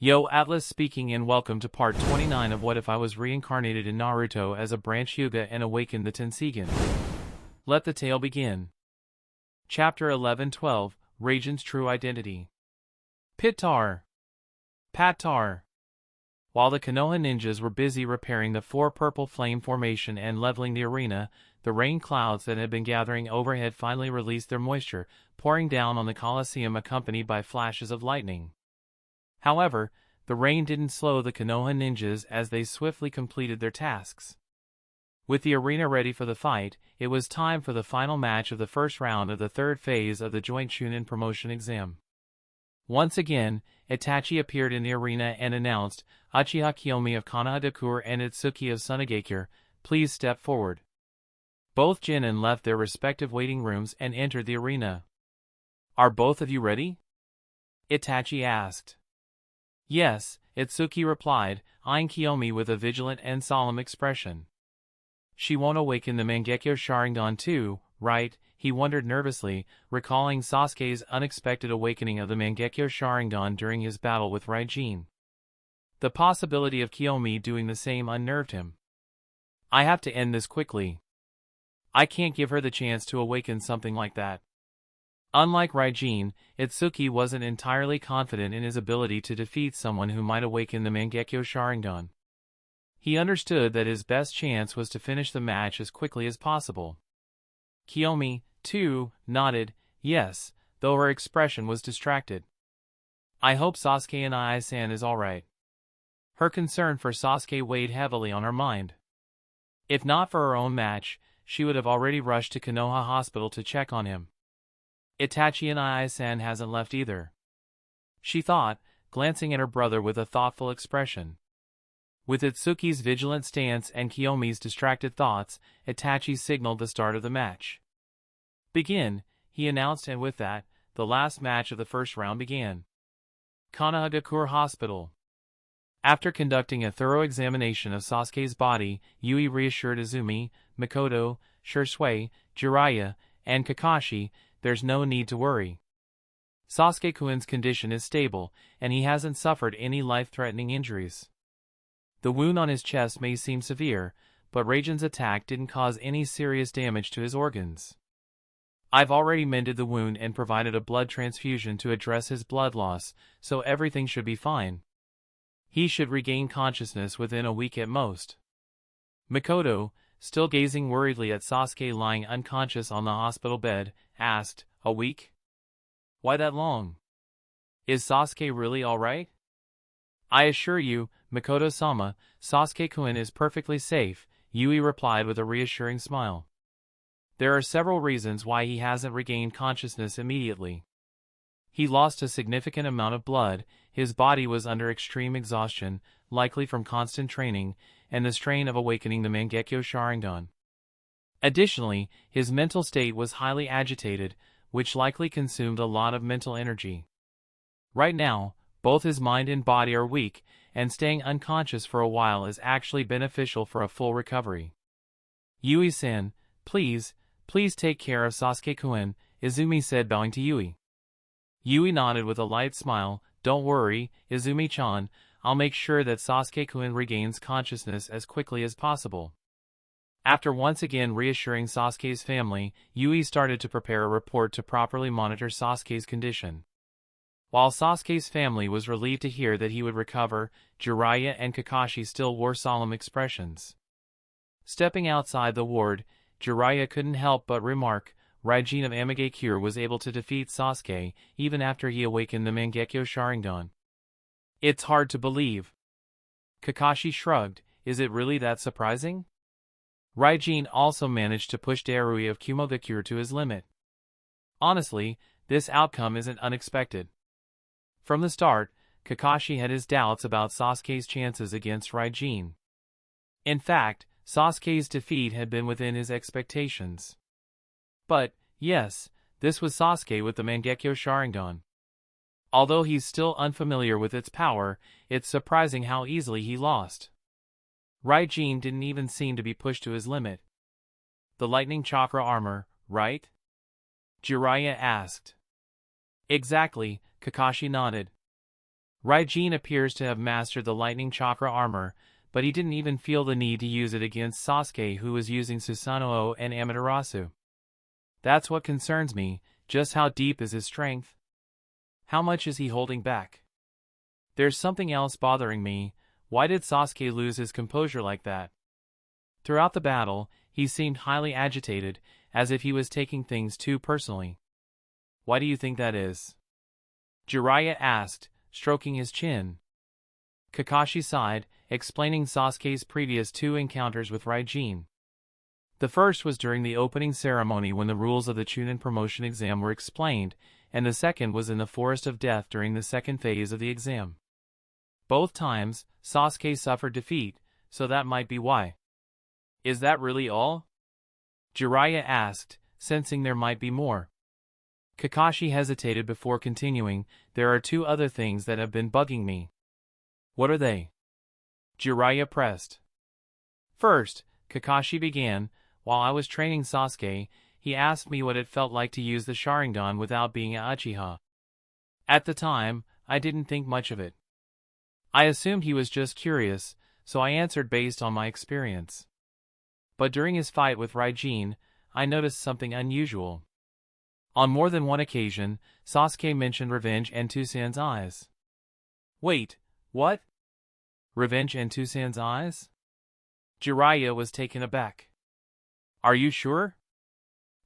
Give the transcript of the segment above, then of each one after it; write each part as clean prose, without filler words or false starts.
Yo, Atlas speaking and welcome to part 29 of What If I Was Reincarnated in Naruto as a branch Hyuga and awakened the Tenseigan. Let the tale begin. Chapter 11-12, Raijin's True Identity. Pitar. Patar. While the Konoha ninjas were busy repairing the four purple flame formation and leveling the arena, the rain clouds that had been gathering overhead finally released their moisture, pouring down on the Colosseum accompanied by flashes of lightning. However, the rain didn't slow the Konoha ninjas as they swiftly completed their tasks. With the arena ready for the fight, it was time for the final match of the first round of the third phase of the joint Chunin promotion exam. Once again, Itachi appeared in the arena and announced, "Uchiha Kiyomi of Konoha and Itsuki of Sunagakure, please step forward." Both Genin left their respective waiting rooms and entered the arena. "Are both of you ready?" Itachi asked. "Yes," Itsuki replied, eyeing Kiyomi with a vigilant and solemn expression. "She won't awaken the Mangekyo Sharingan too, right?" he wondered nervously, recalling Sasuke's unexpected awakening of the Mangekyo Sharingan during his battle with Raijin. The possibility of Kiyomi doing the same unnerved him. "I have to end this quickly. I can't give her the chance to awaken something like that." Unlike Raijin, Itsuki wasn't entirely confident in his ability to defeat someone who might awaken the Mangekyo Sharingan. He understood that his best chance was to finish the match as quickly as possible. Kiyomi, too, nodded, yes, though her expression was distracted. "I hope Sasuke and Ai-san is alright." Her concern for Sasuke weighed heavily on her mind. If not for her own match, she would have already rushed to Konoha Hospital to check on him. "Itachi and Ai-san hasn't left either," she thought, glancing at her brother with a thoughtful expression. With Itsuki's vigilant stance and Kiyomi's distracted thoughts, Itachi signaled the start of the match. "Begin," he announced, and with that, the last match of the first round began. Konohagakure Hospital. After conducting a thorough examination of Sasuke's body, Yui reassured Izumi, Mikoto, Shisui, Jiraiya, and Kakashi, "There's no need to worry. Sasuke-kun's condition is stable, and he hasn't suffered any life-threatening injuries. The wound on his chest may seem severe, but Raijin's attack didn't cause any serious damage to his organs. I've already mended the wound and provided a blood transfusion to address his blood loss, so everything should be fine. He should regain consciousness within a week at most." Mikoto, still gazing worriedly at Sasuke lying unconscious on the hospital bed, asked, "A week? Why that long? Is Sasuke really alright?" "I assure you, Mikoto-sama, Sasuke-kun is perfectly safe," Yui replied with a reassuring smile. "There are several reasons why he hasn't regained consciousness immediately. He lost a significant amount of blood, his body was under extreme exhaustion, likely from constant training, and the strain of awakening the Mangekyo Sharingan. Additionally, his mental state was highly agitated, which likely consumed a lot of mental energy. Right now, both his mind and body are weak, and staying unconscious for a while is actually beneficial for a full recovery. Yui-san, please take care of Sasuke-kun," Izumi said, bowing to Yui. Yui nodded with a light smile. "Don't worry, Izumi-chan, I'll make sure that Sasuke-kun regains consciousness as quickly as possible." After once again reassuring Sasuke's family, Yui started to prepare a report to properly monitor Sasuke's condition. While Sasuke's family was relieved to hear that he would recover, Jiraiya and Kakashi still wore solemn expressions. Stepping outside the ward, Jiraiya couldn't help but remark, "Raijin of Amagakure was able to defeat Sasuke, even after he awakened the Mangekyo Sharingan. It's hard to believe." Kakashi shrugged, "Is it really that surprising? Raijin also managed to push Darui of Kumogakure to his limit. Honestly, this outcome isn't unexpected." From the start, Kakashi had his doubts about Sasuke's chances against Raijin. In fact, Sasuke's defeat had been within his expectations. But, yes, this was Sasuke with the Mangekyo Sharingan. Although he's still unfamiliar with its power, it's surprising how easily he lost. Raijin didn't even seem to be pushed to his limit. "The lightning chakra armor, right?" Jiraiya asked. "Exactly," Kakashi nodded. Raijin appears to have mastered the lightning chakra armor, but he didn't even feel the need to use it against Sasuke, who was using Susanoo and Amaterasu. That's what concerns me. Just how deep is his strength? How much is he holding back? There's something else bothering me. Why did Sasuke lose his composure like that? Throughout the battle, he seemed highly agitated, as if he was taking things too personally. Why do you think that is? Jiraiya asked, stroking his chin. Kakashi sighed, explaining Sasuke's previous 2 encounters with Raijin. The first was during the opening ceremony when the rules of the Chunin promotion exam were explained, and the second was in the Forest of Death during the second phase of the exam. Both times, Sasuke suffered defeat, so that might be why. Is that really all? Jiraiya asked, sensing there might be more. Kakashi hesitated before continuing. There are 2 other things that have been bugging me. What are they? Jiraiya pressed. First, Kakashi began, while I was training Sasuke, he asked me what it felt like to use the Sharingan without being a Uchiha. At the time, I didn't think much of it. I assumed he was just curious, so I answered based on my experience. But during his fight with Raijin, I noticed something unusual. On more than one occasion, Sasuke mentioned revenge and Tusan's eyes. Wait, what? Revenge and Tusan's eyes? Jiraiya was taken aback. Are you sure?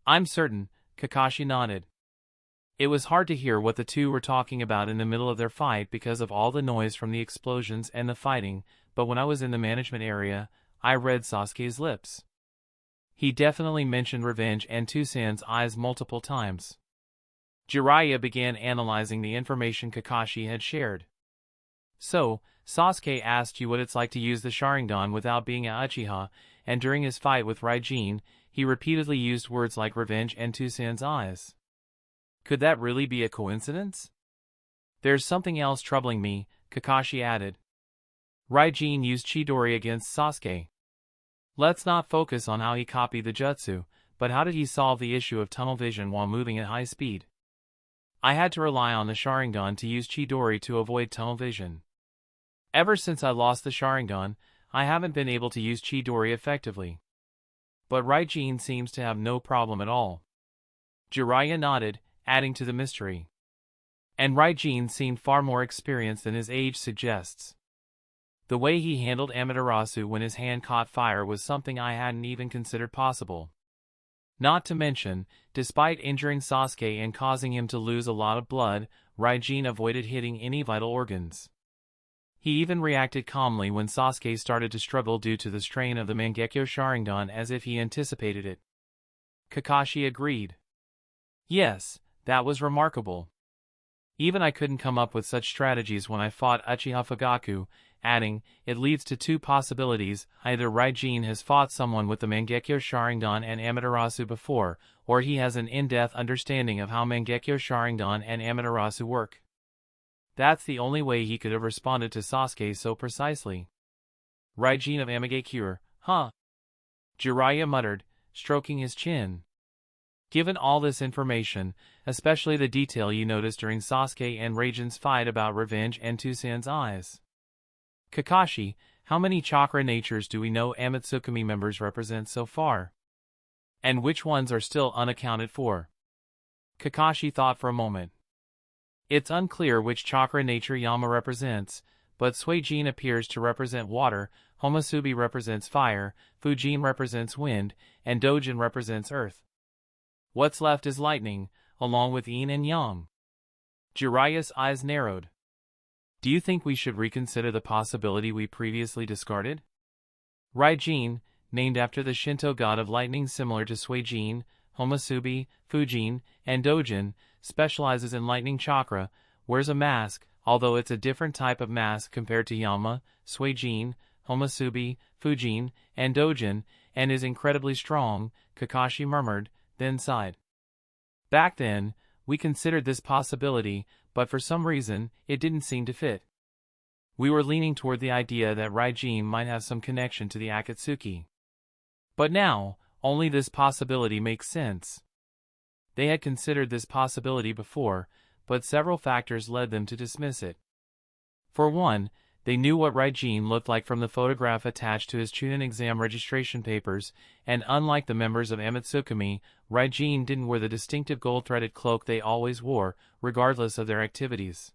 I'm certain, Kakashi nodded. It was hard to hear what the 2 were talking about in the middle of their fight because of all the noise from the explosions and the fighting, but when I was in the management area, I read Sasuke's lips. He definitely mentioned revenge and Tusan's eyes multiple times. Jiraiya began analyzing the information Kakashi had shared. So, Sasuke asked you what it's like to use the Sharingan without being a Uchiha, and during his fight with Raijin, he repeatedly used words like revenge and Tusan's eyes. Could that really be a coincidence? There's something else troubling me, Kakashi added. Raijin used Chidori against Sasuke. Let's not focus on how he copied the jutsu, but how did he solve the issue of tunnel vision while moving at high speed? I had to rely on the Sharingan to use Chidori to avoid tunnel vision. Ever since I lost the Sharingan, I haven't been able to use Chidori effectively. But Raijin seems to have no problem at all. Jiraiya nodded, adding to the mystery. And Raijin seemed far more experienced than his age suggests. The way he handled Amaterasu when his hand caught fire was something I hadn't even considered possible. Not to mention, despite injuring Sasuke and causing him to lose a lot of blood, Raijin avoided hitting any vital organs. He even reacted calmly when Sasuke started to struggle due to the strain of the Mangekyo Sharingan, as if he anticipated it. Kakashi agreed. Yes, that was remarkable. Even I couldn't come up with such strategies when I fought Uchiha Fugaku, adding, it leads to 2 possibilities: either Raijin has fought someone with the Mangekyo Sharingan and Amaterasu before, or he has an in-depth understanding of how Mangekyo Sharingan and Amaterasu work. That's the only way he could have responded to Sasuke so precisely. Raijin of Amagekure, huh? Jiraiya muttered, stroking his chin. Given all this information, especially the detail you noticed during Sasuke and Raijin's fight about revenge and Tusan's eyes. Kakashi, how many chakra natures do we know Amatsukami members represent so far? And which ones are still unaccounted for? Kakashi thought for a moment. It's unclear which chakra nature Yama represents, but Suijin appears to represent water, Homusubi represents fire, Fujin represents wind, and Dojin represents earth. What's left is lightning, along with yin and yang. Jiraiya's eyes narrowed. Do you think we should reconsider the possibility we previously discarded? Raijin, named after the Shinto god of lightning similar to Suijin, Homusubi, Fujin, and Dojin, specializes in lightning chakra, wears a mask, although it's a different type of mask compared to Yama, Suijin, Homusubi, Fujin, and Dojin, and is incredibly strong, Kakashi murmured, then sighed. Back then, we considered this possibility, but for some reason, it didn't seem to fit. We were leaning toward the idea that Raijin might have some connection to the Akatsuki. But now, only this possibility makes sense. They had considered this possibility before, but several factors led them to dismiss it. For one, they knew what Raijin looked like from the photograph attached to his Chunin exam registration papers, and unlike the members of Amatsukami, Raijin didn't wear the distinctive gold-threaded cloak they always wore, regardless of their activities.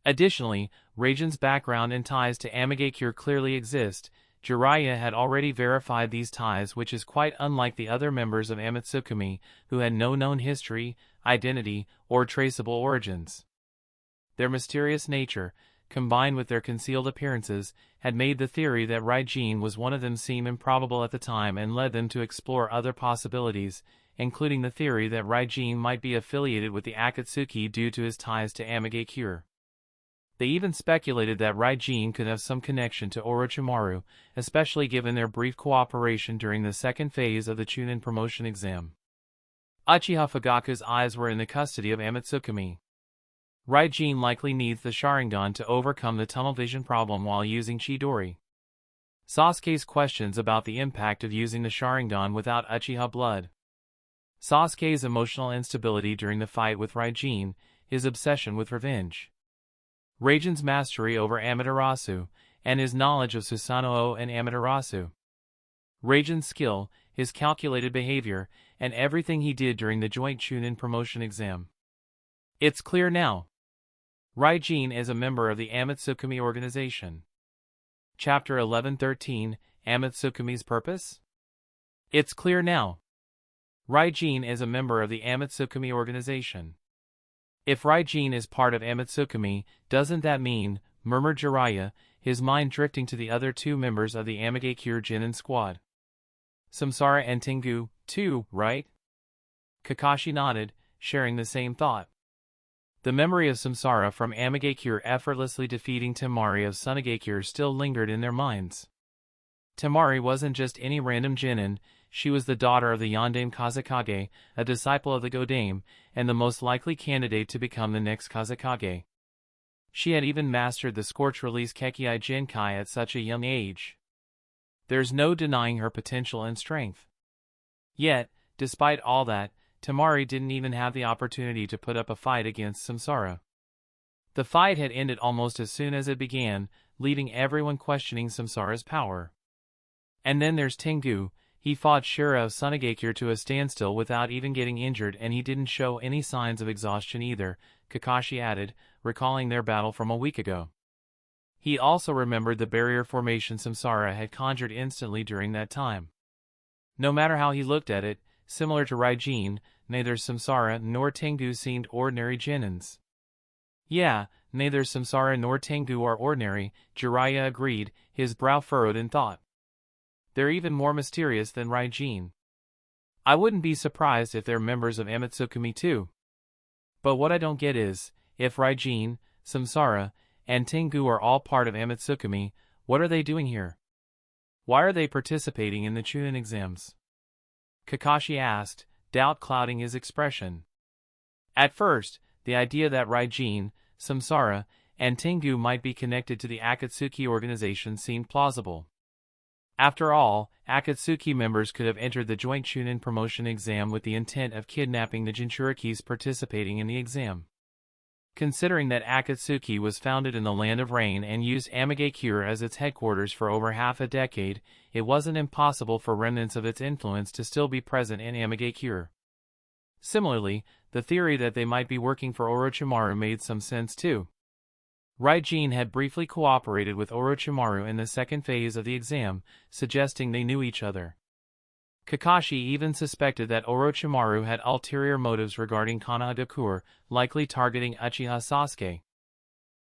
Additionally, Raijin's background and ties to Amagakure clearly exist. Jiraiya had already verified these ties, which is quite unlike the other members of Amatsukami, who had no known history, identity, or traceable origins. Their mysterious nature, combined with their concealed appearances, had made the theory that Raijin was one of them seem improbable at the time and led them to explore other possibilities, including the theory that Raijin might be affiliated with the Akatsuki due to his ties to Amagakure. They even speculated that Raijin could have some connection to Orochimaru, especially given their brief cooperation during the second phase of the Chunin promotion exam. Uchiha Fugaku's eyes were in the custody of Amatsukami. Raijin likely needs the Sharingan to overcome the tunnel vision problem while using Chidori. Sasuke's questions about the impact of using the Sharingan without Uchiha blood. Sasuke's emotional instability during the fight with Raijin, his obsession with revenge. Raijin's mastery over Amaterasu, and his knowledge of Susanoo and Amaterasu. Raijin's skill, his calculated behavior, and everything he did during the joint Chunin promotion exam. It's clear now. Raijin is a member of the Amatsukami organization. Chapter 11-13, Amatsukami's Purpose? It's clear now. Raijin is a member of the Amatsukami organization. If Raijin is part of Amatsukami, doesn't that mean, murmured Jiraiya, his mind drifting to the other two members of the Amagakure Genin squad. Samsara and Tengu, too, right? Kakashi nodded, sharing the same thought. The memory of Samsara from Amagakure effortlessly defeating Temari of Sunagakure still lingered in their minds. Temari wasn't just any random genin, she was the daughter of the Yondaime Kazekage, a disciple of the Godaime, and the most likely candidate to become the next Kazekage. She had even mastered the scorch-release Kekkei Genkai at such a young age. There's no denying her potential and strength. Yet, despite all that, Temari didn't even have the opportunity to put up a fight against Samsara. The fight had ended almost as soon as it began, leaving everyone questioning Samsara's power. And then there's Tengu. He fought Shura of Sunagakure to a standstill without even getting injured, and he didn't show any signs of exhaustion either, Kakashi added, recalling their battle from a week ago. He also remembered the barrier formation Samsara had conjured instantly during that time. No matter how he looked at it, similar to Raijin, neither Samsara nor Tengu seemed ordinary genins. Yeah, neither Samsara nor Tengu are ordinary, Jiraiya agreed, his brow furrowed in thought. They're even more mysterious than Raijin. I wouldn't be surprised if they're members of Amatsukami too. But what I don't get is, if Raijin, Samsara, and Tengu are all part of Amatsukami, what are they doing here? Why are they participating in the Chunin exams? Kakashi asked, doubt clouding his expression. At first, the idea that Raijin, Samsara, and Tengu might be connected to the Akatsuki organization seemed plausible. After all, Akatsuki members could have entered the joint Chunin promotion exam with the intent of kidnapping the Jinchurikis participating in the exam. Considering that Akatsuki was founded in the Land of Rain and used Amagakure as its headquarters for over half a decade, it wasn't impossible for remnants of its influence to still be present in Amagakure. Similarly, the theory that they might be working for Orochimaru made some sense too. Raijin had briefly cooperated with Orochimaru in the second phase of the exam, suggesting they knew each other. Kakashi even suspected that Orochimaru had ulterior motives regarding Kanagakur, likely targeting Uchiha Sasuke.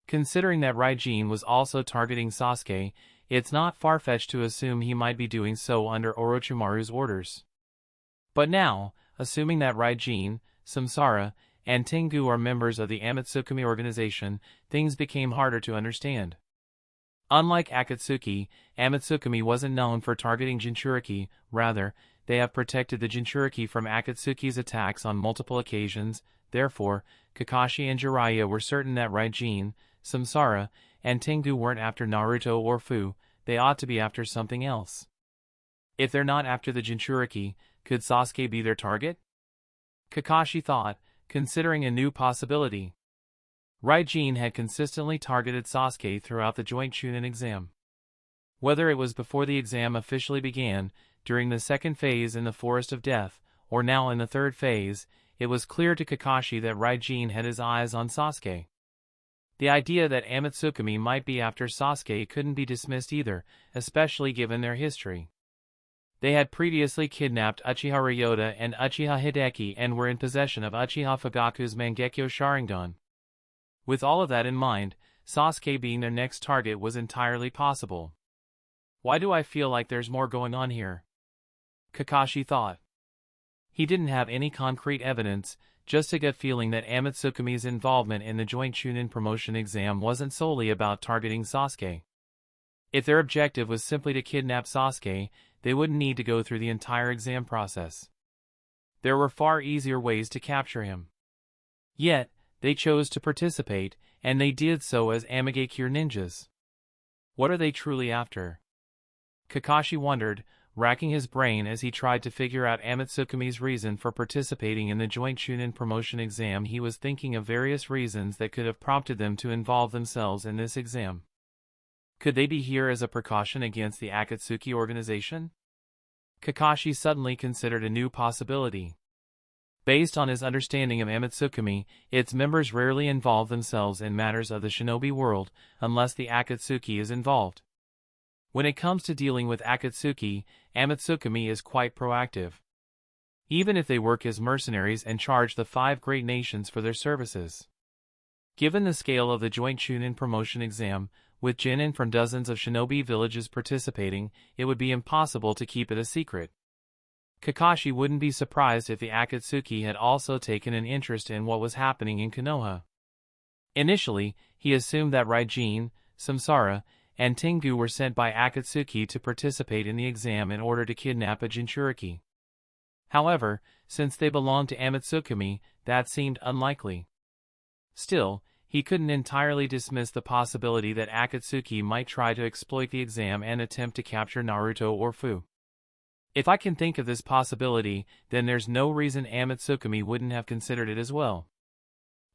Considering that Raijin was also targeting Sasuke, it's not far-fetched to assume he might be doing so under Orochimaru's orders. But now, assuming that Raijin, Samsara, and Tengu are members of the Amatsukami organization, things became harder to understand. Unlike Akatsuki, Amatsukami wasn't known for targeting Jinchuriki, rather, they have protected the Jinchuriki from Akatsuki's attacks on multiple occasions. Therefore, Kakashi and Jiraiya were certain that Raijin, Samsara, and Tengu weren't after Naruto or Fu, they ought to be after something else. If they're not after the Jinchuriki, could Sasuke be their target? Kakashi thought, considering a new possibility. Raijin had consistently targeted Sasuke throughout the joint Chunin exam. Whether it was before the exam officially began, during the second phase in the Forest of Death, or now in the third phase, it was clear to Kakashi that Raijin had his eyes on Sasuke. The idea that Amatsukami might be after Sasuke couldn't be dismissed either, especially given their history. They had previously kidnapped Uchiha Ryota and Uchiha Hideki and were in possession of Uchiha Fugaku's Mangekyo Sharingan. With all of that in mind, Sasuke being their next target was entirely possible. Why do I feel like there's more going on here? Kakashi thought. He didn't have any concrete evidence, just a gut feeling that Amatsukami's involvement in the joint Chunin promotion exam wasn't solely about targeting Sasuke. If their objective was simply to kidnap Sasuke, they wouldn't need to go through the entire exam process. There were far easier ways to capture him. Yet, they chose to participate, and they did so as Amigakure ninjas. What are they truly after? Kakashi wondered, racking his brain as he tried to figure out Amatsukami's reason for participating in the joint Chunin promotion exam. He was thinking of various reasons that could have prompted them to involve themselves in this exam. Could they be here as a precaution against the Akatsuki organization? Kakashi suddenly considered a new possibility. Based on his understanding of Amatsukami, its members rarely involve themselves in matters of the shinobi world, unless the Akatsuki is involved. When it comes to dealing with Akatsuki, Amatsukami is quite proactive. Even if they work as mercenaries and charge the 5 great nations for their services. Given the scale of the joint Chunin promotion exam, with genin from dozens of shinobi villages participating, it would be impossible to keep it a secret. Kakashi wouldn't be surprised if the Akatsuki had also taken an interest in what was happening in Konoha. Initially, he assumed that Raijin, Samsara, and Tengu were sent by Akatsuki to participate in the exam in order to kidnap a Jinchuriki. However, since they belonged to Amatsukami, that seemed unlikely. Still, he couldn't entirely dismiss the possibility that Akatsuki might try to exploit the exam and attempt to capture Naruto or Fu. If I can think of this possibility, then there's no reason Amatsukami wouldn't have considered it as well.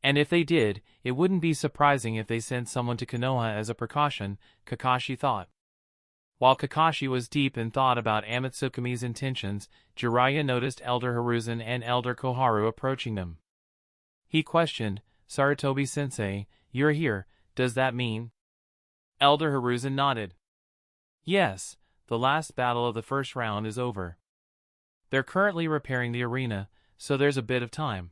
And if they did, it wouldn't be surprising if they sent someone to Konoha as a precaution, Kakashi thought. While Kakashi was deep in thought about Amatsukami's intentions, Jiraiya noticed Elder Hiruzen and Elder Koharu approaching them. He questioned, Sarutobi-sensei, you're here, does that mean? Elder Hiruzen nodded. Yes, the last battle of the first round is over. They're currently repairing the arena, so there's a bit of time.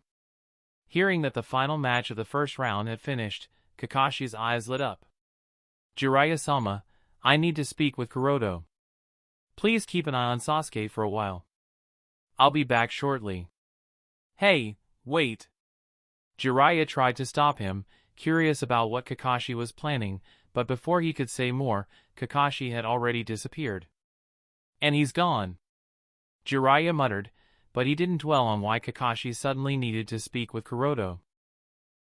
Hearing that the final match of the first round had finished, Kakashi's eyes lit up. Jiraiya-sama, I need to speak with Kuroto. Please keep an eye on Sasuke for a while. I'll be back shortly. Hey, wait. Jiraiya tried to stop him, curious about what Kakashi was planning, but before he could say more, Kakashi had already disappeared. And he's gone. Jiraiya muttered, but he didn't dwell on why Kakashi suddenly needed to speak with Kuroto.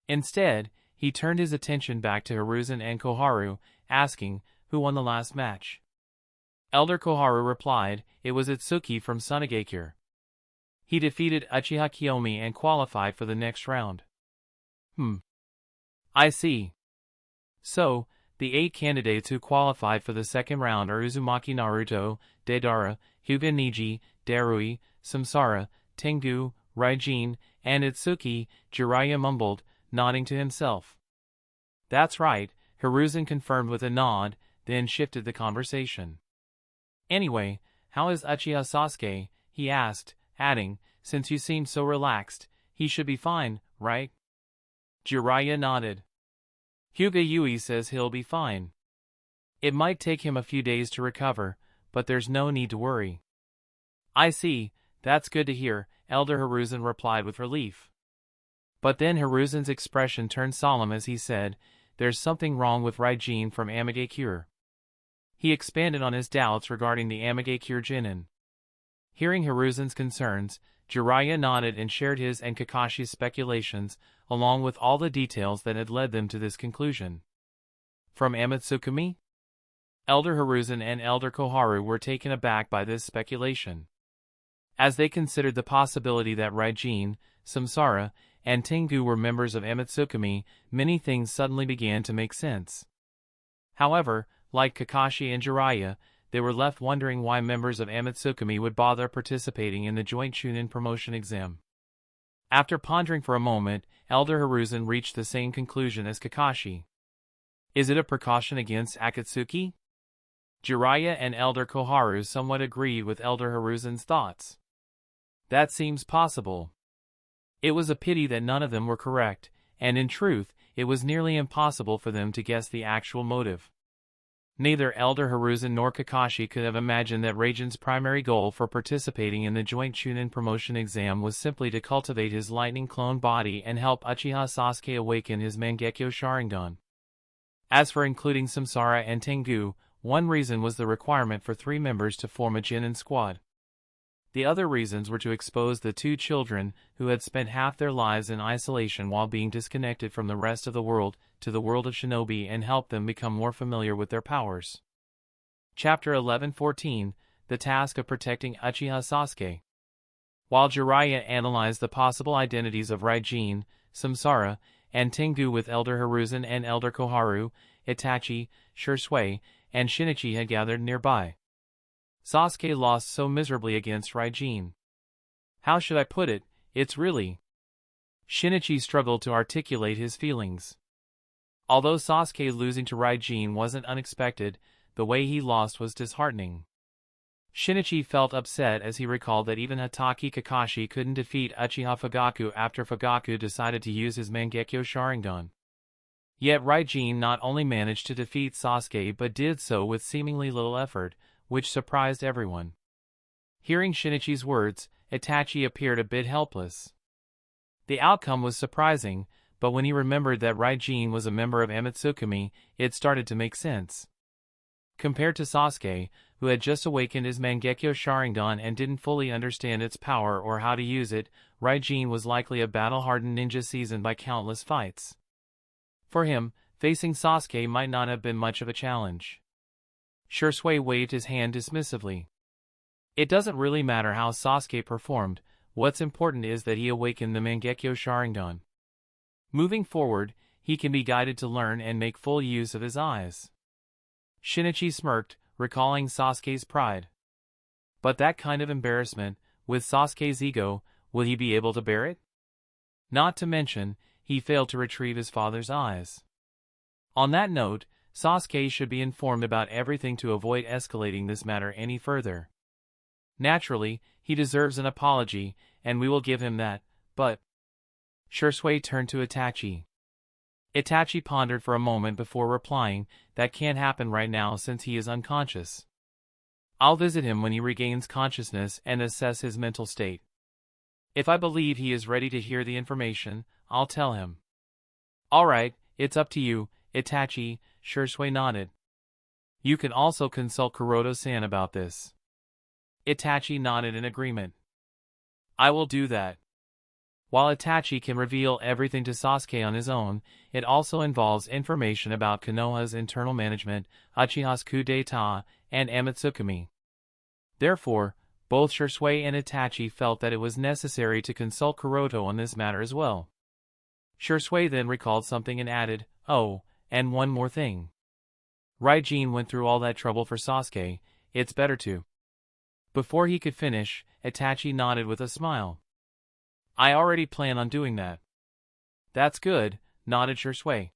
Instead, he turned his attention back to Hiruzen and Koharu, asking, who won the last match? Elder Koharu replied, it was Itsuki from Sunagakure. He defeated Uchiha Kiyomi and qualified for the next round. I see. So, the 8 candidates who qualified for the second round are Uzumaki Naruto, Deidara, Hyuga Neji, Darui, Samsara, Tengu, Raijin, and Itsuki, Jiraiya mumbled, nodding to himself. That's right, Hiruzen confirmed with a nod, then shifted the conversation. Anyway, how is Uchiha Sasuke? He asked, adding, since you seem so relaxed, he should be fine, right? Jiraiya nodded. Hyuga Yui says he'll be fine. It might take him a few days to recover, but there's no need to worry. I see, that's good to hear, Elder Hiruzen replied with relief. But then Hiruzen's expression turned solemn as he said, there's something wrong with Raijin from Amigakure. He expanded on his doubts regarding the Amigakure Genin. Hearing Hiruzen's concerns, Jiraiya nodded and shared his and Kakashi's speculations, along with all the details that had led them to this conclusion. From Amatsukami? Elder Hiruzen and Elder Koharu were taken aback by this speculation. As they considered the possibility that Raijin, Samsara, and Tengu were members of Amatsukami, many things suddenly began to make sense. However, like Kakashi and Jiraiya, they were left wondering why members of Amatsukami would bother participating in the joint Chunin promotion exam. After pondering for a moment, Elder Hiruzen reached the same conclusion as Kakashi. Is it a precaution against Akatsuki? Jiraiya and Elder Koharu somewhat agreed with Elder Hiruzen's thoughts. That seems possible. It was a pity that none of them were correct, and in truth, it was nearly impossible for them to guess the actual motive. Neither Elder Hiruzen nor Kakashi could have imagined that Raijin's primary goal for participating in the joint Chunin promotion exam was simply to cultivate his lightning clone body and help Uchiha Sasuke awaken his Mangekyo Sharingan. As for including Samsara and Tengu, one reason was the requirement for 3 members to form a Genin squad. The other reasons were to expose the 2 children, who had spent half their lives in isolation while being disconnected from the rest of the world, to the world of shinobi and help them become more familiar with their powers. Chapter 11-14, The Task of Protecting Uchiha Sasuke. While Jiraiya analyzed the possible identities of Raijin, Samsara, and Tengu with Elder Hiruzen and Elder Koharu, Itachi, Shisui, and Shinichi had gathered nearby. Sasuke lost so miserably against Raijin. How should I put it, it's really... Shinichi struggled to articulate his feelings. Although Sasuke losing to Raijin wasn't unexpected, the way he lost was disheartening. Shinichi felt upset as he recalled that even Hatake Kakashi couldn't defeat Uchiha Fugaku after Fugaku decided to use his Mangekyo Sharingan. Yet Raijin not only managed to defeat Sasuke but did so with seemingly little effort, which surprised everyone. Hearing Shinichi's words, Itachi appeared a bit helpless. The outcome was surprising, but when he remembered that Raijin was a member of Amatsukami, it started to make sense. Compared to Sasuke, who had just awakened his Mangekyo Sharingan and didn't fully understand its power or how to use it, Raijin was likely a battle-hardened ninja seasoned by countless fights. For him, facing Sasuke might not have been much of a challenge. Shisui waved his hand dismissively. It doesn't really matter how Sasuke performed, what's important is that he awakened the Mangekyo Sharingan. Moving forward, he can be guided to learn and make full use of his eyes. Shinichi smirked, recalling Sasuke's pride. But that kind of embarrassment, with Sasuke's ego, will he be able to bear it? Not to mention, he failed to retrieve his father's eyes. On that note, Sasuke should be informed about everything to avoid escalating this matter any further. Naturally, he deserves an apology, and we will give him that, but... Shisui turned to Itachi. Itachi pondered for a moment before replying, that can't happen right now since he is unconscious. I'll visit him when he regains consciousness and assess his mental state. If I believe he is ready to hear the information, I'll tell him. Alright, it's up to you, Itachi, Shisui nodded. You can also consult Kuroto-san about this. Itachi nodded in agreement. I will do that. While Itachi can reveal everything to Sasuke on his own, it also involves information about Konoha's internal management, Uchiha's coup d'etat, and Amatsukami. Therefore, both Shisui and Itachi felt that it was necessary to consult Kuroto on this matter as well. Shisui then recalled something and added, oh, and one more thing. Raijin went through all that trouble for Sasuke, it's better to. Before he could finish, Itachi nodded with a smile. I already plan on doing that. That's good, nodded Shisui.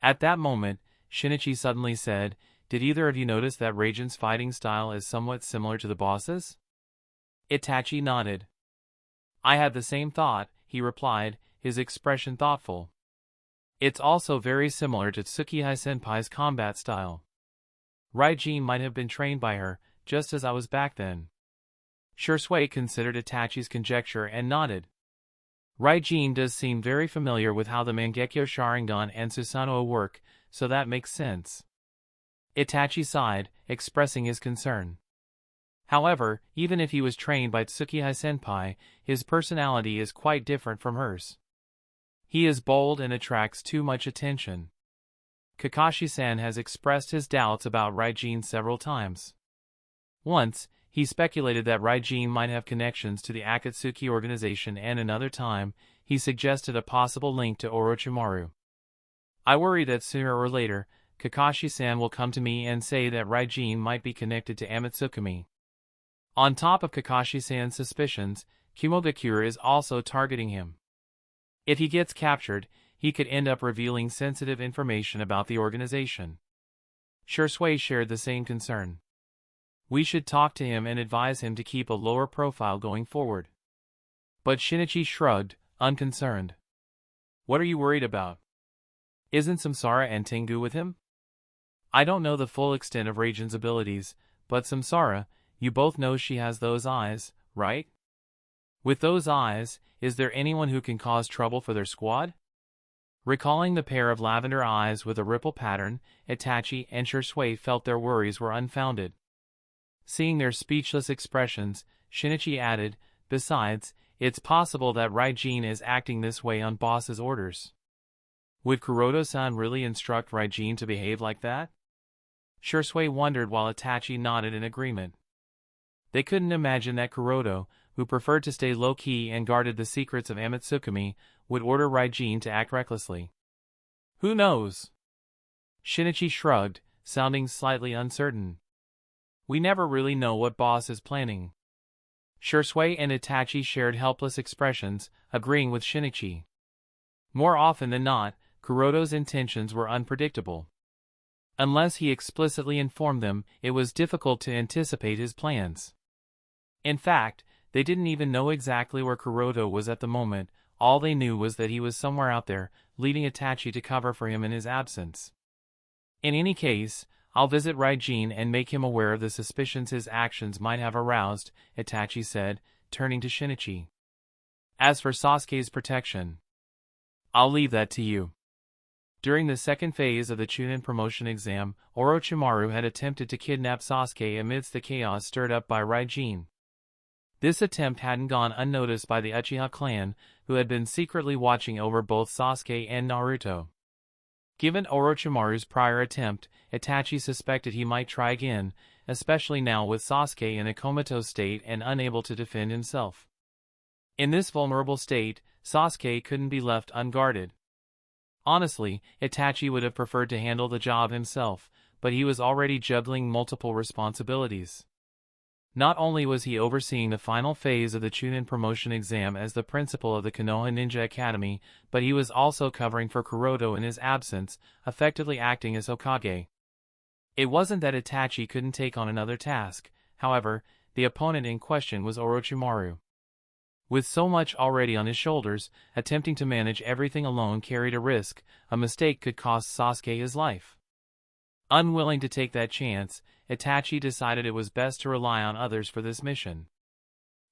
At that moment, Shinichi suddenly said, did either of you notice that Raijin's fighting style is somewhat similar to the boss's? Itachi nodded. I had the same thought, he replied, his expression thoughtful. It's also very similar to Tsukihei-senpai's combat style. Raijin might have been trained by her, just as I was back then. Shisui considered Itachi's conjecture and nodded. Raijin does seem very familiar with how the Mangekyo Sharingan and Susanoo work, so that makes sense. Itachi sighed, expressing his concern. However, even if he was trained by Tsukihei-senpai, his personality is quite different from hers. He is bold and attracts too much attention. Kakashi-san has expressed his doubts about Raijin several times. Once, he speculated that Raijin might have connections to the Akatsuki organization, and another time, he suggested a possible link to Orochimaru. I worry that sooner or later, Kakashi-san will come to me and say that Raijin might be connected to Amitsukami. On top of Kakashi-san's suspicions, Kimogakure is also targeting him. If he gets captured, he could end up revealing sensitive information about the organization. Shursui shared the same concern. We should talk to him and advise him to keep a lower profile going forward. But Shinichi shrugged, unconcerned. What are you worried about? Isn't Samsara and Tengu with him? I don't know the full extent of Raijin's abilities, but Samsara, you both know she has those eyes, right? With those eyes, is there anyone who can cause trouble for their squad? Recalling the pair of lavender eyes with a ripple pattern, Itachi and Shursui felt their worries were unfounded. Seeing their speechless expressions, Shinichi added, besides, it's possible that Raijin is acting this way on boss's orders. Would Kuroto-san really instruct Raijin to behave like that? Shursui wondered while Itachi nodded in agreement. They couldn't imagine that Kuroto, who preferred to stay low-key and guarded the secrets of Amitsukami, would order Raijin to act recklessly. Who knows? Shinichi shrugged, sounding slightly uncertain. We never really know what boss is planning. Shursui and Itachi shared helpless expressions, agreeing with Shinichi. More often than not, Kuroto's intentions were unpredictable. Unless he explicitly informed them, it was difficult to anticipate his plans. In fact, they didn't even know exactly where Kuroto was at the moment. All they knew was that he was somewhere out there, leading Itachi to cover for him in his absence. In any case, I'll visit Raijin and make him aware of the suspicions his actions might have aroused, Itachi said, turning to Shinichi. As for Sasuke's protection, I'll leave that to you. During the second phase of the Chunin promotion exam, Orochimaru had attempted to kidnap Sasuke amidst the chaos stirred up by Raijin. This attempt hadn't gone unnoticed by the Uchiha clan, who had been secretly watching over both Sasuke and Naruto. Given Orochimaru's prior attempt, Itachi suspected he might try again, especially now with Sasuke in a comatose state and unable to defend himself. In this vulnerable state, Sasuke couldn't be left unguarded. Honestly, Itachi would have preferred to handle the job himself, but he was already juggling multiple responsibilities. Not only was he overseeing the final phase of the Chunin promotion exam as the principal of the Konoha Ninja Academy, but he was also covering for Kuroto in his absence, effectively acting as Hokage. It wasn't that Itachi couldn't take on another task, however, the opponent in question was Orochimaru. With so much already on his shoulders, attempting to manage everything alone carried a risk. A mistake could cost Sasuke his life. Unwilling to take that chance, Itachi decided it was best to rely on others for this mission.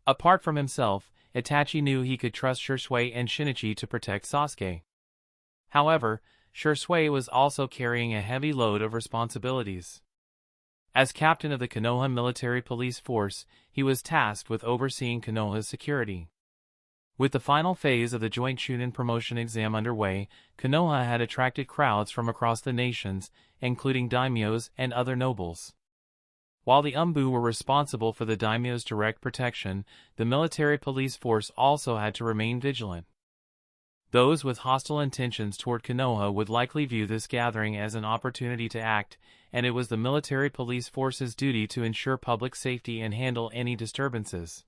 Apart from himself, Itachi knew he could trust Shursui and Shinichi to protect Sasuke. However, Shursui was also carrying a heavy load of responsibilities. As captain of the Konoha military police force, he was tasked with overseeing Konoha's security. With the final phase of the joint Chunin promotion exam underway, Konoha had attracted crowds from across the nations, including daimyos and other nobles. While the Umbu were responsible for the daimyo's direct protection, the military police force also had to remain vigilant. Those with hostile intentions toward Konoha would likely view this gathering as an opportunity to act, and it was the military police force's duty to ensure public safety and handle any disturbances.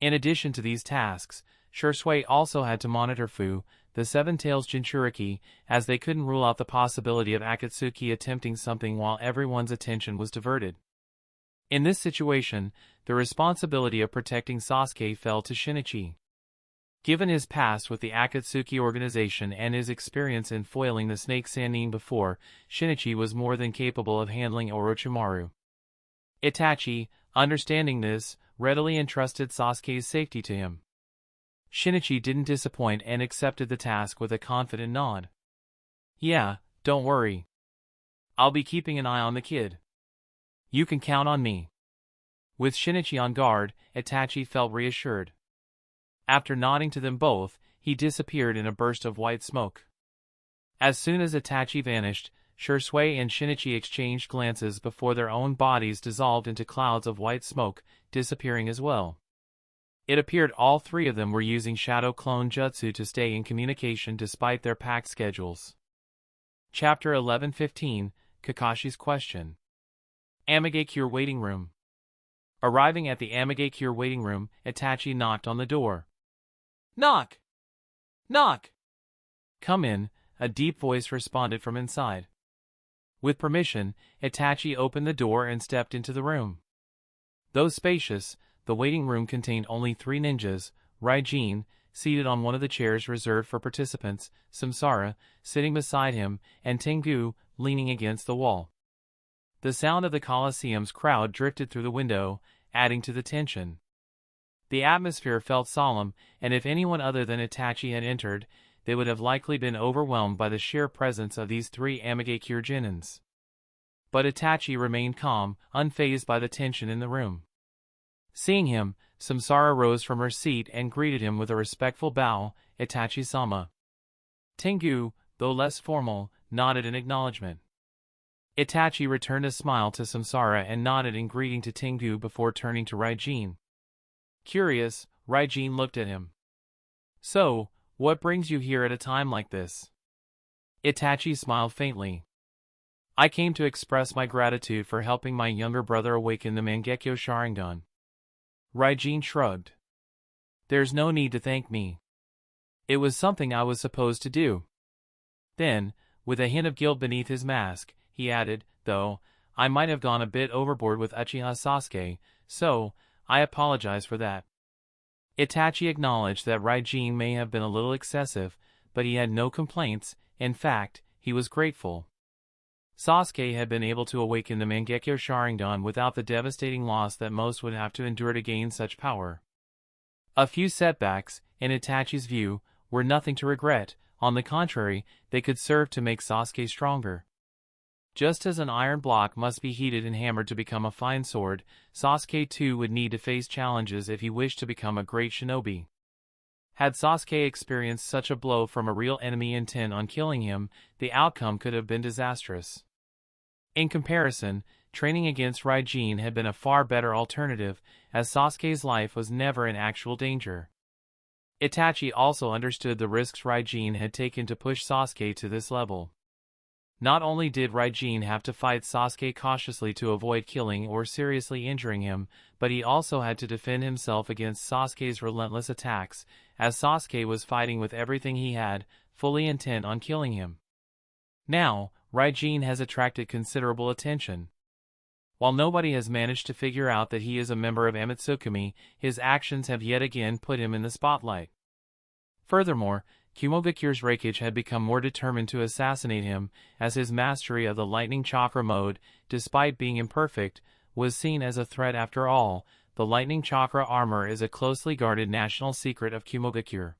In addition to these tasks, Shursui also had to monitor Fu, the Seven-Tails Jinchuriki, as they couldn't rule out the possibility of Akatsuki attempting something while everyone's attention was diverted. In this situation, the responsibility of protecting Sasuke fell to Shinichi. Given his past with the Akatsuki organization and his experience in foiling the Snake Sannin before, Shinichi was more than capable of handling Orochimaru. Itachi, understanding this, readily entrusted Sasuke's safety to him. Shinichi didn't disappoint and accepted the task with a confident nod. Yeah, don't worry. I'll be keeping an eye on the kid. You can count on me. With Shinichi on guard, Itachi felt reassured. After nodding to them both, he disappeared in a burst of white smoke. As soon as Itachi vanished, Shursui and Shinichi exchanged glances before their own bodies dissolved into clouds of white smoke, disappearing as well. It appeared all three of them were using shadow clone jutsu to stay in communication despite their packed schedules. Chapter 11:15, Kakashi's Question. Amigakure Waiting Room. Arriving at the Amigakure waiting room, Itachi knocked on the door. "Knock! Knock! Come in," a deep voice responded from inside. With permission, Itachi opened the door and stepped into the room. Though spacious, the waiting room contained only 3 ninjas: Raijin, seated on one of the chairs reserved for participants, Samsara, sitting beside him, and Tengu, leaning against the wall. The sound of the Colosseum's crowd drifted through the window, adding to the tension. The atmosphere felt solemn, and if anyone other than Itachi had entered, they would have likely been overwhelmed by the sheer presence of these 3 Amigakure Genins. But Itachi remained calm, unfazed by the tension in the room. Seeing him, Samsara rose from her seat and greeted him with a respectful bow. "Itachi-sama." Tengu, though less formal, nodded in acknowledgement. Itachi returned a smile to Samsara and nodded in greeting to Tengu before turning to Raijin. Curious, Raijin looked at him. "So, what brings you here at a time like this?" Itachi smiled faintly. "I came to express my gratitude for helping my younger brother awaken the Mangekyo Sharingan." Raijin shrugged. "There's no need to thank me. It was something I was supposed to do." Then, with a hint of guilt beneath his mask, he added, "Though, I might have gone a bit overboard with Uchiha Sasuke, so, I apologize for that." Itachi acknowledged that Raijin may have been a little excessive, but he had no complaints. In fact, he was grateful. Sasuke had been able to awaken the Mangekyo Sharingan without the devastating loss that most would have to endure to gain such power. A few setbacks, in Itachi's view, were nothing to regret. On the contrary, they could serve to make Sasuke stronger. Just as an iron block must be heated and hammered to become a fine sword, Sasuke too would need to face challenges if he wished to become a great shinobi. Had Sasuke experienced such a blow from a real enemy intent on killing him, the outcome could have been disastrous. In comparison, training against Raijin had been a far better alternative, as Sasuke's life was never in actual danger. Itachi also understood the risks Raijin had taken to push Sasuke to this level. Not only did Raijin have to fight Sasuke cautiously to avoid killing or seriously injuring him, but he also had to defend himself against Sasuke's relentless attacks, as Sasuke was fighting with everything he had, fully intent on killing him. Now, Raijin has attracted considerable attention. While nobody has managed to figure out that he is a member of Amitsukami, his actions have yet again put him in the spotlight. Furthermore, Kumogakure's Reikage had become more determined to assassinate him, as his mastery of the lightning chakra mode, despite being imperfect, was seen as a threat after all. The lightning chakra armor is a closely guarded national secret of Kumogakure.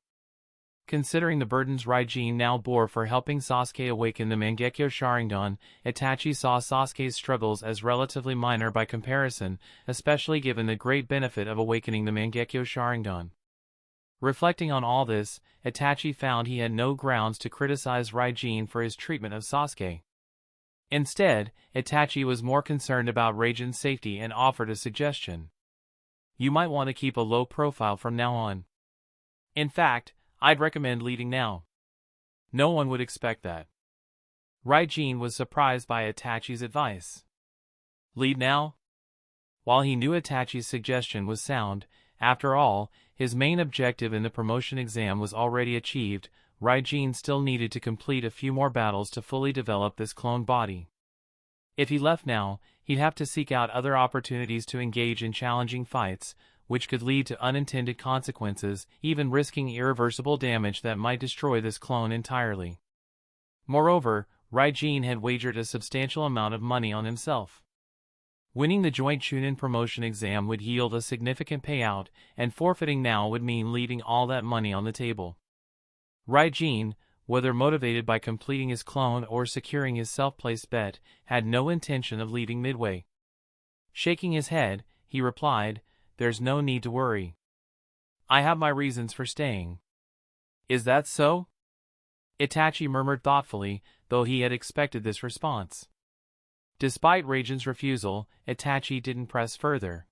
Considering the burdens Raijin now bore for helping Sasuke awaken the Mangekyo Sharingan, Itachi saw Sasuke's struggles as relatively minor by comparison, especially given the great benefit of awakening the Mangekyo Sharingan. Reflecting on all this, Itachi found he had no grounds to criticize Raijin for his treatment of Sasuke. Instead, Itachi was more concerned about Raijin's safety and offered a suggestion. "You might want to keep a low profile from now on. In fact, I'd recommend leading now." No one would expect that. Raijin was surprised by Itachi's advice. Lead now? While he knew Itachi's suggestion was sound, after all, his main objective in the promotion exam was already achieved. Raijin still needed to complete a few more battles to fully develop this clone body. If he left now, he'd have to seek out other opportunities to engage in challenging fights, which could lead to unintended consequences, even risking irreversible damage that might destroy this clone entirely. Moreover, Raijin had wagered a substantial amount of money on himself. Winning the joint Chunin promotion exam would yield a significant payout, and forfeiting now would mean leaving all that money on the table. Raijin, whether motivated by completing his clone or securing his self-placed bet, had no intention of leaving midway. Shaking his head, he replied, "There's no need to worry. I have my reasons for staying." "Is that so?" Itachi murmured thoughtfully, though he had expected this response. Despite Raijin's refusal, Itachi didn't press further.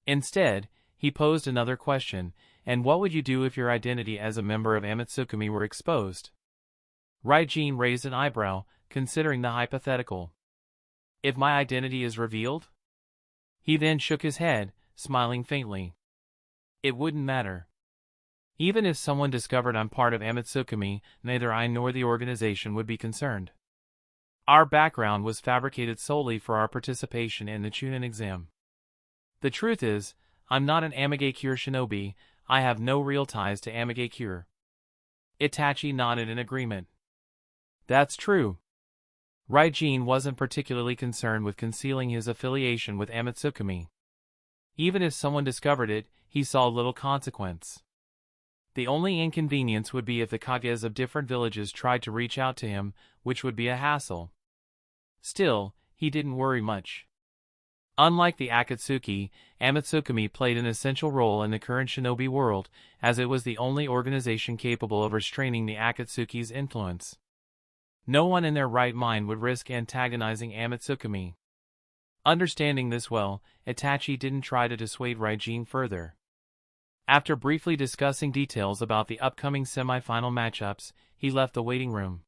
Instead, He posed another question, and what would you do if your identity as a member of Amatsukami were exposed? Raijin raised an eyebrow, considering the hypothetical. If my identity is revealed? He then shook his head, smiling faintly. It wouldn't matter. Even if someone discovered I'm part of Amatsukami, neither I nor the organization would be concerned. Our background was fabricated solely for our participation in the Chunin exam. The truth is, I'm not an Amigakure shinobi. I have no real ties to Amigakure. Itachi nodded in agreement. That's true. Raijin wasn't particularly concerned with concealing his affiliation with Amatsukami. Even if someone discovered it, he saw little consequence. The only inconvenience would be if the kages of different villages tried to reach out to him, which would be a hassle. Still, he didn't worry much. Unlike the Akatsuki, Amatsukami played an essential role in the current shinobi world, as it was the only organization capable of restraining the Akatsuki's influence. No one in their right mind would risk antagonizing Amatsukami. Understanding this well, Itachi didn't try to dissuade Raijin further. After briefly discussing details about the upcoming semi-final matchups, he left the waiting room.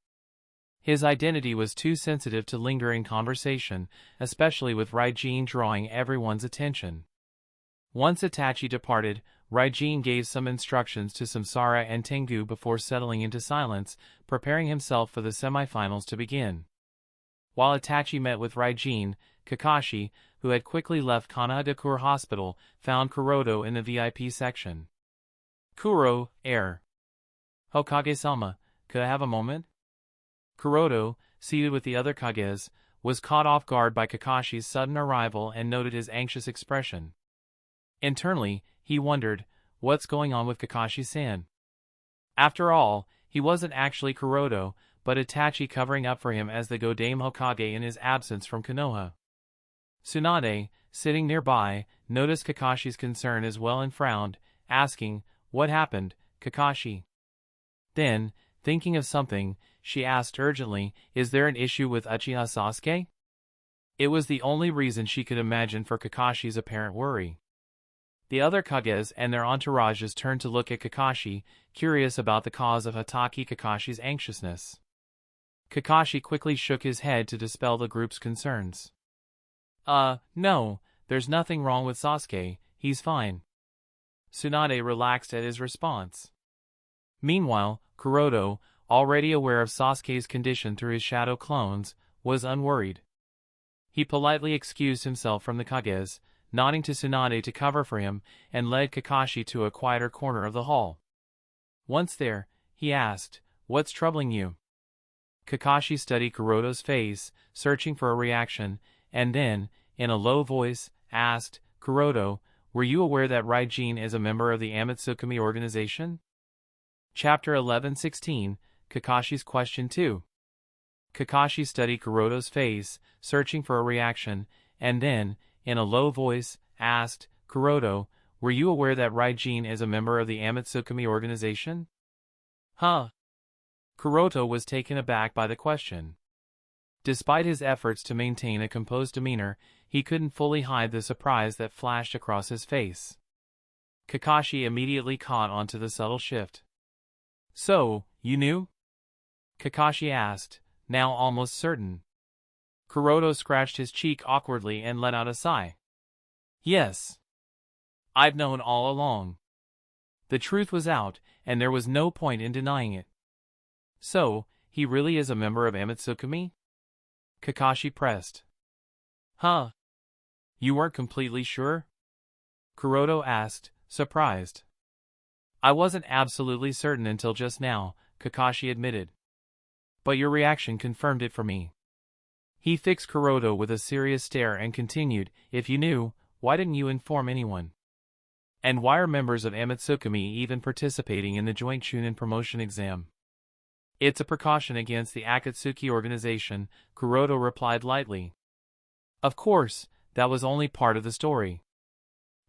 His identity was too sensitive to linger in conversation, especially with Raijin drawing everyone's attention. Once Itachi departed, Raijin gave some instructions to Samsara and Tengu before settling into silence, preparing himself for the semifinals to begin. While Itachi met with Raijin, Kakashi, who had quickly left Kanagakure Hospital, found Kuroto in the VIP section. Kuro, heir. Hokage-sama, could I have a moment? Kuroto, seated with the other kages, was caught off guard by Kakashi's sudden arrival and noted his anxious expression. Internally, he wondered, what's going on with Kakashi-san? After all, he wasn't actually Kuroto, but Itachi covering up for him as the Godame Hokage in his absence from Konoha. Tsunade, sitting nearby, noticed Kakashi's concern as well and frowned, asking, "What happened, Kakashi?" Then, thinking of something, she asked urgently, "Is there an issue with Uchiha Sasuke?" It was the only reason she could imagine for Kakashi's apparent worry. The other kages and their entourages turned to look at Kakashi, curious about the cause of Hatake Kakashi's anxiousness. Kakashi quickly shook his head to dispel the group's concerns. No, there's nothing wrong with Sasuke, he's fine." Tsunade relaxed at his response. Meanwhile, Kuroto, already aware of Sasuke's condition through his shadow clones, was unworried. He politely excused himself from the kages, nodding to Tsunade to cover for him, and led Kakashi to a quieter corner of the hall. Once there, he asked, "What's troubling you?" Kakashi studied Kuroto's face, searching for a reaction, and then, in a low voice, asked, "Kuroto, were you aware that Raijin is a member of the Amatsukami organization?" Chapter 11:16, Kakashi's Question 2. Kakashi studied Kuroto's face, searching for a reaction, and then, in a low voice, asked, "Kuroto, were you aware that Raijin is a member of the Amatsukami organization?" Huh? Kuroto was taken aback by the question. Despite his efforts to maintain a composed demeanor, he couldn't fully hide the surprise that flashed across his face. Kakashi immediately caught on to the subtle shift. "So, you knew?" Kakashi asked, now almost certain. Kuroto scratched his cheek awkwardly and let out a sigh. "Yes. I've known all along." The truth was out, and there was no point in denying it. "So, he really is a member of Amatsukami?" Kakashi pressed. "Huh? You weren't completely sure?" Kuroto asked, surprised. "I wasn't absolutely certain until just now," Kakashi admitted. "But your reaction confirmed it for me." He fixed Kuroto with a serious stare and continued, "If you knew, why didn't you inform anyone? And why are members of Amatsukami even participating in the joint Chunin promotion exam?" "It's a precaution against the Akatsuki organization," Kuroto replied lightly. Of course, that was only part of the story.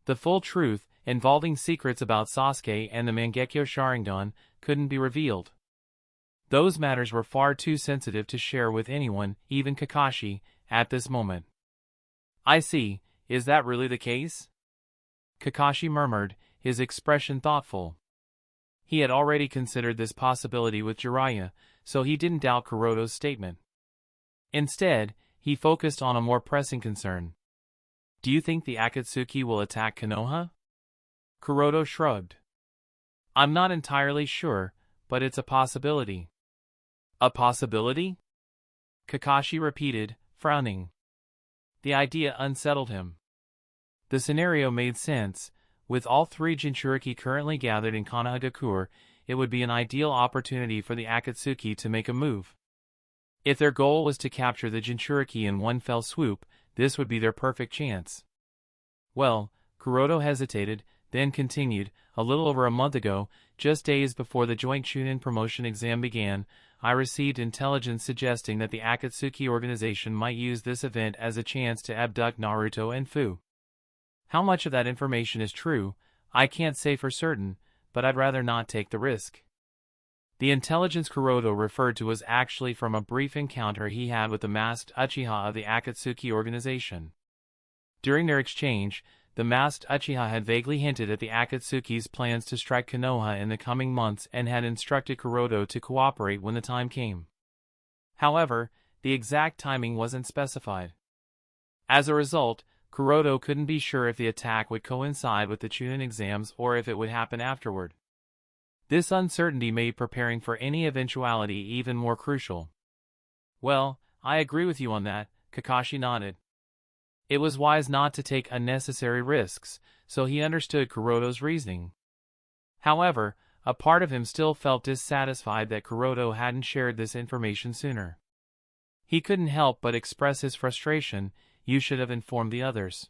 The full truth, involving secrets about Sasuke and the Mangekyo Sharingan, couldn't be revealed. Those matters were far too sensitive to share with anyone, even Kakashi, at this moment. "I see, is that really the case?" Kakashi murmured, his expression thoughtful. He had already considered this possibility with Jiraiya, so he didn't doubt Kuroto's statement. Instead, he focused on a more pressing concern. Do you think the Akatsuki will attack Konoha? Kuroto shrugged. I'm not entirely sure, but it's a possibility. A possibility? Kakashi repeated, frowning. The idea unsettled him. The scenario made sense. With all three Jinchuriki currently gathered in Konohagakure, it would be an ideal opportunity for the Akatsuki to make a move. If their goal was to capture the Jinchuriki in one fell swoop, this would be their perfect chance. Well, Kuroto hesitated, then continued, a little over a month ago, just days before the joint Chunin promotion exam began, I received intelligence suggesting that the Akatsuki organization might use this event as a chance to abduct Naruto and Fu. How much of that information is true, I can't say for certain, but I'd rather not take the risk. The intelligence Kuroto referred to was actually from a brief encounter he had with the masked Uchiha of the Akatsuki organization. During their exchange, the masked Uchiha had vaguely hinted at the Akatsuki's plans to strike Konoha in the coming months and had instructed Kuroto to cooperate when the time came. However, the exact timing wasn't specified. As a result, Kuroto couldn't be sure if the attack would coincide with the Chunin exams or if it would happen afterward. This uncertainty made preparing for any eventuality even more crucial. Well, I agree with you on that, Kakashi nodded. It was wise not to take unnecessary risks, so he understood Kuroto's reasoning. However, a part of him still felt dissatisfied that Kuroto hadn't shared this information sooner. He couldn't help but express his frustration. You should have informed the others.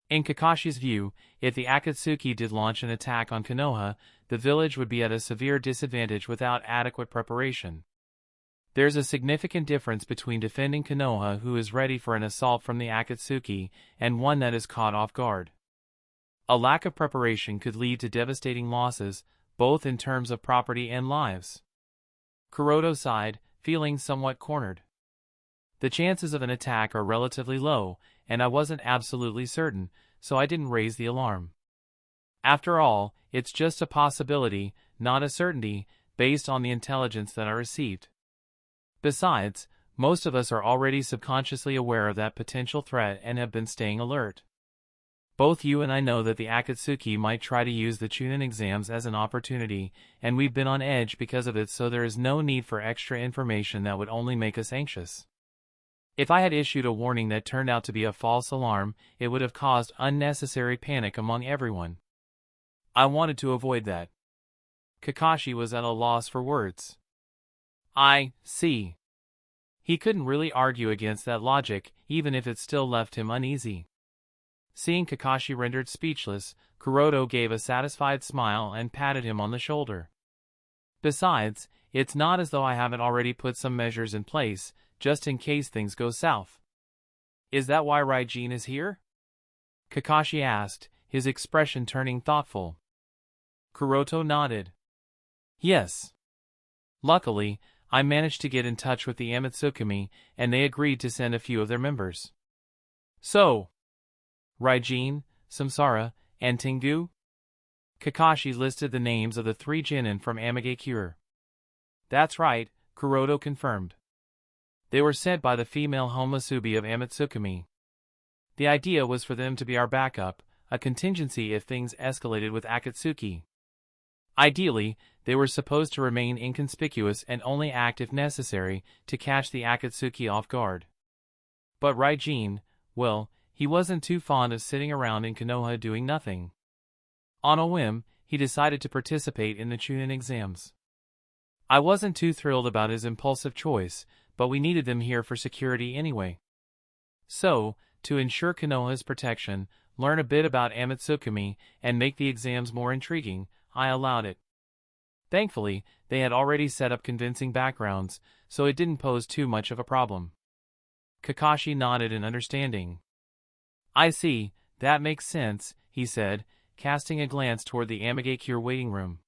In Kakashi's view, if the Akatsuki did launch an attack on Konoha, the village would be at a severe disadvantage without adequate preparation. There's a significant difference between defending Konoha who is ready for an assault from the Akatsuki and one that is caught off guard. A lack of preparation could lead to devastating losses, both in terms of property and lives. Kuroto sighed, feeling somewhat cornered. The chances of an attack are relatively low, and I wasn't absolutely certain, so I didn't raise the alarm. After all, it's just a possibility, not a certainty, based on the intelligence that I received. Besides, most of us are already subconsciously aware of that potential threat and have been staying alert. Both you and I know that the Akatsuki might try to use the Chunin exams as an opportunity, and we've been on edge because of it, so there is no need for extra information that would only make us anxious. If I had issued a warning that turned out to be a false alarm, it would have caused unnecessary panic among everyone. I wanted to avoid that. Kakashi was at a loss for words. I see. He couldn't really argue against that logic, even if it still left him uneasy. Seeing Kakashi rendered speechless, Kuroto gave a satisfied smile and patted him on the shoulder. Besides, it's not as though I haven't already put some measures in place, just in case things go south. Is that why Raijin is here? Kakashi asked, his expression turning thoughtful. Kuroto nodded. Yes. Luckily, I managed to get in touch with the Amatsukami, and they agreed to send a few of their members. So, Raijin, Samsara, and Tengu? Kakashi listed the names of the three genin from Amagakure. That's right, Kuroto confirmed. They were sent by the female Homasubi of Amatsukami. The idea was for them to be our backup, a contingency if things escalated with Akatsuki. Ideally, they were supposed to remain inconspicuous and only act if necessary to catch the Akatsuki off guard. But Raijin, well, he wasn't too fond of sitting around in Konoha doing nothing. On a whim, he decided to participate in the Chunin exams. I wasn't too thrilled about his impulsive choice, but we needed them here for security anyway. So, to ensure Konoha's protection, learn a bit about Amatsukami, and make the exams more intriguing, I allowed it. Thankfully, they had already set up convincing backgrounds, so it didn't pose too much of a problem. Kakashi nodded in understanding. I see, that makes sense, he said, casting a glance toward the Amagakure waiting room.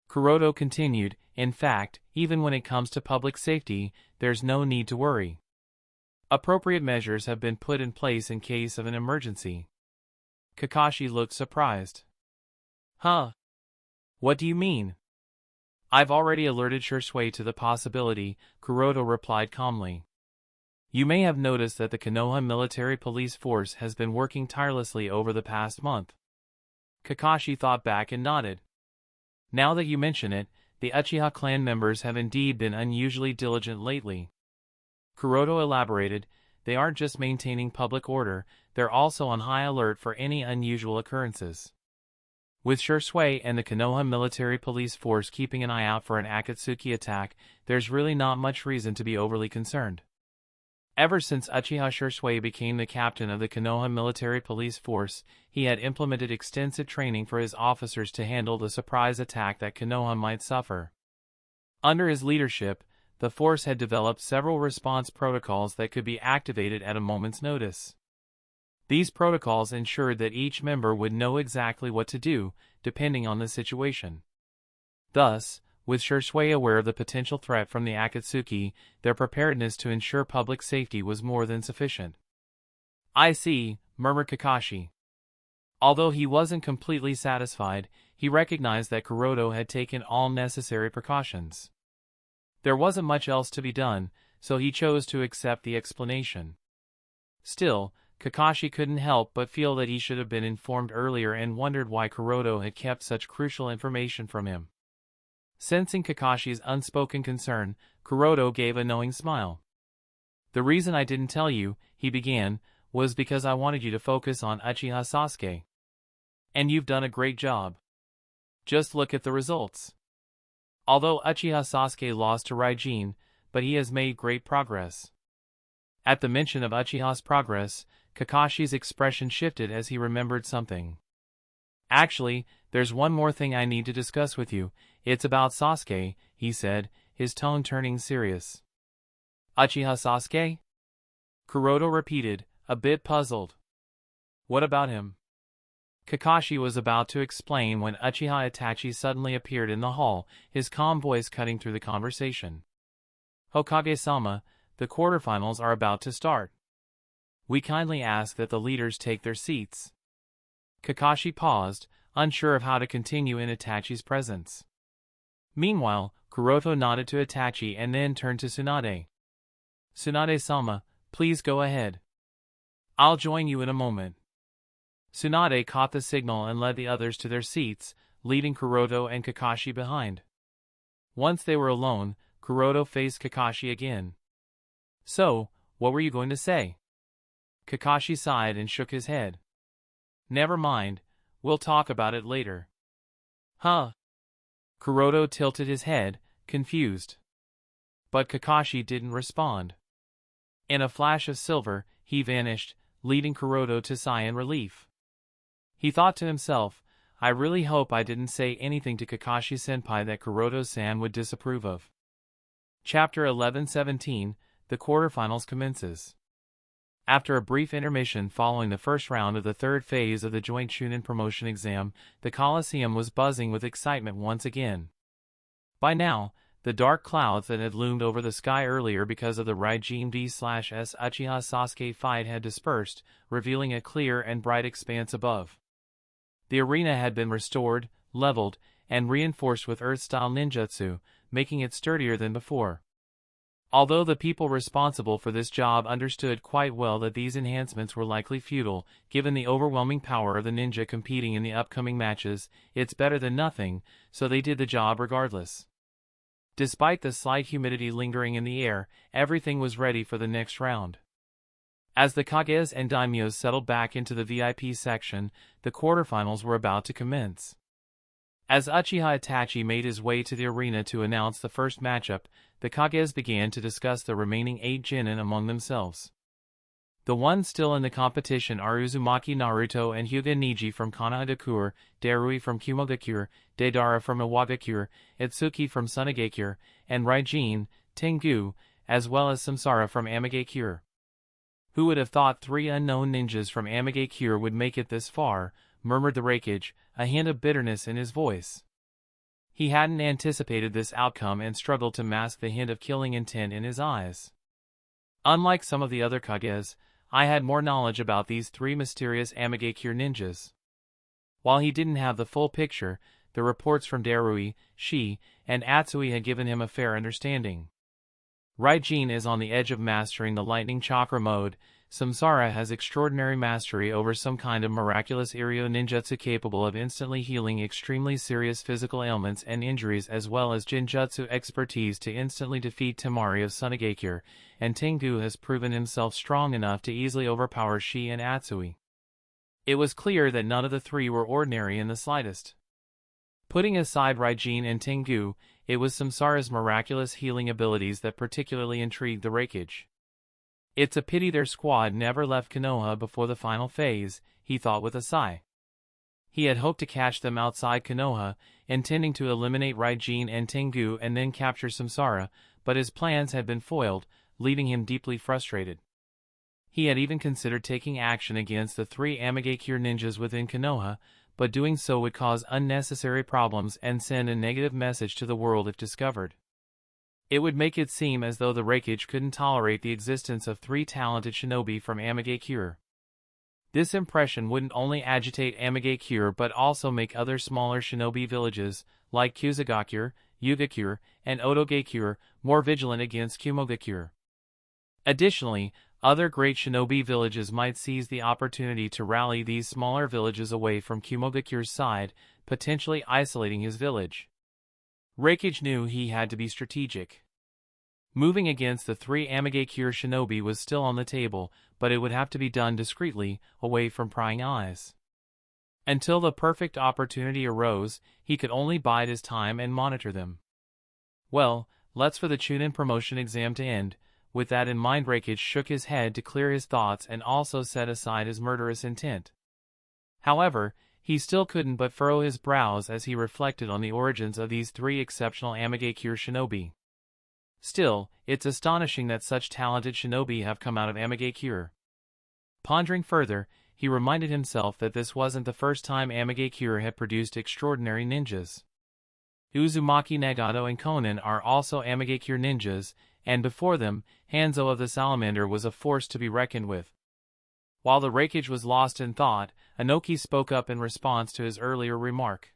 Kuroto continued, in fact, even when it comes to public safety, there's no need to worry. Appropriate measures have been put in place in case of an emergency. Kakashi looked surprised. Huh? What do you mean? I've already alerted Shursui to the possibility, Kuroto replied calmly. You may have noticed that the Konoha military police force has been working tirelessly over the past month. Kakashi thought back and nodded. Now that you mention it, the Uchiha clan members have indeed been unusually diligent lately. Kuroto elaborated, they aren't just maintaining public order, they're also on high alert for any unusual occurrences. With Shursui and the Konoha military police force keeping an eye out for an Akatsuki attack, there's really not much reason to be overly concerned. Ever since Uchiha Shursui became the captain of the Konoha military police force, he had implemented extensive training for his officers to handle the surprise attack that Konoha might suffer. Under his leadership, the force had developed several response protocols that could be activated at a moment's notice. These protocols ensured that each member would know exactly what to do, depending on the situation. Thus, with Shursui aware of the potential threat from the Akatsuki, their preparedness to ensure public safety was more than sufficient. I see, murmured Kakashi. Although he wasn't completely satisfied, he recognized that Kuroto had taken all necessary precautions. There wasn't much else to be done, so he chose to accept the explanation. Still, Kakashi couldn't help but feel that he should have been informed earlier and wondered why Kuroto had kept such crucial information from him. Sensing Kakashi's unspoken concern, Kuroto gave a knowing smile. The reason I didn't tell you, he began, was because I wanted you to focus on Uchiha Sasuke. And you've done a great job. Just look at the results. Although Uchiha Sasuke lost to Raijin, but he has made great progress. At the mention of Uchiha's progress, Kakashi's expression shifted as he remembered something. Actually, there's one more thing I need to discuss with you. It's about Sasuke, he said, his tone turning serious. Uchiha Sasuke? Kuroto repeated, a bit puzzled. What about him? Kakashi was about to explain when Uchiha Itachi suddenly appeared in the hall, his calm voice cutting through the conversation. Hokage-sama, the quarterfinals are about to start. We kindly ask that the leaders take their seats. Kakashi paused, unsure of how to continue in Itachi's presence. Meanwhile, Kuroto nodded to Itachi and then turned to Tsunade. Tsunade-sama, please go ahead. I'll join you in a moment. Tsunade caught the signal and led the others to their seats, leaving Kuroto and Kakashi behind. Once they were alone, Kuroto faced Kakashi again. So, what were you going to say? Kakashi sighed and shook his head. Never mind, we'll talk about it later. Huh? Kuroto tilted his head, confused. But Kakashi didn't respond. In a flash of silver, he vanished, leaving Kuroto to sigh in relief. He thought to himself, I really hope I didn't say anything to Kakashi-senpai that Kuroto-san would disapprove of. Chapter 11-17, The Quarterfinals commences. After a brief intermission following the first round of the third phase of the joint Chunin promotion exam, the Coliseum was buzzing with excitement once again. By now, the dark clouds that had loomed over the sky earlier because of the Raijin vs Uchiha Sasuke fight had dispersed, revealing a clear and bright expanse above. The arena had been restored, leveled, and reinforced with Earth-style ninjutsu, making it sturdier than before. Although the people responsible for this job understood quite well that these enhancements were likely futile, given the overwhelming power of the ninja competing in the upcoming matches, it's better than nothing, so they did the job regardless. Despite the slight humidity lingering in the air, everything was ready for the next round. As the Kages and Daimyos settled back into the VIP section, the quarterfinals were about to commence. As Uchiha Itachi made his way to the arena to announce the first matchup, the Kages began to discuss the remaining 8 Genin among themselves. The ones still in the competition are Uzumaki Naruto and Hyuga Niji from Kanahadakure, Darui from Kumogakure, Deidara from Iwagakure, Itsuki from Sunagakure, and Raijin, Tengu, as well as Samsara from Amagakure. Who would have thought 3 unknown ninjas from Amagakure would make it this far, murmured the Raikage, a hint of bitterness in his voice. He hadn't anticipated this outcome and struggled to mask the hint of killing intent in his eyes. Unlike some of the other Kages, I had more knowledge about these three mysterious Amegakure ninjas. While he didn't have the full picture, the reports from Darui, Shi, and Atsui had given him a fair understanding. Raijin is on the edge of mastering the lightning chakra mode. Samsara has extraordinary mastery over some kind of miraculous Iryo ninjutsu capable of instantly healing extremely serious physical ailments and injuries, as well as Jinjutsu expertise to instantly defeat Temari of Sunagakure, and Tengu has proven himself strong enough to easily overpower Shi and Atsui. It was clear that none of the three were ordinary in the slightest. Putting aside Raijin and Tengu, it was Samsara's miraculous healing abilities that particularly intrigued the Reikage. It's a pity their squad never left Konoha before the final phase, he thought with a sigh. He had hoped to catch them outside Konoha, intending to eliminate Raijin and Tengu and then capture Samsara, but his plans had been foiled, leaving him deeply frustrated. He had even considered taking action against the three Amegakure ninjas within Konoha, but doing so would cause unnecessary problems and send a negative message to the world if discovered. It would make it seem as though the Reikage couldn't tolerate the existence of three talented shinobi from Amegakure. This impression wouldn't only agitate Amegakure but also make other smaller shinobi villages, like Kusagakure, Hyugakure, and Otogakure, more vigilant against Kumogakure. Additionally, other great shinobi villages might seize the opportunity to rally these smaller villages away from Kumogakure's side, potentially isolating his village. Reikage knew he had to be strategic. Moving against the three Amegakure shinobi was still on the table, but it would have to be done discreetly, away from prying eyes. Until the perfect opportunity arose, he could only bide his time and monitor them. Well, let's for the Chunin promotion exam to end. With that in mind, Reikage shook his head to clear his thoughts and also set aside his murderous intent. However, he still couldn't but furrow his brows as he reflected on the origins of these three exceptional Amegakure shinobi. Still, it's astonishing that such talented shinobi have come out of Amegakure. Pondering further, he reminded himself that this wasn't the first time Amegakure had produced extraordinary ninjas. Uzumaki Nagato and Conan are also Amegakure ninjas, and before them, Hanzo of the Salamander was a force to be reckoned with. While the Reikage was lost in thought, Inoki spoke up in response to his earlier remark.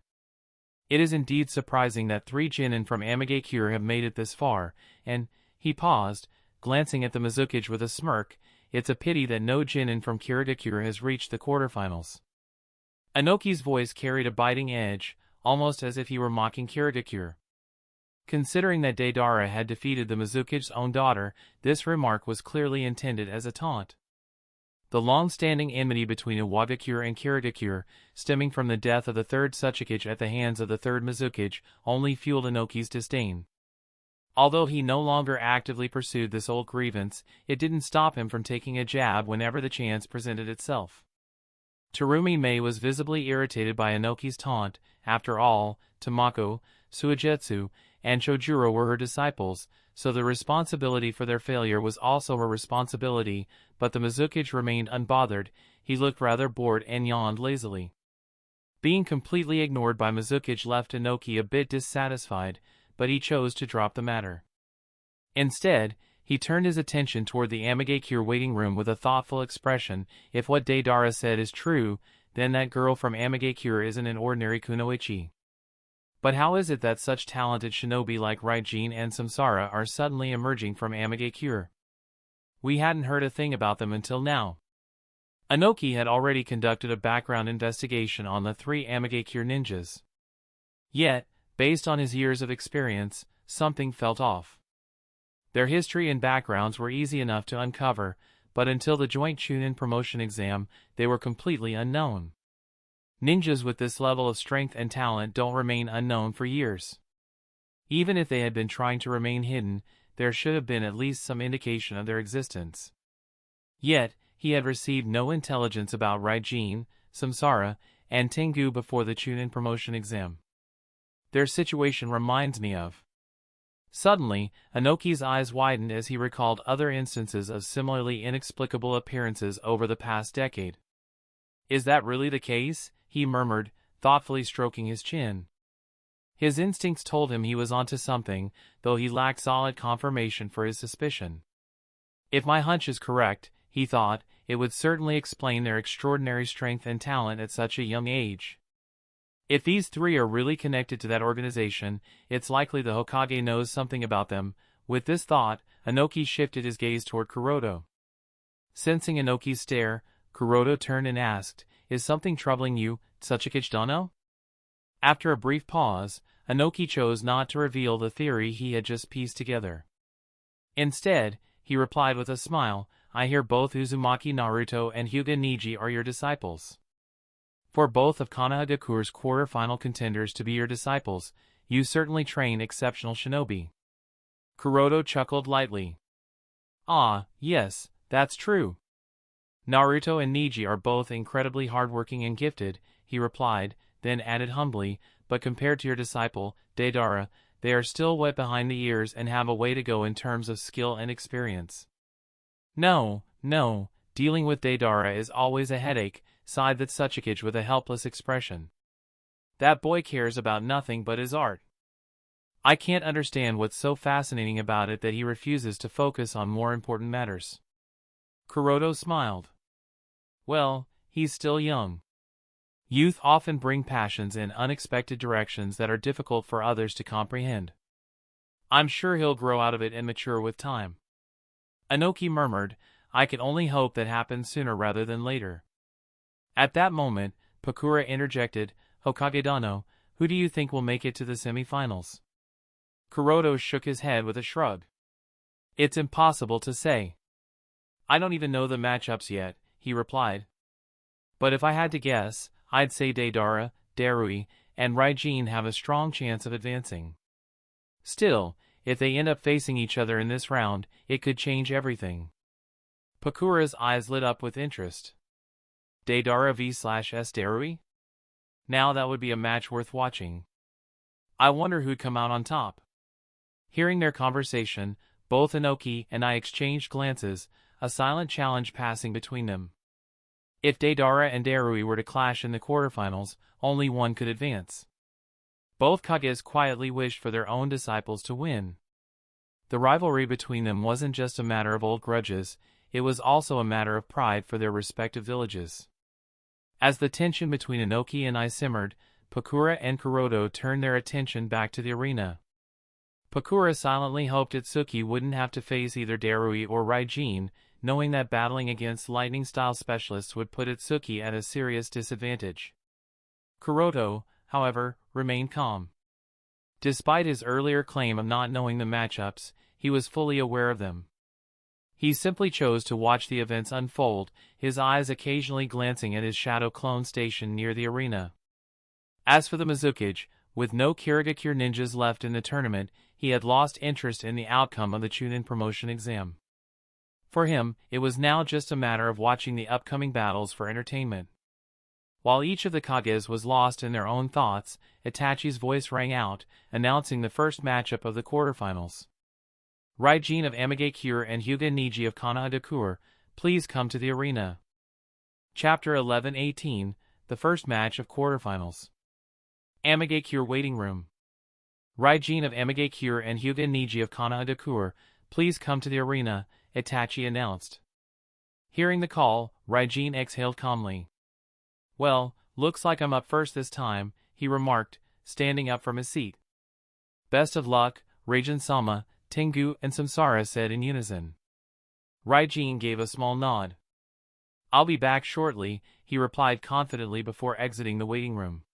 It is indeed surprising that three Genin from Amegakure have made it this far, and, he paused, glancing at the Mizukage with a smirk, it's a pity that no Genin from Kirigakure has reached the quarterfinals. Inoki's voice carried a biting edge, almost as if he were mocking Kirigakure. Considering that Deidara had defeated the Mizukage's own daughter, this remark was clearly intended as a taunt. The long-standing enmity between Iwagakure and Kirigakure, stemming from the death of the third Tsuchikage at the hands of the third Mizukage, only fueled Inoki's disdain. Although he no longer actively pursued this old grievance, it didn't stop him from taking a jab whenever the chance presented itself. Terumi Mei was visibly irritated by Inoki's taunt. After all, Tamako, Suigetsu, and Chojuro were her disciples, so the responsibility for their failure was also her responsibility, but the Mizukage remained unbothered. He looked rather bored and yawned lazily. Being completely ignored by Mizukage left Inoki a bit dissatisfied, but he chose to drop the matter. Instead, he turned his attention toward the Amegakure waiting room with a thoughtful expression. If what Deidara said is true, then that girl from Amegakure isn't an ordinary kunoichi. But how is it that such talented shinobi like Raijin and Samsara are suddenly emerging from Amegakure? We hadn't heard a thing about them until now. Inoki had already conducted a background investigation on the three Amegakure ninjas. Yet, based on his years of experience, something felt off. Their history and backgrounds were easy enough to uncover, but until the joint Chunin promotion exam, they were completely unknown. Ninjas with this level of strength and talent don't remain unknown for years. Even if they had been trying to remain hidden, there should have been at least some indication of their existence. Yet, he had received no intelligence about Raijin, Samsara, and Tengu before the Chunin promotion exam. Their situation reminds me of. Suddenly, Inoki's eyes widened as he recalled other instances of similarly inexplicable appearances over the past decade. Is that really the case? He murmured, thoughtfully stroking his chin. His instincts told him he was onto something, though he lacked solid confirmation for his suspicion. If my hunch is correct, he thought, it would certainly explain their extraordinary strength and talent at such a young age. If these three are really connected to that organization, it's likely the Hokage knows something about them. With this thought, Inoki shifted his gaze toward Kuroto. Sensing Inoki's stare, Kuroto turned and asked, "Is something troubling you, Tsuchikage-dono?" After a brief pause, Inoki chose not to reveal the theory he had just pieced together. Instead, he replied with a smile, "I hear both Uzumaki Naruto and Hyuga Niji are your disciples. For both of Konohagakure's quarter-final contenders to be your disciples, you certainly train exceptional shinobi." Kuroto chuckled lightly. "Ah, yes, that's true. Naruto and Niji are both incredibly hardworking and gifted," he replied, then added humbly, "but compared to your disciple, Deidara, they are still wet behind the ears and have a way to go in terms of skill and experience." No, dealing with Deidara is always a headache," sighed the Tsuchikage with a helpless expression. "That boy cares about nothing but his art. I can't understand what's so fascinating about it that he refuses to focus on more important matters." Kuroto smiled. "Well, he's still young. Youth often bring passions in unexpected directions that are difficult for others to comprehend. I'm sure he'll grow out of it and mature with time." Inoki murmured, "I can only hope that happens sooner rather than later." At that moment, Pakura interjected, "Hokage-dono, who do you think will make it to the semi-finals?" Kuroto shook his head with a shrug. "It's impossible to say. I don't even know the matchups yet," he replied. "But if I had to guess, I'd say Deidara, Darui, and Raijin have a strong chance of advancing. Still, if they end up facing each other in this round, it could change everything." Pakura's eyes lit up with interest. Deidara vs Darui? Now that would be a match worth watching. I wonder who'd come out on top. Hearing their conversation, both Inoki and I exchanged glances, a silent challenge passing between them. If Deidara and Darui were to clash in the quarterfinals, only one could advance. Both Kages quietly wished for their own disciples to win. The rivalry between them wasn't just a matter of old grudges, it was also a matter of pride for their respective villages. As the tension between Inoki and I simmered, Pakura and Kuroto turned their attention back to the arena. Pakura silently hoped Itsuki wouldn't have to face either Darui or Raijin, knowing that battling against lightning-style specialists would put Itsuki at a serious disadvantage. Kuroto, however, remained calm. Despite his earlier claim of not knowing the matchups, he was fully aware of them. He simply chose to watch the events unfold, his eyes occasionally glancing at his shadow clone station near the arena. As for the Mizukage, with no Kirigakure ninjas left in the tournament, he had lost interest in the outcome of the Chunin promotion exam. For him, it was now just a matter of watching the upcoming battles for entertainment. While each of the Kages was lost in their own thoughts, Itachi's voice rang out, announcing the first matchup of the quarterfinals. "Raijin of Amigakure and Hyuga Niji of Konohagakure, please come to the arena." Chapter 11-18, the first match of quarterfinals. Amigakure waiting room. "Raijin of Amigakure and Hyuga Niji of Konohagakure, please come to the arena," Itachi announced. Hearing the call, Raijin exhaled calmly. "Well, looks like I'm up first this time," he remarked, standing up from his seat. "Best of luck," Raijin-sama, Tengu and Samsara said in unison. Raijin gave a small nod. "I'll be back shortly," he replied confidently before exiting the waiting room.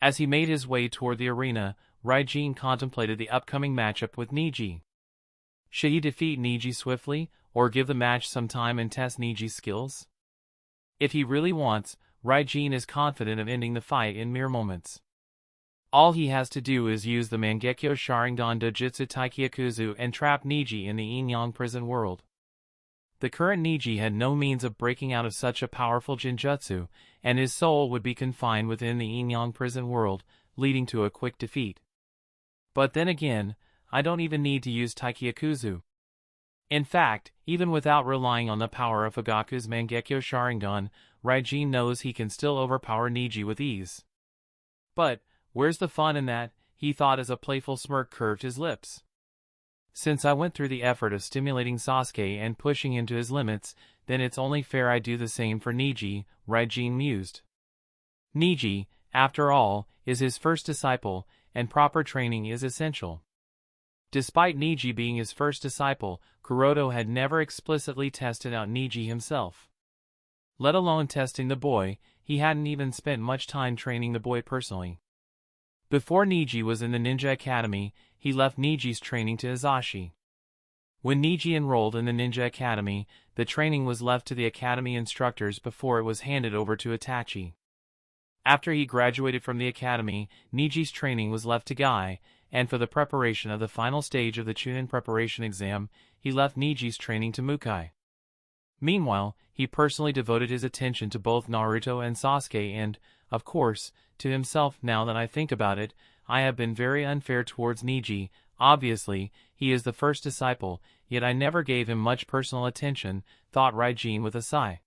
As he made his way toward the arena, Raijin contemplated the upcoming matchup with Niji. Should he defeat Niji swiftly, or give the match some time and test Niji's skills? If he really wants, Raijin is confident of ending the fight in mere moments. All he has to do is use the Mangekyo Sharingan Dojutsu Taikyakuzu and trap Niji in the Yin-Yang prison world. The current Niji had no means of breaking out of such a powerful Jinjutsu, and his soul would be confined within the Yin-Yang prison world, leading to a quick defeat. But then again, I don't even need to use Taikyakuzu. In fact, even without relying on the power of Fugaku's Mangekyo Sharingan, Raijin knows he can still overpower Niji with ease. But where's the fun in that? He thought as a playful smirk curved his lips. Since I went through the effort of stimulating Sasuke and pushing him to his limits, then it's only fair I do the same for Neji, Raijin mused. Neji, after all, is his first disciple, and proper training is essential. Despite Neji being his first disciple, Kuroto had never explicitly tested out Neji himself. Let alone testing the boy, he hadn't even spent much time training the boy personally. Before Neji was in the Ninja Academy, he left Neji's training to Hisashi. When Neji enrolled in the Ninja Academy, the training was left to the academy instructors before it was handed over to Itachi. After he graduated from the academy, Neji's training was left to Guy, and for the preparation of the final stage of the Chunin preparation exam, he left Neji's training to Mukai. Meanwhile, he personally devoted his attention to both Naruto and Sasuke and, of course, to himself. Now that I think about it, I have been very unfair towards Neji. Obviously, he is the first disciple, yet I never gave him much personal attention, thought Raijin with a sigh.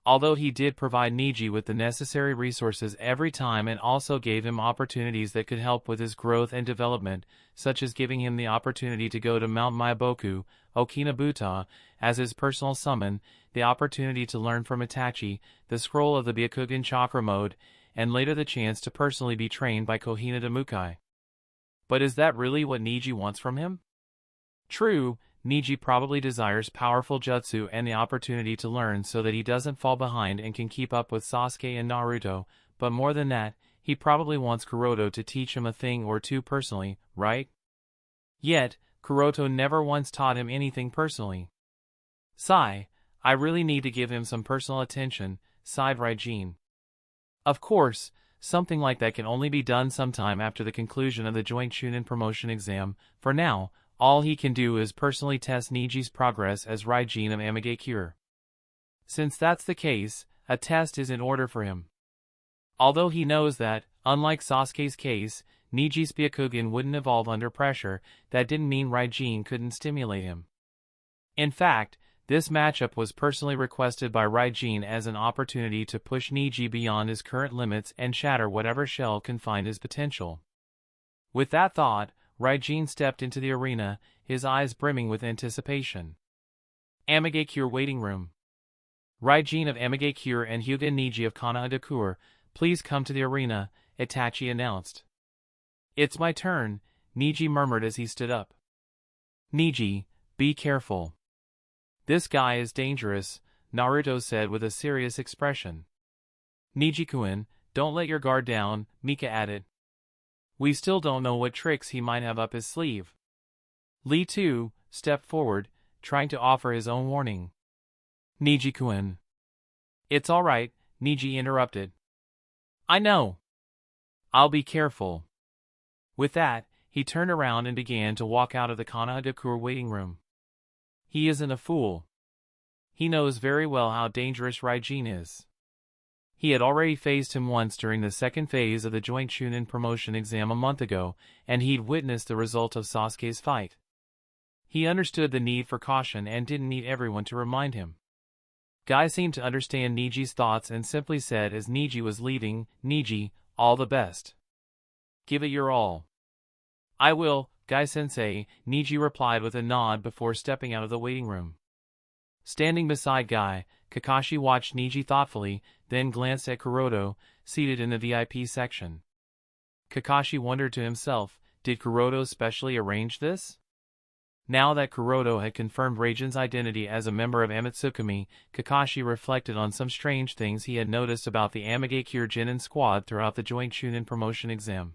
Although he did provide Neji with the necessary resources every time and also gave him opportunities that could help with his growth and development, such as giving him the opportunity to go to Mount Myaboku, Okinabuta, as his personal summon, the opportunity to learn from Itachi, the scroll of the Byakugan chakra mode, and later the chance to personally be trained by Kohinata Mukai. But is that really what Neji wants from him? True, Neji probably desires powerful jutsu and the opportunity to learn so that he doesn't fall behind and can keep up with Sasuke and Naruto, but more than that, he probably wants Kuroto to teach him a thing or two personally, right? Yet, Kuroto never once taught him anything personally. Sigh, I really need to give him some personal attention, sighed Raijin. Of course, something like that can only be done sometime after the conclusion of the joint Chunin promotion exam. For now, all he can do is personally test Neji's progress as Raijin of Amigakure. Since that's the case, a test is in order for him. Although he knows that, unlike Sasuke's case, Neji's Byakugan wouldn't evolve under pressure, that didn't mean Raijin couldn't stimulate him. In fact, this matchup was personally requested by Raijin as an opportunity to push Neji beyond his current limits and shatter whatever shell confined his potential. With that thought, Raijin stepped into the arena, his eyes brimming with anticipation. Amigakure waiting room. Raijin of Amigakure and Hyuga Neji of Kanagakur, please come to the arena, Itachi announced. It's my turn, Neji murmured as he stood up. Neji, be careful. This guy is dangerous, Naruto said with a serious expression. Neji-kun, don't let your guard down, Mika added. We still don't know what tricks he might have up his sleeve. Lee too stepped forward, trying to offer his own warning. Neji-kun. It's all right, Neji interrupted. I know. I'll be careful. With that, he turned around and began to walk out of the Kanagakur waiting room. He isn't a fool. He knows very well how dangerous Raijin is. He had already faced him once during the second phase of the joint Chunin promotion exam a month ago, and he'd witnessed the result of Sasuke's fight. He understood the need for caution and didn't need everyone to remind him. Guy seemed to understand Neji's thoughts and simply said as Neji was leaving, Neji, all the best. Give it your all. I will, Guy-sensei, Neji replied with a nod before stepping out of the waiting room. Standing beside Guy, Kakashi watched Neji thoughtfully, then glanced at Kuroto, seated in the VIP section. Kakashi wondered to himself, did Kuroto specially arrange this? Now that Kuroto had confirmed Raijin's identity as a member of Amatsukami, Kakashi reflected on some strange things he had noticed about the Amigakure Genin squad throughout the joint Chunin promotion exam.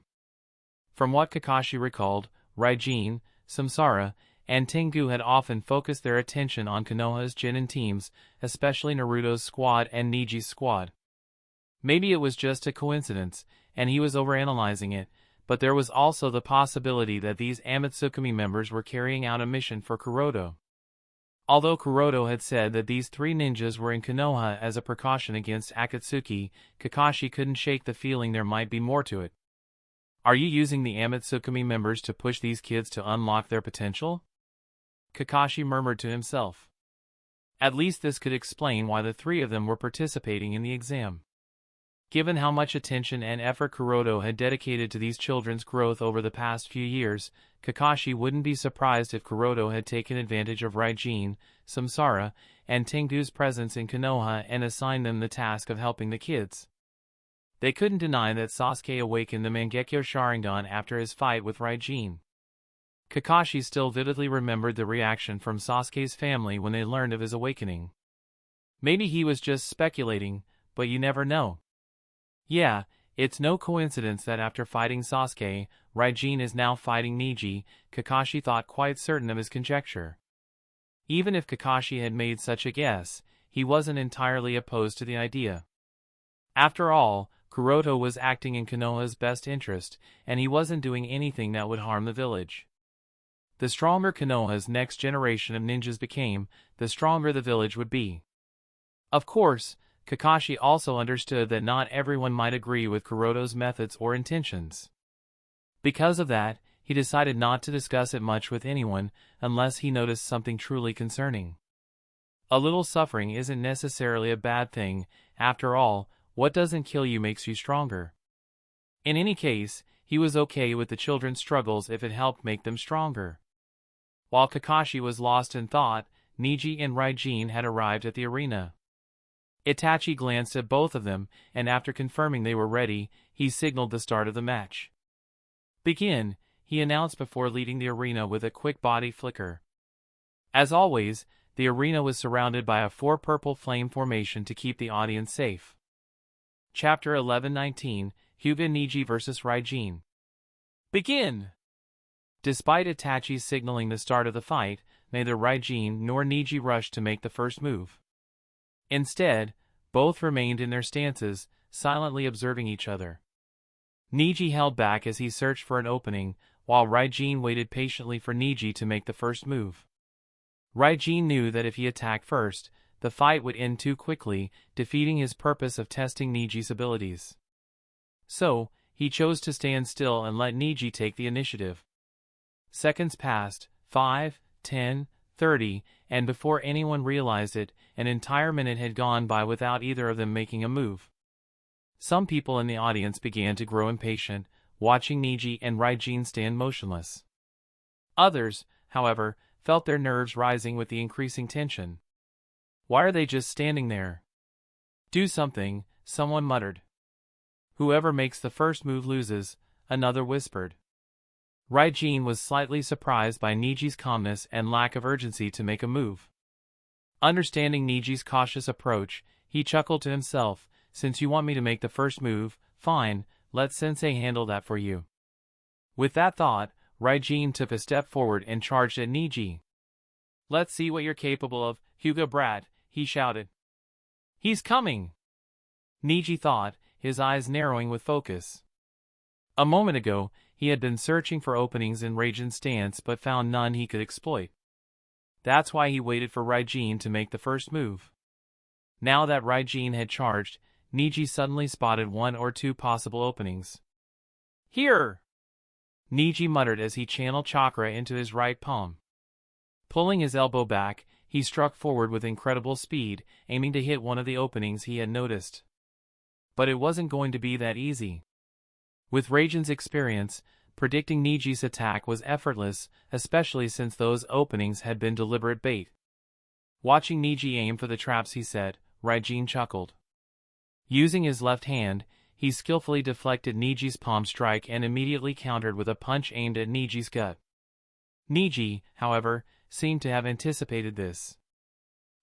From what Kakashi recalled, Raijin, Samsara, and Tengu had often focused their attention on Konoha's Genin teams, especially Naruto's squad and Neji's squad. Maybe it was just a coincidence, and he was overanalyzing it, but there was also the possibility that these Amatsukami members were carrying out a mission for Kuroto. Although Kuroto had said that these three ninjas were in Konoha as a precaution against Akatsuki, Kakashi couldn't shake the feeling there might be more to it. Are you using the Amatsukami members to push these kids to unlock their potential? Kakashi murmured to himself. At least this could explain why the three of them were participating in the exam. Given how much attention and effort Kuroto had dedicated to these children's growth over the past few years, Kakashi wouldn't be surprised if Kuroto had taken advantage of Raijin, Samsara, and Tengu's presence in Konoha and assigned them the task of helping the kids. They couldn't deny that Sasuke awakened the Mangekyo Sharingan after his fight with Raijin. Kakashi still vividly remembered the reaction from Sasuke's family when they learned of his awakening. Maybe he was just speculating, but you never know. Yeah, it's no coincidence that after fighting Sasuke, Raijin is now fighting Neji. Kakashi thought quite certain of his conjecture. Even if Kakashi had made such a guess, he wasn't entirely opposed to the idea. After all, Kuroto was acting in Konoha's best interest, and he wasn't doing anything that would harm the village. The stronger Konoha's next generation of ninjas became, the stronger the village would be. Of course, Kakashi also understood that not everyone might agree with Kuroto's methods or intentions. Because of that, he decided not to discuss it much with anyone unless he noticed something truly concerning. A little suffering isn't necessarily a bad thing. After all, what doesn't kill you makes you stronger. In any case, he was okay with the children's struggles if it helped make them stronger. While Kakashi was lost in thought, Neji and Raijin had arrived at the arena. Itachi glanced at both of them, and after confirming they were ready, he signaled the start of the match. "Begin," he announced before leading the arena with a quick body flicker. As always, the arena was surrounded by a 4-purple flame formation to keep the audience safe. Chapter 11-19, Hyuga Neji vs. Raijin. "Begin!" Despite Itachi's signaling the start of the fight, neither Raijin nor Neji rushed to make the first move. Instead, both remained in their stances, silently observing each other. Neji held back as he searched for an opening, while Raijin waited patiently for Neji to make the first move. Raijin knew that if he attacked first, the fight would end too quickly, defeating his purpose of testing Neji's abilities. So, he chose to stand still and let Neji take the initiative. Seconds passed, 5, 10, 30, and before anyone realized it, an entire minute had gone by without either of them making a move. Some people in the audience began to grow impatient, watching Neji and Raijin stand motionless. Others, however, felt their nerves rising with the increasing tension. "Why are they just standing there? Do something," someone muttered. "Whoever makes the first move loses," another whispered. Raijin was slightly surprised by Neji's calmness and lack of urgency to make a move. Understanding Neji's cautious approach, he chuckled to himself, "Since you want me to make the first move, fine, let Sensei handle that for you." With that thought, Raijin took a step forward and charged at Neji. "Let's see what you're capable of, Hyuga brat," he shouted. "He's coming!" Neji thought, his eyes narrowing with focus. A moment ago, he had been searching for openings in Raijin's stance but found none he could exploit. That's why he waited for Raijin to make the first move. Now that Raijin had charged, Neji suddenly spotted 1 or 2 possible openings. "Here!" Neji muttered as he channeled chakra into his right palm. Pulling his elbow back, he struck forward with incredible speed, aiming to hit one of the openings he had noticed. But it wasn't going to be that easy. With Raijin's experience, predicting Neji's attack was effortless, especially since those openings had been deliberate bait. Watching Neji aim for the traps he set, Raijin chuckled. Using his left hand, he skillfully deflected Neji's palm strike and immediately countered with a punch aimed at Neji's gut. Neji, however, seemed to have anticipated this.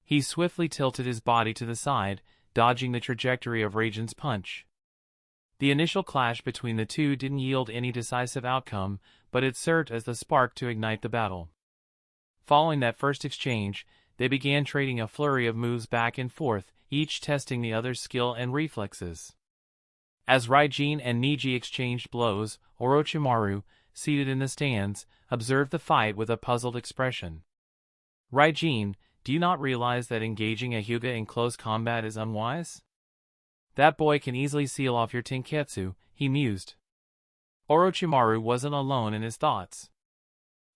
He swiftly tilted his body to the side, dodging the trajectory of Raijin's punch. The initial clash between the two didn't yield any decisive outcome, but it served as the spark to ignite the battle. Following that first exchange, they began trading a flurry of moves back and forth, each testing the other's skill and reflexes. As Raijin and Neji exchanged blows, Orochimaru, seated in the stands, observed the fight with a puzzled expression. "Raijin, do you not realize that engaging a Hyuga in close combat is unwise? That boy can easily seal off your Tenketsu," he mused. Orochimaru wasn't alone in his thoughts.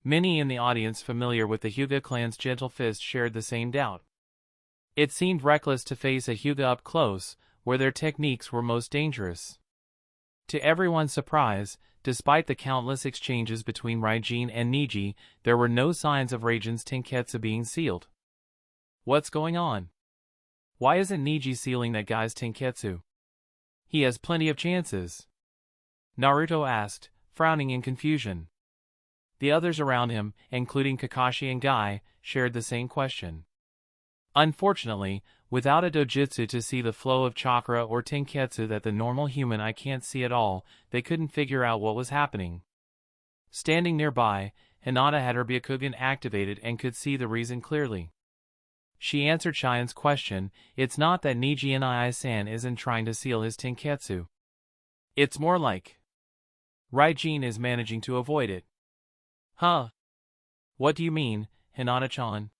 Many in the audience familiar with the Hyuga clan's gentle fist shared the same doubt. It seemed reckless to face a Hyuga up close, where their techniques were most dangerous. To everyone's surprise, despite the countless exchanges between Raijin and Niji, there were no signs of Raijin's Tenketsu being sealed. What's going on? Why isn't Niji sealing that guy's Tenketsu? He has plenty of chances. Naruto asked, frowning in confusion. The others around him, including Kakashi and Guy, shared the same question. Unfortunately, without a dojutsu to see the flow of chakra or tenketsu that the normal human eye can't see at all, they couldn't figure out what was happening. Standing nearby, Hinata had her Byakugan activated and could see the reason clearly. She answered Shien's question. It's not that Niji Inai-san isn't trying to seal his tenketsu. It's more like Raijin is managing to avoid it. Huh? What do you mean, Hinata-chan?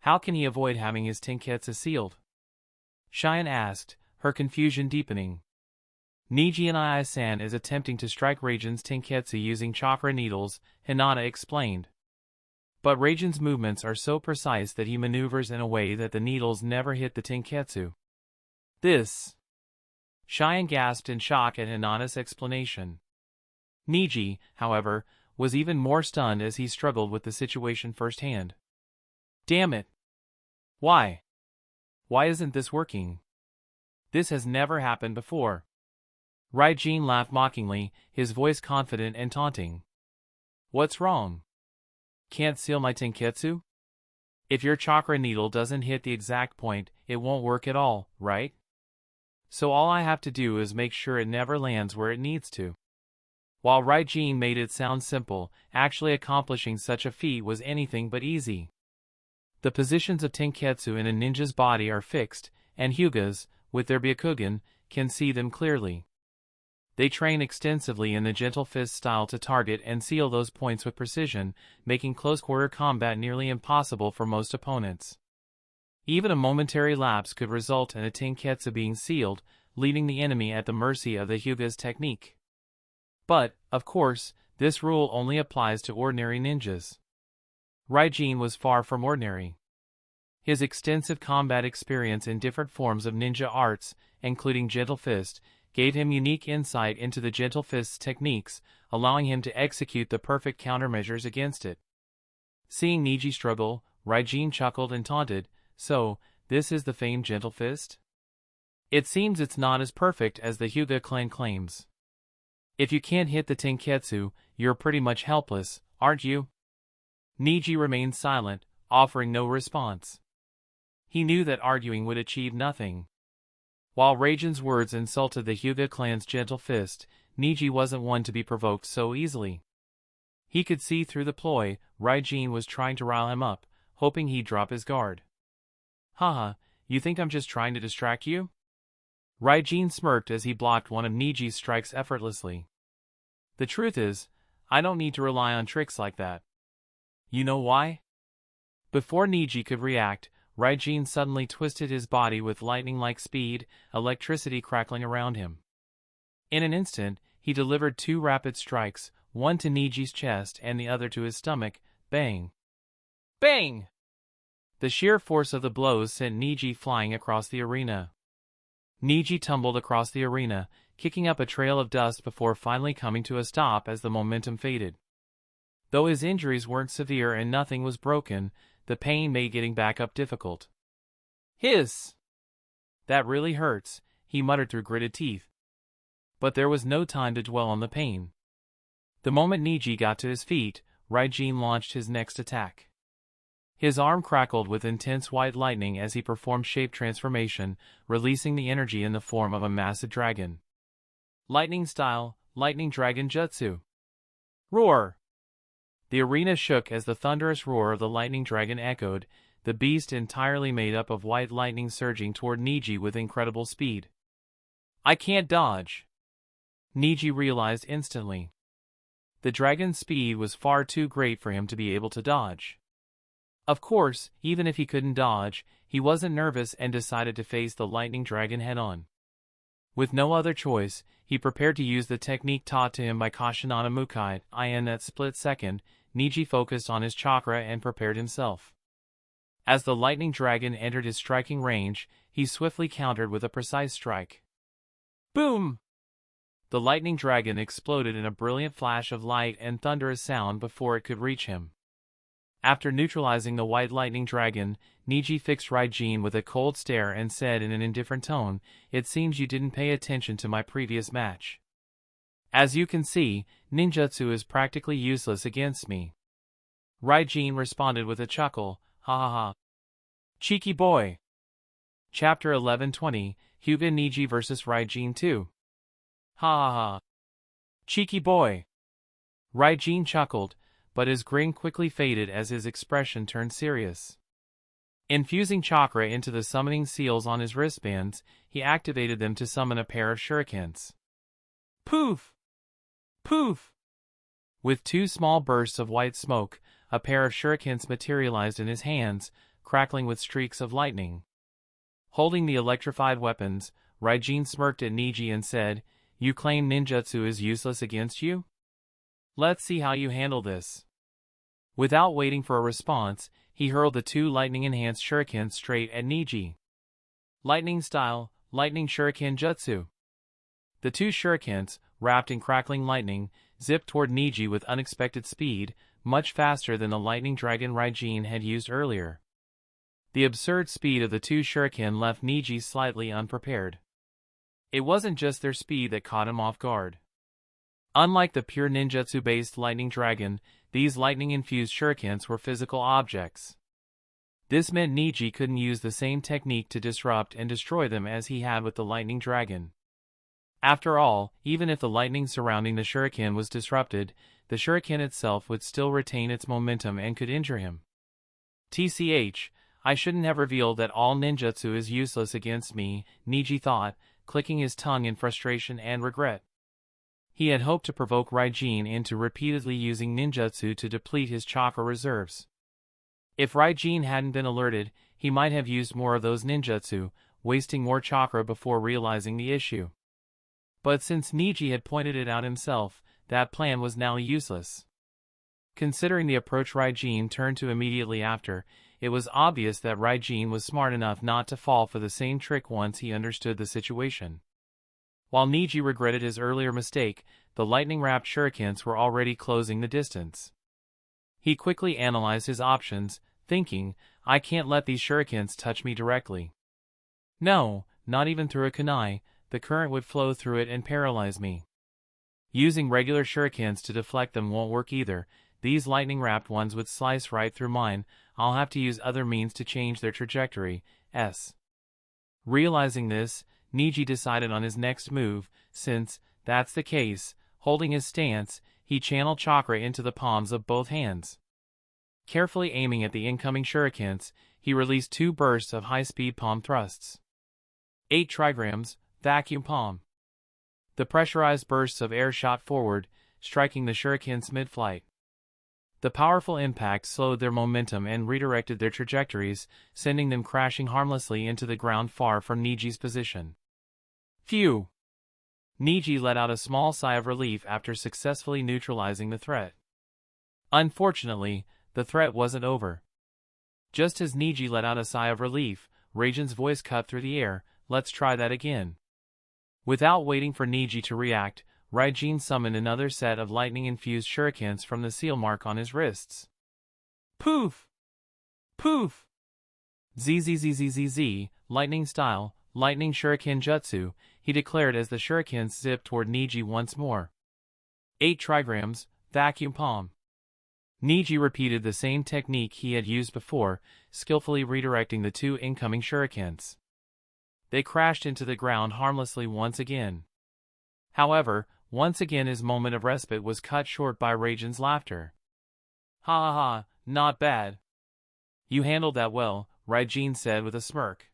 How can he avoid having his tenketsu sealed? Shien asked, her confusion deepening. Niji Inai-san is attempting to strike Raijin's tenketsu using chakra needles, Hinata explained. But Raijin's movements are so precise that he maneuvers in a way that the needles never hit the tenketsu. This. Shien gasped in shock at Hinata's explanation. Niji, however, was even more stunned as he struggled with the situation firsthand. Damn it. Why? Why isn't this working? This has never happened before. Raijin laughed mockingly, his voice confident and taunting. What's wrong? Can't seal my tenketsu? If your chakra needle doesn't hit the exact point, it won't work at all, right? So all I have to do is make sure it never lands where it needs to. While Raijin made it sound simple, actually accomplishing such a feat was anything but easy. The positions of tenketsu in a ninja's body are fixed, and Hyugas, with their Byakugan, can see them clearly. They train extensively in the gentle fist style to target and seal those points with precision, making close-quarter combat nearly impossible for most opponents. Even a momentary lapse could result in a tenketsu being sealed, leaving the enemy at the mercy of the Hyuga's technique. But, of course, this rule only applies to ordinary ninjas. Raijin was far from ordinary. His extensive combat experience in different forms of ninja arts, including Gentle Fist, gave him unique insight into the Gentle Fist's techniques, allowing him to execute the perfect countermeasures against it. Seeing Niji struggle, Raijin chuckled and taunted, so, this is the famed Gentle Fist? It seems it's not as perfect as the Hyuga clan claims. If you can't hit the tenketsu, you're pretty much helpless, aren't you? Niji remained silent, offering no response. He knew that arguing would achieve nothing. While Raijin's words insulted the Hyuga clan's Gentle Fist, Niji wasn't one to be provoked so easily. He could see through the ploy. Raijin was trying to rile him up, hoping he'd drop his guard. Haha, you think I'm just trying to distract you? Raijin smirked as he blocked one of Niji's strikes effortlessly. The truth is, I don't need to rely on tricks like that. You know why? Before Niji could react, Raijin suddenly twisted his body with lightning-like speed, electricity crackling around him. In an instant, he delivered two rapid strikes, one to Niji's chest and the other to his stomach. Bang! Bang! The sheer force of the blows sent Niji flying across the arena. Niji tumbled across the arena, kicking up a trail of dust before finally coming to a stop as the momentum faded. Though his injuries weren't severe and nothing was broken, the pain made getting back up difficult. Hiss! That really hurts, he muttered through gritted teeth. But there was no time to dwell on the pain. The moment Niji got to his feet, Raijin launched his next attack. His arm crackled with intense white lightning as he performed shape transformation, releasing the energy in the form of a massive dragon. Lightning style, lightning dragon jutsu. Roar! The arena shook as the thunderous roar of the lightning dragon echoed, the beast entirely made up of white lightning surging toward Niji with incredible speed. I can't dodge. Niji realized instantly. The dragon's speed was far too great for him to be able to dodge. Of course, even if he couldn't dodge, he wasn't nervous and decided to face the lightning dragon head-on. With no other choice, he prepared to use the technique taught to him by Kashinana Mukai. In that split second, Niji focused on his chakra and prepared himself. As the lightning dragon entered his striking range, he swiftly countered with a precise strike. Boom! The lightning dragon exploded in a brilliant flash of light and thunderous sound before it could reach him. After neutralizing the white lightning dragon, Neji fixed Raijin with a cold stare and said in an indifferent tone, "It seems you didn't pay attention to my previous match. As you can see, ninjutsu is practically useless against me." Raijin responded with a chuckle, "Ha ha ha. Cheeky boy." Chapter 11:20, Hyuga Neji vs Raijin 2. Ha ha ha. Cheeky boy. Raijin chuckled, but his grin quickly faded as his expression turned serious. Infusing chakra into the summoning seals on his wristbands, he activated them to summon a pair of shurikens. Poof! Poof! With two small bursts of white smoke, a pair of shurikens materialized in his hands, crackling with streaks of lightning. Holding the electrified weapons, Raijin smirked at Neji and said, "You claim ninjutsu is useless against you? Let's see how you handle this." Without waiting for a response, he hurled the two lightning-enhanced shurikens straight at Neji. Lightning style, lightning shuriken jutsu. The two shurikens, wrapped in crackling lightning, zipped toward Neji with unexpected speed, much faster than the lightning dragon Raijin had used earlier. The absurd speed of the two shuriken left Neji slightly unprepared. It wasn't just their speed that caught him off guard. Unlike the pure ninjutsu-based lightning dragon, these lightning-infused shurikens were physical objects. This meant Neji couldn't use the same technique to disrupt and destroy them as he had with the lightning dragon. After all, even if the lightning surrounding the shuriken was disrupted, the shuriken itself would still retain its momentum and could injure him. TCH, I shouldn't have revealed that all ninjutsu is useless against me, Neji thought, clicking his tongue in frustration and regret. He had hoped to provoke Raijin into repeatedly using ninjutsu to deplete his chakra reserves. If Raijin hadn't been alerted, he might have used more of those ninjutsu, wasting more chakra before realizing the issue. But since Neji had pointed it out himself, that plan was now useless. Considering the approach Raijin turned to immediately after, it was obvious that Raijin was smart enough not to fall for the same trick once he understood the situation. While Neji regretted his earlier mistake, the lightning-wrapped shurikens were already closing the distance. He quickly analyzed his options, thinking, I can't let these shurikens touch me directly. No, not even through a kunai, the current would flow through it and paralyze me. Using regular shurikens to deflect them won't work either, these lightning-wrapped ones would slice right through mine. I'll have to use other means to change their trajectory. Realizing this, Neji decided on his next move, since, that's the case, holding his stance, he channeled chakra into the palms of both hands. Carefully aiming at the incoming shurikens, he released two bursts of high-speed palm thrusts. 8 trigrams, vacuum palm. The pressurized bursts of air shot forward, striking the shurikens mid-flight. The powerful impact slowed their momentum and redirected their trajectories, sending them crashing harmlessly into the ground far from Neji's position. Phew! Neji let out a small sigh of relief after successfully neutralizing the threat. Unfortunately, the threat wasn't over. Just as Neji let out a sigh of relief, Raijin's voice cut through the air, let's try that again. Without waiting for Neji to react, Raijin summoned another set of lightning-infused shurikens from the seal mark on his wrists. Poof! Poof! ZZZZZZ, lightning style, lightning shuriken jutsu, he declared as the shurikens zipped toward Neji once more. 8 trigrams, vacuum palm. Neji repeated the same technique he had used before, skillfully redirecting the two incoming shurikens. They crashed into the ground harmlessly once again. However, once again his moment of respite was cut short by Raijin's laughter. Ha ha ha, not bad. You handled that well, Raijin said with a smirk.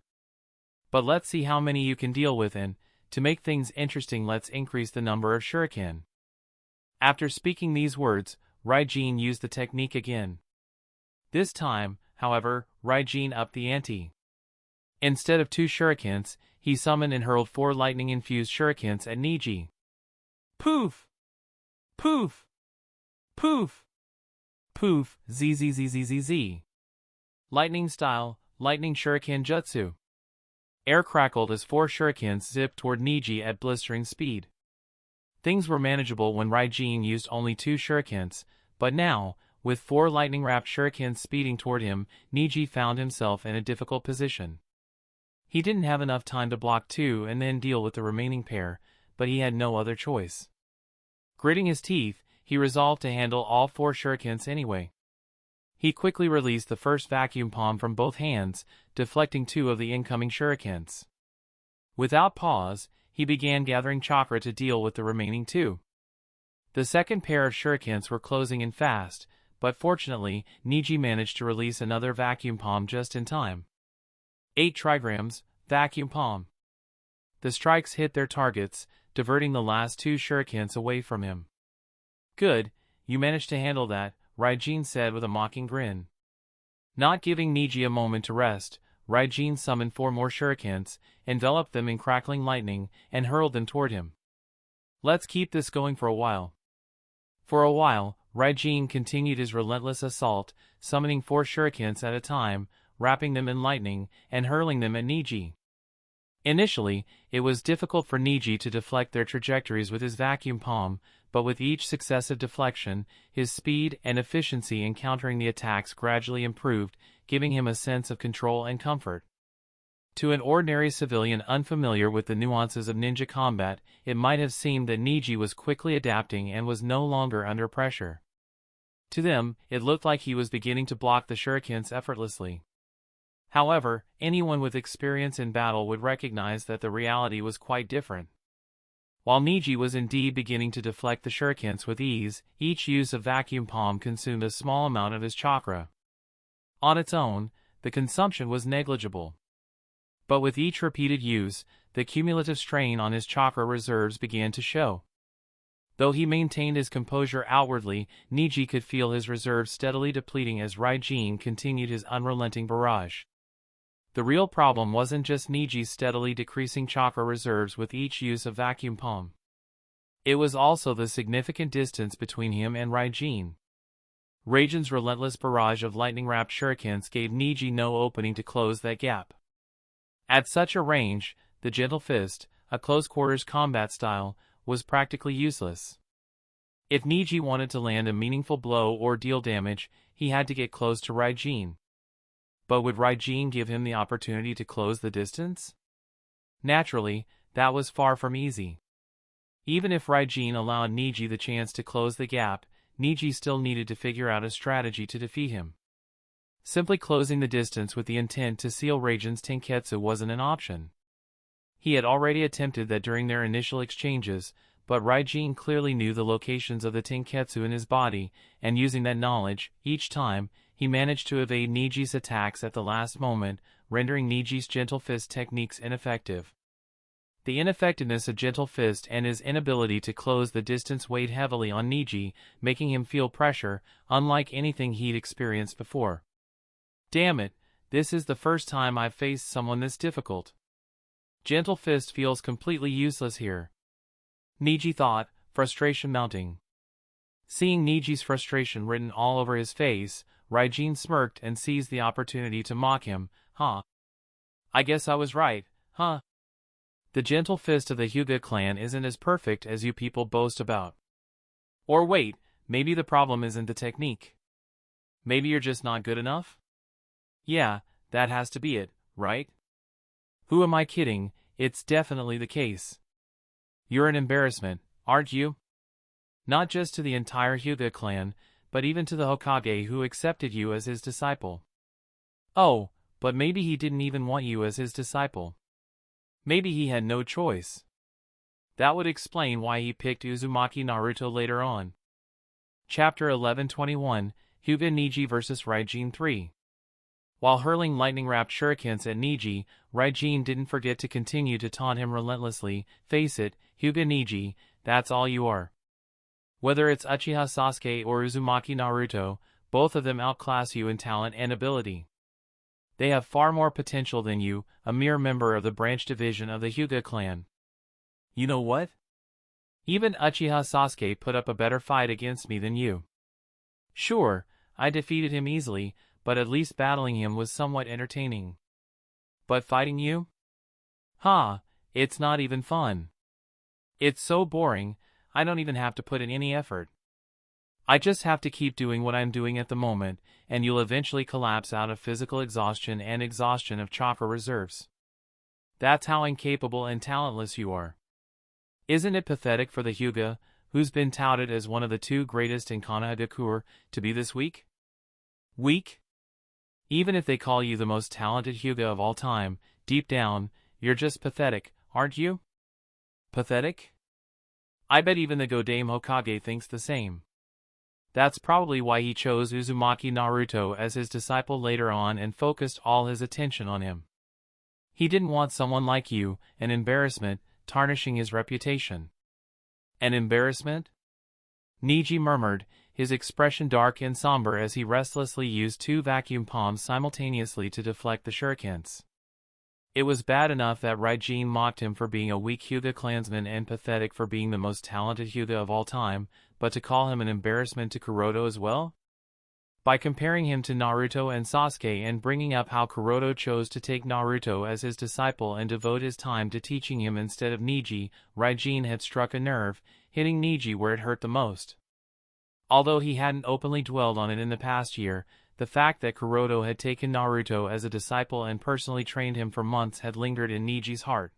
But let's see how many you can deal with, and, to make things interesting, let's increase the number of shuriken. After speaking these words, Raijin used the technique again. This time, however, Raijin upped the ante. Instead of 2 shurikens, he summoned and hurled 4 lightning-infused shurikens at Neji. Poof! Poof! Poof! Poof! ZZZZZZ. Lightning style, lightning shuriken jutsu. Air crackled as 4 shurikens zipped toward Niji at blistering speed. Things were manageable when Raijin used only 2 shurikens, but now, with 4 lightning-wrapped shurikens speeding toward him, Niji found himself in a difficult position. He didn't have enough time to block 2 and then deal with the remaining pair, but he had no other choice. Gritting his teeth, he resolved to handle all 4 shurikens anyway. He quickly released the first vacuum palm from both hands, deflecting 2 of the incoming shurikens. Without pause, he began gathering chakra to deal with the remaining 2. The second pair of shurikens were closing in fast, but fortunately, Niji managed to release another vacuum palm just in time. 8 trigrams, vacuum palm. The strikes hit their targets, diverting the last 2 shurikens away from him. Good, you managed to handle that, Raijin said with a mocking grin. Not giving Niji a moment to rest, Raijin summoned 4 more shurikens, enveloped them in crackling lightning, and hurled them toward him. Let's keep this going for a while. For a while, Raijin continued his relentless assault, summoning 4 shurikens at a time, wrapping them in lightning, and hurling them at Niji. Initially, it was difficult for Niji to deflect their trajectories with his vacuum palm, but with each successive deflection, his speed and efficiency in countering the attacks gradually improved, giving him a sense of control and comfort. To an ordinary civilian unfamiliar with the nuances of ninja combat, it might have seemed that Niji was quickly adapting and was no longer under pressure. To them, it looked like he was beginning to block the shurikens effortlessly. However, anyone with experience in battle would recognize that the reality was quite different. While Niji was indeed beginning to deflect the shurikens with ease, each use of vacuum palm consumed a small amount of his chakra. On its own, the consumption was negligible. But with each repeated use, the cumulative strain on his chakra reserves began to show. Though he maintained his composure outwardly, Niji could feel his reserves steadily depleting as Raijin continued his unrelenting barrage. The real problem wasn't just Niji's steadily decreasing chakra reserves with each use of vacuum palm. It was also the significant distance between him and Raijin. Raijin's relentless barrage of lightning-wrapped shurikens gave Niji no opening to close that gap. At such a range, the gentle fist, a close-quarters combat style, was practically useless. If Niji wanted to land a meaningful blow or deal damage, he had to get close to Raijin. But would Raijin give him the opportunity to close the distance? Naturally, that was far from easy. Even if Raijin allowed Niji the chance to close the gap, Niji still needed to figure out a strategy to defeat him. Simply closing the distance with the intent to seal Raijin's tenketsu wasn't an option. He had already attempted that during their initial exchanges, but Raijin clearly knew the locations of the tenketsu in his body, and using that knowledge, each time, he managed to evade Niji's attacks at the last moment, rendering Niji's gentle fist techniques ineffective. The ineffectiveness of gentle fist and his inability to close the distance weighed heavily on Niji, making him feel pressure, unlike anything he'd experienced before. Damn it, this is the first time I've faced someone this difficult. Gentle fist feels completely useless here. Niji thought, frustration mounting. Seeing Niji's frustration written all over his face, Raijin smirked and seized the opportunity to mock him. Huh. I guess I was right, huh? The gentle fist of the Hyuga clan isn't as perfect as you people boast about. Or wait, maybe the problem isn't the technique. Maybe you're just not good enough? Yeah, that has to be it, right? Who am I kidding, it's definitely the case. You're an embarrassment, aren't you? Not just to the entire Hyuga clan, but even to the Hokage who accepted you as his disciple. Oh, but maybe he didn't even want you as his disciple. Maybe he had no choice. That would explain why he picked Uzumaki Naruto later on. Chapter 1121, Hyuga Niji vs Raijin 3. While hurling lightning-wrapped shurikens at Niji, Raijin didn't forget to continue to taunt him relentlessly. Face it, Hyuga Niji, that's all you are. Whether it's Uchiha Sasuke or Uzumaki Naruto, both of them outclass you in talent and ability. They have far more potential than you, a mere member of the branch division of the Hyuga clan. You know what? Even Uchiha Sasuke put up a better fight against me than you. Sure, I defeated him easily, but at least battling him was somewhat entertaining. But fighting you? Ha, it's not even fun. It's so boring, I don't even have to put in any effort. I just have to keep doing what I'm doing at the moment, and you'll eventually collapse out of physical exhaustion and exhaustion of chakra reserves. That's how incapable and talentless you are. Isn't it pathetic for the Hyuga, who's been touted as one of the two greatest in Konohagakure, to be this weak? Weak? Even if they call you the most talented Hyuga of all time, deep down, you're just pathetic, aren't you? Pathetic? I bet even the Godame Hokage thinks the same. That's probably why he chose Uzumaki Naruto as his disciple later on and focused all his attention on him. He didn't want someone like you, an embarrassment, tarnishing his reputation. An embarrassment? Niji murmured, his expression dark and somber as he restlessly used two vacuum palms simultaneously to deflect the shurikens. It was bad enough that Raijin mocked him for being a weak Hyuga clansman and pathetic for being the most talented Hyuga of all time, but to call him an embarrassment to Kuroto as well? By comparing him to Naruto and Sasuke and bringing up how Kuroto chose to take Naruto as his disciple and devote his time to teaching him instead of Niji, Raijin had struck a nerve, hitting Niji where it hurt the most. Although he hadn't openly dwelled on it in the past year, the fact that Kuroto had taken Naruto as a disciple and personally trained him for months had lingered in Niji's heart.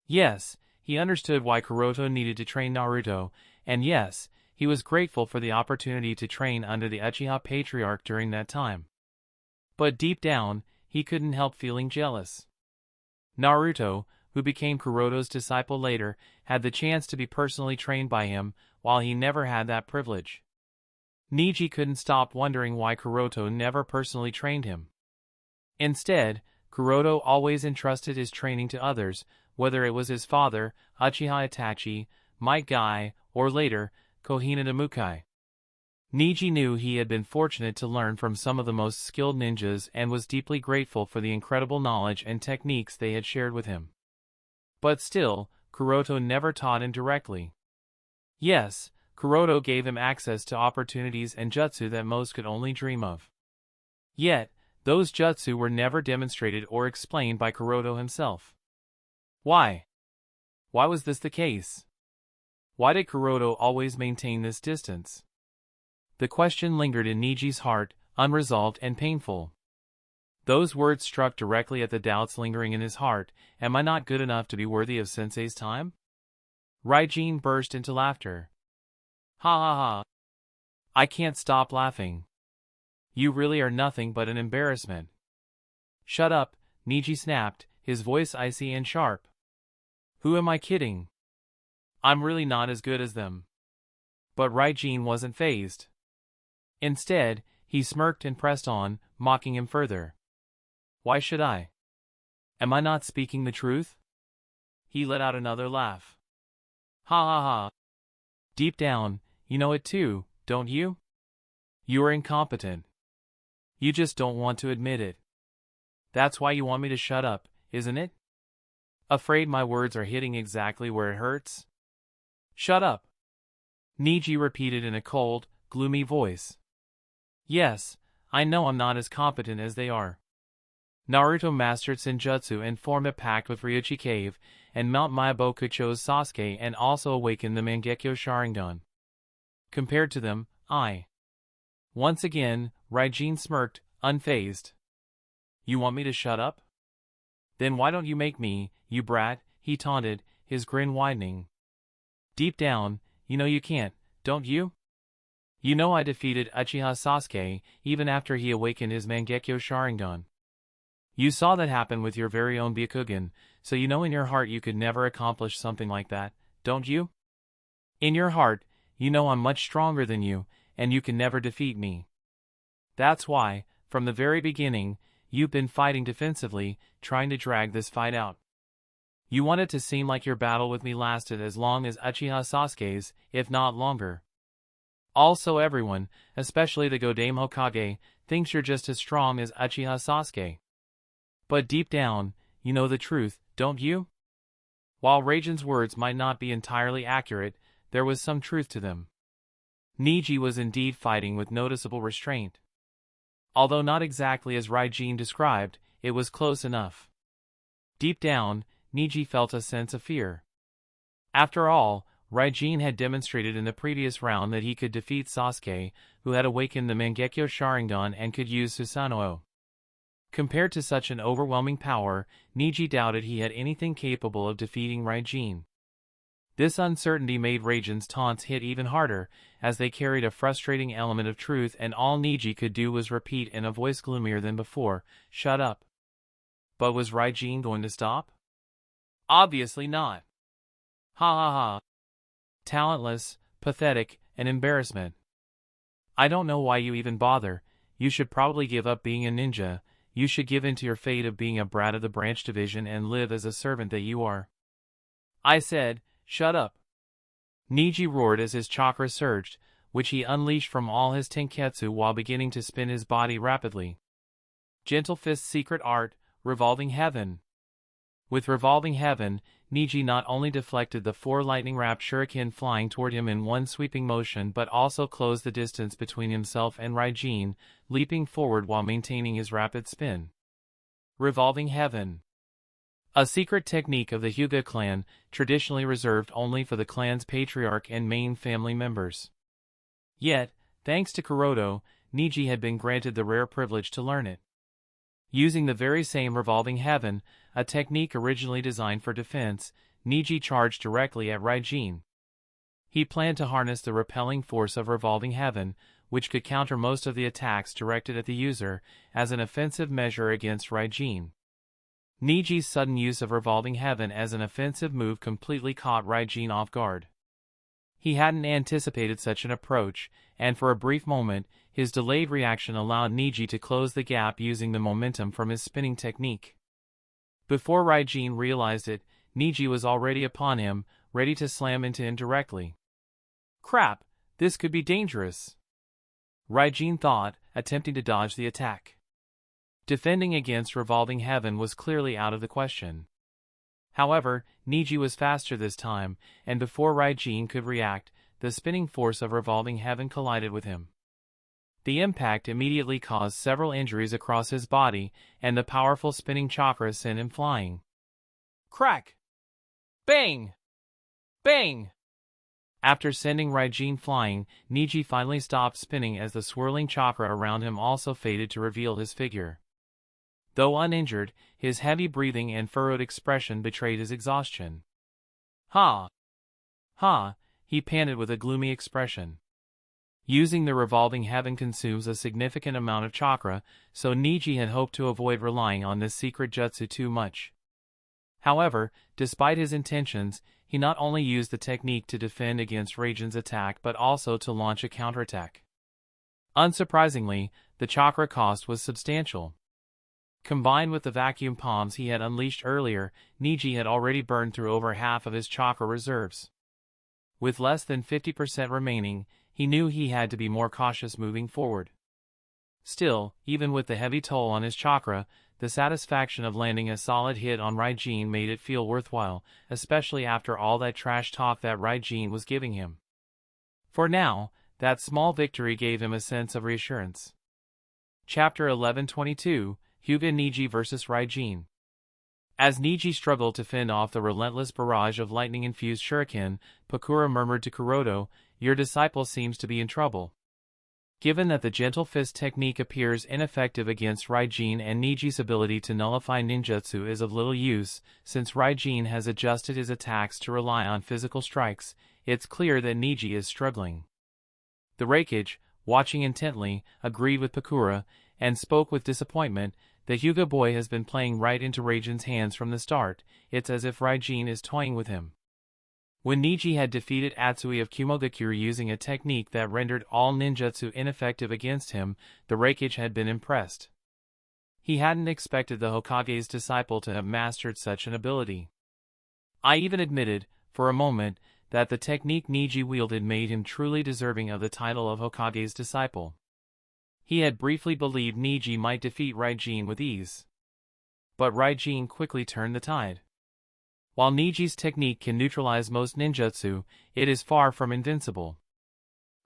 Yes, he understood why Kuroto needed to train Naruto, and yes, he was grateful for the opportunity to train under the Uchiha Patriarch during that time. But deep down, he couldn't help feeling jealous. Naruto, who became Kuroto's disciple later, had the chance to be personally trained by him, while he never had that privilege. Niji couldn't stop wondering why Kuroto never personally trained him. Instead, Kuroto always entrusted his training to others, whether it was his father, Uchiha Itachi, Might Guy, or later, Kohina Mukai. Niji knew he had been fortunate to learn from some of the most skilled ninjas and was deeply grateful for the incredible knowledge and techniques they had shared with him. But still, Kuroto never taught him directly. Yes, Kuroto gave him access to opportunities and jutsu that most could only dream of. Yet, those jutsu were never demonstrated or explained by Kuroto himself. Why? Why was this the case? Why did Kuroto always maintain this distance? The question lingered in Niji's heart, unresolved and painful. Those words struck directly at the doubts lingering in his heart. Am I not good enough to be worthy of Sensei's time? Raijin burst into laughter. Ha ha ha. I can't stop laughing. You really are nothing but an embarrassment. Shut up, Niji snapped, his voice icy and sharp. Who am I kidding? I'm really not as good as them. But Raijin wasn't fazed. Instead, he smirked and pressed on, mocking him further. Why should I? Am I not speaking the truth? He let out another laugh. Ha ha ha. Deep down, you know it too, don't you? You are incompetent. You just don't want to admit it. That's why you want me to shut up, isn't it? Afraid my words are hitting exactly where it hurts? Shut up. Niji repeated in a cold, gloomy voice. Yes, I know I'm not as competent as they are. Naruto mastered Senjutsu and formed a pact with Ryuchi Cave, and Mount Myaboku chose Sasuke and also awakened the Mangekyo Sharingan. Compared to them, I. Once again, Raijin smirked, unfazed. You want me to shut up? Then why don't you make me, you brat, he taunted, his grin widening. Deep down, you know you can't, don't you? You know I defeated Uchiha Sasuke, even after he awakened his Mangekyo Sharingan. You saw that happen with your very own Byakugan, so you know in your heart you could never accomplish something like that, don't you? In your heart, you know I'm much stronger than you, and you can never defeat me. That's why, from the very beginning, you've been fighting defensively, trying to drag this fight out. You want it to seem like your battle with me lasted as long as Uchiha Sasuke's, if not longer. Also everyone, especially the Godame Hokage, thinks you're just as strong as Uchiha Sasuke. But deep down, you know the truth, don't you? While Raijin's words might not be entirely accurate, there was some truth to them. Niji was indeed fighting with noticeable restraint. Although not exactly as Raijin described, it was close enough. Deep down, Niji felt a sense of fear. After all, Raijin had demonstrated in the previous round that he could defeat Sasuke, who had awakened the Mangekyo Sharingan and could use Susanoo. Compared to such an overwhelming power, Niji doubted he had anything capable of defeating Raijin. This uncertainty made Raijin's taunts hit even harder, as they carried a frustrating element of truth, and all Niji could do was repeat in a voice gloomier than before, "Shut up." But was Raijin going to stop? Obviously not. Ha ha ha. Talentless, pathetic, and embarrassment. I don't know why you even bother. You should probably give up being a ninja. You should give in to your fate of being a brat of the branch division and live as a servant that you are. I said, shut up. Niji roared as his chakra surged, which he unleashed from all his tenketsu while beginning to spin his body rapidly. Gentle Fist's secret art, Revolving Heaven. With Revolving Heaven, Niji not only deflected the 4 lightning-wrapped shuriken flying toward him in one sweeping motion but also closed the distance between himself and Raijin, leaping forward while maintaining his rapid spin. Revolving Heaven. A secret technique of the Hyuga clan, traditionally reserved only for the clan's patriarch and main family members. Yet, thanks to Kuroto, Niji had been granted the rare privilege to learn it. Using the very same Revolving Heaven, a technique originally designed for defense, Niji charged directly at Raijin. He planned to harness the repelling force of Revolving Heaven, which could counter most of the attacks directed at the user, as an offensive measure against Raijin. Niji's sudden use of Revolving Heaven as an offensive move completely caught Raijin off guard. He hadn't anticipated such an approach, and for a brief moment, his delayed reaction allowed Niji to close the gap using the momentum from his spinning technique. Before Raijin realized it, Niji was already upon him, ready to slam into him directly. Crap, this could be dangerous, Raijin thought, attempting to dodge the attack. Defending against Revolving Heaven was clearly out of the question. However, Niji was faster this time, and before Raijin could react, the spinning force of Revolving Heaven collided with him. The impact immediately caused several injuries across his body, and the powerful spinning chakra sent him flying. Crack! Bang! Bang! After sending Raijin flying, Niji finally stopped spinning as the swirling chakra around him also faded to reveal his figure. Though uninjured, his heavy breathing and furrowed expression betrayed his exhaustion. Ha! Ha! He panted with a gloomy expression. Using the Revolving Heaven consumes a significant amount of chakra, so Niji had hoped to avoid relying on this secret jutsu too much. However, despite his intentions, he not only used the technique to defend against Raijin's attack but also to launch a counterattack. Unsurprisingly, the chakra cost was substantial. Combined with the vacuum palms he had unleashed earlier, Niji had already burned through over half of his chakra reserves. With less than 50% remaining, he knew he had to be more cautious moving forward. Still, even with the heavy toll on his chakra, the satisfaction of landing a solid hit on Raijin made it feel worthwhile, especially after all that trash talk that Raijin was giving him. For now, that small victory gave him a sense of reassurance. Chapter 1122, Hyuga Niji vs Raijin. As Niji struggled to fend off the relentless barrage of lightning-infused shuriken, Pakura murmured to Kuroto, "Your disciple seems to be in trouble." Given that the Gentle Fist technique appears ineffective against Raijin and Niji's ability to nullify ninjutsu is of little use, since Raijin has adjusted his attacks to rely on physical strikes, it's clear that Niji is struggling. The Reikage, watching intently, agreed with Pakura, and spoke with disappointment. The Hyuga boy has been playing right into Raijin's hands from the start. It's as if Raijin is toying with him. When Niji had defeated Atsui of Kumogakure using a technique that rendered all ninjutsu ineffective against him, the Reikage had been impressed. He hadn't expected the Hokage's disciple to have mastered such an ability. I even admitted, for a moment, that the technique Niji wielded made him truly deserving of the title of Hokage's disciple. He had briefly believed Niji might defeat Raijin with ease. But Raijin quickly turned the tide. While Niji's technique can neutralize most ninjutsu, it is far from invincible.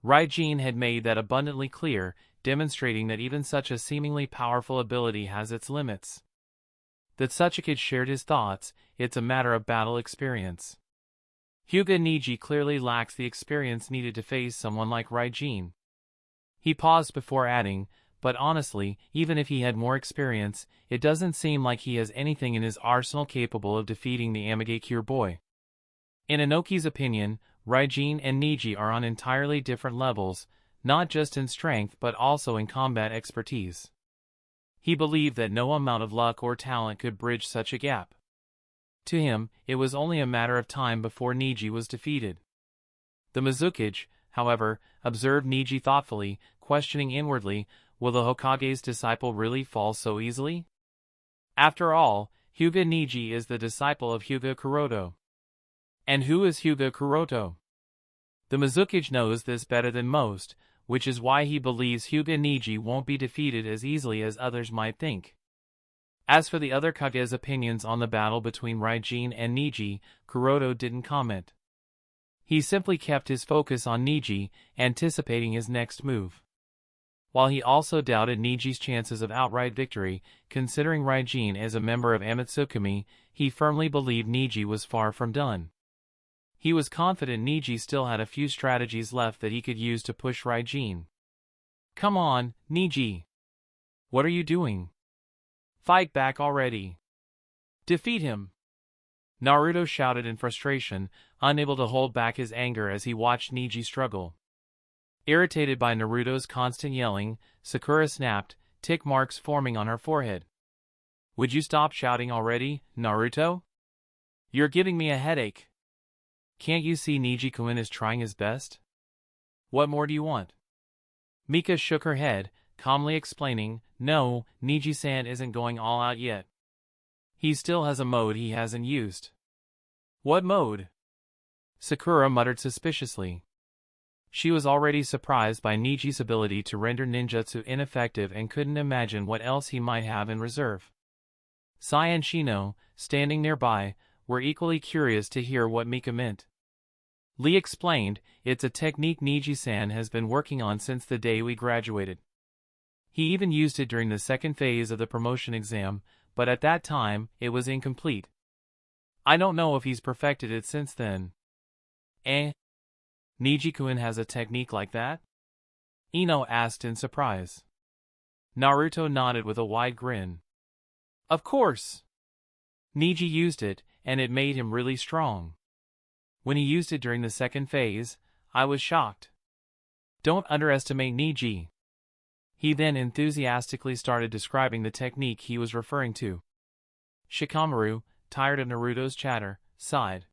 Raijin had made that abundantly clear, demonstrating that even such a seemingly powerful ability has its limits. That such a kid shared his thoughts, it's a matter of battle experience. Hyuga Niji clearly lacks the experience needed to face someone like Raijin. He paused before adding, but honestly, even if he had more experience, it doesn't seem like he has anything in his arsenal capable of defeating the Amigakure boy. In Inoki's opinion, Raijin and Niji are on entirely different levels, not just in strength but also in combat expertise. He believed that no amount of luck or talent could bridge such a gap. To him, it was only a matter of time before Niji was defeated. The Mizukage, however, observed Niji thoughtfully, questioning inwardly, will the Hokage's disciple really fall so easily? After all, Hyuga Niji is the disciple of Hyuga Kuroto. And who is Hyuga Kuroto? The Mizukage knows this better than most, which is why he believes Hyuga Niji won't be defeated as easily as others might think. As for the other Kage's opinions on the battle between Raijin and Niji, Kuroto didn't comment. He simply kept his focus on Niji, anticipating his next move. While he also doubted Niji's chances of outright victory, considering Raijin as a member of Amatsukami, he firmly believed Niji was far from done. He was confident Niji still had a few strategies left that he could use to push Raijin. Come on, Niji! What are you doing? Fight back already! Defeat him! Naruto shouted in frustration, unable to hold back his anger as he watched Niji struggle. Irritated by Naruto's constant yelling, Sakura snapped, tick marks forming on her forehead. Would you stop shouting already, Naruto? You're giving me a headache. Can't you see Niji-kun is trying his best? What more do you want? Mika shook her head, calmly explaining, no, Niji-san isn't going all out yet. He still has a mode he hasn't used. What mode? Sakura muttered suspiciously. She was already surprised by Niji's ability to render ninjutsu ineffective and couldn't imagine what else he might have in reserve. Sai and Shino, standing nearby, were equally curious to hear what Mika meant. Lee explained, it's a technique Niji-san has been working on since the day we graduated. He even used it during the second phase of the promotion exam, but at that time, it was incomplete. I don't know if he's perfected it since then. Niji-kun has a technique like that? Ino asked in surprise. Naruto nodded with a wide grin. Of course! Niji used it, and it made him really strong. When he used it during the second phase, I was shocked. Don't underestimate Niji. He then enthusiastically started describing the technique he was referring to. Shikamaru, tired of Naruto's chatter, sighed.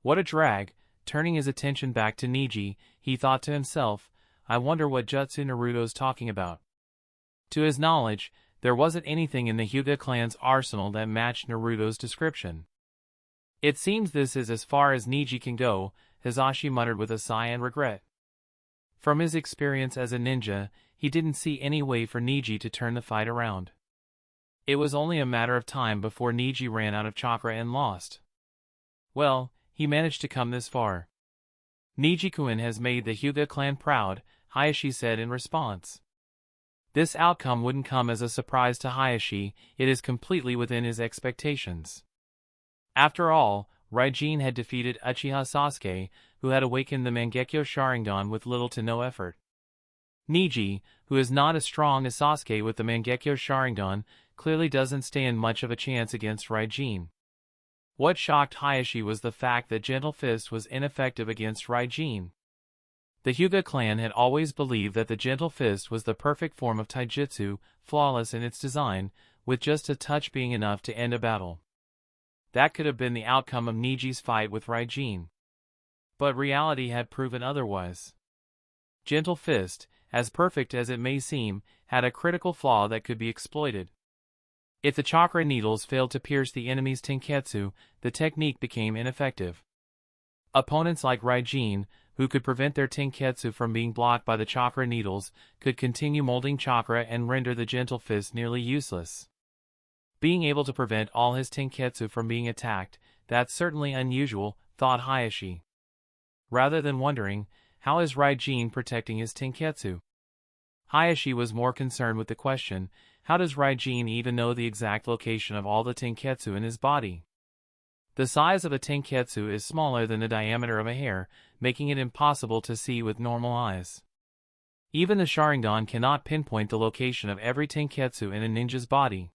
What a drag. Turning his attention back to Niji, he thought to himself, I wonder what jutsu Naruto's talking about. To his knowledge, there wasn't anything in the Hyuga clan's arsenal that matched Naruto's description. It seems this is as far as Niji can go, Hisashi muttered with a sigh and regret. From his experience as a ninja, he didn't see any way for Niji to turn the fight around. It was only a matter of time before Niji ran out of chakra and lost. Well, he managed to come this far. Niji-kun has made the Hyuga clan proud, Hayashi said in response. This outcome wouldn't come as a surprise to Hayashi, it is completely within his expectations. After all, Raijin had defeated Uchiha Sasuke, who had awakened the Mangekyo Sharingan with little to no effort. Niji, who is not as strong as Sasuke with the Mangekyo Sharingan, clearly doesn't stand much of a chance against Raijin. What shocked Hayashi was the fact that Gentle Fist was ineffective against Raijin. The Hyuga clan had always believed that the Gentle Fist was the perfect form of taijutsu, flawless in its design, with just a touch being enough to end a battle. That could have been the outcome of Niji's fight with Raijin. But reality had proven otherwise. Gentle Fist, as perfect as it may seem, had a critical flaw that could be exploited. If the chakra needles failed to pierce the enemy's tenketsu, the technique became ineffective. Opponents like Raijin, who could prevent their tenketsu from being blocked by the chakra needles, could continue molding chakra and render the Gentle Fist nearly useless. Being able to prevent all his tenketsu from being attacked, that's certainly unusual, thought Hayashi. Rather than wondering, how is Raijin protecting his tenketsu? Hayashi was more concerned with the question, how does Raijin even know the exact location of all the tenketsu in his body? The size of a tenketsu is smaller than the diameter of a hair, making it impossible to see with normal eyes. Even the Sharingan cannot pinpoint the location of every tenketsu in a ninja's body.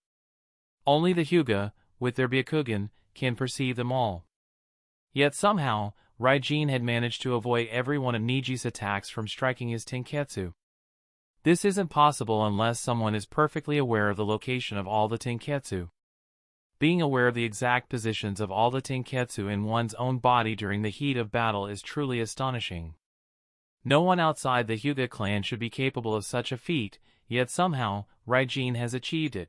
Only the Hyuga, with their Byakugan, can perceive them all. Yet somehow, Raijin had managed to avoid every one of Niji's attacks from striking his tenketsu. This isn't possible unless someone is perfectly aware of the location of all the tenketsu. Being aware of the exact positions of all the tenketsu in one's own body during the heat of battle is truly astonishing. No one outside the Hyuga clan should be capable of such a feat, yet somehow, Raijin has achieved it.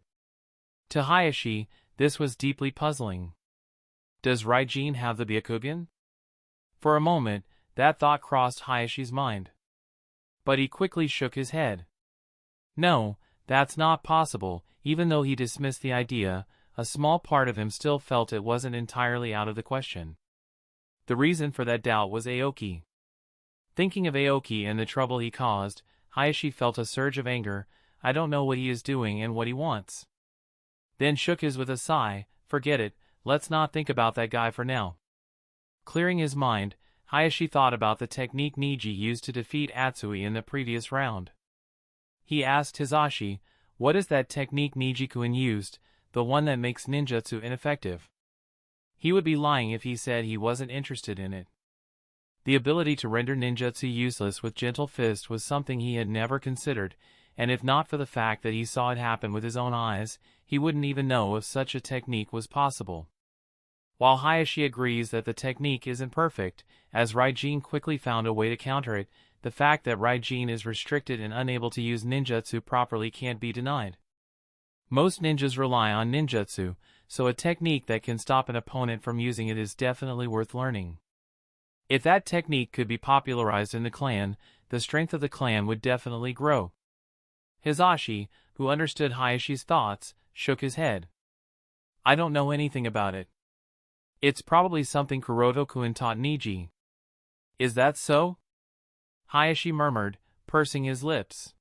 To Hayashi, this was deeply puzzling. Does Raijin have the Byakugan? For a moment, that thought crossed Hayashi's mind. But he quickly shook his head. No, that's not possible. Even though he dismissed the idea, a small part of him still felt it wasn't entirely out of the question. The reason for that doubt was Aoki. Thinking of Aoki and the trouble he caused, Hayashi felt a surge of anger. I don't know what he is doing and what he wants. Then shook his with a sigh. Forget it, let's not think about that guy for now. Clearing his mind, Hayashi thought about the technique Niji used to defeat Atsui in the previous round. He asked Hizashi, what is that technique Niji-kun used, the one that makes ninjutsu ineffective? He would be lying if he said he wasn't interested in it. The ability to render ninjutsu useless with gentle fist was something he had never considered, and if not for the fact that he saw it happen with his own eyes, he wouldn't even know if such a technique was possible. While Hayashi agrees that the technique isn't perfect, as Raijin quickly found a way to counter it, the fact that Raijin is restricted and unable to use ninjutsu properly can't be denied. Most ninjas rely on ninjutsu, so a technique that can stop an opponent from using it is definitely worth learning. If that technique could be popularized in the clan, the strength of the clan would definitely grow. Hizashi, who understood Hayashi's thoughts, shook his head. I don't know anything about it. It's probably something Kuroto-kun taught Niji. Is that so? Hayashi murmured, pursing his lips.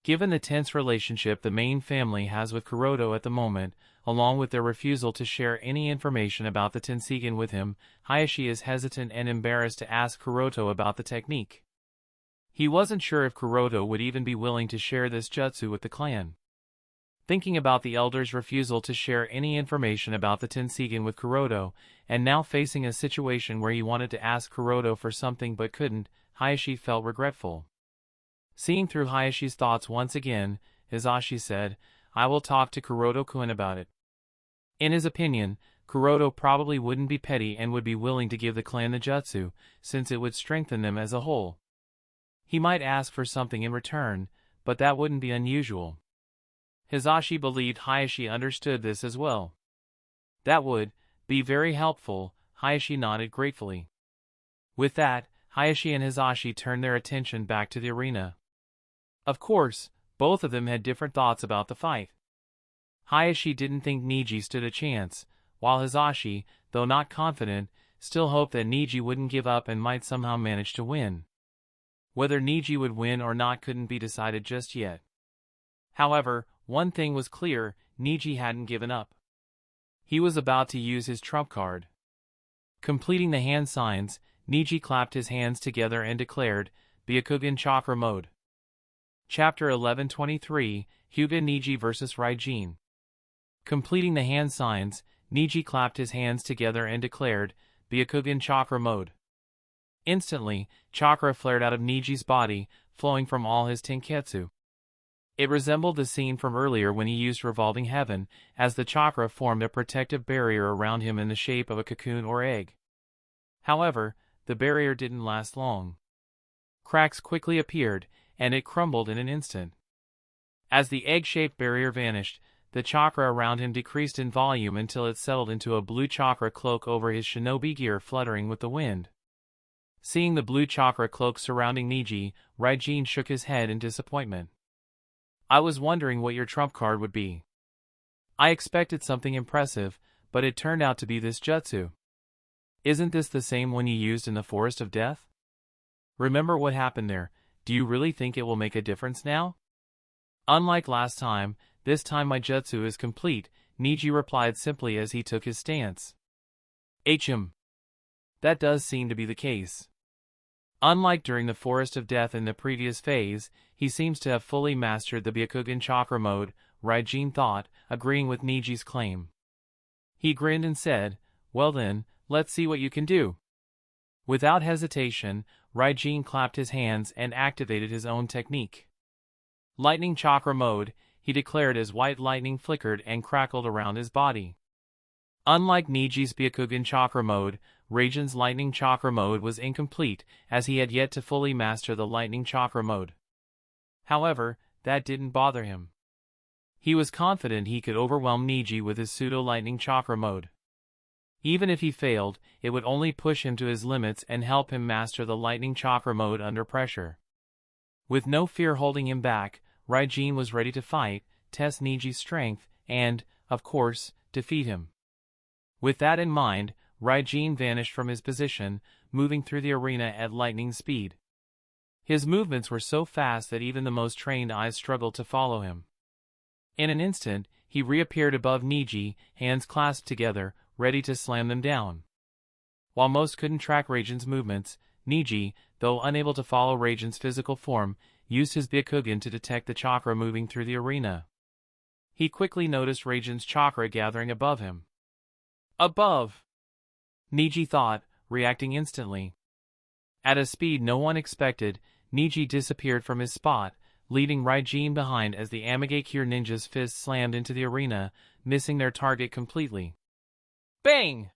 Given the tense relationship the main family has with Kuroto at the moment, along with their refusal to share any information about the Tenseigan with him, Hayashi is hesitant and embarrassed to ask Kuroto about the technique. He wasn't sure if Kuroto would even be willing to share this jutsu with the clan. Thinking about the elder's refusal to share any information about the Tenseigan with Kuroto, and now facing a situation where he wanted to ask Kuroto for something but couldn't, Hayashi felt regretful. Seeing through Hayashi's thoughts once again, Hizashi said, I will talk to Kuroto-kun about it. In his opinion, Kuroto probably wouldn't be petty and would be willing to give the clan the jutsu, since it would strengthen them as a whole. He might ask for something in return, but that wouldn't be unusual. Hizashi believed Hayashi understood this as well. That would be very helpful, Hayashi nodded gratefully. With that, Hayashi and Hizashi turned their attention back to the arena. Of course, both of them had different thoughts about the fight. Hayashi didn't think Niji stood a chance, while Hizashi, though not confident, still hoped that Niji wouldn't give up and might somehow manage to win. Whether Niji would win or not couldn't be decided just yet. However, one thing was clear, Niji hadn't given up. He was about to use his trump card. Completing the hand signs, Niji clapped his hands together and declared, Byakugan Chakra Mode. Chapter 1123, Hyuga Niji vs Raijin. Completing the hand signs, Niji clapped his hands together and declared, Byakugan Chakra Mode. Instantly, chakra flared out of Niji's body, flowing from all his tenketsu. It resembled the scene from earlier when he used Revolving Heaven, as the chakra formed a protective barrier around him in the shape of a cocoon or egg. However, the barrier didn't last long. Cracks quickly appeared, and it crumbled in an instant. As the egg-shaped barrier vanished, the chakra around him decreased in volume until it settled into a blue chakra cloak over his shinobi gear fluttering with the wind. Seeing the blue chakra cloak surrounding Niji, Raijin shook his head in disappointment. I was wondering what your trump card would be. I expected something impressive, but it turned out to be this jutsu. Isn't this the same one you used in the Forest of Death? Remember what happened there. Do you really think it will make a difference now? Unlike last time, this time my jutsu is complete, Niji replied simply as he took his stance. HM. That does seem to be the case. Unlike during the Forest of Death in the previous phase, he seems to have fully mastered the Byakugan chakra mode, Raijin thought, agreeing with Niji's claim. He grinned and said, well then, let's see what you can do. Without hesitation, Raijin clapped his hands and activated his own technique. Lightning chakra mode, he declared as white lightning flickered and crackled around his body. Unlike Niji's Byakugan chakra mode, Raijin's lightning chakra mode was incomplete, as he had yet to fully master the lightning chakra mode. However, that didn't bother him. He was confident he could overwhelm Niji with his pseudo-lightning chakra mode. Even if he failed, it would only push him to his limits and help him master the lightning chakra mode under pressure. With no fear holding him back, Raijin was ready to fight, test Niji's strength, and, of course, defeat him. With that in mind, Raijin vanished from his position, moving through the arena at lightning speed. His movements were so fast that even the most trained eyes struggled to follow him. In an instant, he reappeared above Niji, hands clasped together, ready to slam them down. While most couldn't track Raijin's movements, Niji, though unable to follow Raijin's physical form, used his Byakugan to detect the chakra moving through the arena. He quickly noticed Raijin's chakra gathering above him. Above! Niji thought, reacting instantly. At a speed no one expected, Niji disappeared from his spot, leaving Raijin behind as the Amigakure ninja's fist slammed into the arena, missing their target completely. Bang!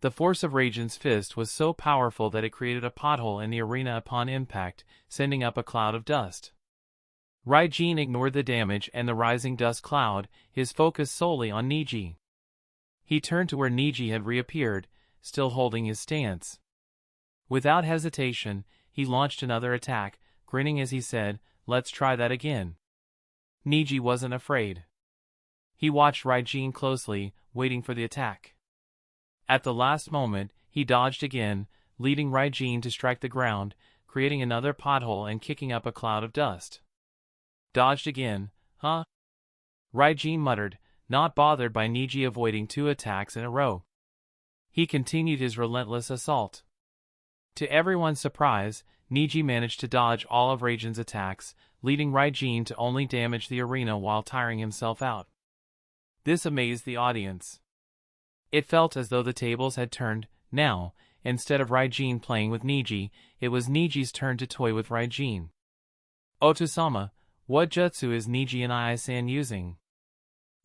The force of Raijin's fist was so powerful that it created a pothole in the arena upon impact, sending up a cloud of dust. Raijin ignored the damage and the rising dust cloud, his focus solely on Niji. He turned to where Niji had reappeared, still holding his stance. Without hesitation, he launched another attack, grinning as he said, let's try that again. Niji wasn't afraid. He watched Raijin closely, waiting for the attack. At the last moment, he dodged again, leading Raijin to strike the ground, creating another pothole and kicking up a cloud of dust. Dodged again, huh? Raijin muttered, not bothered by Niji avoiding 2 attacks in a row. He continued his relentless assault. To everyone's surprise, Niji managed to dodge all of Raijin's attacks, leading Raijin to only damage the arena while tiring himself out. This amazed the audience. It felt as though the tables had turned. Now, instead of Raijin playing with Niji, it was Niji's turn to toy with Raijin. Oto-sama, what jutsu is Niji and Ai-san using?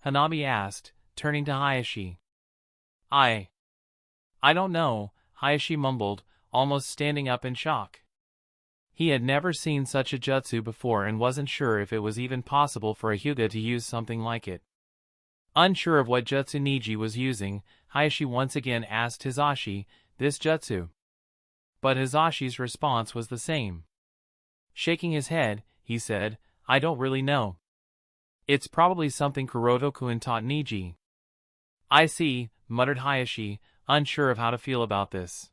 Hanabi asked, turning to Hayashi. I don't know, Hayashi mumbled, almost standing up in shock. He had never seen such a jutsu before and wasn't sure if it was even possible for a Hyuga to use something like it. Unsure of what jutsu Niji was using, Hayashi once again asked Hizashi, this jutsu. But Hizashi's response was the same. Shaking his head, he said, I don't really know. It's probably something Kuroto-kun taught Niji. I see, muttered Hayashi, unsure of how to feel about this.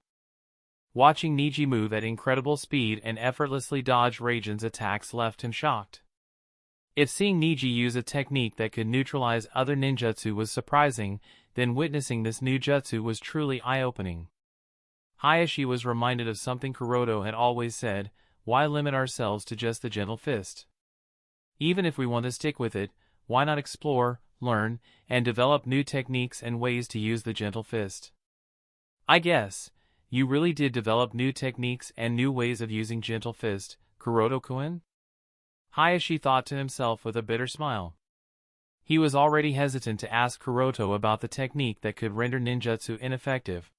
Watching Niji move at incredible speed and effortlessly dodge Raijin's attacks left him shocked. If seeing Niji use a technique that could neutralize other ninjutsu was surprising, then witnessing this new jutsu was truly eye-opening. Hayashi was reminded of something Kuroto had always said, why limit ourselves to just the gentle fist? Even if we want to stick with it, why not explore, learn, and develop new techniques and ways to use the gentle fist? I guess, you really did develop new techniques and new ways of using gentle fist, Kuroto-kun? Hayashi thought to himself with a bitter smile. He was already hesitant to ask Kuroto about the technique that could render ninjutsu ineffective.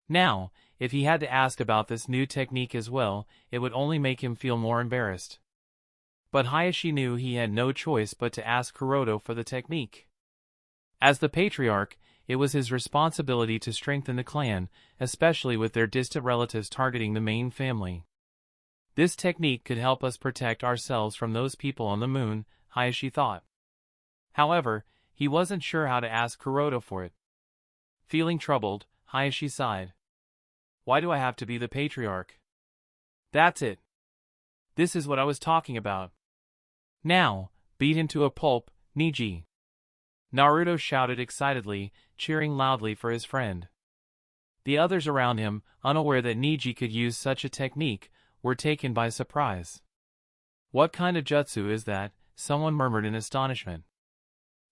Now, if he had to ask about this new technique as well, it would only make him feel more embarrassed. But Hayashi knew he had no choice but to ask Kuroto for the technique. As the patriarch, it was his responsibility to strengthen the clan, especially with their distant relatives targeting the main family. This technique could help us protect ourselves from those people on the moon, Hayashi thought. However, he wasn't sure how to ask Kuroto for it. Feeling troubled, Hayashi sighed. Why do I have to be the patriarch? That's it. This is what I was talking about. Now, beat him to a pulp, Niji! Naruto shouted excitedly, cheering loudly for his friend. The others around him, unaware that Niji could use such a technique, were taken by surprise. What kind of jutsu is that? Someone murmured in astonishment.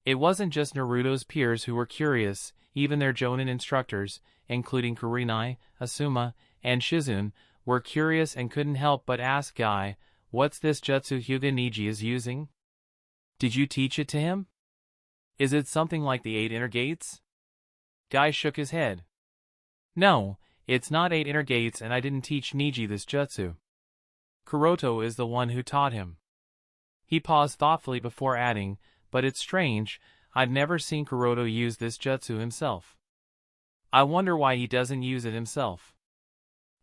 It wasn't just Naruto's peers who were curious, even their Jonin instructors, including Kurenai, Asuma, and Shizune, were curious and couldn't help but ask Guy, "What's this jutsu Hyuga Niji is using? Did you teach it to him? Is it something like the 8 inner gates?" Guy shook his head. "No, it's not 8 inner gates, and I didn't teach Niji this jutsu. Kuroto is the one who taught him." He paused thoughtfully before adding, "But it's strange, I've never seen Kuroto use this jutsu himself. I wonder why he doesn't use it himself.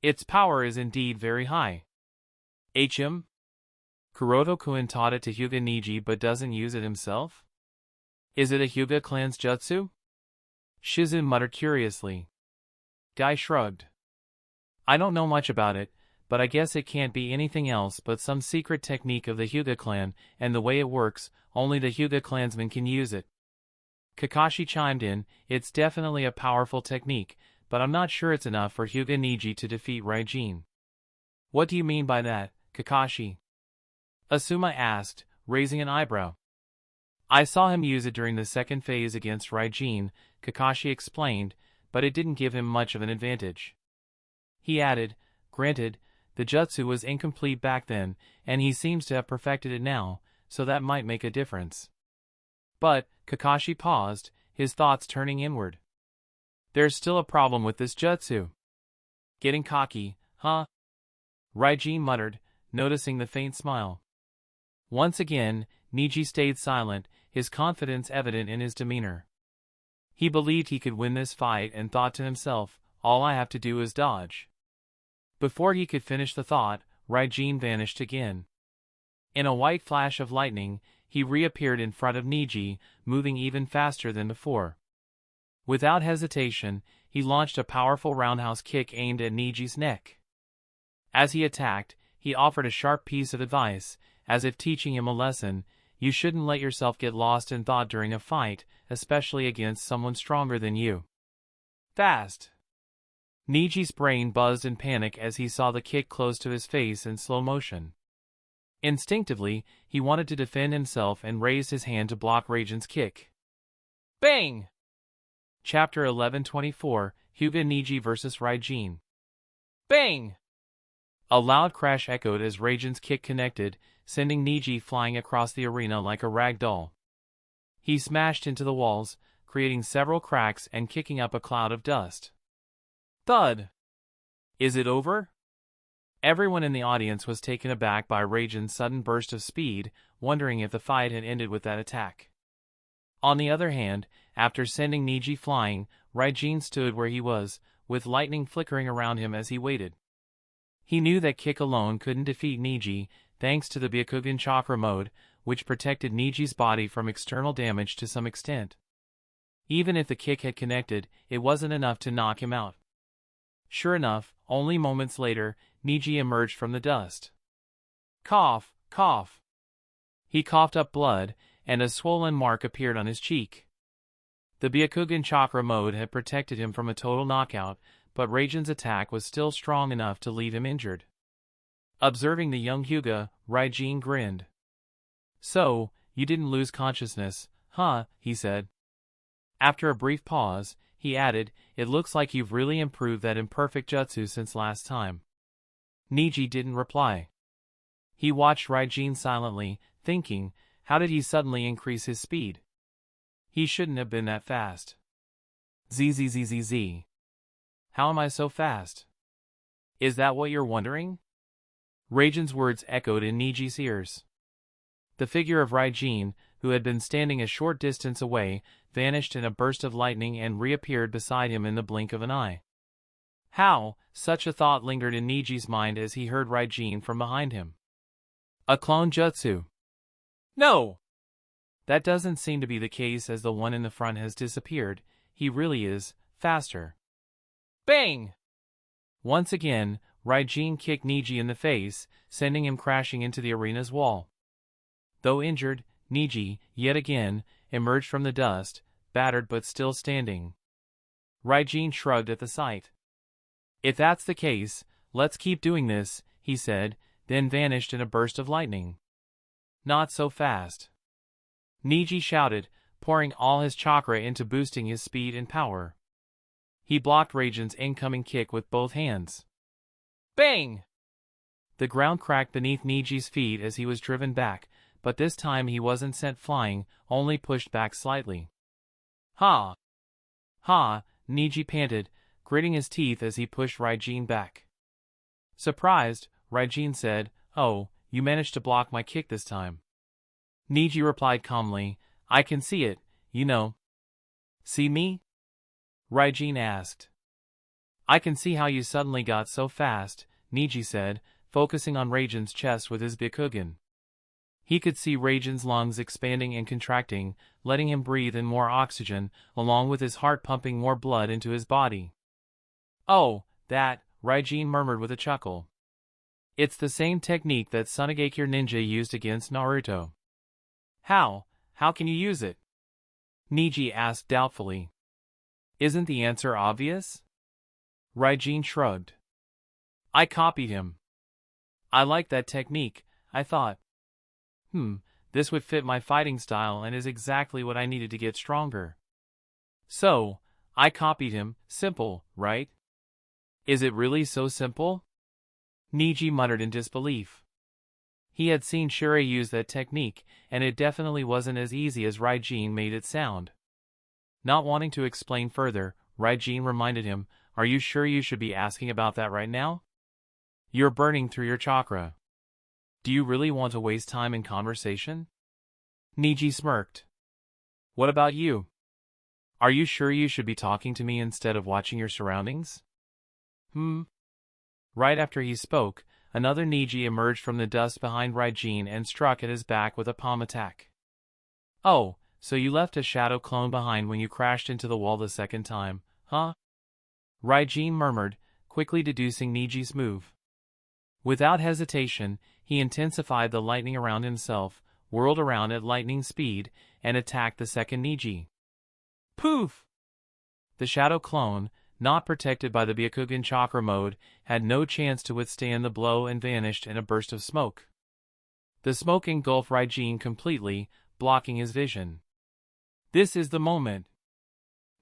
Its power is indeed very high." "HM? Kuroto-kun taught it to Hyuga Niji but doesn't use it himself? Is it a Hyuga clan's jutsu?" Shizune muttered curiously. Guy shrugged. "I don't know much about it, but I guess it can't be anything else but some secret technique of the Hyuga clan, and the way it works, only the Hyuga clansmen can use it." Kakashi chimed in, "It's definitely a powerful technique, but I'm not sure it's enough for Hyuga Niji to defeat Raijin." "What do you mean by that, Kakashi?" Asuma asked, raising an eyebrow. "I saw him use it during the second phase against Raijin," Kakashi explained, "but it didn't give him much of an advantage." He added, "Granted, the jutsu was incomplete back then, and he seems to have perfected it now, so that might make a difference." But, Kakashi paused, his thoughts turning inward. "There's still a problem with this jutsu." "Getting cocky, huh?" Raijin muttered, noticing the faint smile. Once again, Niji stayed silent, his confidence evident in his demeanor. He believed he could win this fight and thought to himself, "All I have to do is dodge." Before he could finish the thought, Raijin vanished again. In a white flash of lightning, he reappeared in front of Niji, moving even faster than before. Without hesitation, he launched a powerful roundhouse kick aimed at Niji's neck. As he attacked, he offered a sharp piece of advice, as if teaching him a lesson: "You shouldn't let yourself get lost in thought during a fight, especially against someone stronger than you." Fast! Niji's brain buzzed in panic as he saw the kick close to his face in slow motion. Instinctively, he wanted to defend himself and raised his hand to block Raijin's kick. Bang! Chapter 1124, Hyuga Niji vs. Raijin. Bang! A loud crash echoed as Raijin's kick connected, sending Niji flying across the arena like a rag doll. He smashed into the walls, creating several cracks and kicking up a cloud of dust. Thud! Is it over? Everyone in the audience was taken aback by Raijin's sudden burst of speed, wondering if the fight had ended with that attack. On the other hand, after sending Niji flying, Raijin stood where he was, with lightning flickering around him as he waited. He knew that kick alone couldn't defeat Niji, thanks to the Byakugan chakra mode, which protected Niji's body from external damage to some extent. Even if the kick had connected, it wasn't enough to knock him out. Sure enough, only moments later, Niji emerged from the dust. Cough, cough. He coughed up blood, and a swollen mark appeared on his cheek. The Byakugan chakra mode had protected him from a total knockout, but Raijin's attack was still strong enough to leave him injured. Observing the young Hyuga, Raijin grinned. "So, you didn't lose consciousness, huh?" he said. After a brief pause, he added, "It looks like you've really improved that imperfect jutsu since last time." Niji didn't reply. He watched Raijin silently, thinking, how did he suddenly increase his speed? He shouldn't have been that fast. Zzzzz. How am I so fast? Is that what you're wondering? Raijin's words echoed in Niji's ears. The figure of Raijin, who had been standing a short distance away, vanished in a burst of lightning and reappeared beside him in the blink of an eye. How? Such a thought lingered in Niji's mind as he heard Raijin from behind him. A clone jutsu. No! That doesn't seem to be the case, as the one in the front has disappeared. He really is faster. Bang! Once again, Raijin kicked Niji in the face, sending him crashing into the arena's wall. Though injured, Niji, yet again, emerged from the dust, battered but still standing. Raijin shrugged at the sight. "If that's the case, let's keep doing this," he said, then vanished in a burst of lightning. "Not so fast," Niji shouted, pouring all his chakra into boosting his speed and power. He blocked Raijin's incoming kick with both hands. Bang! The ground cracked beneath Niji's feet as he was driven back, but this time he wasn't sent flying, only pushed back slightly. "Ha! Ha!" Niji panted, gritting his teeth as he pushed Raijin back. Surprised, Raijin said, "Oh, you managed to block my kick this time." Niji replied calmly, "I can see it, you know." "See me?" Raijin asked. "I can see how you suddenly got so fast," Niji said, focusing on Raijin's chest with his Byakugan. He could see Raijin's lungs expanding and contracting, letting him breathe in more oxygen, along with his heart pumping more blood into his body. "Oh, that," Raijin murmured with a chuckle. "It's the same technique that Sunagakure Ninja used against Naruto." How can you use it?" Niji asked doubtfully. "Isn't the answer obvious?" Raijin shrugged. "I copied him. I liked that technique, I thought. This would fit my fighting style and is exactly what I needed to get stronger. So, I copied him. Simple, right?" "Is it really so simple?" Niji muttered in disbelief. He had seen Shirei use that technique, and it definitely wasn't as easy as Raijin made it sound. Not wanting to explain further, Raijin reminded him, "Are you sure you should be asking about that right now? You're burning through your chakra. Do you really want to waste time in conversation?" Niji smirked. "What about you? Are you sure you should be talking to me instead of watching your surroundings?" Right after he spoke, another Niji emerged from the dust behind Raijin and struck at his back with a palm attack. "Oh, so you left a shadow clone behind when you crashed into the wall the second time, huh?" Raijin murmured, quickly deducing Niji's move. Without hesitation, he intensified the lightning around himself, whirled around at lightning speed, and attacked the second Niji. Poof! The shadow clone, not protected by the Byakugan chakra mode, had no chance to withstand the blow and vanished in a burst of smoke. The smoke engulfed Raijin completely, blocking his vision. This is the moment,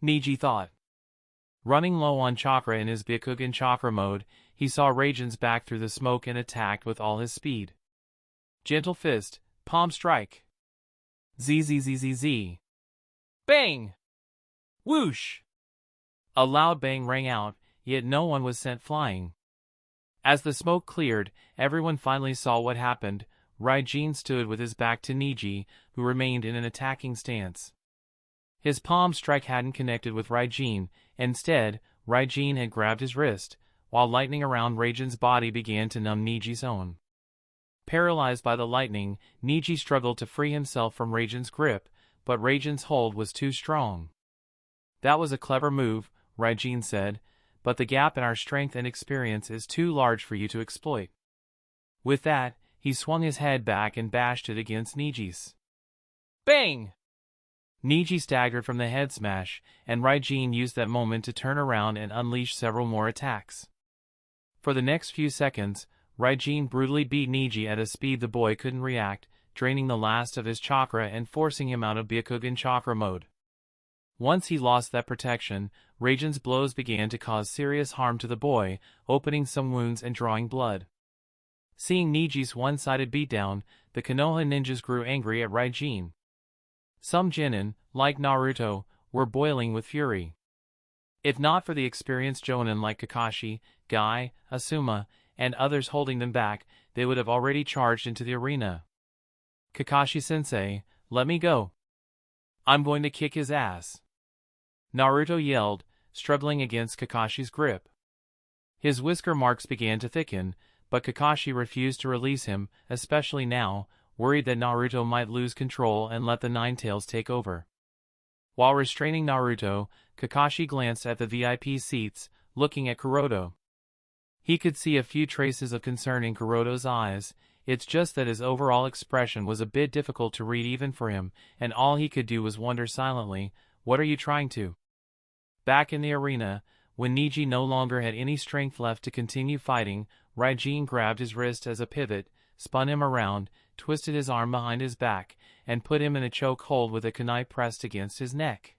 Niji thought. Running low on chakra in his Byakugan chakra mode, he saw Raijin's back through the smoke and attacked with all his speed. Gentle fist, palm strike. ZZZZZ. Bang! Whoosh! A loud bang rang out, yet no one was sent flying. As the smoke cleared, everyone finally saw what happened. Raijin stood with his back to Niji, who remained in an attacking stance. His palm strike hadn't connected with Raijin. Instead, Raijin had grabbed his wrist, while lightning around Raijin's body began to numb Niji's own. Paralyzed by the lightning, Niji struggled to free himself from Raijin's grip, but Raijin's hold was too strong. "That was a clever move," Raijin said, "but the gap in our strength and experience is too large for you to exploit." With that, he swung his head back and bashed it against Niji's. Bang! Niji staggered from the head smash, and Raijin used that moment to turn around and unleash several more attacks. For the next few seconds, Raijin brutally beat Niji at a speed the boy couldn't react, draining the last of his chakra and forcing him out of Byakugan chakra mode. Once he lost that protection, Raijin's blows began to cause serious harm to the boy, opening some wounds and drawing blood. Seeing Niji's one-sided beatdown, the Konoha ninjas grew angry at Raijin. Some genin, like Naruto, were boiling with fury. If not for the experienced jonin like Kakashi, Guy, Asuma, and others holding them back, they would have already charged into the arena. "Kakashi-sensei, let me go. I'm going to kick his ass," Naruto yelled, struggling against Kakashi's grip. His whisker marks began to thicken, but Kakashi refused to release him, especially now, worried that Naruto might lose control and let the Nine Tails take over. While restraining Naruto, Kakashi glanced at the VIP seats, looking at Kuroto. He could see a few traces of concern in Kuroto's eyes. It's just that his overall expression was a bit difficult to read even for him, and all he could do was wonder silently, "What are you trying to?" Back in the arena, when Niji no longer had any strength left to continue fighting, Raijin grabbed his wrist as a pivot, spun him around, twisted his arm behind his back, and put him in a choke hold with a kunai pressed against his neck.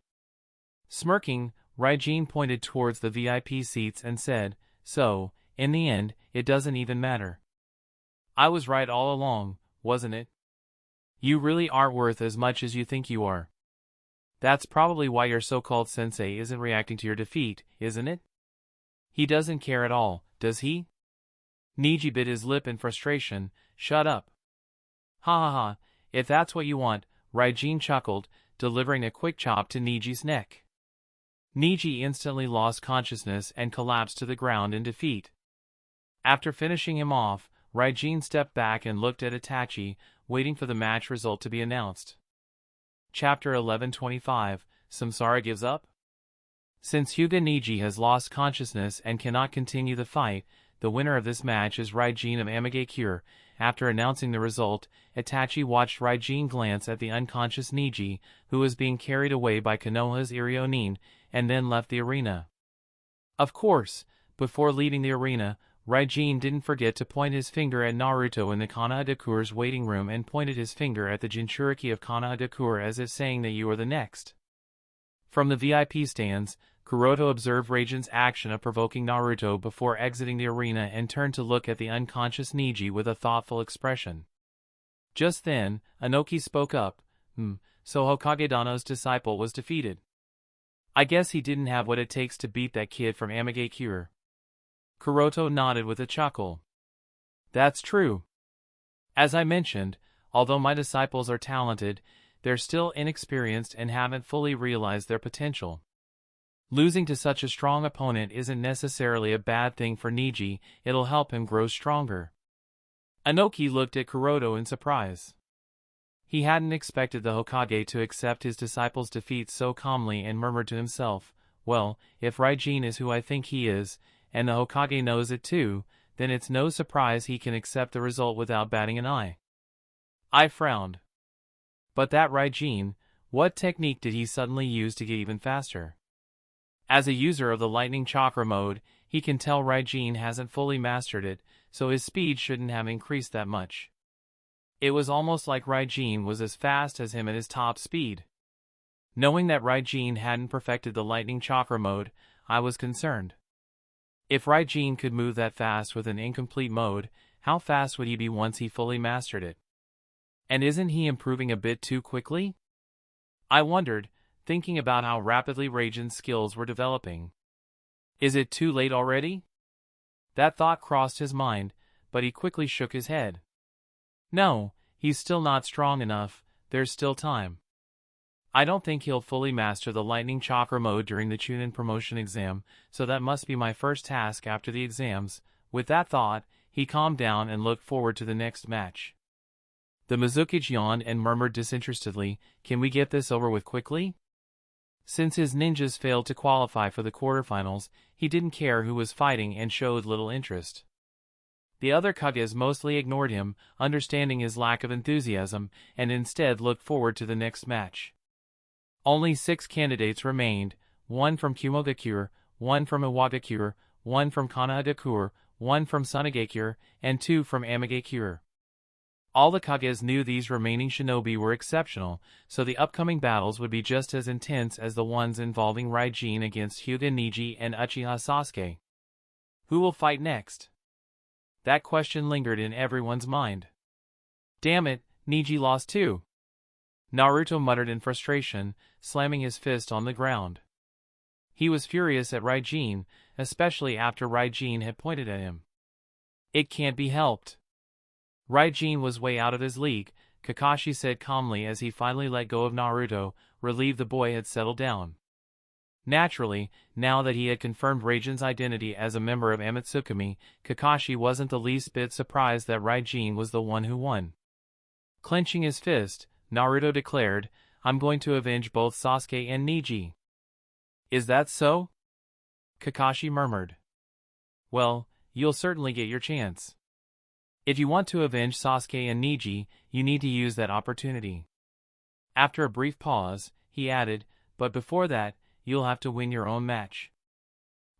Smirking, Raijin pointed towards the VIP seats and said, "So, in the end, it doesn't even matter. I was right all along, wasn't it? You really aren't worth as much as you think you are. That's probably why your so-called sensei isn't reacting to your defeat, isn't it? He doesn't care at all, does he?" Niji bit his lip in frustration. "Shut up." "Ha ha ha, if that's what you want," Raijin chuckled, delivering a quick chop to Niji's neck. Niji instantly lost consciousness and collapsed to the ground in defeat. After finishing him off, Raijin stepped back and looked at Itachi, waiting for the match result to be announced. Chapter 11:25, Samsara Gives Up? Since Hyuga Niji has lost consciousness and cannot continue the fight, the winner of this match is Raijin of Amagakure. After announcing the result, Itachi watched Raijin glance at the unconscious Niji, who was being carried away by Konoha's Irionin, and then left the arena. Of course, before leaving the arena, Raijin didn't forget to point his finger at Naruto in the Kanadakure's waiting room and pointed his finger at the Jinchuriki of Kanadakure as if saying that you are the next. From the VIP stands, Kuroto observed Raijin's action of provoking Naruto before exiting the arena and turned to look at the unconscious Niji with a thoughtful expression. Just then, Inoki spoke up, "So Hokage-dano's disciple was defeated. I guess he didn't have what it takes to beat that kid from Amagakure." Kuroto nodded with a chuckle. "That's true. As I mentioned, although my disciples are talented, they're still inexperienced and haven't fully realized their potential. Losing to such a strong opponent isn't necessarily a bad thing for Niji, it'll help him grow stronger." Inoki looked at Kuroto in surprise. He hadn't expected the Hokage to accept his disciple's defeat so calmly and murmured to himself, "Well, if Raijin is who I think he is, and the Hokage knows it too, then it's no surprise he can accept the result without batting an eye." I frowned. But that Raijin, what technique did he suddenly use to get even faster? As a user of the lightning chakra mode, he can tell Raijin hasn't fully mastered it, so his speed shouldn't have increased that much. It was almost like Raijin was as fast as him at his top speed. Knowing that Raijin hadn't perfected the lightning chakra mode, I was concerned. If Raijin could move that fast with an incomplete mode, how fast would he be once he fully mastered it? And isn't he improving a bit too quickly? I wondered, thinking about how rapidly Raijin's skills were developing. Is it too late already? That thought crossed his mind, but he quickly shook his head. No, he's still not strong enough, there's still time. I don't think he'll fully master the lightning chakra mode during the Chunin promotion exam, so that must be my first task after the exams. With that thought, he calmed down and looked forward to the next match. The Mizukage yawned and murmured disinterestedly, "Can we get this over with quickly?" Since his ninjas failed to qualify for the quarterfinals, he didn't care who was fighting and showed little interest. The other Kages mostly ignored him, understanding his lack of enthusiasm, and instead looked forward to the next match. Only 6 candidates remained, 1 from Kumogakure, 1 from Iwagakure, 1 from Kanadakure, 1 from Sunagakure, and 2 from Amagakure. All the Kages knew these remaining shinobi were exceptional, so the upcoming battles would be just as intense as the ones involving Raijin against Hyuga Niji and Uchiha Sasuke. Who will fight next? That question lingered in everyone's mind. Damn it, Niji lost too. Naruto muttered in frustration, slamming his fist on the ground. He was furious at Raijin, especially after Raijin had pointed at him. It can't be helped. Raijin was way out of his league, Kakashi said calmly as he finally let go of Naruto, relieved the boy had settled down. Naturally, now that he had confirmed Raijin's identity as a member of Amatsukami, Kakashi wasn't the least bit surprised that Raijin was the one who won. Clenching his fist, Naruto declared, "I'm going to avenge both Sasuke and Niji." "Is that so?" Kakashi murmured. "Well, you'll certainly get your chance. If you want to avenge Sasuke and Neji, you need to use that opportunity. After a brief pause, he added, but before that, you'll have to win your own match.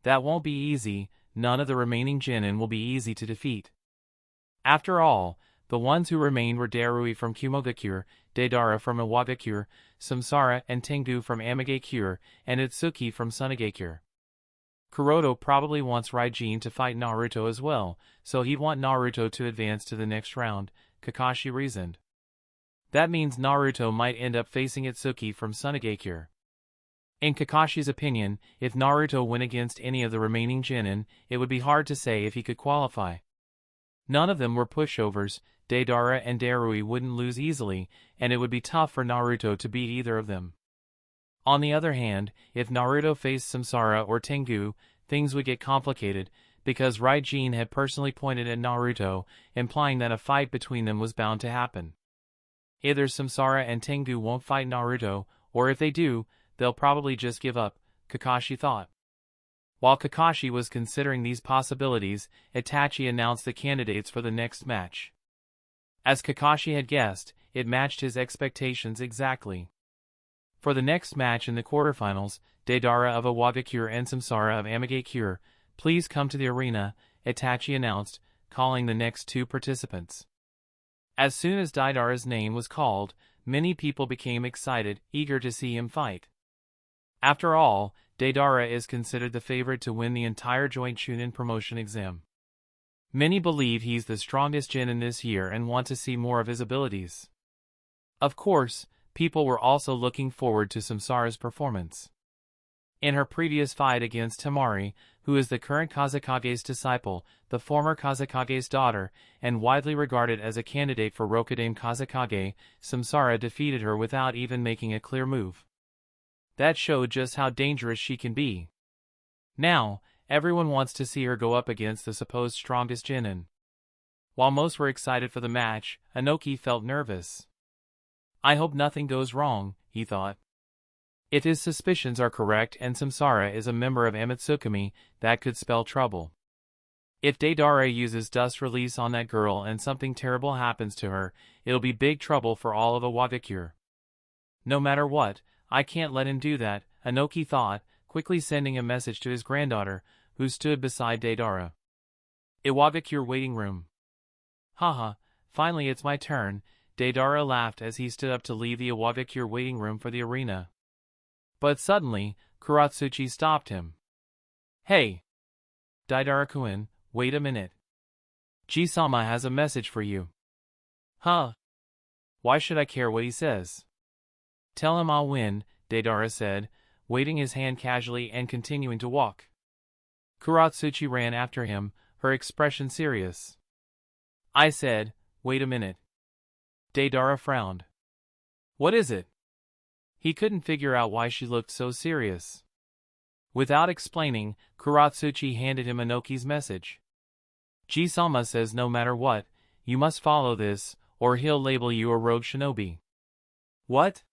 That won't be easy, none of the remaining Genin will be easy to defeat. After all, the ones who remained were Darui from Kumogakure, Deidara from Iwagakure, Samsara and Tengu from Amigakure, and Itsuki from Sunigakure. Kuroto probably wants Raijin to fight Naruto as well, so he'd want Naruto to advance to the next round, Kakashi reasoned. That means Naruto might end up facing Itsuki from Sunigakure. In Kakashi's opinion, if Naruto went against any of the remaining Genin, it would be hard to say if he could qualify. None of them were pushovers, Deidara and Darui wouldn't lose easily, and it would be tough for Naruto to beat either of them. On the other hand, if Naruto faced Samsara or Tengu, things would get complicated, because Raijin had personally pointed at Naruto, implying that a fight between them was bound to happen. Either Samsara and Tengu won't fight Naruto, or if they do, they'll probably just give up, Kakashi thought. While Kakashi was considering these possibilities, Itachi announced the candidates for the next match. As Kakashi had guessed, it matched his expectations exactly. For the next match in the quarterfinals, Deidara of Iwagakure and Samsara of Amigakure, please come to the arena, Itachi announced, calling the next two participants. As soon as Deidara's name was called, many people became excited, eager to see him fight. After all, Deidara is considered the favorite to win the entire joint Chunin promotion exam. Many believe he's the strongest Genin this year and want to see more of his abilities. Of course, people were also looking forward to Samsara's performance. In her previous fight against Temari, who is the current Kazekage's disciple, the former Kazekage's daughter, and widely regarded as a candidate for Rokudame Kazekage, Samsara defeated her without even making a clear move. That showed just how dangerous she can be. Now, everyone wants to see her go up against the supposed strongest Genin. While most were excited for the match, Inoki felt nervous. I hope nothing goes wrong, he thought. If his suspicions are correct and Samsara is a member of Amatsukami, that could spell trouble. If Deidara uses dust release on that girl and something terrible happens to her, it'll be big trouble for all of Iwagakure. No matter what, I can't let him do that, Inoki thought, quickly sending a message to his granddaughter, who stood beside Deidara. Iwagakure waiting room. Haha, finally it's my turn, Deidara laughed as he stood up to leave the Iwagakure waiting room for the arena. But suddenly, Kuratsuchi stopped him. Hey! Deidara-kun, wait a minute. Ji-sama has a message for you. Huh? Why should I care what he says? Tell him I'll win, Deidara said, waving his hand casually and continuing to walk. Kuratsuchi ran after him, her expression serious. I said, wait a minute. Deidara frowned. What is it? He couldn't figure out why she looked so serious. Without explaining, Kuratsuchi handed him Inoki's message. Ji-sama says no matter what, you must follow this, or he'll label you a rogue shinobi. What?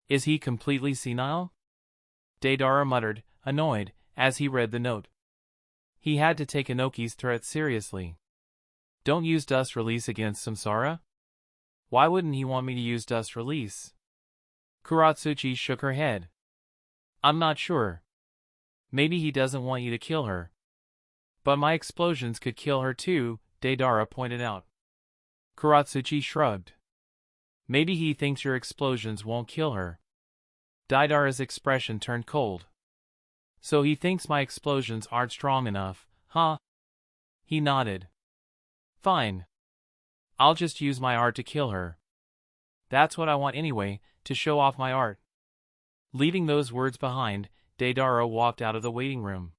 Is he completely senile? Deidara muttered, annoyed, as he read the note. He had to take Inoki's threat seriously. Don't use dust release against Samsara? Why wouldn't he want me to use dust release? Kuratsuchi shook her head. I'm not sure. Maybe he doesn't want you to kill her. But my explosions could kill her too, Deidara pointed out. Kuratsuchi shrugged. Maybe he thinks your explosions won't kill her. Deidara's expression turned cold. So he thinks my explosions aren't strong enough, huh? He nodded. Fine. I'll just use my art to kill her. That's what I want anyway, to show off my art. Leaving those words behind, Deidara walked out of the waiting room.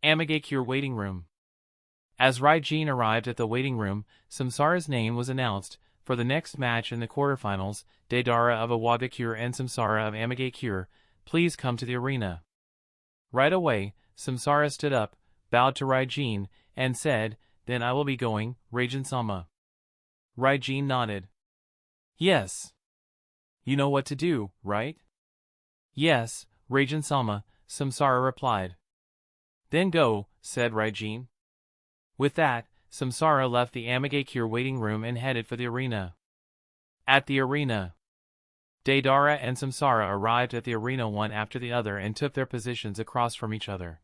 Amigakure waiting room. As Raijin arrived at the waiting room, Samsara's name was announced. For the next match in the quarterfinals, Deidara of Iwagakure and Samsara of Amigakure, please come to the arena. Right away, Samsara stood up, bowed to Raijin, and said, then I will be going, Raijin-sama. Raijin nodded. Yes. You know what to do, right? Yes, Raijin-sama, Samsara replied. Then go, said Raijin. With that, Samsara left the Amigakure waiting room and headed for the arena. At the arena, Deidara and Samsara arrived at the arena one after the other and took their positions across from each other.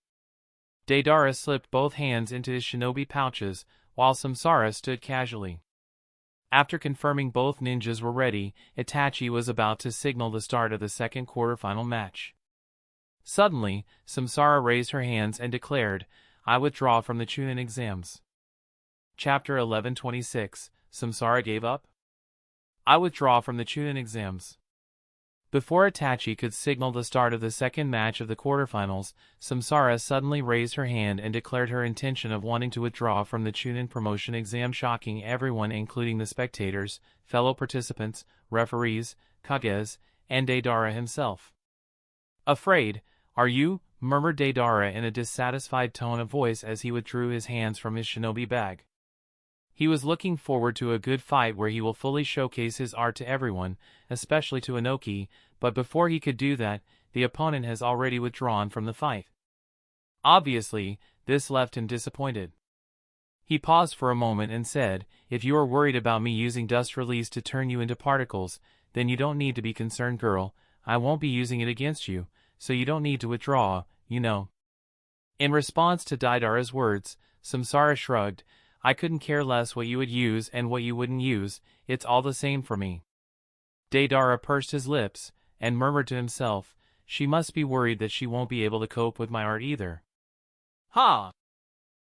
Deidara slipped both hands into his shinobi pouches, while Samsara stood casually. After confirming both ninjas were ready, Itachi was about to signal the start of the second quarterfinal match. Suddenly, Samsara raised her hands and declared, "I withdraw from the Chunin exams." Chapter 11:26, Samsara gave up? I withdraw from the Chunin exams. Before Itachi could signal the start of the second match of the quarterfinals, Samsara suddenly raised her hand and declared her intention of wanting to withdraw from the Chunin promotion exam, shocking everyone including the spectators, fellow participants, referees, Kages, and Deidara himself. "Afraid, are you?" murmured Deidara in a dissatisfied tone of voice as he withdrew his hands from his shinobi bag. He was looking forward to a good fight where he will fully showcase his art to everyone, especially to Inoki, but before he could do that, the opponent has already withdrawn from the fight. Obviously, this left him disappointed. He paused for a moment and said, "If you are worried about me using dust release to turn you into particles, then you don't need to be concerned, girl. I won't be using it against you, so you don't need to withdraw, you know." In response to Deidara's words, Samsara shrugged, "I couldn't care less what you would use and what you wouldn't use, it's all the same for me." Deidara pursed his lips, and murmured to himself, "She must be worried that she won't be able to cope with my art either." Ha!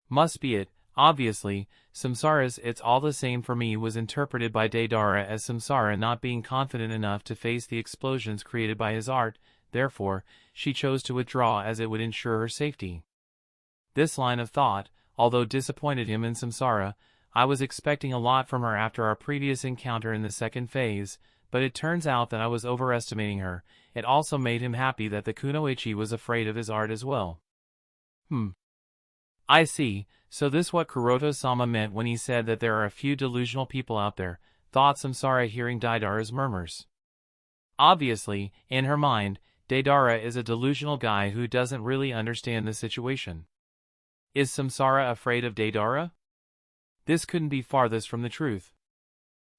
Must be it. Obviously, Samsara's "it's all the same for me" was interpreted by Deidara as Samsara not being confident enough to face the explosions created by his art, therefore, she chose to withdraw as it would ensure her safety. This line of thought, although disappointed him in Samsara. I was expecting a lot from her after our previous encounter in the second phase, but it turns out that I was overestimating her. It also made him happy that the kunoichi was afraid of his art as well. I see, so this what Kuroto-sama meant when he said that there are a few delusional people out there, thought Samsara hearing Deidara's murmurs. Obviously, in her mind, Deidara is a delusional guy who doesn't really understand the situation. Is Samsara afraid of Deidara? This couldn't be farthest from the truth.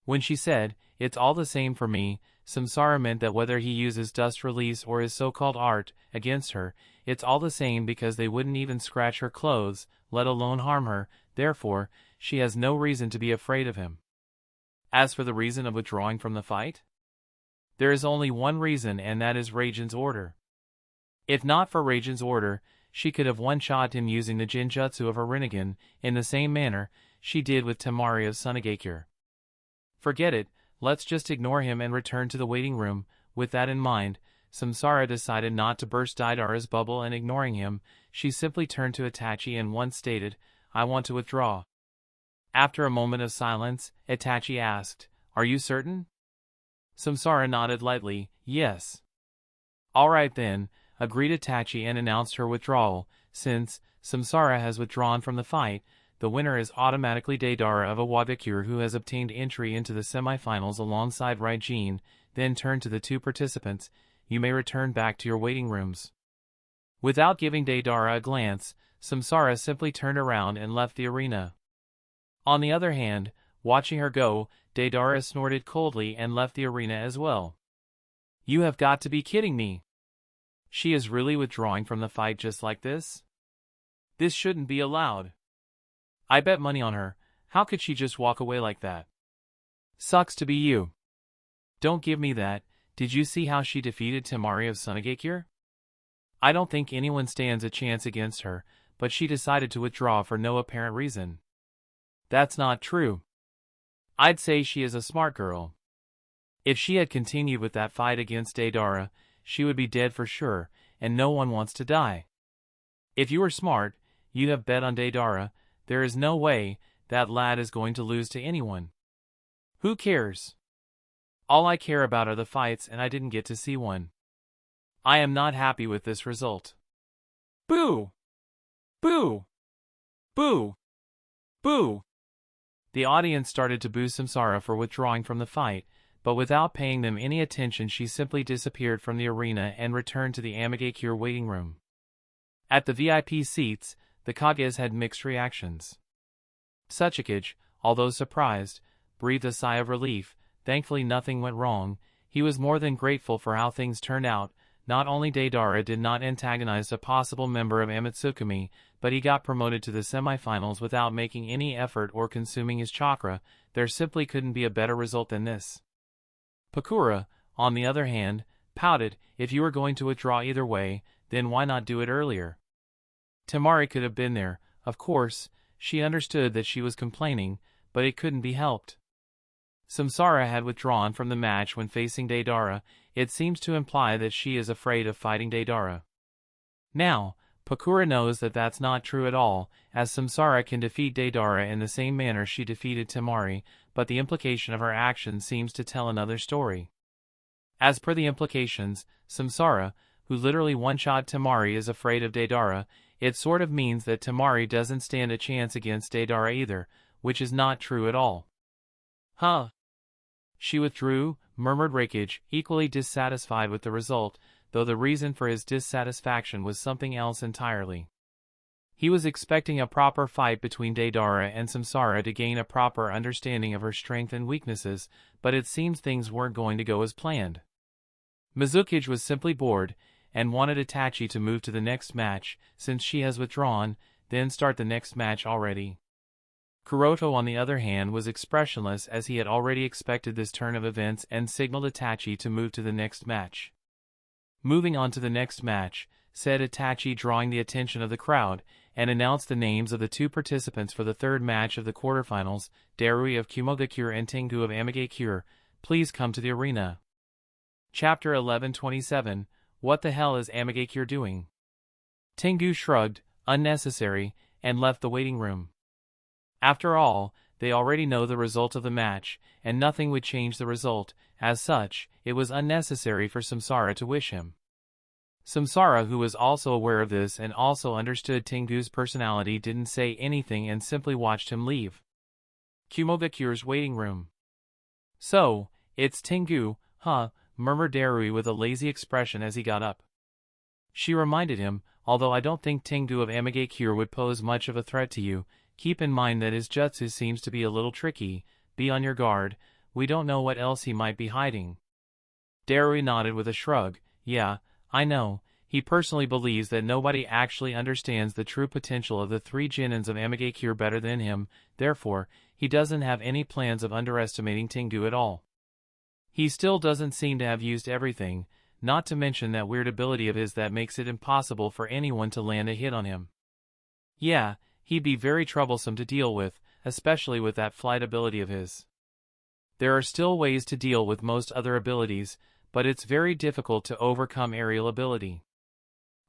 When she said, "It's all the same for me," Samsara meant that whether he uses dust release or his so-called art against her, it's all the same because they wouldn't even scratch her clothes, let alone harm her, therefore, she has no reason to be afraid of him. As for the reason of withdrawing from the fight? There is only one reason, and that is Reigen's order. If not for Reigen's order, she could have one-shot him using the Jinjutsu of her Rinnegan, in the same manner she did with Temari of Sunagakure. Forget it, let's just ignore him and return to the waiting room. With that in mind, Samsara decided not to burst Deidara's bubble, and ignoring him, she simply turned to Itachi and once stated, "I want to withdraw." After a moment of silence, Itachi asked, "Are you certain?" Samsara nodded lightly, "Yes." "All right then," agreed Itachi and announced her withdrawal. Since Samsara has withdrawn from the fight, the winner is automatically Deidara of Awagakure, who has obtained entry into the semifinals alongside Raijin. Then turned to the two participants, "You may return back to your waiting rooms." Without giving Deidara a glance, Samsara simply turned around and left the arena. On the other hand, watching her go, Deidara snorted coldly and left the arena as well. "You have got to be kidding me. She is really withdrawing from the fight just like this? This shouldn't be allowed. I bet money on her. How could she just walk away like that? Sucks to be you." "Don't give me that. Did you see how she defeated Temari of Sunagakure? I don't think anyone stands a chance against her, but she decided to withdraw for no apparent reason." "That's not true. I'd say she is a smart girl. If she had continued with that fight against Deidara, she would be dead for sure, and no one wants to die. If you were smart, you'd have bet on Deidara. There is no way that lad is going to lose to anyone. Who cares? All I care about are the fights, and I didn't get to see one. I am not happy with this result." Boo! Boo! Boo! Boo! The audience started to boo Samsara for withdrawing from the fight, but without paying them any attention she simply disappeared from the arena and returned to the Amigakure waiting room. At the VIP seats, the Kages had mixed reactions. Tsuchikage, although surprised, breathed a sigh of relief. Thankfully nothing went wrong. He was more than grateful for how things turned out. Not only Deidara did not antagonize a possible member of Amatsukumi, but he got promoted to the semifinals without making any effort or consuming his chakra. There simply couldn't be a better result than this. Pakura, on the other hand, pouted. If you were going to withdraw either way, then why not do it earlier? Temari could have been there, of course. She understood that she was complaining, but it couldn't be helped. Samsara had withdrawn from the match when facing Deidara. It seems to imply that she is afraid of fighting Deidara. Now, Pakura knows that that's not true at all, as Samsara can defeat Deidara in the same manner she defeated Temari, but the implication of her action seems to tell another story. As per the implications, Samsara, who literally one-shot Temari, is afraid of Deidara. It sort of means that Temari doesn't stand a chance against Deidara either, which is not true at all. Huh? She withdrew, murmured Reincarnated, equally dissatisfied with the result, though the reason for his dissatisfaction was something else entirely. He was expecting a proper fight between Deidara and Samsara to gain a proper understanding of her strength and weaknesses, but it seems things weren't going to go as planned. Mizukage was simply bored, and wanted Itachi to move to the next match, since she has withdrawn, then start the next match already. Kuroto, on the other hand, was expressionless, as he had already expected this turn of events and signaled Itachi to move to the next match. Moving on to the next match, said Itachi, drawing the attention of the crowd, and announced the names of the two participants for the third match of the quarterfinals, Darui of Kumogakure and Tengu of Amagakure. Please come to the arena. Chapter 11:27. What the hell is Amagakure doing? Tengu shrugged, unnecessary, and left the waiting room. After all, they already know the result of the match, and nothing would change the result. As such, it was unnecessary for Samsara to wish him. Samsara, who was also aware of this and also understood Tengu's personality, didn't say anything and simply watched him leave Kumogakure's waiting room. So, it's Tengu, huh? Murmured Darui with a lazy expression as he got up. She reminded him, although I don't think Tengu of Amagakure would pose much of a threat to you, keep in mind that his jutsu seems to be a little tricky. Be on your guard. We don't know what else he might be hiding. Darui nodded with a shrug. Yeah, I know. He personally believes that nobody actually understands the true potential of the three Genins of Amagakure better than him, therefore, he doesn't have any plans of underestimating Tengu at all. He still doesn't seem to have used everything, not to mention that weird ability of his that makes it impossible for anyone to land a hit on him. Yeah, he'd be very troublesome to deal with, especially with that flight ability of his. There are still ways to deal with most other abilities, but it's very difficult to overcome aerial ability.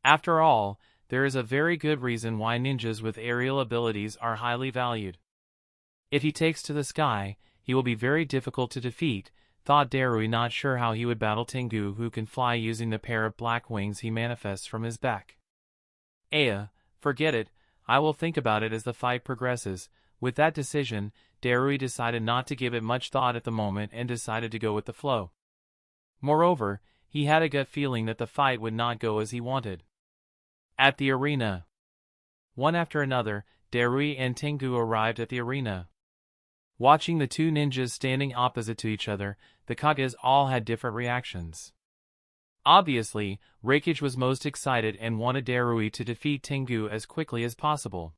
After all, there is a very good reason why ninjas with aerial abilities are highly valued. If he takes to the sky, he will be very difficult to defeat, thought Darui, not sure how he would battle Tengu, who can fly using the pair of black wings he manifests from his back. Forget it, I will think about it as the fight progresses. With that decision, Darui decided not to give it much thought at the moment and decided to go with the flow. Moreover, he had a gut feeling that the fight would not go as he wanted. At the arena. One after another, Darui and Tengu arrived at the arena. Watching the two ninjas standing opposite to each other, the Kages all had different reactions. Obviously, Reincarnated was most excited and wanted Darui to defeat Tengu as quickly as possible.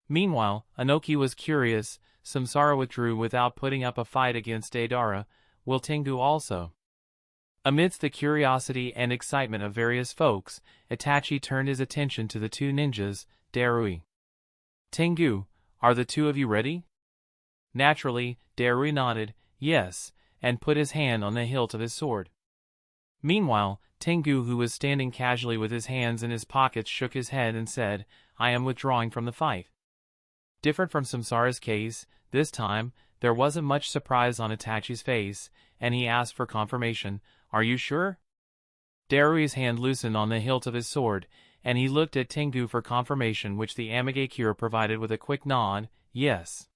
Meanwhile, Inoki was curious. Samsara withdrew without putting up a fight against Deidara. Will Tengu also? Amidst the curiosity and excitement of various folks, Itachi turned his attention to the two ninjas, Darui. Tengu, are the two of you ready? Naturally, Darui nodded, yes, and put his hand on the hilt of his sword. Meanwhile, Tengu, who was standing casually with his hands in his pockets, shook his head and said, I am withdrawing from the fight. Different from Samsara's case, this time, there wasn't much surprise on Itachi's face, and he asked for confirmation, Are you sure? Darui's hand loosened on the hilt of his sword, and he looked at Tengu for confirmation, which the Amagakure provided with a quick nod, yes.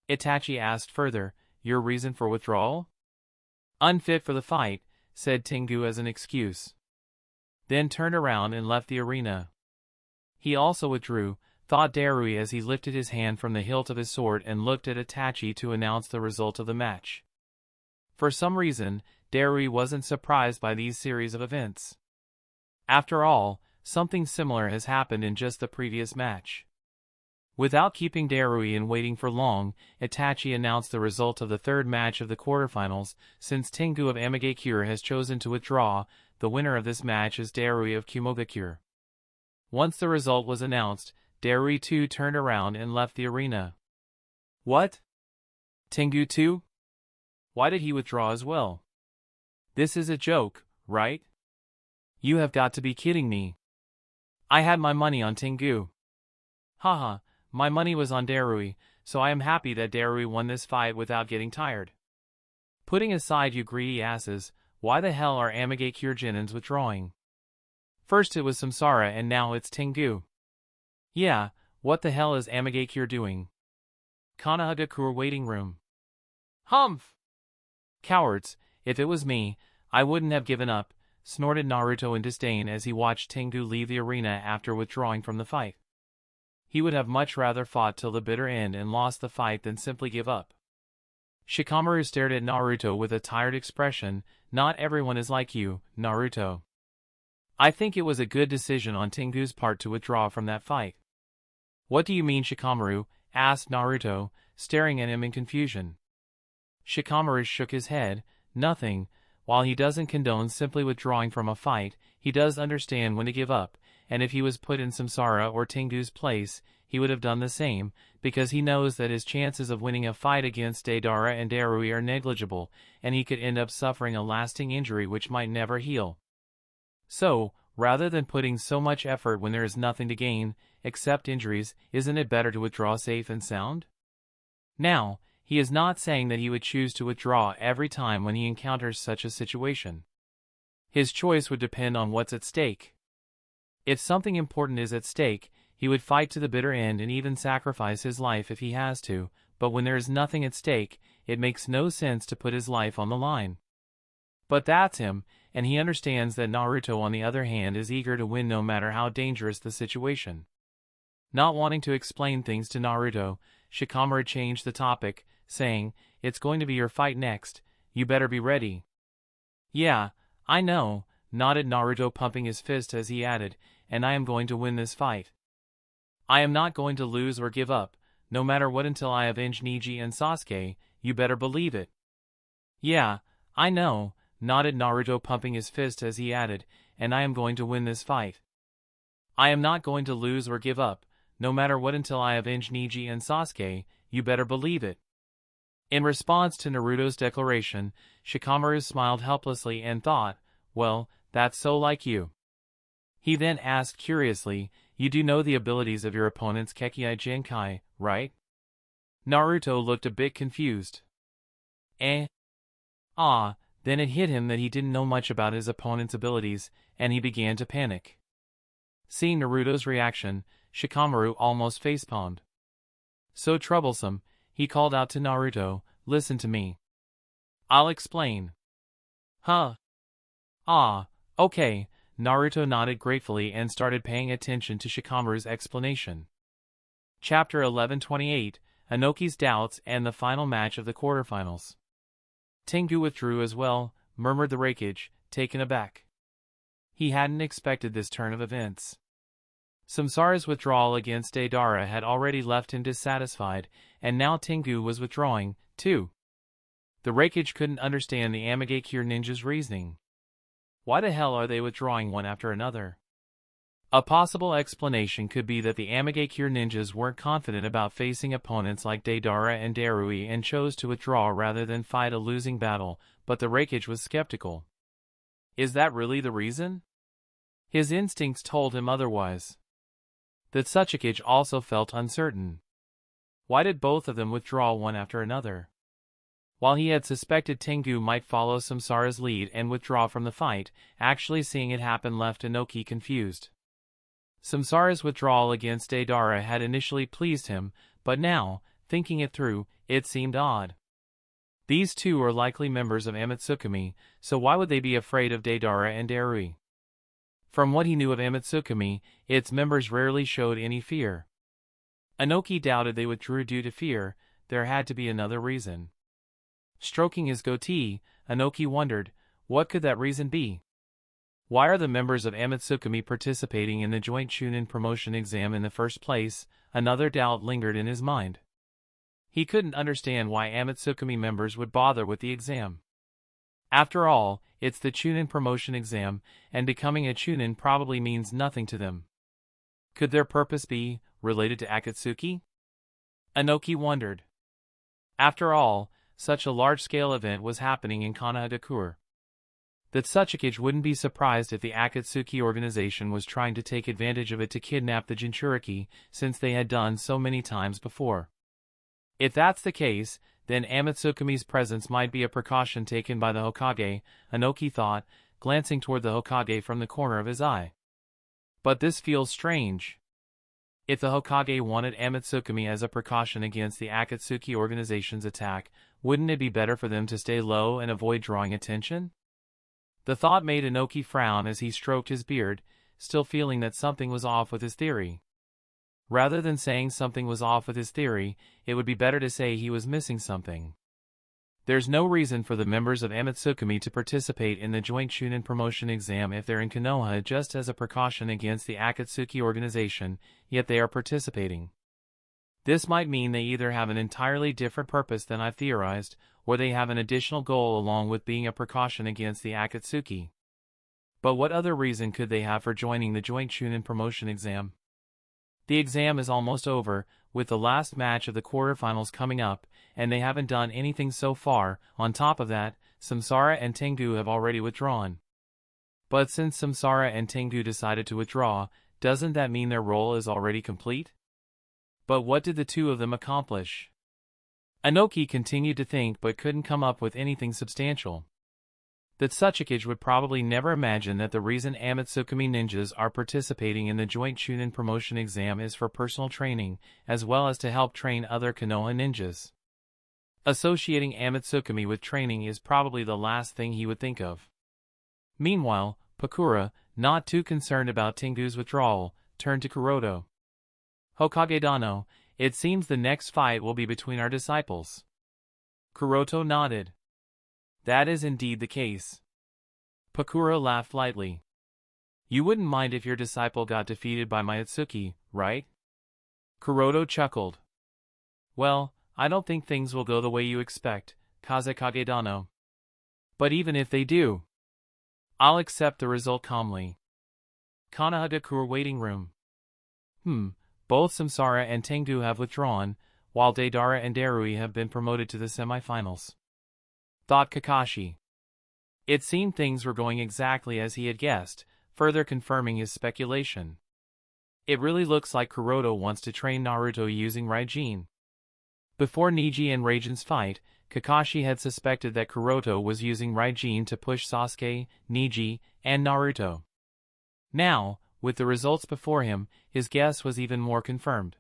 Itachi asked further, Your reason for withdrawal? Unfit for the fight, said Tengu as an excuse. Then turned around and left the arena. He also withdrew, thought Darui as he lifted his hand from the hilt of his sword and looked at Itachi to announce the result of the match. For some reason, Darui wasn't surprised by these series of events. After all, something similar has happened in just the previous match. Without keeping Darui in waiting for long, Itachi announced the result of the third match of the quarterfinals. Since Tengu of Amegakure has chosen to withdraw, the winner of this match is Darui of Kumogakure. Once the result was announced, Darui too turned around and left the arena. What? Tengu too? Why did he withdraw as well? This is a joke, right? You have got to be kidding me. I had my money on Tengu. Haha, my money was on Darui, so I am happy that Darui won this fight without getting tired. Putting aside you greedy asses, why the hell are Amegakure Genins withdrawing? First it was Samsara and now it's Tengu. Yeah, what the hell is Amegakure doing? Konohagakure waiting room. Humph! Cowards, if it was me, I wouldn't have given up, snorted Naruto in disdain as he watched Tengu leave the arena after withdrawing from the fight. He would have much rather fought till the bitter end and lost the fight than simply give up. Shikamaru stared at Naruto with a tired expression. Not everyone is like you, Naruto. I think it was a good decision on Tengu's part to withdraw from that fight. What do you mean, Shikamaru? Asked Naruto, staring at him in confusion. Shikamaru shook his head. Nothing. While he doesn't condone simply withdrawing from a fight, he does understand when to give up, and if he was put in Samsara or Tengu's place, he would have done the same, because he knows that his chances of winning a fight against Deidara and Darui are negligible, and he could end up suffering a lasting injury which might never heal. So, rather than putting so much effort when there is nothing to gain, except injuries, isn't it better to withdraw safe and sound? Now, he is not saying that he would choose to withdraw every time when he encounters such a situation. His choice would depend on what's at stake. If something important is at stake, he would fight to the bitter end and even sacrifice his life if he has to, but when there is nothing at stake, it makes no sense to put his life on the line. But that's him, and he understands that Naruto on the other hand is eager to win no matter how dangerous the situation. Not wanting to explain things to Naruto, Shikamaru changed the topic, saying, "It's going to be your fight next, you better be ready." "Yeah, I know," nodded Naruto, pumping his fist as he added, "and I am going to win this fight. I am not going to lose or give up, no matter what, until I avenge Neji and Sasuke, you better believe it." "Yeah, I know," nodded Naruto, pumping his fist as he added, "and I am going to win this fight. I am not going to lose or give up, no matter what, until I avenge Neji and Sasuke, you better believe it." In response to Naruto's declaration, Shikamaru smiled helplessly and thought, well, that's so like you. He then asked curiously, "You do know the abilities of your opponent's Kekkei Genkai, right?" Naruto looked a bit confused. Then it hit him that he didn't know much about his opponent's abilities, and he began to panic. Seeing Naruto's reaction, Shikamaru almost facepalmed. So troublesome, he called out to Naruto, "Listen to me. I'll explain." "Huh? Okay." Naruto nodded gratefully and started paying attention to Shikamaru's explanation. Chapter 11:28, Inoki's Doubts and the Final Match of the Quarterfinals. Tengu withdrew as well, murmured the Raikage, taken aback. He hadn't expected this turn of events. Samsara's withdrawal against Deidara had already left him dissatisfied, and now Tengu was withdrawing, too. The Raikage couldn't understand the Amegakure ninja's reasoning. Why the hell are they withdrawing one after another? A possible explanation could be that the Amegakure ninjas weren't confident about facing opponents like Deidara and Darui and chose to withdraw rather than fight a losing battle, but the Raikage was skeptical. Is that really the reason? His instincts told him otherwise. The Tsuchikage also felt uncertain. Why did both of them withdraw one after another? While he had suspected Tengu might follow Samsara's lead and withdraw from the fight, actually seeing it happen left Inoki confused. Samsara's withdrawal against Deidara had initially pleased him, but now, thinking it through, it seemed odd. These two are likely members of Amatsukami, so why would they be afraid of Deidara and Darui? From what he knew of Amatsukami, its members rarely showed any fear. Inoki doubted they withdrew due to fear. There had to be another reason. Stroking his goatee, Inoki wondered, what could that reason be? Why are the members of Amatsukami participating in the joint Chunin promotion exam in the first place? Another doubt lingered in his mind. He couldn't understand why Amatsukami members would bother with the exam. After all, it's the Chunin promotion exam, and becoming a Chunin probably means nothing to them. Could their purpose be related to Akatsuki? Inoki wondered. After all, such a large-scale event was happening in Kanahadakure. That Tsuchikage wouldn't be surprised if the Akatsuki organization was trying to take advantage of it to kidnap the Jinchuriki, since they had done so many times before. If that's the case, then Amatsukami's presence might be a precaution taken by the Hokage, Inoki thought, glancing toward the Hokage from the corner of his eye. But this feels strange. If the Hokage wanted Amatsukami as a precaution against the Akatsuki organization's attack, wouldn't it be better for them to stay low and avoid drawing attention? The thought made Inoki frown as he stroked his beard, still feeling that something was off with his theory. Rather than saying something was off with his theory, it would be better to say he was missing something. There's no reason for the members of Amatsukami to participate in the joint Chunin promotion exam if they're in Konoha just as a precaution against the Akatsuki organization, yet they are participating. This might mean they either have an entirely different purpose than I've theorized, or they have an additional goal along with being a precaution against the Akatsuki. But what other reason could they have for joining the joint Chunin promotion exam? The exam is almost over, with the last match of the quarterfinals coming up, and they haven't done anything so far. On top of that, Samsara and Tengu have already withdrawn. But since Samsara and Tengu decided to withdraw, doesn't that mean their role is already complete? But what did the two of them accomplish? Inoki continued to think but couldn't come up with anything substantial. The Tsuchikage would probably never imagine that the reason Amatsukami ninjas are participating in the joint Chunin promotion exam is for personal training, as well as to help train other Konoha ninjas. Associating Amatsukami with training is probably the last thing he would think of. Meanwhile, Pakura, not too concerned about Tengu's withdrawal, turned to Kuroto. Hokage Dano, it seems the next fight will be between our disciples. Kuroto nodded. That is indeed the case. Pakura laughed lightly. You wouldn't mind if your disciple got defeated by Mayatsuki, right? Kuroto chuckled. Well, I don't think things will go the way you expect, Kazekage Dano. But even if they do, I'll accept the result calmly. Kanahagakure waiting room. Both Samsara and Tengu have withdrawn, while Deidara and Darui have been promoted to the semifinals. Thought Kakashi. It seemed things were going exactly as he had guessed, further confirming his speculation. It really looks like Kuroto wants to train Naruto using Raijin. Before Neji and Raijin's fight, Kakashi had suspected that Kuroto was using Raijin to push Sasuke, Neji, and Naruto. Now, with the results before him, his guess was even more confirmed.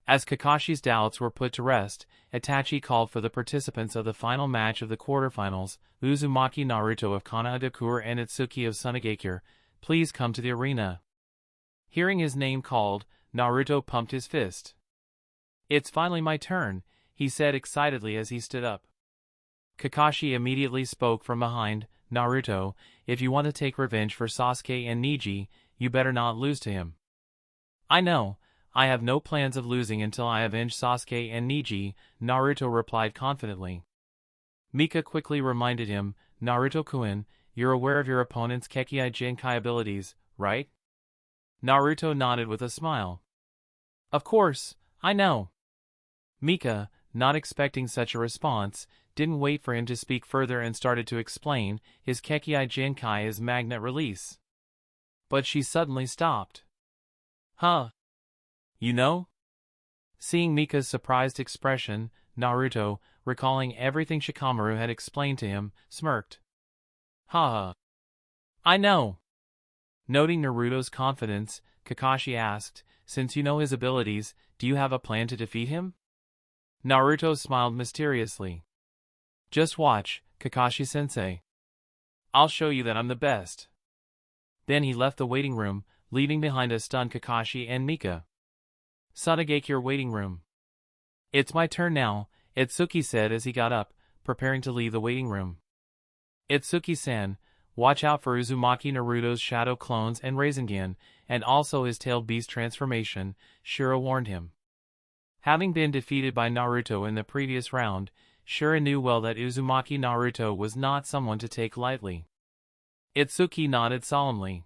As Kakashi's doubts were put to rest, Itachi called for the participants of the final match of the quarterfinals, Uzumaki Naruto of Kanahadakure and Itsuki of Sunagakure, please come to the arena. Hearing his name called, Naruto pumped his fist. It's finally my turn, he said excitedly as he stood up. Kakashi immediately spoke from behind, Naruto, if you want to take revenge for Sasuke and Neji, you better not lose to him. I know. I have no plans of losing until I avenge Sasuke and Neji, Naruto replied confidently. Mika quickly reminded him, Naruto-kun, you're aware of your opponent's Kekkei Genkai abilities, right? Naruto nodded with a smile. Of course, I know. Mika, not expecting such a response, didn't wait for him to speak further and started to explain, his Kekkei Genkai is magnet release. But she suddenly stopped. Huh? You know? Seeing Mika's surprised expression, Naruto, recalling everything Shikamaru had explained to him, smirked. Ha! I know. Noting Naruto's confidence, Kakashi asked, since you know his abilities, do you have a plan to defeat him? Naruto smiled mysteriously. Just watch, Kakashi-sensei. I'll show you that I'm the best. Then he left the waiting room, leaving behind a stunned Kakashi and Mika. Sunagekure waiting room. It's my turn now, Itsuki said as he got up, preparing to leave the waiting room. Itsuki-san, watch out for Uzumaki Naruto's shadow clones and Rasengan, and also his tailed beast transformation, Shura warned him. Having been defeated by Naruto in the previous round, Shura knew well that Uzumaki Naruto was not someone to take lightly. Itsuki nodded solemnly.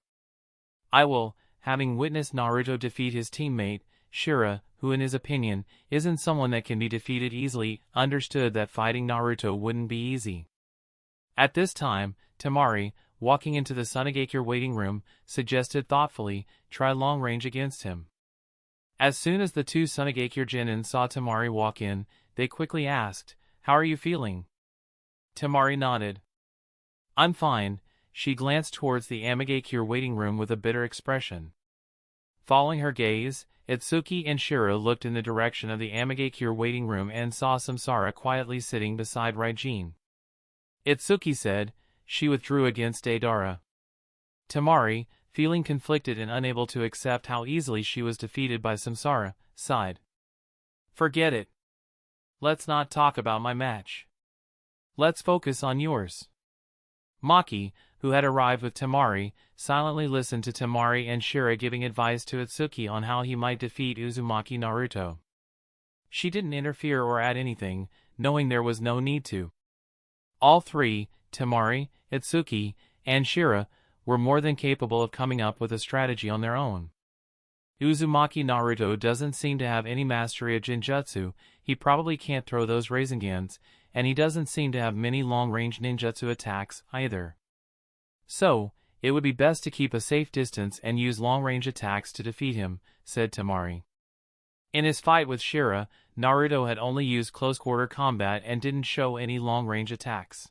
I will, having witnessed Naruto defeat his teammate, Shura, who in his opinion, isn't someone that can be defeated easily, understood that fighting Naruto wouldn't be easy. At this time, Temari, walking into the Sunagekure waiting room, suggested thoughtfully, try long range against him. As soon as the two Sunagekure genin saw Temari walk in, they quickly asked, "How are you feeling?" Temari nodded. "I'm fine." She glanced towards the Amigekure waiting room with a bitter expression. Following her gaze, Itsuki and Shura looked in the direction of the Amigekure waiting room and saw Samsara quietly sitting beside Raijin. Itsuki said, she withdrew against Deidara. Temari, feeling conflicted and unable to accept how easily she was defeated by Samsara, sighed. Forget it. Let's not talk about my match. Let's focus on yours. Maki, who had arrived with Temari, silently listened to Temari and Shura giving advice to Itsuki on how he might defeat Uzumaki Naruto. She didn't interfere or add anything, knowing there was no need to. All three, Temari, Itsuki, and Shura, were more than capable of coming up with a strategy on their own. Uzumaki Naruto doesn't seem to have any mastery of Jinjutsu, he probably can't throw those Rasengans, and he doesn't seem to have many long-range ninjutsu attacks, either. So, it would be best to keep a safe distance and use long-range attacks to defeat him, said Temari. In his fight with Shura, Naruto had only used close-quarter combat and didn't show any long-range attacks.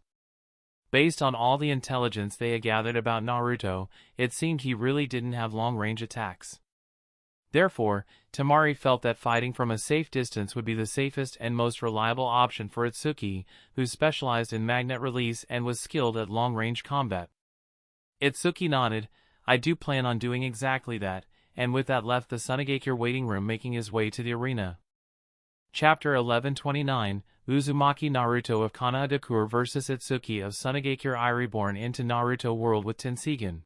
Based on all the intelligence they had gathered about Naruto, it seemed he really didn't have long-range attacks. Therefore, Temari felt that fighting from a safe distance would be the safest and most reliable option for Itsuki, who specialized in magnet release and was skilled at long-range combat. Itsuki nodded, I do plan on doing exactly that, and with that left the Sunagekure waiting room making his way to the arena. Chapter 1129, Uzumaki Naruto of Kanadakur vs Itsuki of Sunagekure I reborn into Naruto world with Tenseigan.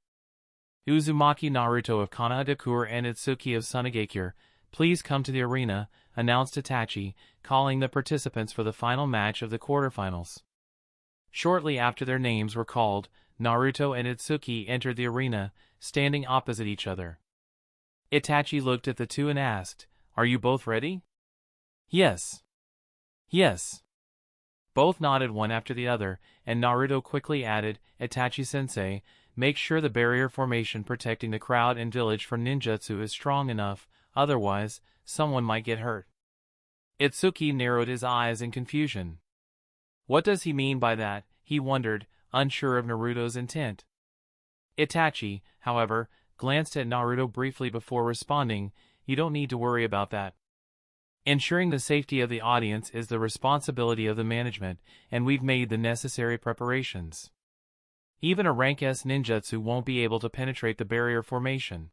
Uzumaki Naruto of Kanadakur and Itsuki of Sunagekure, please come to the arena, announced Itachi, calling the participants for the final match of the quarterfinals. Shortly after their names were called, Naruto and Itsuki entered the arena, standing opposite each other. Itachi looked at the two and asked, Are you both ready? Yes. Yes. Both nodded one after the other, and Naruto quickly added, Itachi-sensei, make sure the barrier formation protecting the crowd and village from ninjutsu is strong enough, otherwise, someone might get hurt. Itsuki narrowed his eyes in confusion. What does he mean by that, he wondered, unsure of Naruto's intent. Itachi, however, glanced at Naruto briefly before responding, you don't need to worry about that. Ensuring the safety of the audience is the responsibility of the management, and we've made the necessary preparations. Even a rank S ninjutsu won't be able to penetrate the barrier formation.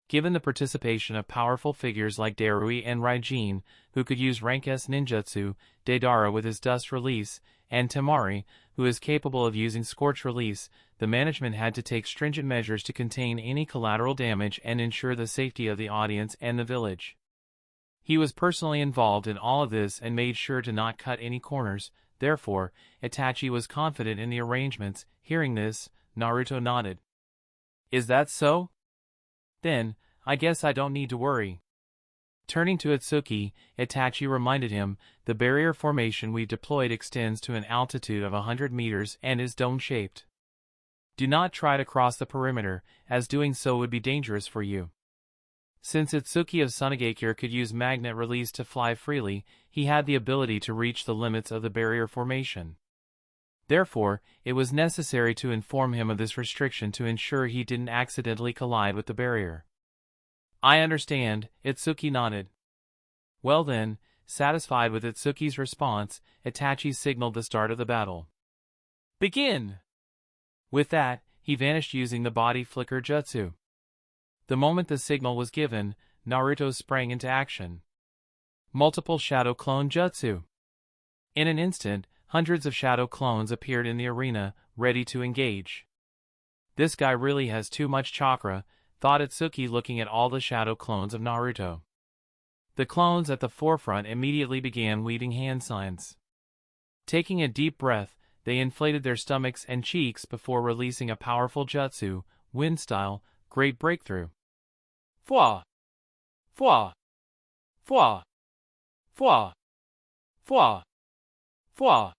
Given the participation of powerful figures like Darui and Raijin, who could use rank S ninjutsu, Deidara with his dust release, and Temari, who is capable of using scorch release, the management had to take stringent measures to contain any collateral damage and ensure the safety of the audience and the village. He was personally involved in all of this and made sure to not cut any corners. Therefore, Itachi was confident in the arrangements. Hearing this, Naruto nodded. Is that so? Then, I guess I don't need to worry. Turning to Itsuki, Itachi reminded him, the barrier formation we've deployed extends to an altitude of 100 meters and is dome-shaped. Do not try to cross the perimeter, as doing so would be dangerous for you. Since Itsuki of Sunagekure could use magnet release to fly freely, he had the ability to reach the limits of the barrier formation. Therefore, it was necessary to inform him of this restriction to ensure he didn't accidentally collide with the barrier. I understand, Itsuki nodded. Well then, satisfied with Itsuki's response, Itachi signaled the start of the battle. Begin! With that, he vanished using the body flicker jutsu. The moment the signal was given, Naruto sprang into action. Multiple shadow clone jutsu. In an instant, hundreds of shadow clones appeared in the arena, ready to engage. This guy really has too much chakra, thought Itsuki looking at all the shadow clones of Naruto. The clones at the forefront immediately began leading hand signs. Taking a deep breath, they inflated their stomachs and cheeks before releasing a powerful jutsu, wind style, great breakthrough. Fwa! Fwa! Fwa! Fwa! Fwa! Fwa!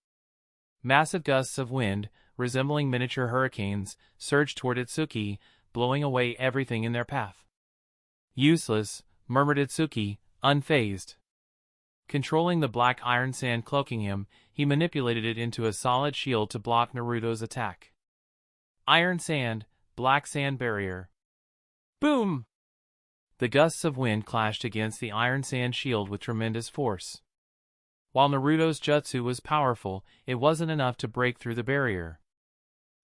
Massive gusts of wind, resembling miniature hurricanes, surged toward Itsuki, blowing away everything in their path. Useless, murmured Itsuki, unfazed. Controlling the black iron sand cloaking him, he manipulated it into a solid shield to block Naruto's attack. Iron sand, black sand barrier. Boom! The gusts of wind clashed against the iron sand shield with tremendous force. While Naruto's jutsu was powerful, it wasn't enough to break through the barrier.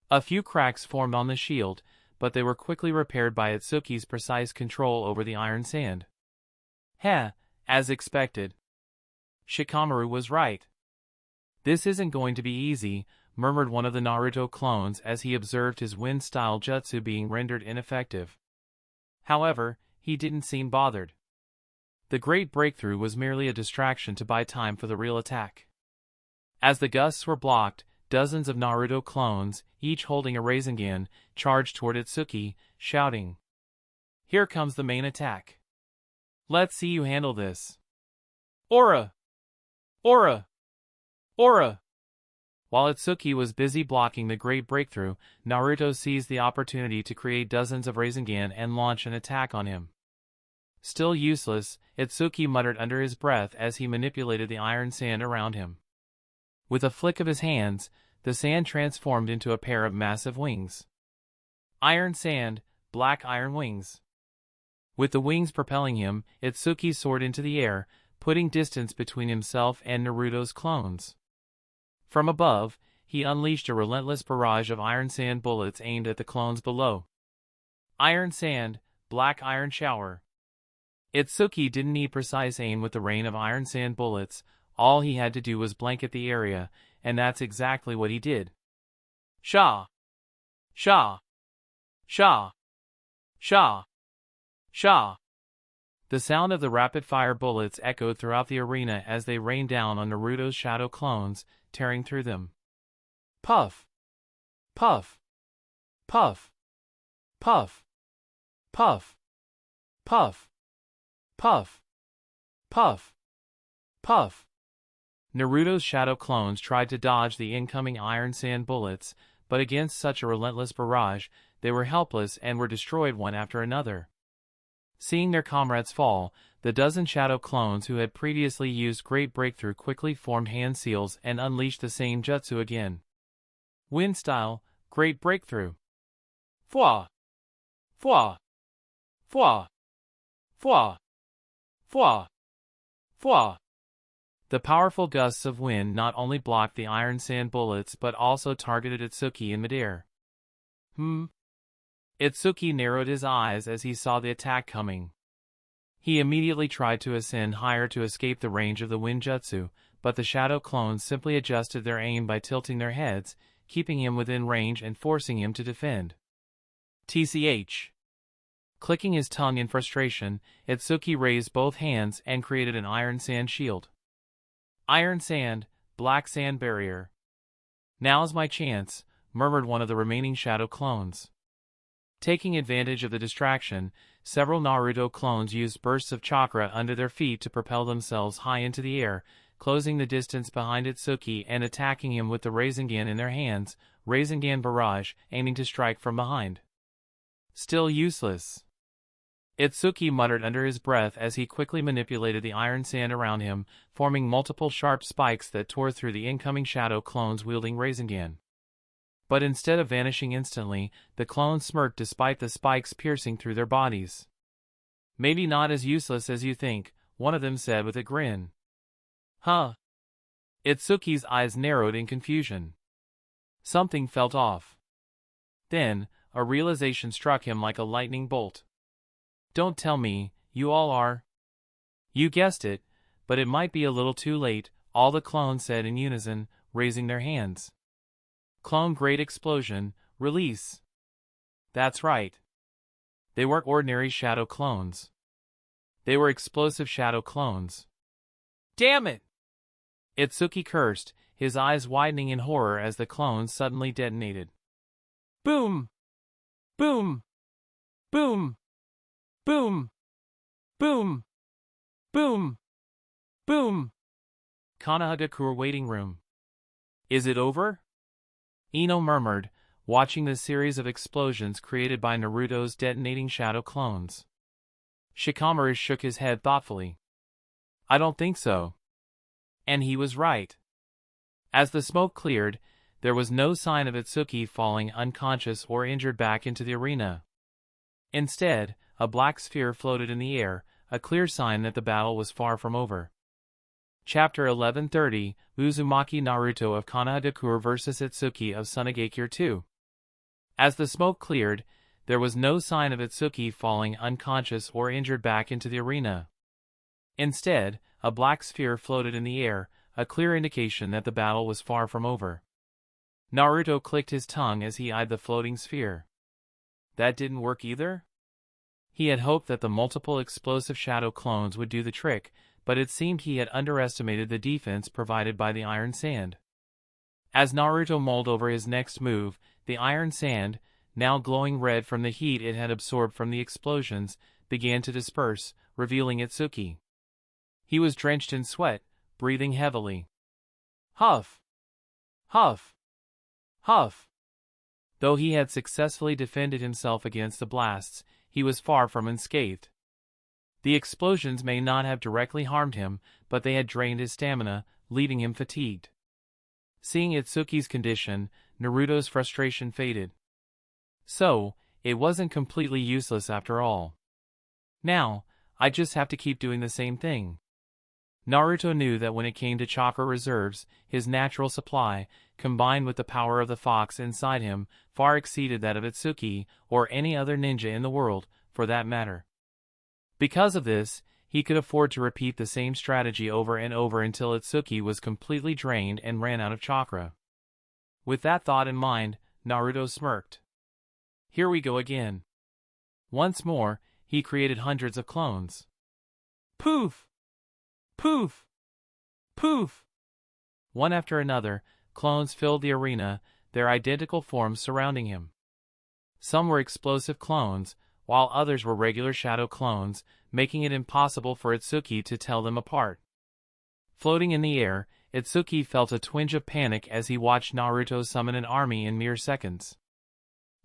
A few cracks formed on the shield, but they were quickly repaired by Itsuki's precise control over the iron sand. Heh, as expected. Shikamaru was right. This isn't going to be easy, murmured one of the Naruto clones as he observed his wind-style jutsu being rendered ineffective. However, he didn't seem bothered. The great breakthrough was merely a distraction to buy time for the real attack. As the gusts were blocked, dozens of Naruto clones, each holding a Rasengan, charged toward Itsuki, shouting, "Here comes the main attack. Let's see you handle this. Aura! Aura! Aura!" While Itsuki was busy blocking the great breakthrough, Naruto seized the opportunity to create dozens of Rasengan and launch an attack on him. Still useless, Itsuki muttered under his breath as he manipulated the iron sand around him. With a flick of his hands, the sand transformed into a pair of massive wings. Iron sand, black iron wings. With the wings propelling him, Itsuki soared into the air, putting distance between himself and Naruto's clones. From above, he unleashed a relentless barrage of iron sand bullets aimed at the clones below. Iron sand, black iron shower. Itsuki didn't need precise aim with the rain of iron sand bullets, all he had to do was blanket the area, and that's exactly what he did. Sha! Sha! Sha! Sha! Sha! The sound of the rapid-fire bullets echoed throughout the arena as they rained down on Naruto's shadow clones, tearing through them. Puff! Puff! Puff! Puff! Puff! Puff! Puff! Puff! Puff! Naruto's shadow clones tried to dodge the incoming iron sand bullets, but against such a relentless barrage, they were helpless and were destroyed one after another. Seeing their comrades fall, the dozen shadow clones who had previously used Great Breakthrough quickly formed hand seals and unleashed the same jutsu again. Wind style, Great Breakthrough. Fwa! Fwa! Fwa! Fwa! Fwa! Fwa! The powerful gusts of wind not only blocked the iron sand bullets but also targeted Itsuki in midair. Itsuki narrowed his eyes as he saw the attack coming. He immediately tried to ascend higher to escape the range of the wind jutsu, but the shadow clones simply adjusted their aim by tilting their heads, keeping him within range and forcing him to defend. TCH. Clicking his tongue in frustration, Itsuki raised both hands and created an iron sand shield. Iron sand, black sand barrier. Now's my chance, murmured one of the remaining shadow clones. Taking advantage of the distraction, several Naruto clones used bursts of chakra under their feet to propel themselves high into the air, closing the distance behind Itsuki and attacking him with the Rasengan in their hands, Rasengan barrage, aiming to strike from behind. Still useless. Itsuki muttered under his breath as he quickly manipulated the iron sand around him, forming multiple sharp spikes that tore through the incoming shadow clones wielding Rasengan. But instead of vanishing instantly, the clones smirked despite the spikes piercing through their bodies. Maybe not as useless as you think, one of them said with a grin. Huh? Itsuki's eyes narrowed in confusion. Something felt off. Then, a realization struck him like a lightning bolt. Don't tell me, You all are. You guessed it, but it might be a little too late, all the clones said in unison, raising their hands. Clone Great Explosion, release. That's right. They weren't ordinary shadow clones. They were explosive shadow clones. Damn it! Itsuki cursed, his eyes widening in horror as the clones suddenly detonated. Boom! Boom! Boom! Boom! Boom! Boom! Boom! Kanahagakure waiting room. Is it over? Ino murmured, watching the series of explosions created by Naruto's detonating shadow clones. Shikamaru shook his head thoughtfully. I don't think so. And he was right. As the smoke cleared, there was no sign of Itsuki falling unconscious or injured back into the arena. Instead, a black sphere floated in the air, a clear sign that the battle was far from over. Chapter 1130, Uzumaki Naruto of Kanahagakure vs Itsuki of Sunagakure 2. As the smoke cleared, there was no sign of Itsuki falling unconscious or injured back into the arena. Instead, a black sphere floated in the air, a clear indication that the battle was far from over. Naruto clicked his tongue as he eyed the floating sphere. That didn't work either? He had hoped that the multiple explosive shadow clones would do the trick, but it seemed he had underestimated the defense provided by the iron sand. As Naruto mulled over his next move, the iron sand, now glowing red from the heat it had absorbed from the explosions, began to disperse, revealing Itsuki. He was drenched in sweat, breathing heavily. Huff! Huff! Huff! Though he had successfully defended himself against the blasts, he was far from unscathed. The explosions may not have directly harmed him, but they had drained his stamina, leaving him fatigued. Seeing Itsuki's condition, Naruto's frustration faded. So, it wasn't completely useless after all. Now, I just have to keep doing the same thing. Naruto knew that when it came to chakra reserves, his natural supply, combined with the power of the fox inside him, far exceeded that of Itsuki, or any other ninja in the world, for that matter. Because of this, he could afford to repeat the same strategy over and over until Itsuki was completely drained and ran out of chakra. With that thought in mind, Naruto smirked. Here we go again. Once more, he created hundreds of clones. Poof! Poof! Poof! One after another, clones filled the arena, their identical forms surrounding him. Some were explosive clones, while others were regular shadow clones, making it impossible for Itsuki to tell them apart. Floating in the air, Itsuki felt a twinge of panic as he watched Naruto summon an army in mere seconds.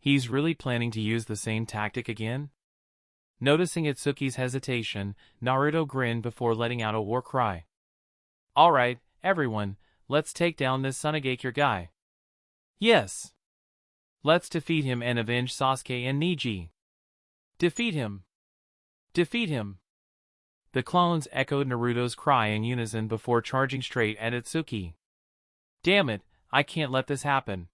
He's really planning to use the same tactic again? Noticing Itsuki's hesitation, Naruto grinned before letting out a war cry. Alright, everyone, let's take down this Sunagakure guy. Yes! Let's defeat him and avenge Sasuke and Neji. Defeat him! Defeat him! The clones echoed Naruto's cry in unison before charging straight at Itsuki. Damn it, I can't let this happen.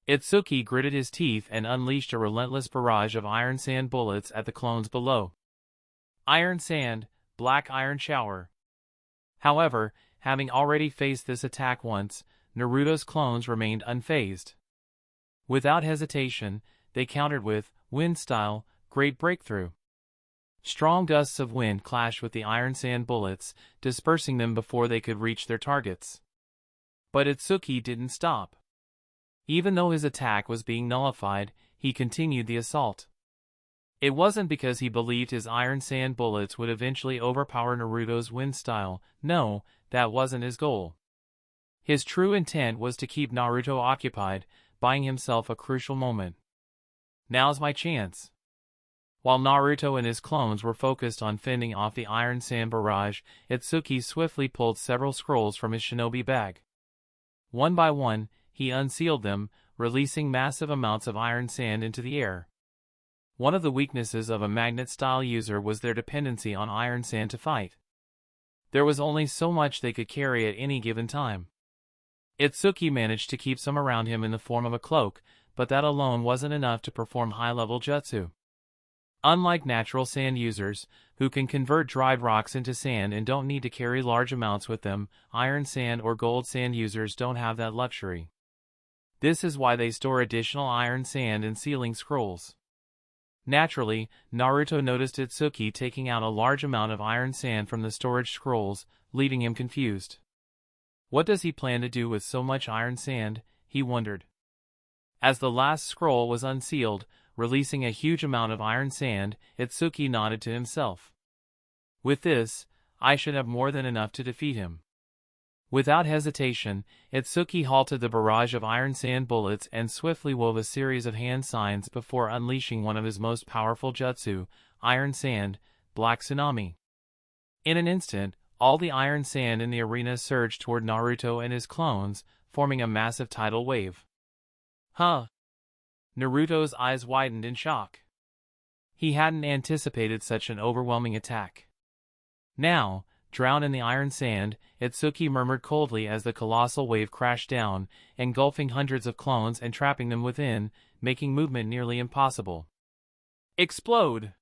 Itsuki gritted his teeth and unleashed a relentless barrage of iron sand bullets at the clones below. Iron sand, black iron shower. However, having already faced this attack once, Naruto's clones remained unfazed. Without hesitation, they countered with, wind style, great breakthrough. Strong gusts of wind clashed with the iron sand bullets, dispersing them before they could reach their targets. But Itsuki didn't stop. Even though his attack was being nullified, he continued the assault. It wasn't because he believed his iron sand bullets would eventually overpower Naruto's wind style. No, that wasn't his goal. His true intent was to keep Naruto occupied, buying himself a crucial moment. Now's my chance. While Naruto and his clones were focused on fending off the iron sand barrage, Itsuki swiftly pulled several scrolls from his shinobi bag. One by one, he unsealed them, releasing massive amounts of iron sand into the air. One of the weaknesses of a magnet-style user was their dependency on iron sand to fight. There was only so much they could carry at any given time. Itsuki managed to keep some around him in the form of a cloak, but that alone wasn't enough to perform high-level jutsu. Unlike natural sand users, who can convert dried rocks into sand and don't need to carry large amounts with them, iron sand or gold sand users don't have that luxury. This is why they store additional iron sand in sealing scrolls. Naturally, Naruto noticed Itsuki taking out a large amount of iron sand from the storage scrolls, leaving him confused. What does he plan to do with so much iron sand, he wondered. As the last scroll was unsealed, releasing a huge amount of iron sand, Itsuki nodded to himself. With this, I should have more than enough to defeat him. Without hesitation, Itsuki halted the barrage of iron sand bullets and swiftly wove a series of hand signs before unleashing one of his most powerful jutsu, Iron Sand, Black Tsunami. In an instant, all the iron sand in the arena surged toward Naruto and his clones, forming a massive tidal wave. Huh? Naruto's eyes widened in shock. He hadn't anticipated such an overwhelming attack. Now, drowned in the iron sand, Itsuki murmured coldly as the colossal wave crashed down, engulfing hundreds of clones and trapping them within, making movement nearly impossible. Explode!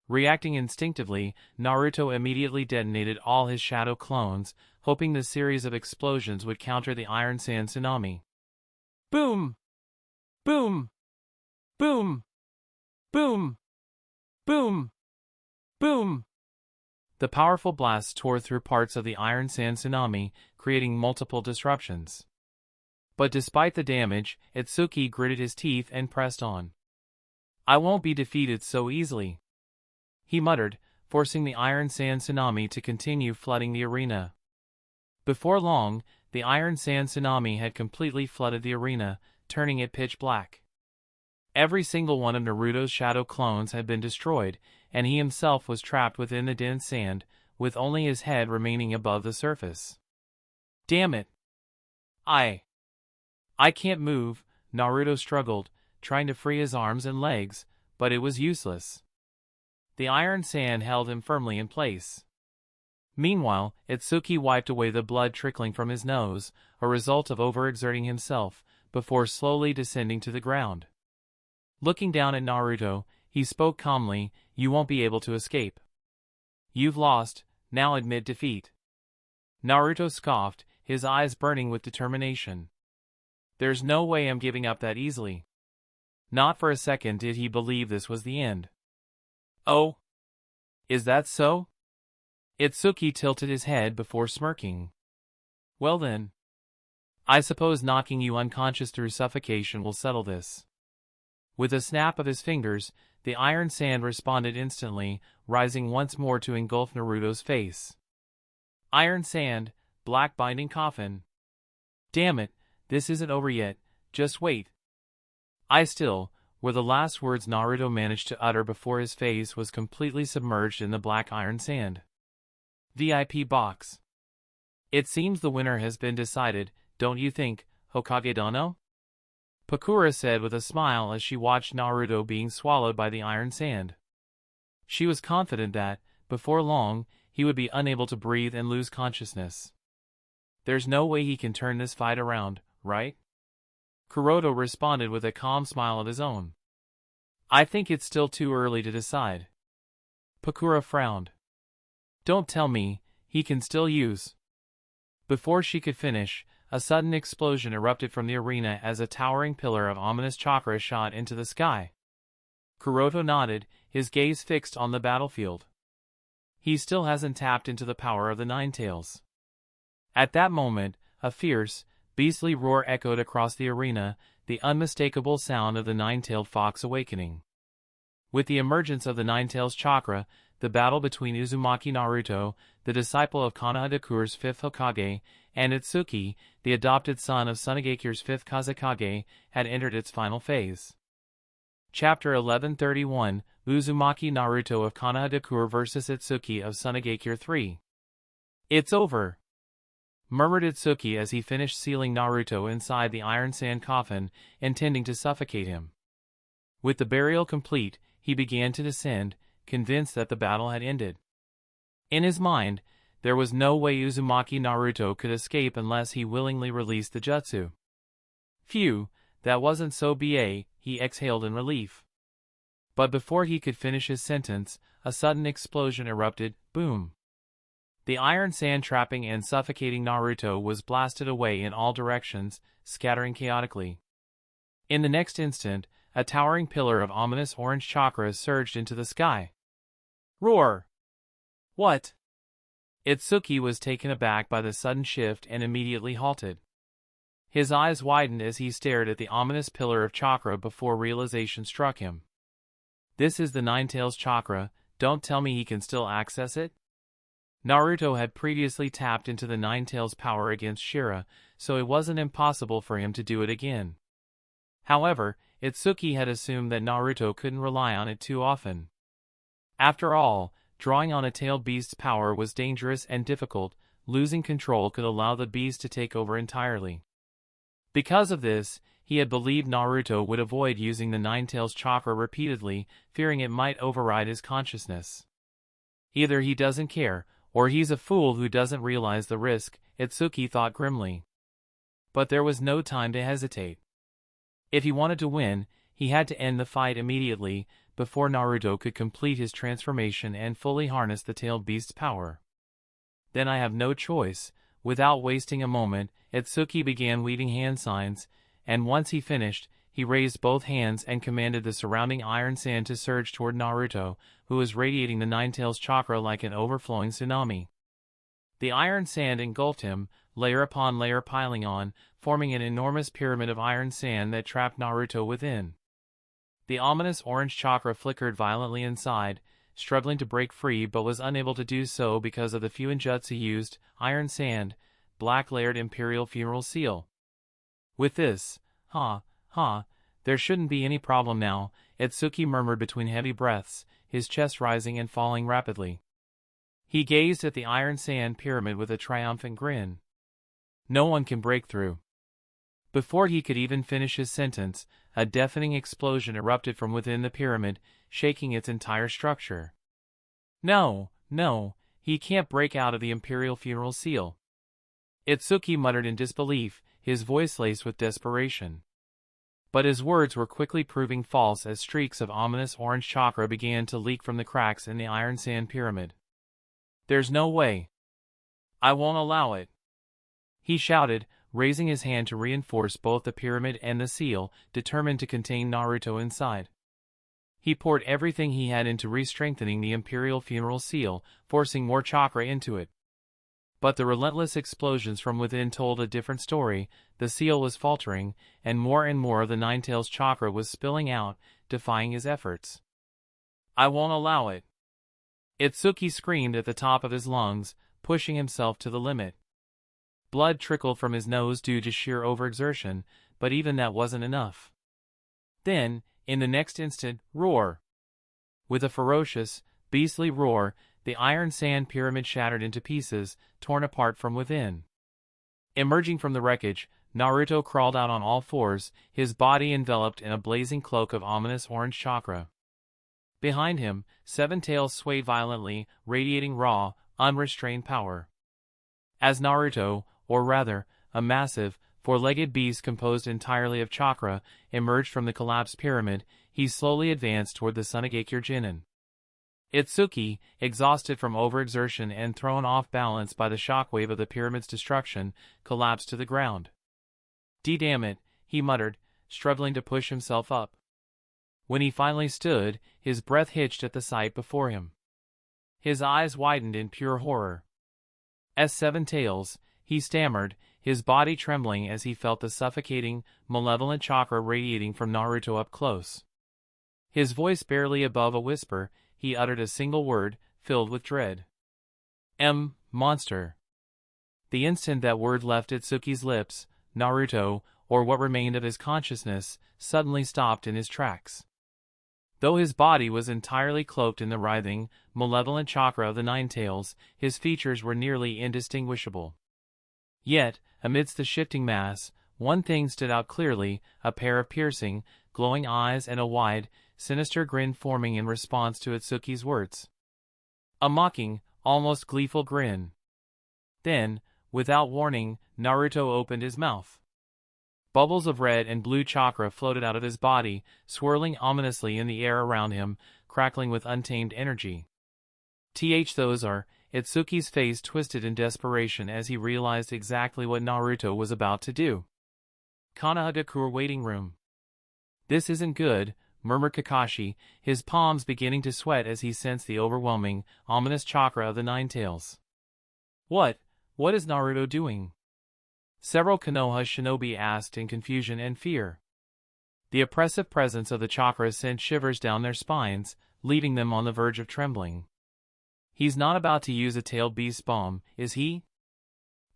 Reacting instinctively, Naruto immediately detonated all his shadow clones, hoping the series of explosions would counter the iron sand tsunami. Boom! Boom! Boom! Boom! Boom! Boom! The powerful blast tore through parts of the iron sand tsunami, creating multiple disruptions. But despite the damage, Itsuki gritted his teeth and pressed on. I won't be defeated so easily, he muttered, forcing the iron sand tsunami to continue flooding the arena. Before long, the iron sand tsunami had completely flooded the arena, turning it pitch black. Every single one of Naruto's shadow clones had been destroyed, and he himself was trapped within the dense sand, with only his head remaining above the surface. Damn it! I can't move, Naruto struggled, trying to free his arms and legs, but it was useless. The iron sand held him firmly in place. Meanwhile, Itsuki wiped away the blood trickling from his nose, a result of overexerting himself, before slowly descending to the ground. Looking down at Naruto, he spoke calmly, "You won't be able to escape. You've lost, now admit defeat." Naruto scoffed, his eyes burning with determination. There's no way I'm giving up that easily. Not for a second did he believe this was the end. Oh? Is that so? Itsuki tilted his head before smirking. Well then. I suppose knocking you unconscious through suffocation will settle this. With a snap of his fingers, the iron sand responded instantly, rising once more to engulf Naruto's face. Iron sand, black binding coffin. Damn it, this isn't over yet, just wait. Were the last words Naruto managed to utter before his face was completely submerged in the black iron sand. VIP box. It seems the winner has been decided, don't you think, Hokage Dono? Pakura said with a smile as she watched Naruto being swallowed by the iron sand. She was confident that, before long, he would be unable to breathe and lose consciousness. There's no way he can turn this fight around, right? Kuroto responded with a calm smile of his own. I think it's still too early to decide. Pakura frowned. Don't tell me, he can still use. Before she could finish, a sudden explosion erupted from the arena as a towering pillar of ominous chakra shot into the sky. Kuroto nodded, his gaze fixed on the battlefield. He still hasn't tapped into the power of the Nine Tails. At that moment, a fierce, beastly roar echoed across the arena, the unmistakable sound of the nine-tailed fox awakening. With the emergence of the Nine-Tails chakra, the battle between Uzumaki Naruto, the disciple of Konohadakure's fifth Hokage, and Itsuki, the adopted son of Tsunagekire's fifth Kazekage, had entered its final phase. Chapter 1131, Uzumaki Naruto of Konohadakure vs Itsuki of Tsunagekire 3. It's over, murmured Itsuki as he finished sealing Naruto inside the iron sand coffin, intending to suffocate him. With the burial complete, he began to descend, convinced that the battle had ended. In his mind, there was no way Uzumaki Naruto could escape unless he willingly released the jutsu. Phew, that wasn't so bad, he exhaled in relief. But before he could finish his sentence, a sudden explosion erupted, boom. The iron sand trapping and suffocating Naruto was blasted away in all directions, scattering chaotically. In the next instant, a towering pillar of ominous orange chakra surged into the sky. Roar! What? Itsuki was taken aback by the sudden shift and immediately halted. His eyes widened as he stared at the ominous pillar of chakra before realization struck him. This is the Nine-Tails chakra, don't tell me he can still access it? Naruto had previously tapped into the Nine-Tails power against Shira, so it wasn't impossible for him to do it again. However, Itsuki had assumed that Naruto couldn't rely on it too often. After all, drawing on a tailed beast's power was dangerous and difficult, losing control could allow the beast to take over entirely. Because of this, he had believed Naruto would avoid using the Nine-Tails chakra repeatedly, fearing it might override his consciousness. Either he doesn't care, or he's a fool who doesn't realize the risk, Itsuki thought grimly. But there was no time to hesitate. If he wanted to win, he had to end the fight immediately, before Naruto could complete his transformation and fully harness the tailed beast's power. Then I have no choice. Without wasting a moment, Itsuki began weaving hand signs, and once he finished, he raised both hands and commanded the surrounding iron sand to surge toward Naruto, who was radiating the Nine-Tails chakra like an overflowing tsunami. The iron sand engulfed him, layer upon layer piling on, forming an enormous pyramid of iron sand that trapped Naruto within. The ominous orange chakra flickered violently inside, struggling to break free but was unable to do so because of the fuinjutsu used, iron sand, black-layered imperial funeral seal. With this, there shouldn't be any problem now, Itsuki murmured between heavy breaths, his chest rising and falling rapidly. He gazed at the iron sand pyramid with a triumphant grin. No one can break through. Before he could even finish his sentence, a deafening explosion erupted from within the pyramid, shaking its entire structure. No, he can't break out of the imperial funeral seal. Itsuki muttered in disbelief, his voice laced with desperation. But his words were quickly proving false as streaks of ominous orange chakra began to leak from the cracks in the iron sand pyramid. There's no way. I won't allow it. He shouted, raising his hand to reinforce both the pyramid and the seal, determined to contain Naruto inside. He poured everything he had into re-strengthening the imperial funeral seal, forcing more chakra into it. But the relentless explosions from within told a different story. The seal was faltering, and more of the Nine-Tails chakra was spilling out, defying his efforts. I won't allow it. Itsuki screamed at the top of his lungs, pushing himself to the limit. Blood trickled from his nose due to sheer overexertion, but even that wasn't enough. Then, in the next instant, roar! With a ferocious, beastly roar, the iron sand pyramid shattered into pieces, torn apart from within. Emerging from the wreckage, Naruto crawled out on all fours, his body enveloped in a blazing cloak of ominous orange chakra. Behind him, Seven Tails swayed violently, radiating raw, unrestrained power. As Naruto, or rather, a massive, four-legged beast composed entirely of chakra, emerged from the collapsed pyramid, he slowly advanced toward the Sunagakure Jinin. Itsuki, exhausted from overexertion and thrown off balance by the shockwave of the pyramid's destruction, collapsed to the ground. Damn it, he muttered, struggling to push himself up. When he finally stood, his breath hitched at the sight before him. His eyes widened in pure horror. As Seven Tails, he stammered, his body trembling as he felt the suffocating, malevolent chakra radiating from Naruto up close. His voice barely above a whisper, he uttered a single word, filled with dread. Monster. The instant that word left Itsuki's lips, Naruto, or what remained of his consciousness, suddenly stopped in his tracks. Though his body was entirely cloaked in the writhing, malevolent chakra of the Nine-Tails, his features were nearly indistinguishable. Yet, amidst the shifting mass, one thing stood out clearly, a pair of piercing, glowing eyes and a wide, sinister grin forming in response to Itsuki's words. A mocking, almost gleeful grin. Then, without warning, Naruto opened his mouth. Bubbles of red and blue chakra floated out of his body, swirling ominously in the air around him, crackling with untamed energy. Those are. Itsuki's face twisted in desperation as he realized exactly what Naruto was about to do. Konohagakure waiting room. This isn't good, murmured Kakashi, his palms beginning to sweat as he sensed the overwhelming, ominous chakra of the Nine Tails. What is Naruto doing? Several Konoha shinobi asked in confusion and fear. The oppressive presence of the chakra sent shivers down their spines, leaving them on the verge of trembling. He's not about to use a tailed beast bomb, is he?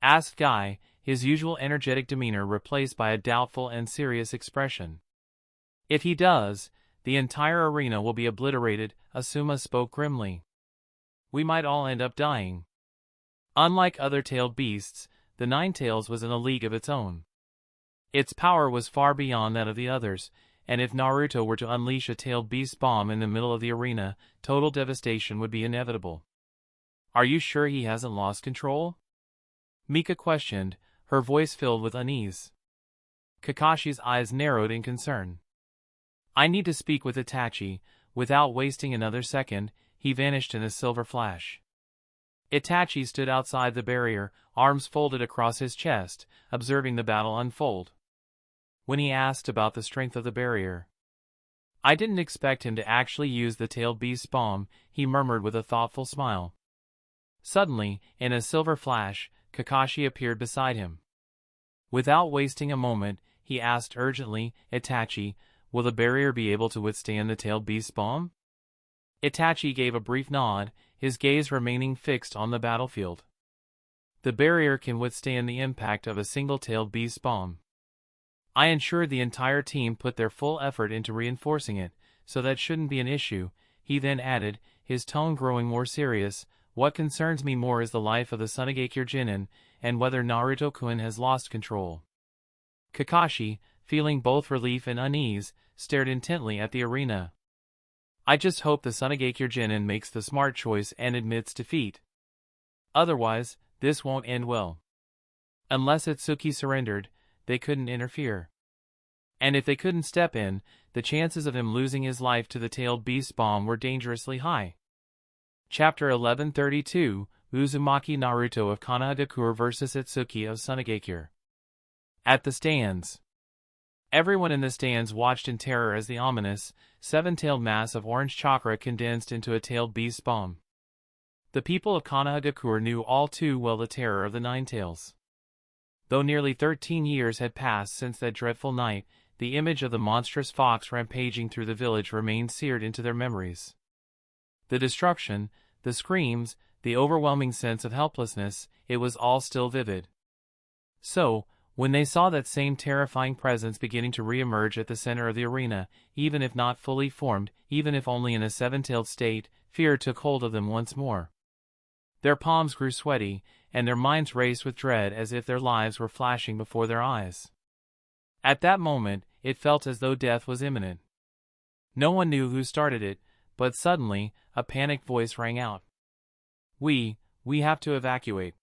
Asked Guy, his usual energetic demeanor replaced by a doubtful and serious expression. If he does, the entire arena will be obliterated, Asuma spoke grimly. We might all end up dying. Unlike other tailed beasts, the Nine Tails was in a league of its own. Its power was far beyond that of the others, and if Naruto were to unleash a tailed beast bomb in the middle of the arena, total devastation would be inevitable. Are you sure he hasn't lost control? Mika questioned, her voice filled with unease. Kakashi's eyes narrowed in concern. I need to speak with Itachi. Without wasting another second, he vanished in a silver flash. Itachi stood outside the barrier, arms folded across his chest, observing the battle unfold. When he asked about the strength of the barrier, I didn't expect him to actually use the tailed beast bomb, he murmured with a thoughtful smile. Suddenly, in a silver flash, Kakashi appeared beside him. Without wasting a moment, he asked urgently, Itachi, will the barrier be able to withstand the tailed beast bomb? Itachi gave a brief nod, his gaze remaining fixed on the battlefield. The barrier can withstand the impact of a single tailed beast bomb. I ensured the entire team put their full effort into reinforcing it, so that shouldn't be an issue, he then added, his tone growing more serious. What concerns me more is the life of the Tsunigakure Jinin, and whether Naruto-kun has lost control. Kakashi, feeling both relief and unease, stared intently at the arena. I just hope the Tsunigakure Jinin makes the smart choice and admits defeat. Otherwise, this won't end well. Unless Itsuki surrendered, they couldn't interfere. And if they couldn't step in, the chances of him losing his life to the tailed beast bomb were dangerously high. Chapter 1132, Uzumaki Naruto of Konohagakure vs Itsuki of Tsunigakure. At the stands. Everyone in the stands watched in terror as the ominous, seven-tailed mass of orange chakra condensed into a tailed beast bomb. The people of Konohagakure knew all too well the terror of the Nine Tails. Though nearly 13 years had passed since that dreadful night, the image of the monstrous fox rampaging through the village remained seared into their memories. The destruction, the screams, the overwhelming sense of helplessness, it was all still vivid. So, when they saw that same terrifying presence beginning to re-emerge at the center of the arena, even if not fully formed, even if only in a seven-tailed state, fear took hold of them once more. Their palms grew sweaty, and their minds raced with dread as if their lives were flashing before their eyes. At that moment, it felt as though death was imminent. No one knew who started it, but suddenly, a panicked voice rang out. We have to evacuate.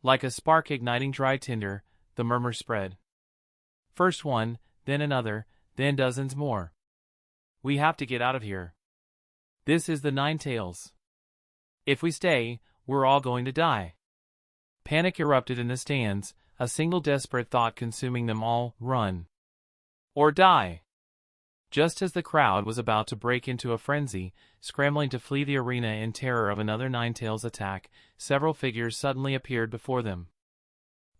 Like a spark igniting dry tinder, the murmur spread. First one, then another, then dozens more. We have to get out of here. This is the Nine Tails. If we stay, we're all going to die. Panic erupted in the stands, a single desperate thought consuming them all: run. Or die. Just as the crowd was about to break into a frenzy, scrambling to flee the arena in terror of another Nine Tails attack, several figures suddenly appeared before them.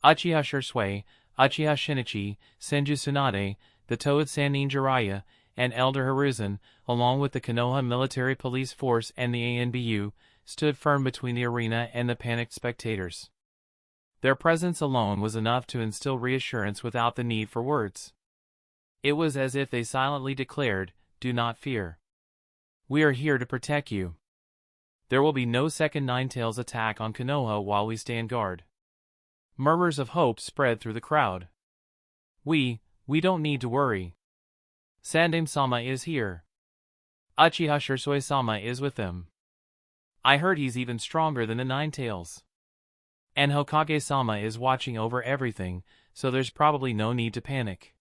Uchiha Shursui, Uchiha Shinichi, Senju Tsunade, the Toad Sannin Jiraiya, and Elder Hiruzen, along with the Konoha military police force and the ANBU, stood firm between the arena and the panicked spectators. Their presence alone was enough to instill reassurance without the need for words. It was as if they silently declared, "Do not fear. We are here to protect you. There will be no second Nine Tails attack on Konoha while we stand guard." Murmurs of hope spread through the crowd. We don't need to worry. Sandame-sama is here. Uchiha Shursui-sama is with them. I heard he's even stronger than the Nine Tails. And Hokage-sama is watching over everything, so there's probably no need to panic.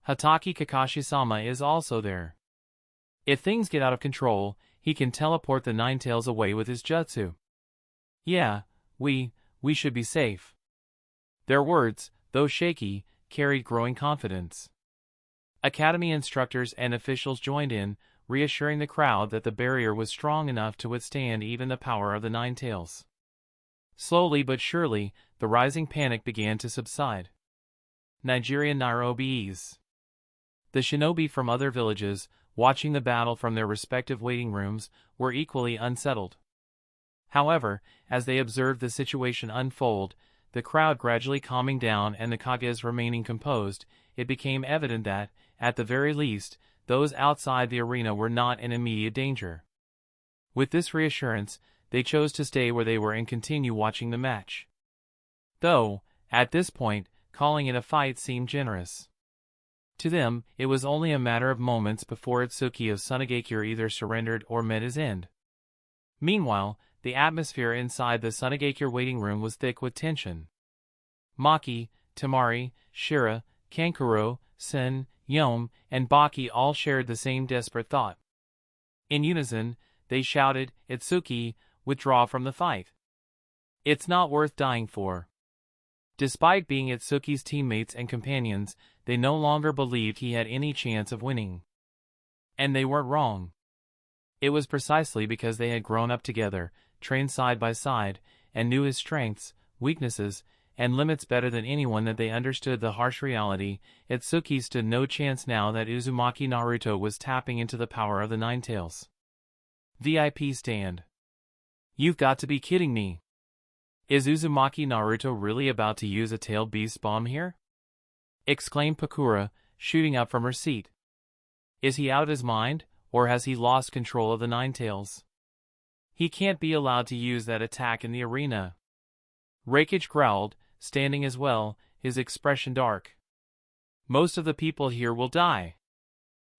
Hatake Kakashi-sama is also there. If things get out of control, he can teleport the Nine Tails away with his jutsu. Yeah, we should be safe. Their words, though shaky, carried growing confidence. Academy instructors and officials joined in, reassuring the crowd that the barrier was strong enough to withstand even the power of the Nine Tails. Slowly but surely, the rising panic began to subside. Nigerian Nairobis. The shinobi from other villages, watching the battle from their respective waiting rooms, were equally unsettled. However, as they observed the situation unfold, the crowd gradually calming down and the Kages remaining composed, it became evident that, at the very least, those outside the arena were not in immediate danger. With this reassurance, they chose to stay where they were and continue watching the match. Though, at this point, calling it a fight seemed generous. To them, it was only a matter of moments before Itsuki of Sunagakure either surrendered or met his end. Meanwhile, the atmosphere inside the Sunagakure waiting room was thick with tension. Maki, Temari, Shira, Kankuro, Sen, Yome, and Baki all shared the same desperate thought. In unison, they shouted, "Itsuki, withdraw from the fight. It's not worth dying for." Despite being Itsuki's teammates and companions, they no longer believed he had any chance of winning. And they weren't wrong. It was precisely because they had grown up together, trained side by side, and knew his strengths, weaknesses, and limits better than anyone that they understood the harsh reality. Itsuki stood no chance now that Uzumaki Naruto was tapping into the power of the Nine Tails. VIP stand. You've got to be kidding me. Is Uzumaki Naruto really about to use a tailed beast bomb here? Exclaimed Pakura, shooting up from her seat. Is he out of his mind, or has he lost control of the Nine Tails? He can't be allowed to use that attack in the arena. Reikage growled, standing as well, his expression dark. Most of the people here will die.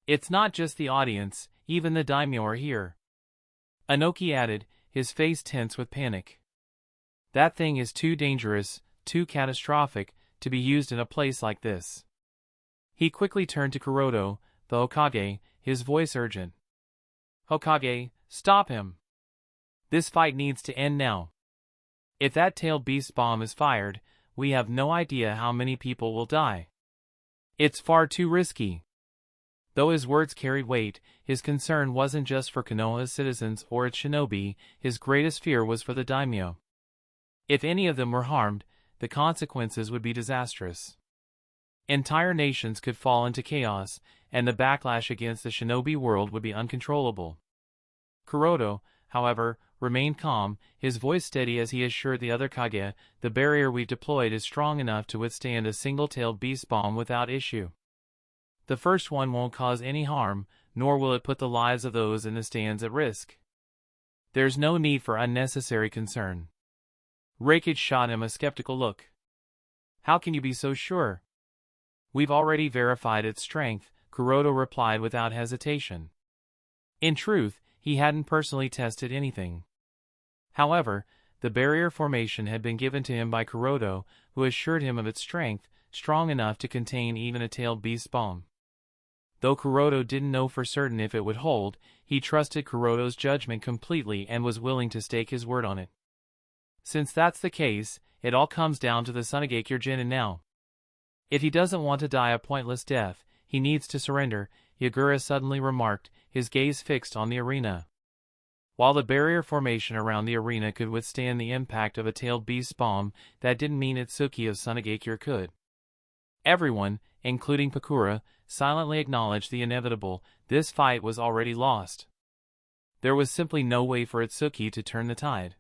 It's not just the audience, even the daimyo are here. Anoki added, his face tense with panic. That thing is too dangerous, too catastrophic, to be used in a place like this. He quickly turned to Kuroto, the Hokage, his voice urgent. Hokage, stop him. This fight needs to end now. If that tailed beast bomb is fired, we have no idea how many people will die. It's far too risky. Though his words carried weight, his concern wasn't just for Konoha's citizens or its shinobi, his greatest fear was for the daimyo. If any of them were harmed, the consequences would be disastrous. Entire nations could fall into chaos, and the backlash against the shinobi world would be uncontrollable. Kuroto, however, remained calm, his voice steady as he assured the other Kage, the barrier we've deployed is strong enough to withstand a single-tailed beast bomb without issue. The first one won't cause any harm, nor will it put the lives of those in the stands at risk. There's no need for unnecessary concern. Reikage shot him a skeptical look. How can you be so sure? We've already verified its strength, Kuroto replied without hesitation. In truth, he hadn't personally tested anything. However, the barrier formation had been given to him by Kuroto, who assured him of its strength, strong enough to contain even a tailed beast bomb. Though Kuroto didn't know for certain if it would hold, he trusted Kuroto's judgment completely and was willing to stake his word on it. Since that's the case, it all comes down to the Sunagakure Genin now. If he doesn't want to die a pointless death, he needs to surrender, Yagura suddenly remarked, his gaze fixed on the arena. While the barrier formation around the arena could withstand the impact of a tailed beast bomb, that didn't mean Itsuki of Sunagakure could. Everyone, including Pakura, silently acknowledged the inevitable. This fight was already lost. There was simply no way for Itsuki to turn the tide.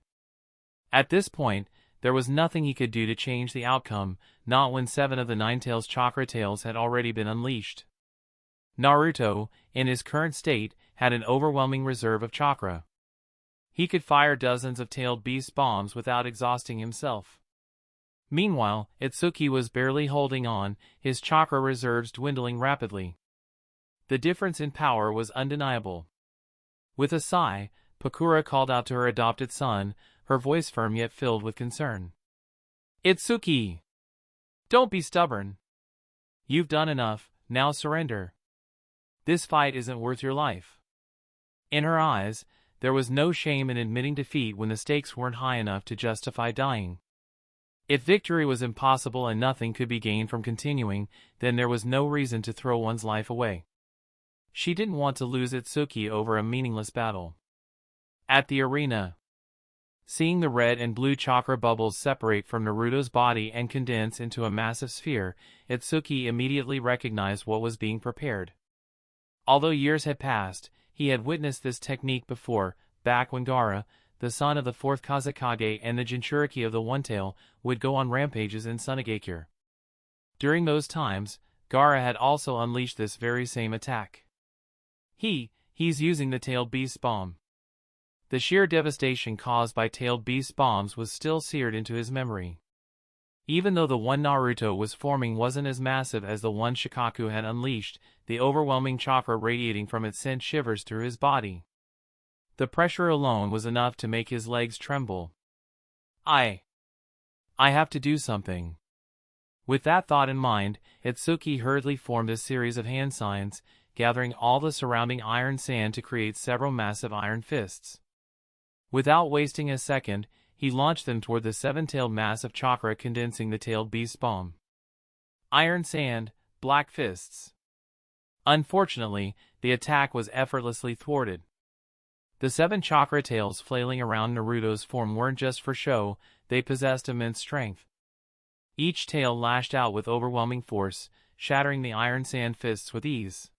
At this point, there was nothing he could do to change the outcome, not when 7 of the Nine Tails chakra tails had already been unleashed. Naruto, in his current state, had an overwhelming reserve of chakra. He could fire dozens of tailed beast bombs without exhausting himself. Meanwhile, Itsuki was barely holding on, his chakra reserves dwindling rapidly. The difference in power was undeniable. With a sigh, Pakura called out to her adopted son, her voice firm yet filled with concern. Itsuki! Don't be stubborn. You've done enough, now surrender. This fight isn't worth your life. In her eyes, there was no shame in admitting defeat when the stakes weren't high enough to justify dying. If victory was impossible and nothing could be gained from continuing, then there was no reason to throw one's life away. She didn't want to lose Itsuki over a meaningless battle. At the arena, seeing the red and blue chakra bubbles separate from Naruto's body and condense into a massive sphere, Itsuki immediately recognized what was being prepared. Although years had passed, he had witnessed this technique before, back when Gaara, the son of the fourth Kazekage and the Jinchuriki of the One Tail, would go on rampages in Sunagakure. During those times, Gaara had also unleashed this very same attack. He's using the Tailed Beast's bomb. The sheer devastation caused by Tailed Beast's bombs was still seared into his memory. Even though the one Naruto was forming wasn't as massive as the one Shikaku had unleashed, the overwhelming chakra radiating from it sent shivers through his body. The pressure alone was enough to make his legs tremble. I have to do something. With that thought in mind, Itsuki hurriedly formed a series of hand signs, gathering all the surrounding iron sand to create several massive iron fists. Without wasting a second, he launched them toward the seven-tailed mass of chakra condensing the Tailed Beast's bomb. Iron sand, black fists. Unfortunately, the attack was effortlessly thwarted. The seven chakra tails flailing around Naruto's form weren't just for show, they possessed immense strength. Each tail lashed out with overwhelming force, shattering the iron sand fists with ease.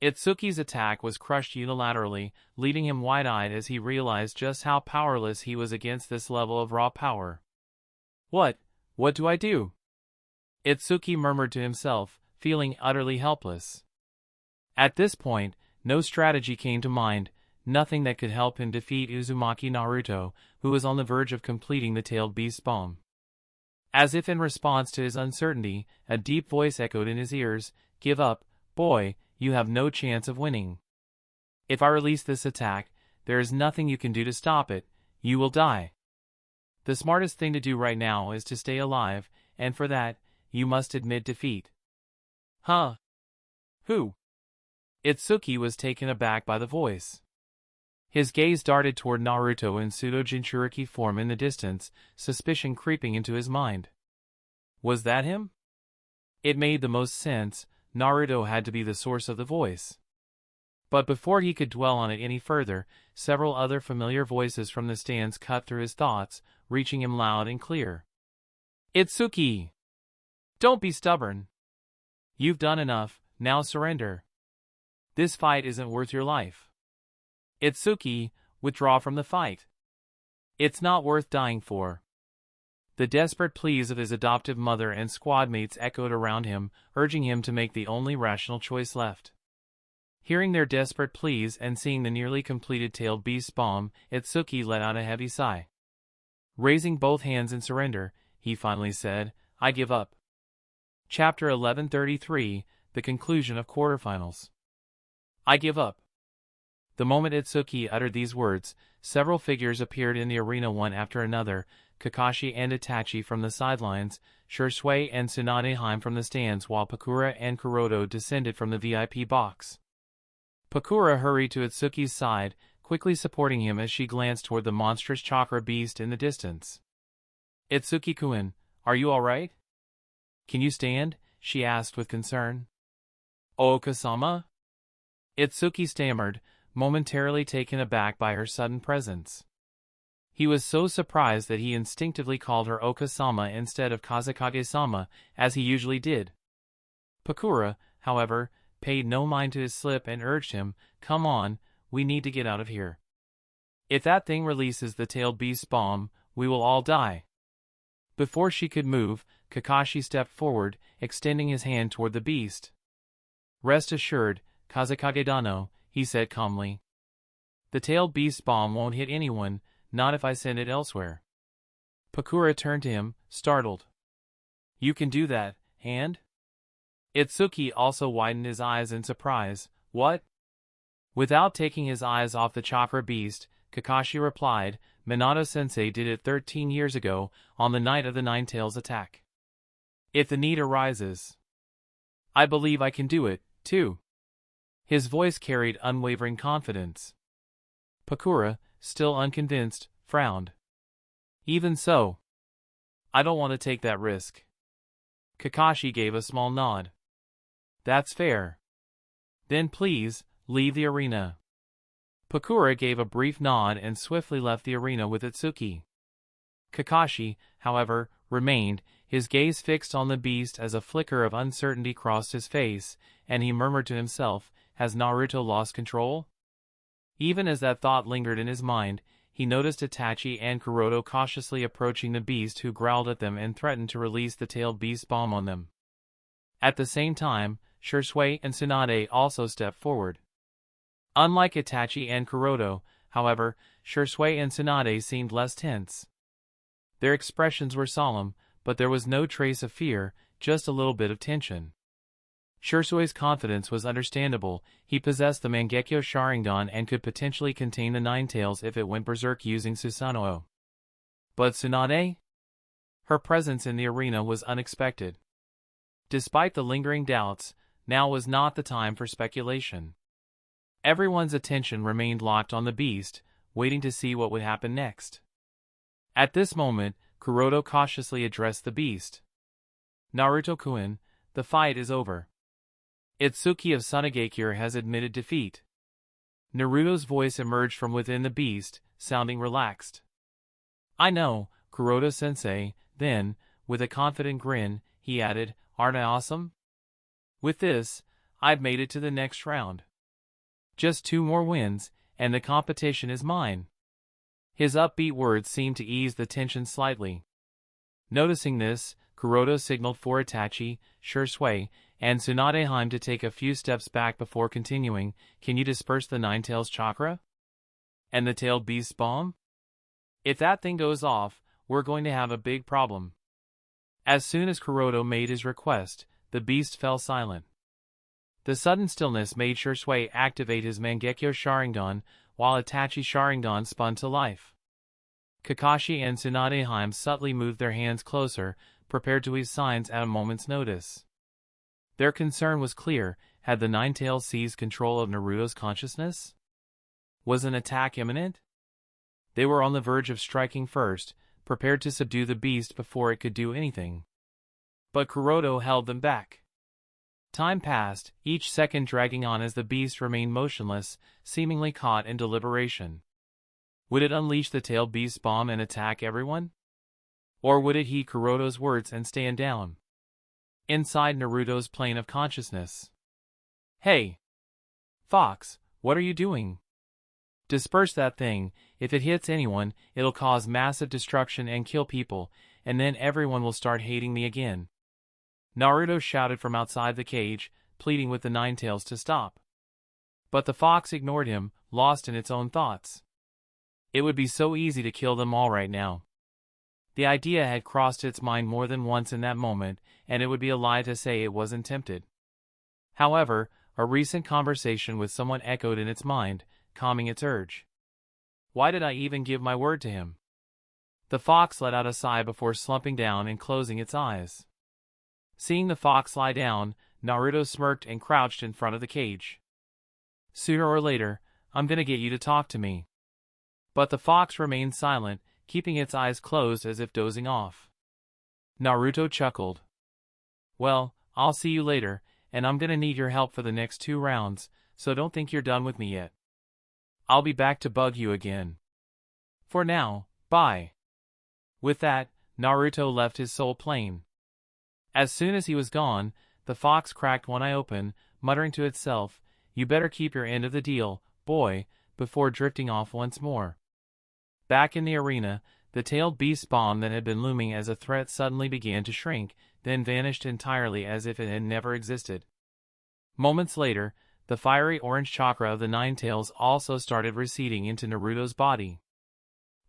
Itsuki's attack was crushed unilaterally, leaving him wide-eyed as he realized just how powerless he was against this level of raw power. What do I do? Itsuki murmured to himself, feeling utterly helpless. At this point, no strategy came to mind, nothing that could help him defeat Uzumaki Naruto, who was on the verge of completing the Tailed Beast's bomb. As if in response to his uncertainty, a deep voice echoed in his ears, "Give up, boy, you have no chance of winning. If I release this attack, there is nothing you can do to stop it, you will die. The smartest thing to do right now is to stay alive, and for that, you must admit defeat." Huh? Who? Itsuki was taken aback by the voice. His gaze darted toward Naruto in pseudo-Jinchuriki form in the distance, suspicion creeping into his mind. Was that him? It made the most sense, Naruto had to be the source of the voice. But before he could dwell on it any further, several other familiar voices from the stands cut through his thoughts, reaching him loud and clear. "Itsuki! Don't be stubborn. You've done enough, now surrender. This fight isn't worth your life. Itsuki, withdraw from the fight. It's not worth dying for." The desperate pleas of his adoptive mother and squad mates echoed around him, urging him to make the only rational choice left. Hearing their desperate pleas and seeing the nearly completed Tailed Beast's bomb, Itsuki let out a heavy sigh. Raising both hands in surrender, he finally said, "I give up." Chapter 1133, The Conclusion of Quarterfinals. I give up. The moment Itsuki uttered these words, several figures appeared in the arena one after another, Kakashi and Itachi from the sidelines, Shursui and Tsunadeheim from the stands while Pakura and Kuroto descended from the VIP box. Pakura hurried to Itsuki's side, quickly supporting him as she glanced toward the monstrous chakra beast in the distance. "Itsuki-kun, are you alright? Can you stand?" she asked with concern. "Ooka-sama?" Itsuki stammered, momentarily taken aback by her sudden presence. He was so surprised that he instinctively called her Oka-sama instead of Kazekage-sama, as he usually did. Pakura, however, paid no mind to his slip and urged him, "Come on, we need to get out of here. If that thing releases the Tailed Beast's bomb, we will all die." Before she could move, Kakashi stepped forward, extending his hand toward the beast. "Rest assured, Kazekage-dano," he said calmly. "The Tailed Beast's bomb won't hit anyone, not if I send it elsewhere." Pakura turned to him, startled. "You can do that, and?" Itsuki also widened his eyes in surprise. "What?" Without taking his eyes off the chakra beast, Kakashi replied. Minato-sensei did it 13 years ago, on the night of the Nine-Tails attack. If the need arises, I believe I can do it, too. His voice carried unwavering confidence. Pakura, still unconvinced, frowned. Even so, I don't want to take that risk. Kakashi gave a small nod. That's fair. Then please, leave the arena. Pakura gave a brief nod and swiftly left the arena with Itsuki. Kakashi, however, remained, his gaze fixed on the beast as a flicker of uncertainty crossed his face, and he murmured to himself, has Naruto lost control? Even as that thought lingered in his mind, he noticed Itachi and Kuroto cautiously approaching the beast, who growled at them and threatened to release the tailed beast bomb on them. At the same time, Shisui and Tsunade also stepped forward. Unlike Itachi and Kuroto, however, Shisui and Tsunade seemed less tense. Their expressions were solemn, but there was no trace of fear, just a little bit of tension. Shisui's confidence was understandable. He possessed the Mangekyo Sharingan and could potentially contain the Nine-Tails if it went berserk using Susanoo. But Tsunade? Her presence in the arena was unexpected. Despite the lingering doubts, now was not the time for speculation. Everyone's attention remained locked on the beast, waiting to see what would happen next. At this moment, Kuroto cautiously addressed the beast. Naruto-kun, the fight is over. Itsuki of Sunagakure has admitted defeat. Naruto's voice emerged from within the beast, sounding relaxed. I know, Kuroto-sensei. Then, with a confident grin, he added, aren't I awesome? With this, I've made it to the next round. Just 2 more wins, and the competition is mine. His upbeat words seemed to ease the tension slightly. Noticing this, Kuroto signaled for Itachi, Shisui, and Tsunade to take a few steps back before continuing. Can you disperse the Nine-Tails chakra? And the tailed beast's bomb? If that thing goes off, we're going to have a big problem. As soon as Kuroto made his request, the beast fell silent. The sudden stillness made Shisui activate his Mangekyo Sharingan, while Itachi's Sharingan spun to life. Kakashi and Tsunade subtly moved their hands closer, prepared to heave signs at a moment's notice. Their concern was clear. Had the Nine-Tails seized control of Naruto's consciousness? Was an attack imminent? They were on the verge of striking first, prepared to subdue the beast before it could do anything. But Kuroto held them back. Time passed, each second dragging on as the beast remained motionless, seemingly caught in deliberation. Would it unleash the tailed beast's bomb and attack everyone? Or would it heed Kuroto's words and stand down? Inside Naruto's plane of consciousness. Hey! Fox, what are you doing? Disperse that thing. If it hits anyone, it'll cause massive destruction and kill people, and then everyone will start hating me again. Naruto shouted from outside the cage, pleading with the Nine-Tails to stop. But the fox ignored him, lost in its own thoughts. It would be so easy to kill them all right now. The idea had crossed its mind more than once in that moment, and it would be a lie to say it wasn't tempted. However, a recent conversation with someone echoed in its mind, calming its urge. Why did I even give my word to him? The fox let out a sigh before slumping down and closing its eyes. Seeing the fox lie down, Naruto smirked and crouched in front of the cage. Sooner or later, I'm gonna get you to talk to me. But the fox remained silent, keeping its eyes closed as if dozing off. Naruto chuckled. Well, I'll see you later, and I'm gonna need your help for the next 2 rounds, so don't think you're done with me yet. I'll be back to bug you again. For now, bye. With that, Naruto left his soul plane. As soon as he was gone, the fox cracked one eye open, muttering to itself, you better keep your end of the deal, boy, before drifting off once more. Back in the arena, the tailed beast's bomb that had been looming as a threat suddenly began to shrink, then vanished entirely as if it had never existed. Moments later, the fiery orange chakra of the Nine-Tails also started receding into Naruto's body.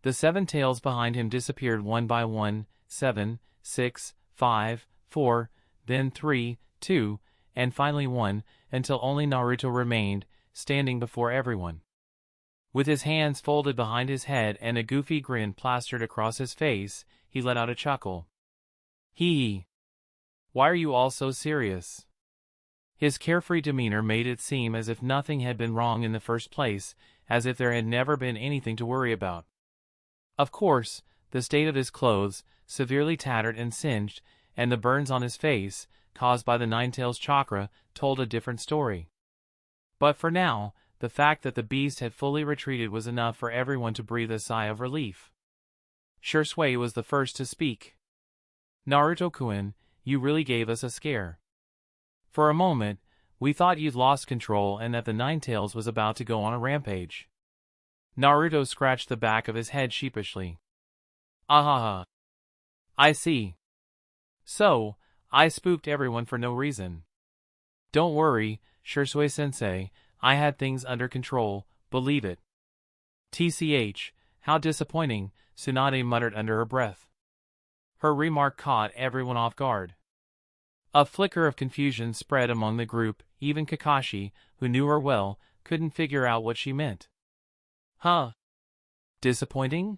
The 7 tails behind him disappeared one by one, 7, 6, 5, 4, then 3, 2, and finally 1, until only Naruto remained, standing before everyone. With his hands folded behind his head and a goofy grin plastered across his face, he let out a chuckle. Hee. Why are you all so serious? His carefree demeanor made it seem as if nothing had been wrong in the first place, as if there had never been anything to worry about. Of course, the state of his clothes, severely tattered and singed, and the burns on his face, caused by the Nine-Tails chakra, told a different story. But for now, the fact that the beast had fully retreated was enough for everyone to breathe a sigh of relief. Shursui was the first to speak. Naruto-kun, you really gave us a scare. For a moment, we thought you'd lost control and that the Nine-Tails was about to go on a rampage. Naruto scratched the back of his head sheepishly. Ahaha. I see. So, I spooked everyone for no reason. Don't worry, Shursui-sensei, I had things under control, believe it. TCH, how disappointing, Tsunade muttered under her breath. Her remark caught everyone off guard. A flicker of confusion spread among the group, even Kakashi, who knew her well, couldn't figure out what she meant. Huh? Disappointing?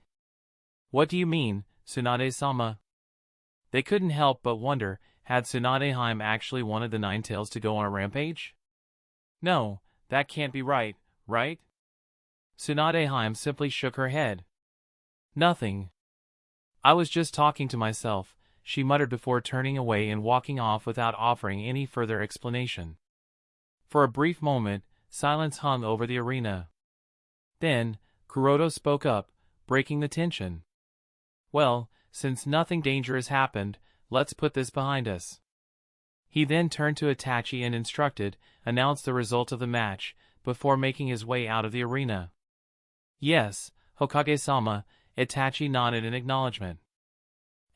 What do you mean, Tsunade-sama? They couldn't help but wonder, had Tsunade-hime actually wanted the Nine-Tails to go on a rampage? No, that can't be right, right? Tsunade-hime simply shook her head. Nothing. I was just talking to myself, she muttered before turning away and walking off without offering any further explanation. For a brief moment, silence hung over the arena. Then, Kuroto spoke up, breaking the tension. Well, since nothing dangerous happened, let's put this behind us. He then turned to Itachi and announced the result of the match, before making his way out of the arena. Yes, Hokage-sama, Itachi nodded in acknowledgement.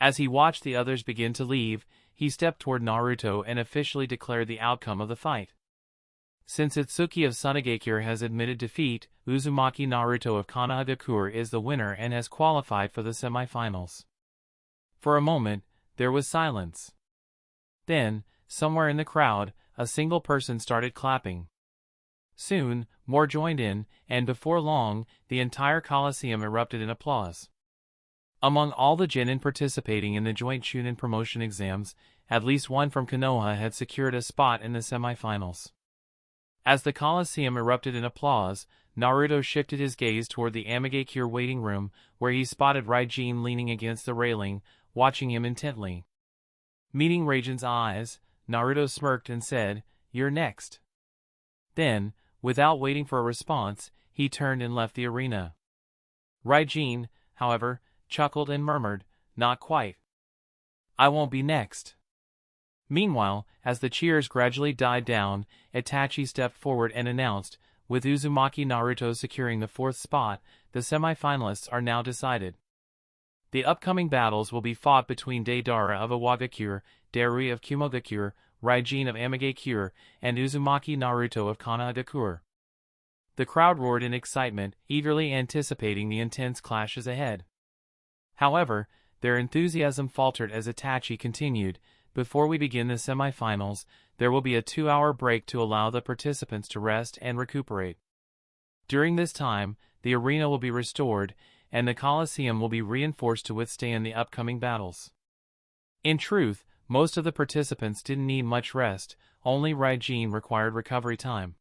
As he watched the others begin to leave, he stepped toward Naruto and officially declared the outcome of the fight. Since Itsuki of Sunagakure has admitted defeat, Uzumaki Naruto of Konohagakure is the winner and has qualified for the semi-finals. For a moment, there was silence. Then, somewhere in the crowd, a single person started clapping. Soon, more joined in, and before long, the entire Colosseum erupted in applause. Among all the genin participating in the joint Chunin promotion exams, at least one from Konoha had secured a spot in the semi-finals. As the Colosseum erupted in applause, Naruto shifted his gaze toward the Amigakure waiting room, where he spotted Raijin leaning against the railing, watching him intently. Meeting Raijin's eyes, Naruto smirked and said, "You're next." Then, without waiting for a response, he turned and left the arena. Raijin, however, chuckled and murmured, "Not quite. I won't be next." Meanwhile, as the cheers gradually died down, Itachi stepped forward and announced, with Uzumaki Naruto securing the fourth spot, the semi-finalists are now decided. The upcoming battles will be fought between Deidara of Iwagakure, Darui of Kumogakure, Raijin of Amigakure, and Uzumaki Naruto of Konohagakure. The crowd roared in excitement, eagerly anticipating the intense clashes ahead. However, their enthusiasm faltered as Itachi continued, "Before we begin the semi-finals, there will be a 2-hour break to allow the participants to rest and recuperate. During this time, the arena will be restored, and the Colosseum will be reinforced to withstand the upcoming battles." In truth, most of the participants didn't need much rest, only Raijin required recovery time.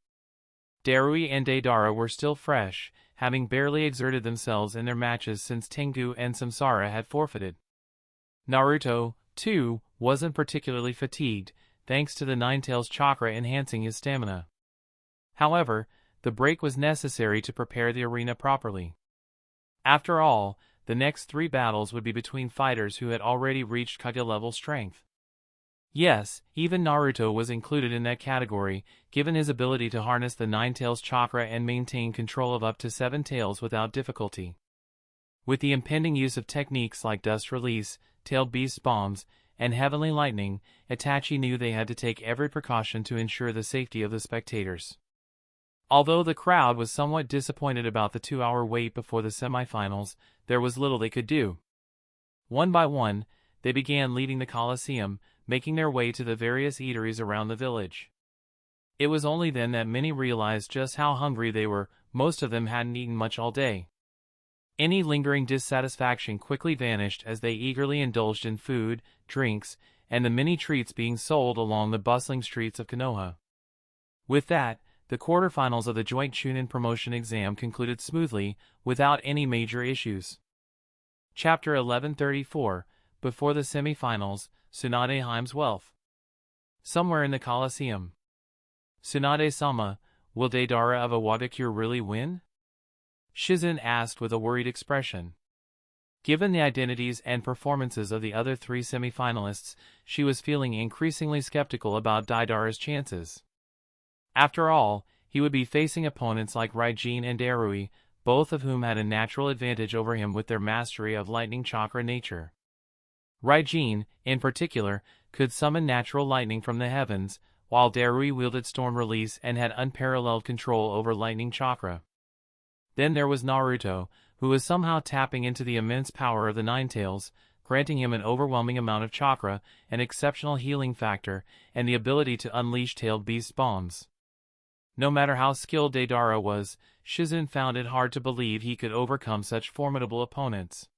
Darui and Deidara were still fresh, having barely exerted themselves in their matches since Tengu and Samsara had forfeited. Naruto, too, wasn't particularly fatigued, thanks to the Nine-Tails chakra enhancing his stamina. However, the break was necessary to prepare the arena properly. After all, the next 3 battles would be between fighters who had already reached Kage-level strength. Yes, even Naruto was included in that category, given his ability to harness the Nine-Tails chakra and maintain control of up to 7 tails without difficulty. With the impending use of techniques like Dust Release, Tailed Beast Bombs, and Heavenly Lightning, Itachi knew they had to take every precaution to ensure the safety of the spectators. Although the crowd was somewhat disappointed about the 2-hour wait before the semifinals, there was little they could do. One by one, they began leaving the Colosseum, making their way to the various eateries around the village. It was only then that many realized just how hungry they were, most of them hadn't eaten much all day. Any lingering dissatisfaction quickly vanished as they eagerly indulged in food, drinks, and the many treats being sold along the bustling streets of Konoha. With that, the quarterfinals of the joint Chunin promotion exam concluded smoothly, without any major issues. Chapter 1134, Before the Semifinals, Tsunade Heim's Wealth. Somewhere in the Colosseum. Tsunade-sama, will Deidara of Awadakure really win? Shizen asked with a worried expression. Given the identities and performances of the other three semifinalists, she was feeling increasingly skeptical about Deidara's chances. After all, he would be facing opponents like Raijin and Darui, both of whom had a natural advantage over him with their mastery of lightning chakra nature. Raijin, in particular, could summon natural lightning from the heavens, while Darui wielded storm release and had unparalleled control over lightning chakra. Then there was Naruto, who was somehow tapping into the immense power of the Nine Tails, granting him an overwhelming amount of chakra, an exceptional healing factor, and the ability to unleash tailed beast bombs. No matter how skilled Deidara was, Shizen found it hard to believe he could overcome such formidable opponents.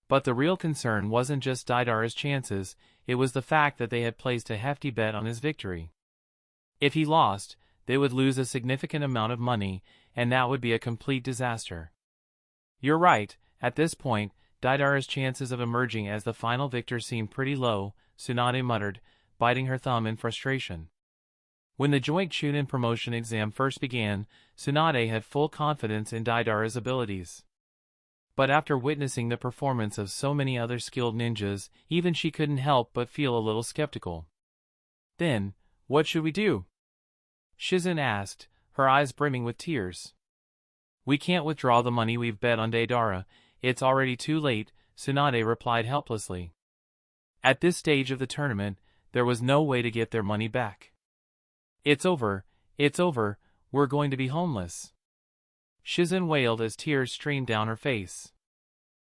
But the real concern wasn't just Deidara's chances, it was the fact that they had placed a hefty bet on his victory. If he lost, they would lose a significant amount of money, and that would be a complete disaster. You're right, at this point, Deidara's chances of emerging as the final victor seemed pretty low, Tsunade muttered, biting her thumb in frustration. When the joint Chunin promotion exam first began, Tsunade had full confidence in Deidara's abilities. But after witnessing the performance of so many other skilled ninjas, even she couldn't help but feel a little skeptical. Then, what should we do? Shizen asked, her eyes brimming with tears. We can't withdraw the money we've bet on Deidara, it's already too late, Tsunade replied helplessly. At this stage of the tournament, there was no way to get their money back. It's over, we're going to be homeless. Shizen wailed as tears streamed down her face.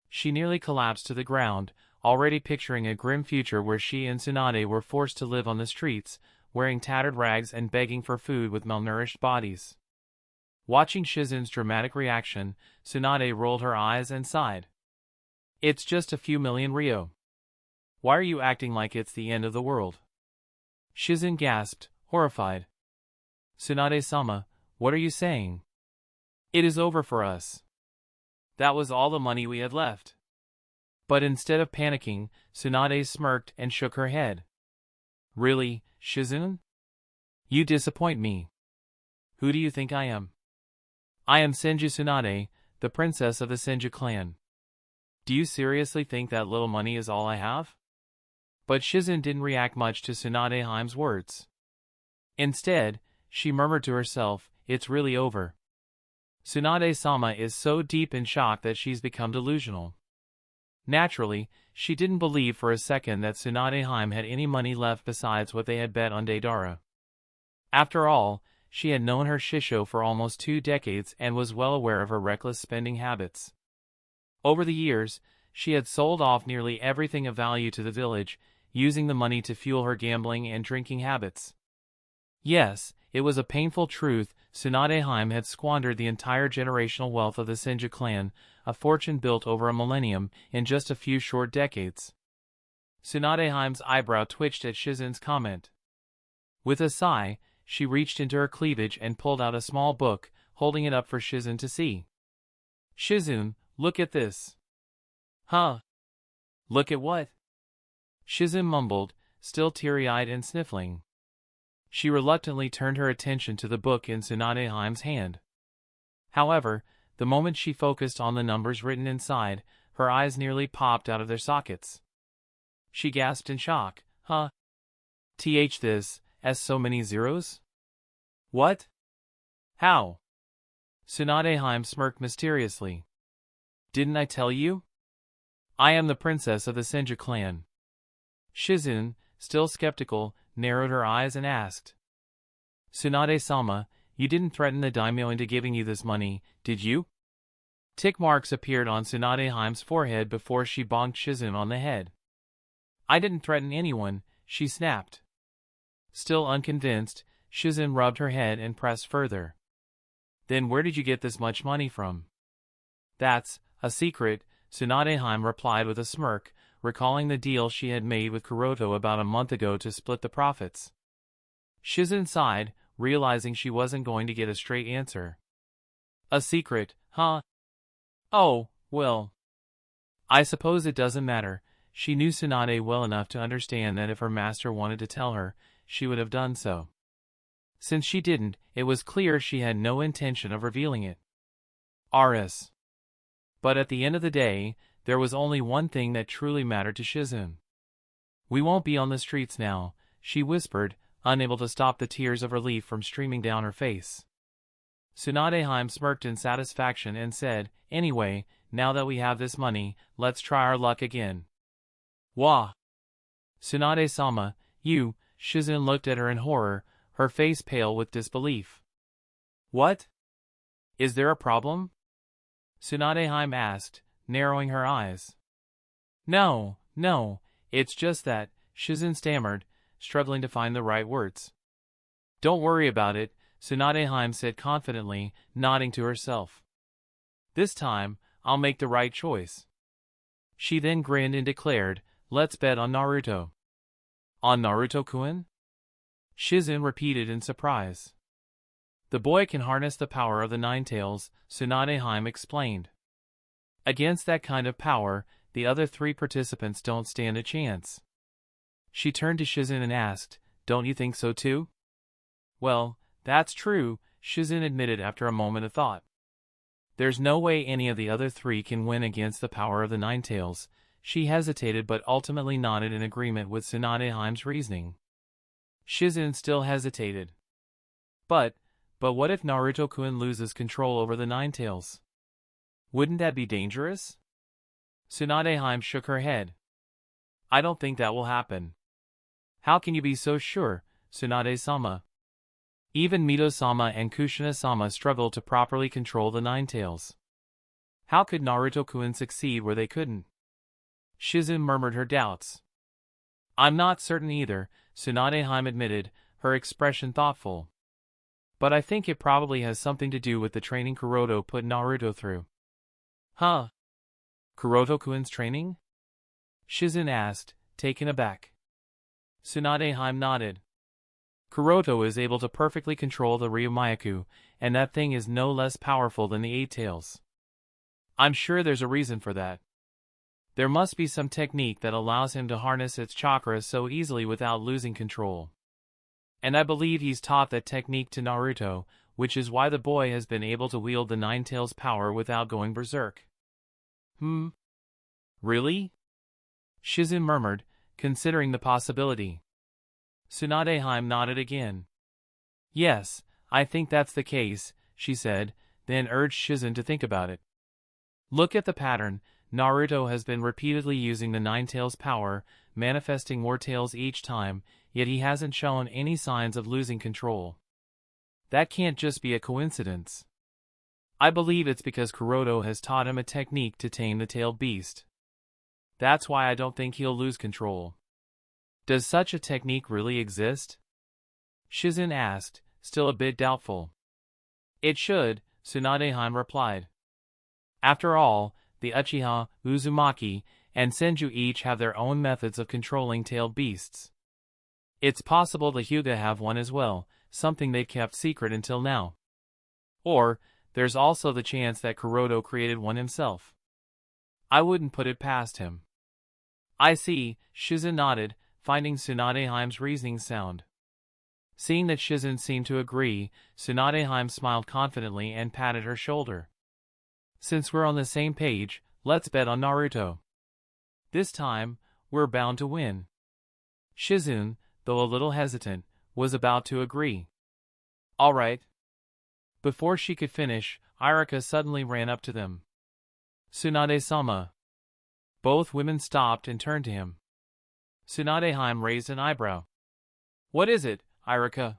She nearly collapsed to the ground, already picturing a grim future where she and Tsunade were forced to live on the streets, wearing tattered rags and begging for food with malnourished bodies. Watching Shizen's dramatic reaction, Tsunade rolled her eyes and sighed. It's just a few million ryo. Why are you acting like it's the end of the world? Shizen gasped, horrified. Tsunade-sama, what are you saying? It is over for us. That was all the money we had left. But instead of panicking, Tsunade smirked and shook her head. Really, Shizen? You disappoint me. Who do you think I am? I am Senju Tsunade, the princess of the Senju clan. Do you seriously think that little money is all I have? But Shizen didn't react much to Tsunade Heim's words. Instead, she murmured to herself, it's really over. Tsunade-sama is so deep in shock that she's become delusional. Naturally, she didn't believe for a second that Tsunade Heim had any money left besides what they had bet on Deidara. After all, she had known her Shisho for almost 2 decades and was well aware of her reckless spending habits. Over the years, she had sold off nearly everything of value to the village, using the money to fuel her gambling and drinking habits. Yes, it was a painful truth, Tsunade Heim had squandered the entire generational wealth of the Senju clan, a fortune built over a millennium, in just a few short decades. Tsunade Heim's eyebrow twitched at Shizen's comment. With a sigh, she reached into her cleavage and pulled out a small book, holding it up for Shizen to see. Shizen, look at this. Huh? Look at what? Shizen mumbled, still teary-eyed and sniffling. She reluctantly turned her attention to the book in Tsunade Heim's hand. However, the moment she focused on the numbers written inside, her eyes nearly popped out of their sockets. She gasped in shock. Huh? This, as so many zeros? What? How? Tsunade Heim smirked mysteriously. Didn't I tell you? I am the princess of the Senju clan. Shizen, still skeptical, narrowed her eyes and asked. Tsunade-sama, you didn't threaten the daimyo into giving you this money, did you? Tick marks appeared on Tsunade Heim's forehead before she bonked Shizen on the head. I didn't threaten anyone, she snapped. Still unconvinced, Shizen rubbed her head and pressed further. Then where did you get this much money from? That's a secret, Tsunadeheim replied with a smirk, recalling the deal she had made with Kuroto about a month ago to split the profits. Shizen sighed, realizing she wasn't going to get a straight answer. A secret, huh? Oh, well. I suppose it doesn't matter. She knew Tsunade well enough to understand that if her master wanted to tell her, she would have done so. Since she didn't, it was clear she had no intention of revealing it. RS. But at the end of the day, there was only one thing that truly mattered to Shizen. We won't be on the streets now, she whispered, unable to stop the tears of relief from streaming down her face. Tsunadeheim smirked in satisfaction and said, anyway, now that we have this money, let's try our luck again. Wah! Tsunade-sama, you, Shizen looked at her in horror, her face pale with disbelief. What? Is there a problem? Tsunadeheim asked, narrowing her eyes. No, it's just that, Shizen stammered, struggling to find the right words. Don't worry about it, Tsunadeheim said confidently, nodding to herself. This time, I'll make the right choice. She then grinned and declared, let's bet on Naruto. On Naruto-kun? Shizen repeated in surprise. The boy can harness the power of the Nine Tails, Tsunadeheim explained. Against that kind of power, the other three participants don't stand a chance. She turned to Shizen and asked, don't you think so too? Well, that's true, Shizen admitted after a moment of thought. There's no way any of the other three can win against the power of the Nine Tails. She hesitated but ultimately nodded in agreement with Tsunadeheim's reasoning. Shizen still hesitated. But what if Naruto-kun loses control over the Nine Tails? Wouldn't that be dangerous? Tsunadeheim shook her head. I don't think that will happen. How can you be so sure, Tsunade-sama? Even Mito-sama and Kushina-sama struggle to properly control the Nine Tails. How could Naruto-kun succeed where they couldn't? Shizen murmured her doubts. I'm not certain either, Tsunadeheim admitted, her expression thoughtful. But I think it probably has something to do with the training Kuroto put Naruto through. Huh? Kuroto-kun's training? Shizen asked, taken aback. Tsunadeheim nodded. Kuroto is able to perfectly control the Ryumayaku, and that thing is no less powerful than the Eight Tails. I'm sure there's a reason for that. There must be some technique that allows him to harness its chakra so easily without losing control. And I believe he's taught that technique to Naruto, which is why the boy has been able to wield the Nine Tails power without going berserk. Really? Shizen murmured, considering the possibility. Tsunadeheim nodded again. Yes, I think that's the case, she said, then urged Shizen to think about it. Look at the pattern. Naruto has been repeatedly using the Nine Tails power, manifesting more tails each time, yet he hasn't shown any signs of losing control. That can't just be a coincidence. I believe it's because Kuroto has taught him a technique to tame the tailed beast. That's why I don't think he'll lose control. Does such a technique really exist? Shizen asked, still a bit doubtful. It should, Tsunadeheim replied. After all, the Uchiha, Uzumaki, and Senju each have their own methods of controlling tailed beasts. It's possible the Hyuga have one as well, something they've kept secret until now. Or, there's also the chance that Kuroto created one himself. I wouldn't put it past him. I see, Shizen nodded, finding Tsunadeheim's reasoning sound. Seeing that Shizen seemed to agree, Tsunadeheim smiled confidently and patted her shoulder. Since we're on the same page, let's bet on Naruto. This time, we're bound to win. Shizen, though a little hesitant, was about to agree. All right. Before she could finish, Irika suddenly ran up to them. Tsunade-sama. Both women stopped and turned to him. Tsunadeheim raised an eyebrow. What is it, Irika?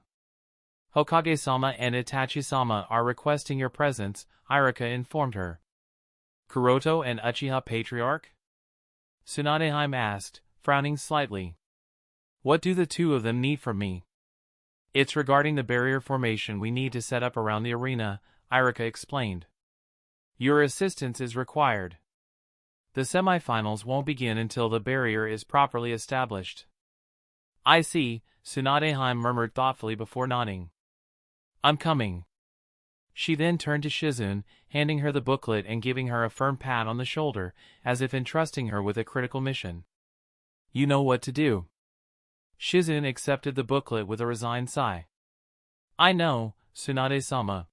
Hokage-sama and Itachi-sama are requesting your presence, Irika informed her. Kuroto and Uchiha Patriarch? Tsunadeheim asked, frowning slightly. What do the two of them need from me? It's regarding the barrier formation we need to set up around the arena, Irika explained. Your assistance is required. The semifinals won't begin until the barrier is properly established. I see, Tsunade murmured thoughtfully before nodding. I'm coming. She then turned to Shizune, handing her the booklet and giving her a firm pat on the shoulder, as if entrusting her with a critical mission. You know what to do. Shizune accepted the booklet with a resigned sigh. I know, Tsunade-sama.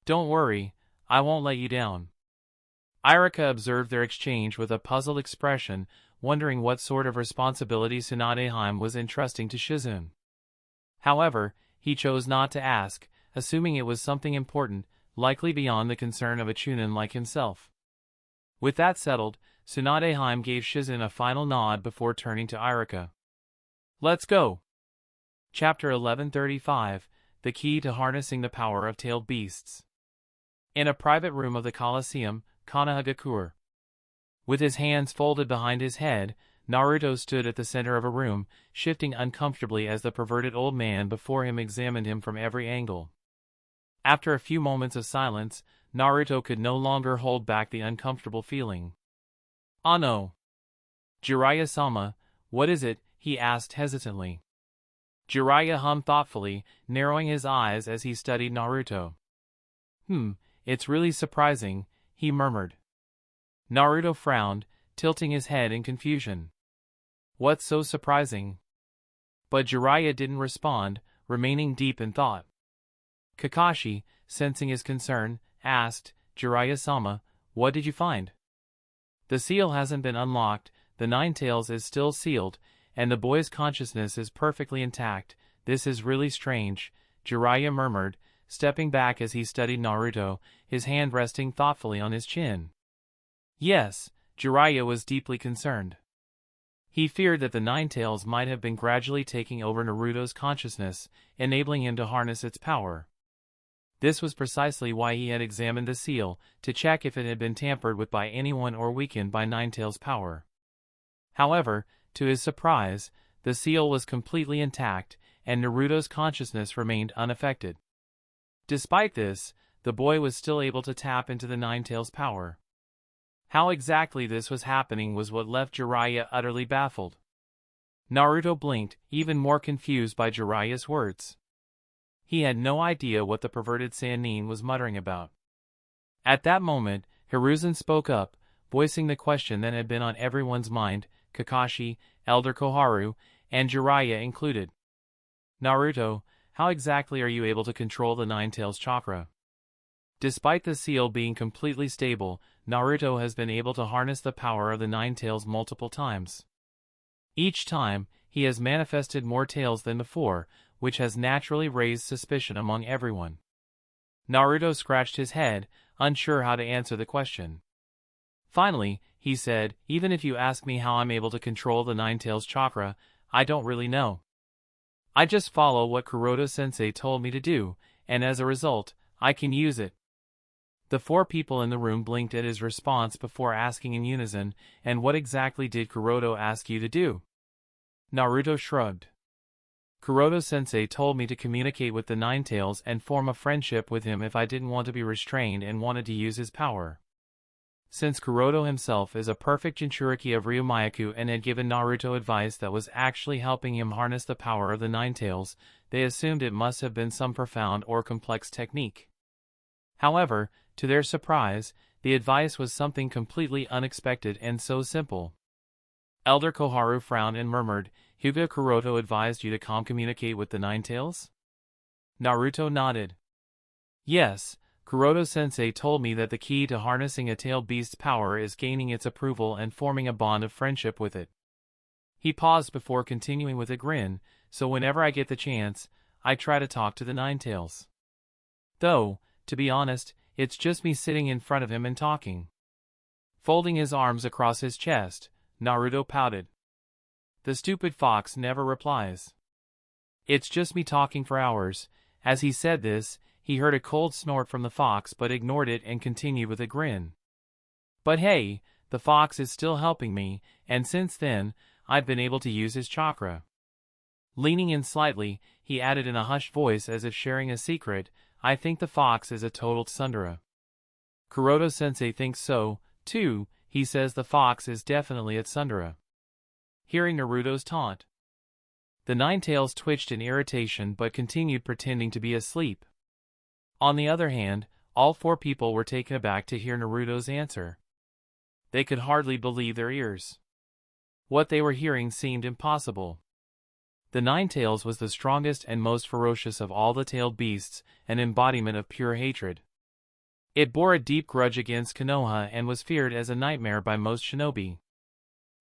Don't worry, I won't let you down. Irika observed their exchange with a puzzled expression, wondering what sort of responsibility Tsunade was entrusting to Shizune. However, he chose not to ask, assuming it was something important, likely beyond the concern of a chunin like himself. With that settled, Tsunade gave Shizune a final nod before turning to Irika. Let's go! Chapter 1135, The Key to Harnessing the Power of Tailed Beasts. In a private room of the Colosseum, Kanahagakure. With his hands folded behind his head, Naruto stood at the center of a room, shifting uncomfortably as the perverted old man before him examined him from every angle. After a few moments of silence, Naruto could no longer hold back the uncomfortable feeling. Ah no. Jiraiya-sama, what is it? He asked hesitantly. Jiraiya hummed thoughtfully, narrowing his eyes as he studied Naruto. It's really surprising, he murmured. Naruto frowned, tilting his head in confusion. What's so surprising? But Jiraiya didn't respond, remaining deep in thought. Kakashi, sensing his concern, asked, Jiraiya-sama, what did you find? The seal hasn't been unlocked, the Nine Tails is still sealed, and the boy's consciousness is perfectly intact. This is really strange, Jiraiya murmured, stepping back as he studied Naruto, his hand resting thoughtfully on his chin. Yes, Jiraiya was deeply concerned. He feared that the Nine Tails might have been gradually taking over Naruto's consciousness, enabling him to harness its power. This was precisely why he had examined the seal, to check if it had been tampered with by anyone or weakened by Nine Tails' power. However, to his surprise, the seal was completely intact, and Naruto's consciousness remained unaffected. Despite this, the boy was still able to tap into the Nine Tails' power. How exactly this was happening was what left Jiraiya utterly baffled. Naruto blinked, even more confused by Jiraiya's words. He had no idea what the perverted Sannin was muttering about. At that moment, Hiruzen spoke up, voicing the question that had been on everyone's mind, Kakashi, Elder Koharu, and Jiraiya included. Naruto, how exactly are you able to control the Nine Tails chakra? Despite the seal being completely stable, Naruto has been able to harness the power of the Nine Tails multiple times. Each time, he has manifested more tails than before, which has naturally raised suspicion among everyone. Naruto scratched his head, unsure how to answer the question. Finally, he said, even if you ask me how I'm able to control the Nine Tails chakra, I don't really know. I just follow what Kuroto-sensei told me to do, and as a result, I can use it. The four people in the room blinked at his response before asking in unison, and what exactly did Kuroto ask you to do? Naruto shrugged. Kuroto-sensei told me to communicate with the Nine Tails and form a friendship with him if I didn't want to be restrained and wanted to use his power. Since Kuroto himself is a perfect Jinchuriki of Ryumayaku and had given Naruto advice that was actually helping him harness the power of the Nine Tails, they assumed it must have been some profound or complex technique. However, to their surprise, the advice was something completely unexpected and so simple. Elder Koharu frowned and murmured, Hyuga Kuroto advised you to communicate with the Nine Tails? Naruto nodded. Yes, Kuroto-sensei told me that the key to harnessing a tailed beast's power is gaining its approval and forming a bond of friendship with it. He paused before continuing with a grin, so whenever I get the chance, I try to talk to the Nine Tails. Though, to be honest, it's just me sitting in front of him and talking. Folding his arms across his chest, Naruto pouted. The stupid fox never replies. It's just me talking for hours. As he said this, he heard a cold snort from the fox but ignored it and continued with a grin. But hey, the fox is still helping me, and since then, I've been able to use his chakra. Leaning in slightly, he added in a hushed voice as if sharing a secret, I think the fox is a total tsundere. Kuroto-sensei thinks so, too. He says the fox is definitely a tsundere. Hearing Naruto's taunt, the Ninetales twitched in irritation but continued pretending to be asleep. On the other hand, all four people were taken aback to hear Naruto's answer. They could hardly believe their ears. What they were hearing seemed impossible. The Ninetales was the strongest and most ferocious of all the tailed beasts, an embodiment of pure hatred. It bore a deep grudge against Konoha and was feared as a nightmare by most shinobi.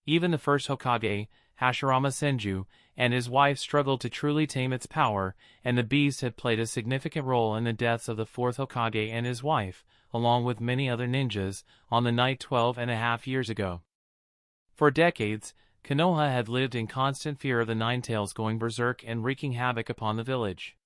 Even the first Hokage, Hashirama Senju, and his wife struggled to truly tame its power, and the beast had played a significant role in the deaths of the fourth Hokage and his wife, along with many other ninjas, on the night 12.5 years ago. For decades, Konoha had lived in constant fear of the Ninetales going berserk and wreaking havoc upon the village.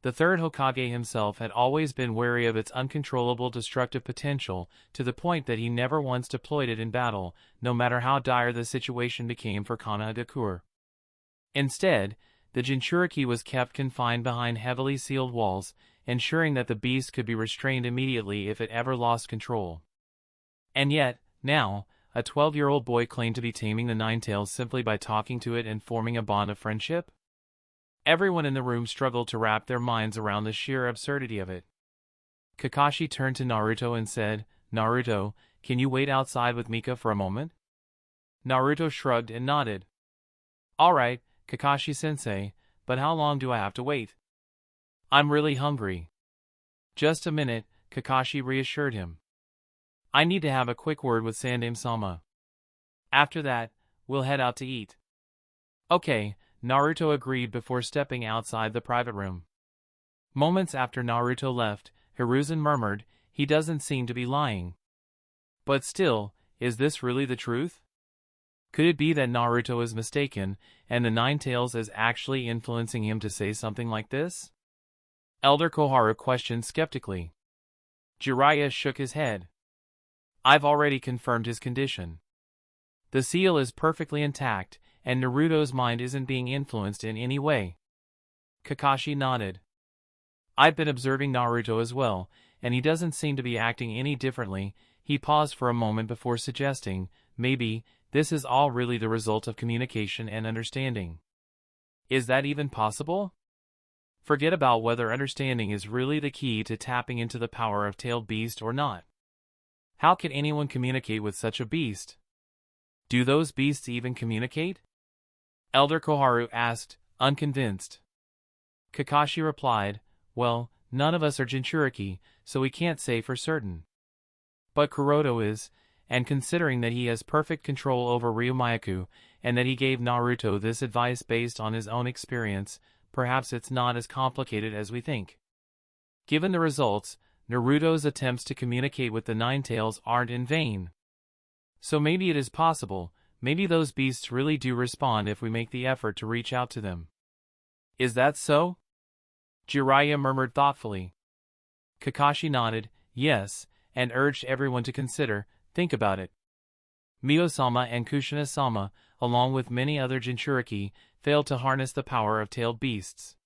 The third Hokage himself had always been wary of its uncontrollable destructive potential, to the point that he never once deployed it in battle, no matter how dire the situation became for Kanagakur. Instead, the Jinchuriki was kept confined behind heavily sealed walls, ensuring that the beast could be restrained immediately if it ever lost control. And yet, now, a 12-year-old boy claimed to be taming the Ninetales simply by talking to it and forming a bond of friendship? Everyone in the room struggled to wrap their minds around the sheer absurdity of it. Kakashi turned to Naruto and said, "Naruto, can you wait outside with Mika for a moment?" Naruto shrugged and nodded. "All right, Kakashi-sensei, but how long do I have to wait? I'm really hungry." "Just a minute," Kakashi reassured him. "I need to have a quick word with Sandaime-sama. After that, we'll head out to eat." "Okay," Naruto agreed before stepping outside the private room. Moments after Naruto left, Hiruzen murmured, "He doesn't seem to be lying. But still, is this really the truth? Could it be that Naruto is mistaken, and the Ninetales is actually influencing him to say something like this?" Elder Koharu questioned skeptically. Jiraiya shook his head. "I've already confirmed his condition. The seal is perfectly intact, and Naruto's mind isn't being influenced in any way." Kakashi nodded. "I've been observing Naruto as well, and he doesn't seem to be acting any differently." He paused for a moment before suggesting, "Maybe this is all really the result of communication and understanding." "Is that even possible? Forget about whether understanding is really the key to tapping into the power of tailed beast or not. How can anyone communicate with such a beast? Do those beasts even communicate?" Elder Koharu asked, unconvinced. Kakashi replied, "Well, none of us are Jinchuriki, so we can't say for certain. But Kuroto is, and considering that he has perfect control over Ryumayaku, and that he gave Naruto this advice based on his own experience, perhaps it's not as complicated as we think. Given the results, Naruto's attempts to communicate with the Ninetales aren't in vain. So maybe it is possible, maybe those beasts really do respond if we make the effort to reach out to them." "Is that so?" Jiraiya murmured thoughtfully. Kakashi nodded, yes, and urged everyone to consider, think about it. Mio-sama and Kushina-sama, along with many other Jinchuriki, failed to harness the power of tailed beasts.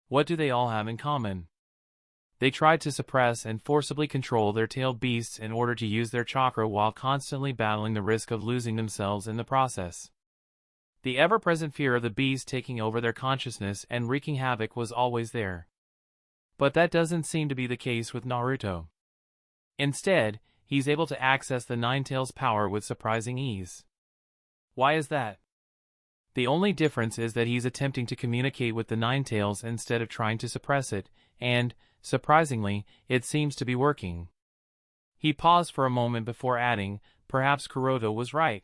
What do they all have in common? They tried to suppress and forcibly control their tailed beasts in order to use their chakra while constantly battling the risk of losing themselves in the process. The ever-present fear of the beast taking over their consciousness and wreaking havoc was always there. But that doesn't seem to be the case with Naruto. Instead, he's able to access the Ninetales' power with surprising ease. Why is that? The only difference is that he's attempting to communicate with the Ninetales instead of trying to suppress it, and, surprisingly, it seems to be working. He paused for a moment before adding, perhaps Kuroto was right.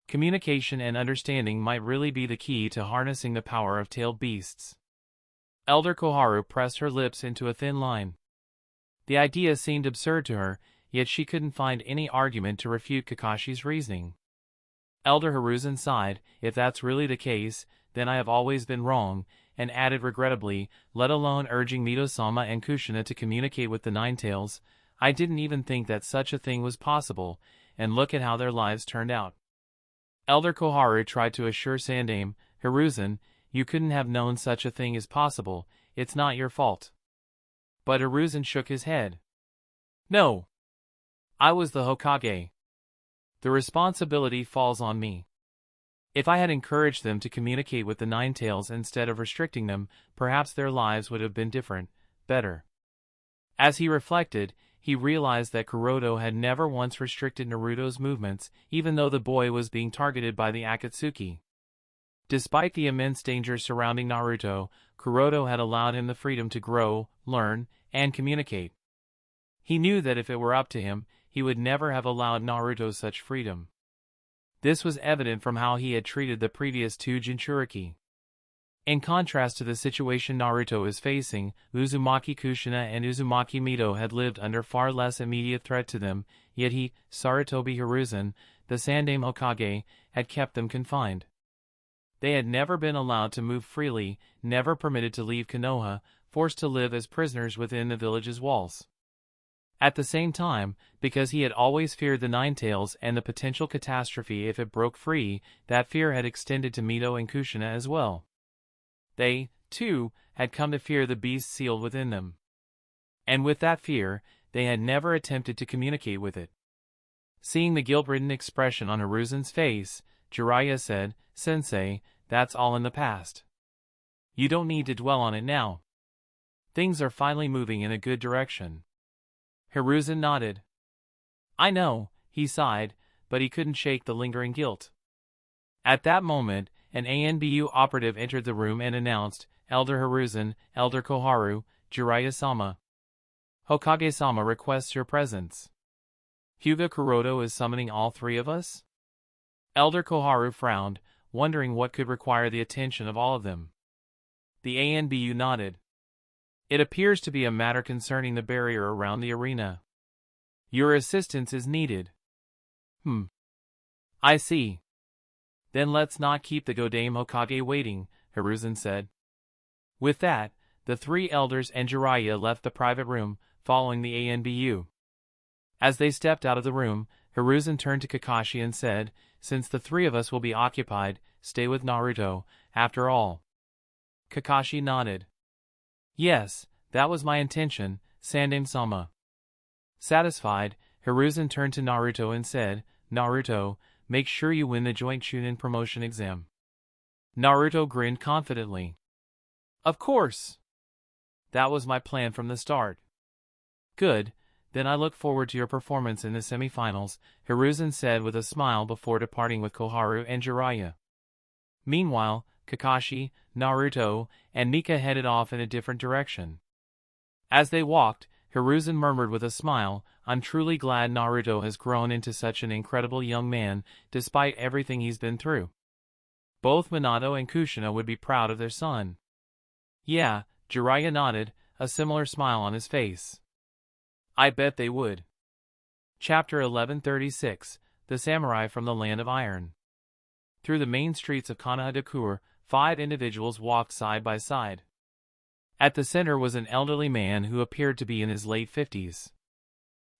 Communication and understanding might really be the key to harnessing the power of tailed beasts. Elder Koharu pressed her lips into a thin line. The idea seemed absurd to her, yet she couldn't find any argument to refute Kakashi's reasoning. Elder Hiruzen sighed, "If that's really the case, then I have always been wrong," and added regrettably, "let alone urging Mito-sama and Kushina to communicate with the Ninetales. I didn't even think that such a thing was possible, and look at how their lives turned out." Elder Koharu tried to assure Sandaime, "Hiruzen, you couldn't have known such a thing is possible, it's not your fault. But Hiruzen shook his head. No. I was the Hokage. The responsibility falls on me. If I had encouraged them to communicate with the Nine Tails instead of restricting them, perhaps their lives would have been different, better. As he reflected, he realized that Kuroto had never once restricted Naruto's movements, even though the boy was being targeted by the Akatsuki. Despite the immense danger surrounding Naruto, Kuroto had allowed him the freedom to grow, learn, and communicate. He knew that if it were up to him, he would never have allowed Naruto such freedom. This was evident from how he had treated the previous two Jinchuriki. In contrast to the situation Naruto is facing, Uzumaki Kushina and Uzumaki Mito had lived under far less immediate threat to them, yet he, Sarutobi Hiruzen, the Sandaime Hokage, had kept them confined. They had never been allowed to move freely, never permitted to leave Konoha, forced to live as prisoners within the village's walls. At the same time, because he had always feared the Nine Tails and the potential catastrophe if it broke free, that fear had extended to Mito and Kushina as well. They, too, had come to fear the beast sealed within them. And with that fear, they had never attempted to communicate with it. Seeing the guilt-ridden expression on Hiruzen's face, Jiraiya said, "Sensei, that's all in the past. You don't need to dwell on it now. Things are finally moving in a good direction." Hiruzen nodded. "I know," he sighed, but he couldn't shake the lingering guilt. At that moment, an ANBU operative entered the room and announced, "Elder Hiruzen, Elder Koharu, Jiraiya-sama. Hokage-sama requests your presence." "Hyuga Kuroto is summoning all three of us?" Elder Koharu frowned, wondering what could require the attention of all of them. The ANBU nodded. "It appears to be a matter concerning the barrier around the arena. Your assistance is needed." I see. Then let's not keep the Godame Hokage waiting," Hiruzen said. With that, the three elders and Jiraiya left the private room, following the ANBU. As they stepped out of the room, Hiruzen turned to Kakashi and said, "Since the three of us will be occupied, stay with Naruto, after all." Kakashi nodded. "Yes, that was my intention, Sandaime-sama." Satisfied, Hiruzen turned to Naruto and said, "Naruto, make sure you win the joint Chunin promotion exam." Naruto grinned confidently. "Of course! That was my plan from the start." "Good, then I look forward to your performance in the semifinals," Hiruzen said with a smile before departing with Koharu and Jiraiya. Meanwhile, Kakashi, Naruto, and Mika headed off in a different direction. As they walked, Hiruzen murmured with a smile, "I'm truly glad Naruto has grown into such an incredible young man, despite everything he's been through. Both Minato and Kushina would be proud of their son." "Yeah," Jiraiya nodded, a similar smile on his face. "I bet they would." Chapter 1136, The Samurai from the Land of Iron. Through the main streets of Konoha-dake, 5 individuals walked side by side. At the center was an elderly man who appeared to be in his late 50s.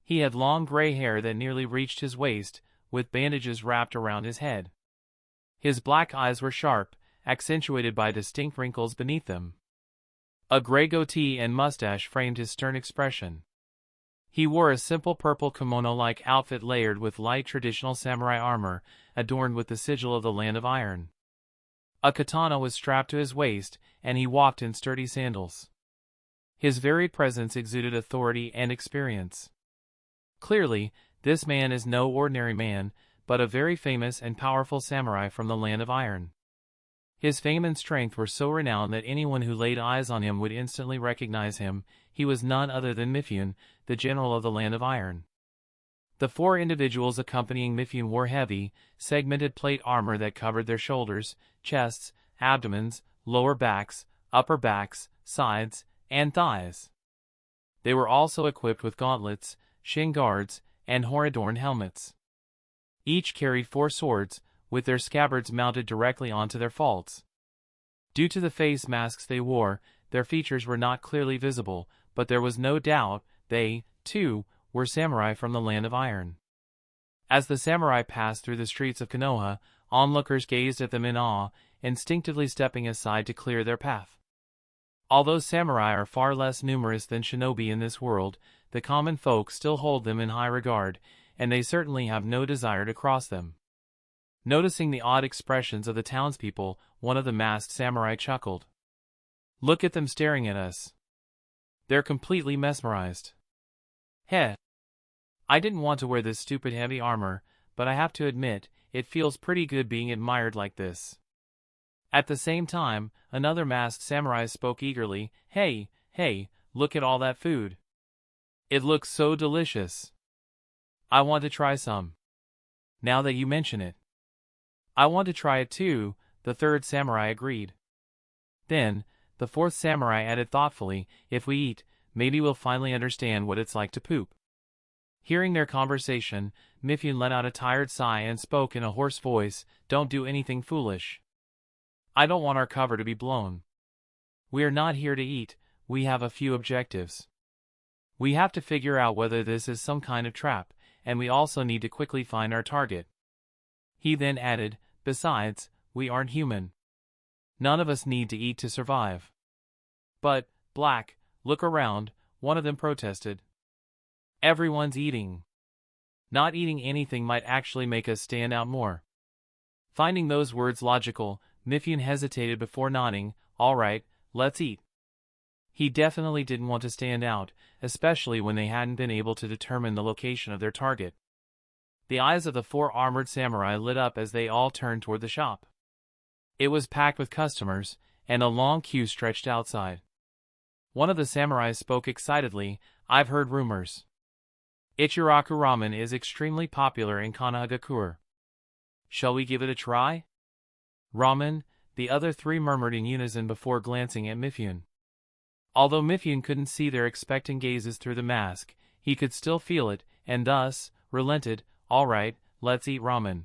He had long gray hair that nearly reached his waist, with bandages wrapped around his head. His black eyes were sharp, accentuated by distinct wrinkles beneath them. A gray goatee and mustache framed his stern expression. He wore a simple purple kimono-like outfit layered with light traditional samurai armor, adorned with the sigil of the Land of Iron. A katana was strapped to his waist, and he walked in sturdy sandals. His varied presence exuded authority and experience. Clearly, this man is no ordinary man, but a very famous and powerful samurai from the Land of Iron. His fame and strength were so renowned that anyone who laid eyes on him would instantly recognize him. He was none other than Mifune, the general of the Land of Iron. The 4 individuals accompanying Mifune wore heavy, segmented plate armor that covered their shoulders, chests, abdomens, lower backs, upper backs, sides, and thighs. They were also equipped with gauntlets, shin guards, and horn-adorned helmets. Each carried 4 swords, with their scabbards mounted directly onto their faults. Due to the face masks they wore, their features were not clearly visible, but there was no doubt they, too, were samurai from the Land of Iron. As the samurai passed through the streets of Konoha, onlookers gazed at them in awe, instinctively stepping aside to clear their path. Although samurai are far less numerous than shinobi in this world, the common folk still hold them in high regard, and they certainly have no desire to cross them. Noticing the odd expressions of the townspeople, one of the masked samurai chuckled. "Look at them staring at us. They're completely mesmerized. Heh. I didn't want to wear this stupid heavy armor, but I have to admit, it feels pretty good being admired like this." At the same time, another masked samurai spoke eagerly. Hey, look at all that food. It looks so delicious. I want to try some. Now that you mention it. I want to try it too, the third samurai agreed. Then, the fourth samurai added thoughtfully, if we eat, maybe we'll finally understand what it's like to poop. Hearing their conversation, Mifune let out a tired sigh and spoke in a hoarse voice, don't do anything foolish. I don't want our cover to be blown. We are not here to eat, we have a few objectives. We have to figure out whether this is some kind of trap, and we also need to quickly find our target. He then added, besides, we aren't human. None of us need to eat to survive. But, Black, look around, one of them protested. Everyone's eating. Not eating anything might actually make us stand out more. Finding those words logical, Mifune hesitated before nodding, all right, let's eat. He definitely didn't want to stand out, especially when they hadn't been able to determine the location of their target. The eyes of the four armored samurai lit up as they all turned toward the shop. It was packed with customers, and a long queue stretched outside. One of the samurai spoke excitedly, I've heard rumors. Ichiraku ramen is extremely popular in Kanagakure. Shall we give it a try? Ramen, the other three murmured in unison before glancing at Mifune. Although Mifune couldn't see their expectant gazes through the mask, he could still feel it, and thus, relented, all right, let's eat ramen.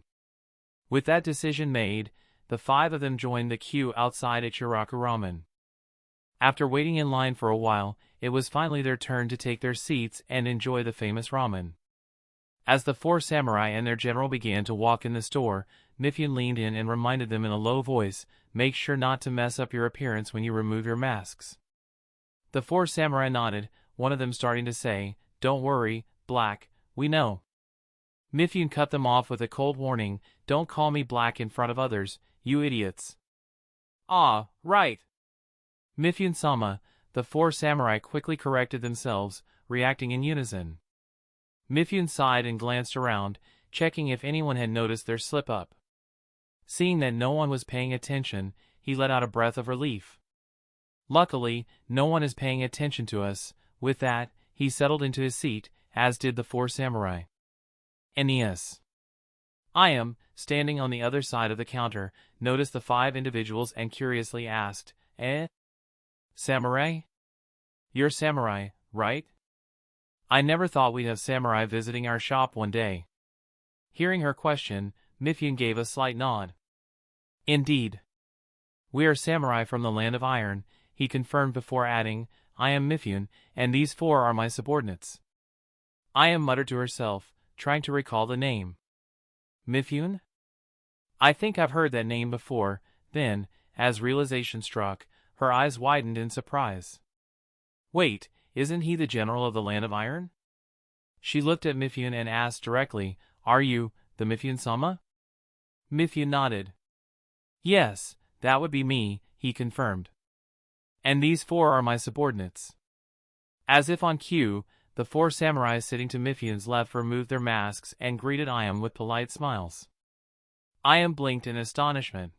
With that decision made, the five of them joined the queue outside Ichiraku ramen. After waiting in line for a while, it was finally their turn to take their seats and enjoy the famous ramen. As the four samurai and their general began to walk in the store, Mifune leaned in and reminded them in a low voice, make sure not to mess up your appearance when you remove your masks. The four samurai nodded, one of them starting to say, don't worry, Black, we know. Mifune cut them off with a cold warning, don't call me Black in front of others, you idiots. Ah, right. Mifune-sama, the four samurai quickly corrected themselves, reacting in unison. Mifune sighed and glanced around, checking if anyone had noticed their slip-up. Seeing that no one was paying attention, he let out a breath of relief. Luckily, no one is paying attention to us. With that, he settled into his seat, as did the four samurai. Aeneas. I am, standing on the other side of the counter, noticed the five individuals and curiously asked, Samurai? You're samurai, right? I never thought we'd have samurai visiting our shop one day. Hearing her question, Mifune gave a slight nod. Indeed. We are samurai from the land of iron, he confirmed before adding, I am Mifune, and these four are my subordinates. I am muttered to herself, trying to recall the name. Mifune? I think I've heard that name before, then, as realization struck, her eyes widened in surprise. Wait, isn't he the general of the land of iron? She looked at Mifune and asked directly, are you, the Mifune-sama? Mifune nodded. Yes, that would be me, he confirmed. And these four are my subordinates. As if on cue, the four samurai sitting to Mifune's left removed their masks and greeted Ayam with polite smiles. Ayam blinked in astonishment.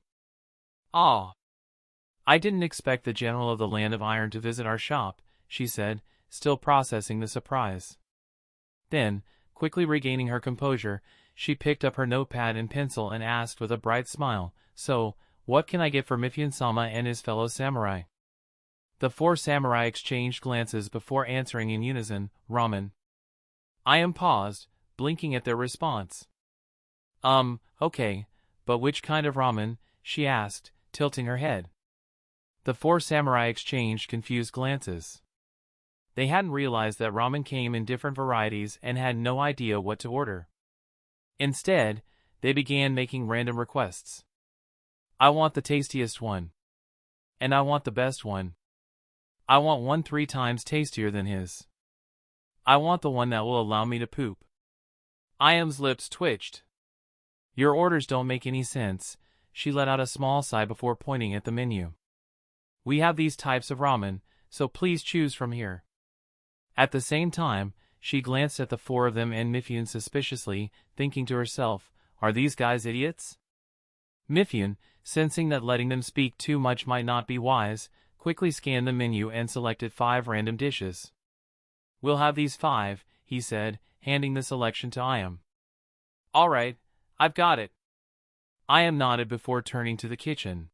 Ah! I didn't expect the general of the land of iron to visit our shop, she said, still processing the surprise. Then, quickly regaining her composure, she picked up her notepad and pencil and asked with a bright smile, so, what can I get for Mifune-sama and his fellow samurai? The four samurai exchanged glances before answering in unison, ramen. Ayam paused, blinking at their response. Okay, but which kind of ramen? She asked, tilting her head. The four samurai exchanged confused glances. They hadn't realized that ramen came in different varieties and had no idea what to order. Instead, they began making random requests. I want the tastiest one. And I want the best one. I want one 3 times tastier than his. I want the one that will allow me to poop. Ayam's lips twitched. Your orders don't make any sense. She let out a small sigh before pointing at the menu. We have these types of ramen, so please choose from here. At the same time, she glanced at the 4 of them and Mifune suspiciously, thinking to herself, are these guys idiots? Mifune, sensing that letting them speak too much might not be wise, quickly scanned the menu and selected 5 random dishes. We'll have these 5, he said, handing the selection to Ayam. All right, I've got it. Ayam nodded before turning to the kitchen.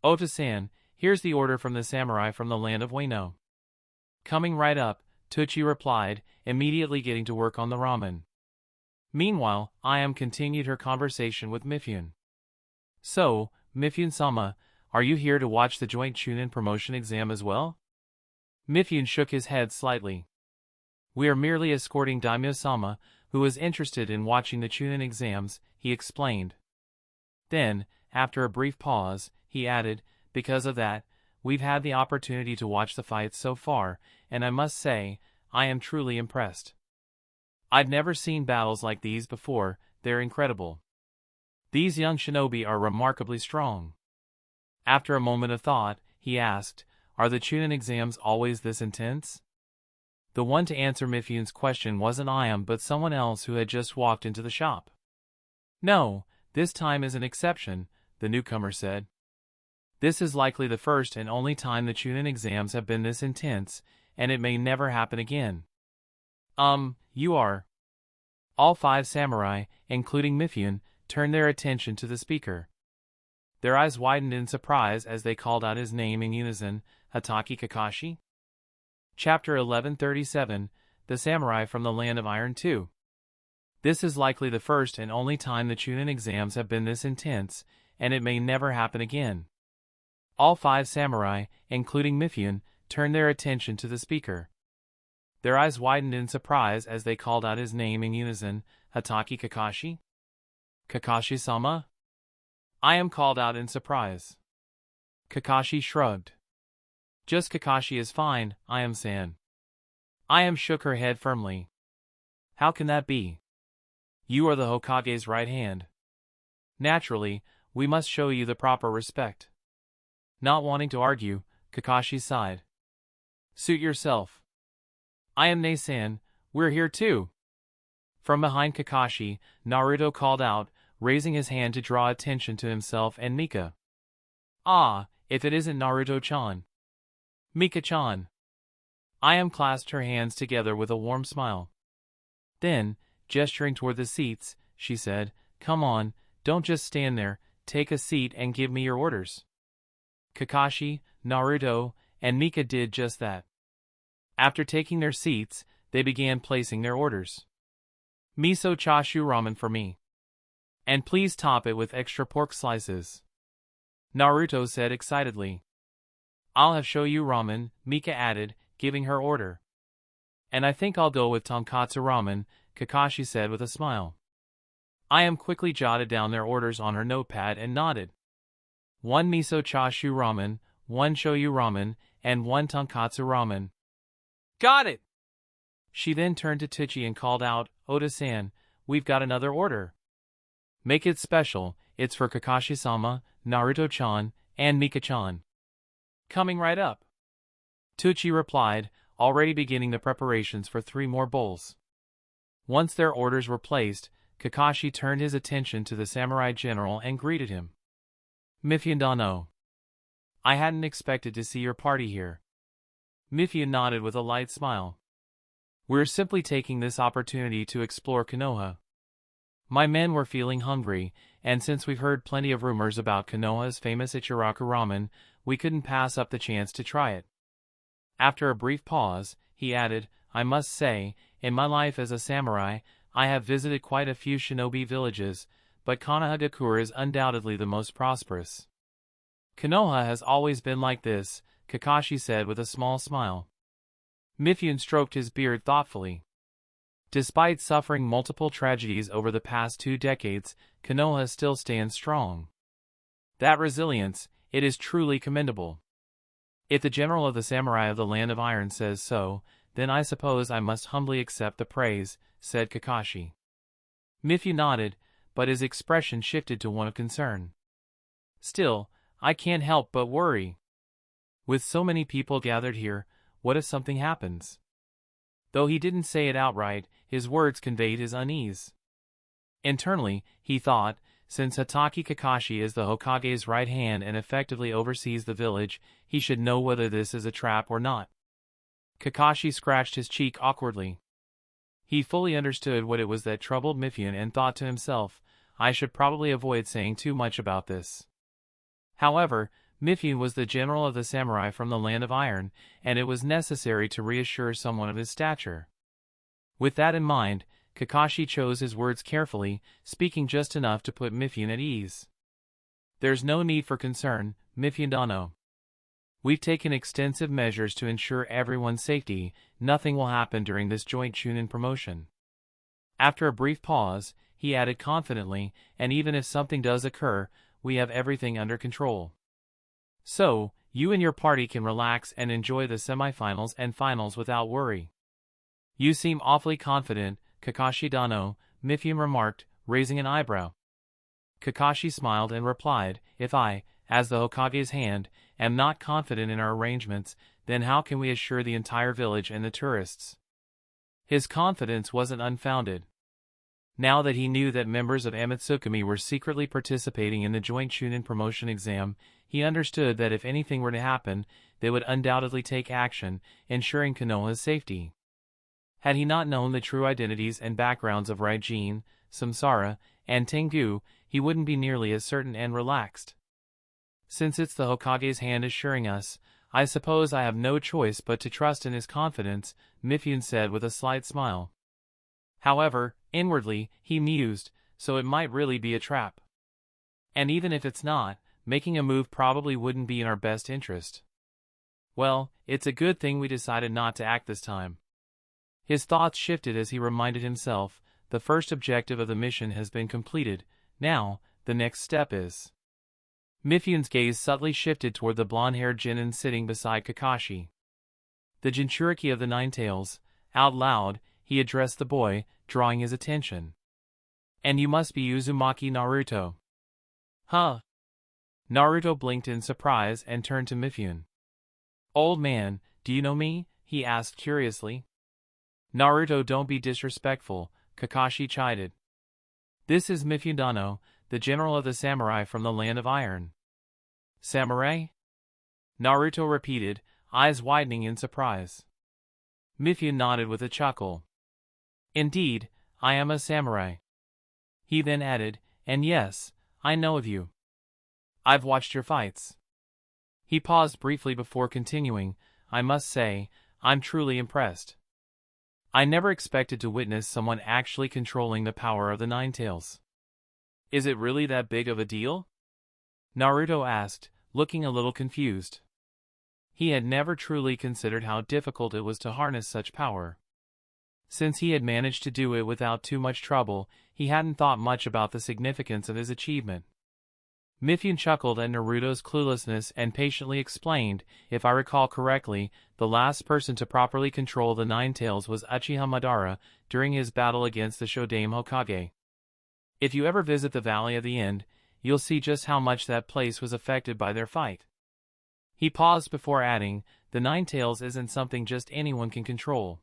Ota-san, here's the order from the samurai from the land of Wano. Coming right up, Tucci replied, immediately getting to work on the ramen. Meanwhile, Ayam continued her conversation with Mifune. So, Mifune-sama, are you here to watch the joint Chunin promotion exam as well? Mifune shook his head slightly. We are merely escorting Daimyo-sama, who is interested in watching the Chunin exams, he explained. Then, after a brief pause, he added, because of that, we've had the opportunity to watch the fights so far, and I must say, I am truly impressed. I've never seen battles like these before, they're incredible. These young shinobi are remarkably strong. After a moment of thought, he asked, are the Chunin exams always this intense? The one to answer Mifune's question wasn't Ayam but someone else who had just walked into the shop. No, this time is an exception, the newcomer said. This is likely the first and only time the Chunin exams have been this intense, and it may never happen again. You are. All 5 samurai, including Mifune, turned their attention to the speaker. Their eyes widened in surprise as they called out his name in unison, Hatake Kakashi? Chapter 1137, The Samurai from the Land of Iron 2. This is likely the first and only time the Chunin exams have been this intense, and it may never happen again. All 5 samurai, including Mifune, turned their attention to the speaker. Their eyes widened in surprise as they called out his name in unison, Hatake Kakashi? Kakashi-sama? Ayam called out in surprise. Kakashi shrugged. Just Kakashi is fine, Ayam-san. Ayam shook her head firmly. How can that be? You are the Hokage's right hand. Naturally, we must show you the proper respect. Not wanting to argue, Kakashi sighed. Suit yourself. Ayam-ne-san, we're here too. From behind Kakashi, Naruto called out, raising his hand to draw attention to himself and Mika. Ah, if it isn't Naruto-chan. Mika-chan. Ayam clasped her hands together with a warm smile. Then, gesturing toward the seats, she said, come on, don't just stand there, take a seat and give me your orders. Kakashi, Naruto, and Mika did just that. After taking their seats, they began placing their orders. Miso chashu ramen for me. And please top it with extra pork slices. Naruto said excitedly. I'll have shoyu ramen, Mika added, giving her order. And I think I'll go with tonkatsu ramen, Kakashi said with a smile. Ayam quickly jotted down their orders on her notepad and nodded. 1 miso chashu ramen, 1 shoyu ramen, and 1 tonkatsu ramen. Got it! She then turned to Tucci and called out, Oda-san, we've got another order. Make it special, it's for Kakashi-sama, Naruto-chan, and Mika-chan. Coming right up. Tucci replied, already beginning the preparations for 3 more bowls. Once their orders were placed, Kakashi turned his attention to the samurai general and greeted him. Mifune Dano. I hadn't expected to see your party here. Mifune nodded with a light smile. We're simply taking this opportunity to explore Konoha. My men were feeling hungry, and since we've heard plenty of rumors about Konoha's famous Ichiraku ramen, we couldn't pass up the chance to try it. After a brief pause, he added, I must say, in my life as a samurai, I have visited quite a few shinobi villages, but Konohagakure is undoubtedly the most prosperous. Konoha has always been like this, Kakashi said with a small smile. Mifune stroked his beard thoughtfully. Despite suffering multiple tragedies over the past 2 decades, Konoha still stands strong. That resilience, it is truly commendable. If the general of the samurai of the Land of Iron says so, then I suppose I must humbly accept the praise, said Kakashi. Mifune nodded, but his expression shifted to one of concern. Still, I can't help but worry. With so many people gathered here, what if something happens? Though he didn't say it outright, his words conveyed his unease. Internally, he thought, since Hatake Kakashi is the Hokage's right hand and effectively oversees the village, he should know whether this is a trap or not. Kakashi scratched his cheek awkwardly. He fully understood what it was that troubled Mifune and thought to himself, I should probably avoid saying too much about this. However, Mifune was the general of the samurai from the Land of Iron, and it was necessary to reassure someone of his stature. With that in mind, Kakashi chose his words carefully, speaking just enough to put Mifune at ease. There's no need for concern, Mifune-dano. We've taken extensive measures to ensure everyone's safety. Nothing will happen during this joint Chunin promotion. After a brief pause, he added confidently, and even if something does occur, we have everything under control. So, you and your party can relax and enjoy the semifinals and finals without worry. You seem awfully confident, Kakashi-dano, Mifune remarked, raising an eyebrow. Kakashi smiled and replied, if I, as the Hokage's hand, am not confident in our arrangements, then how can we assure the entire village and the tourists? His confidence wasn't unfounded. Now that he knew that members of Amatsukami were secretly participating in the joint Chunin promotion exam, he understood that if anything were to happen, they would undoubtedly take action, ensuring Konoha's safety. Had he not known the true identities and backgrounds of Raijin, Samsara, and Tengu, he wouldn't be nearly as certain and relaxed. Since it's the Hokage's hand assuring us, I suppose I have no choice but to trust in his confidence, Mifune said with a slight smile. However, inwardly, he mused, so it might really be a trap. And even if it's not, making a move probably wouldn't be in our best interest. Well, it's a good thing we decided not to act this time. His thoughts shifted as he reminded himself, the first objective of the mission has been completed, now, the next step is. Mifune's gaze subtly shifted toward the blonde-haired Jinin sitting beside Kakashi. The Jinchuriki of the Nine Tails, out loud, he addressed the boy, drawing his attention. And you must be Uzumaki Naruto. Huh? Naruto blinked in surprise and turned to Mifune. Old man, do you know me? He asked curiously. Naruto, don't be disrespectful, Kakashi chided. This is Mifune-dano, the general of the samurai from the Land of Iron. Samurai? Naruto repeated, eyes widening in surprise. Mifune nodded with a chuckle. Indeed, I am a samurai. He then added, and yes, I know of you. I've watched your fights. He paused briefly before continuing, I must say, I'm truly impressed. I never expected to witness someone actually controlling the power of the Nine Tails. Is it really that big of a deal? Naruto asked, looking a little confused. He had never truly considered how difficult it was to harness such power. Since he had managed to do it without too much trouble, he hadn't thought much about the significance of his achievement. Mifune chuckled at Naruto's cluelessness and patiently explained, if I recall correctly, the last person to properly control the Nine Tails was Uchiha Madara during his battle against the Shodame Hokage. If you ever visit the Valley of the End, you'll see just how much that place was affected by their fight. He paused before adding, the Nine Tails isn't something just anyone can control.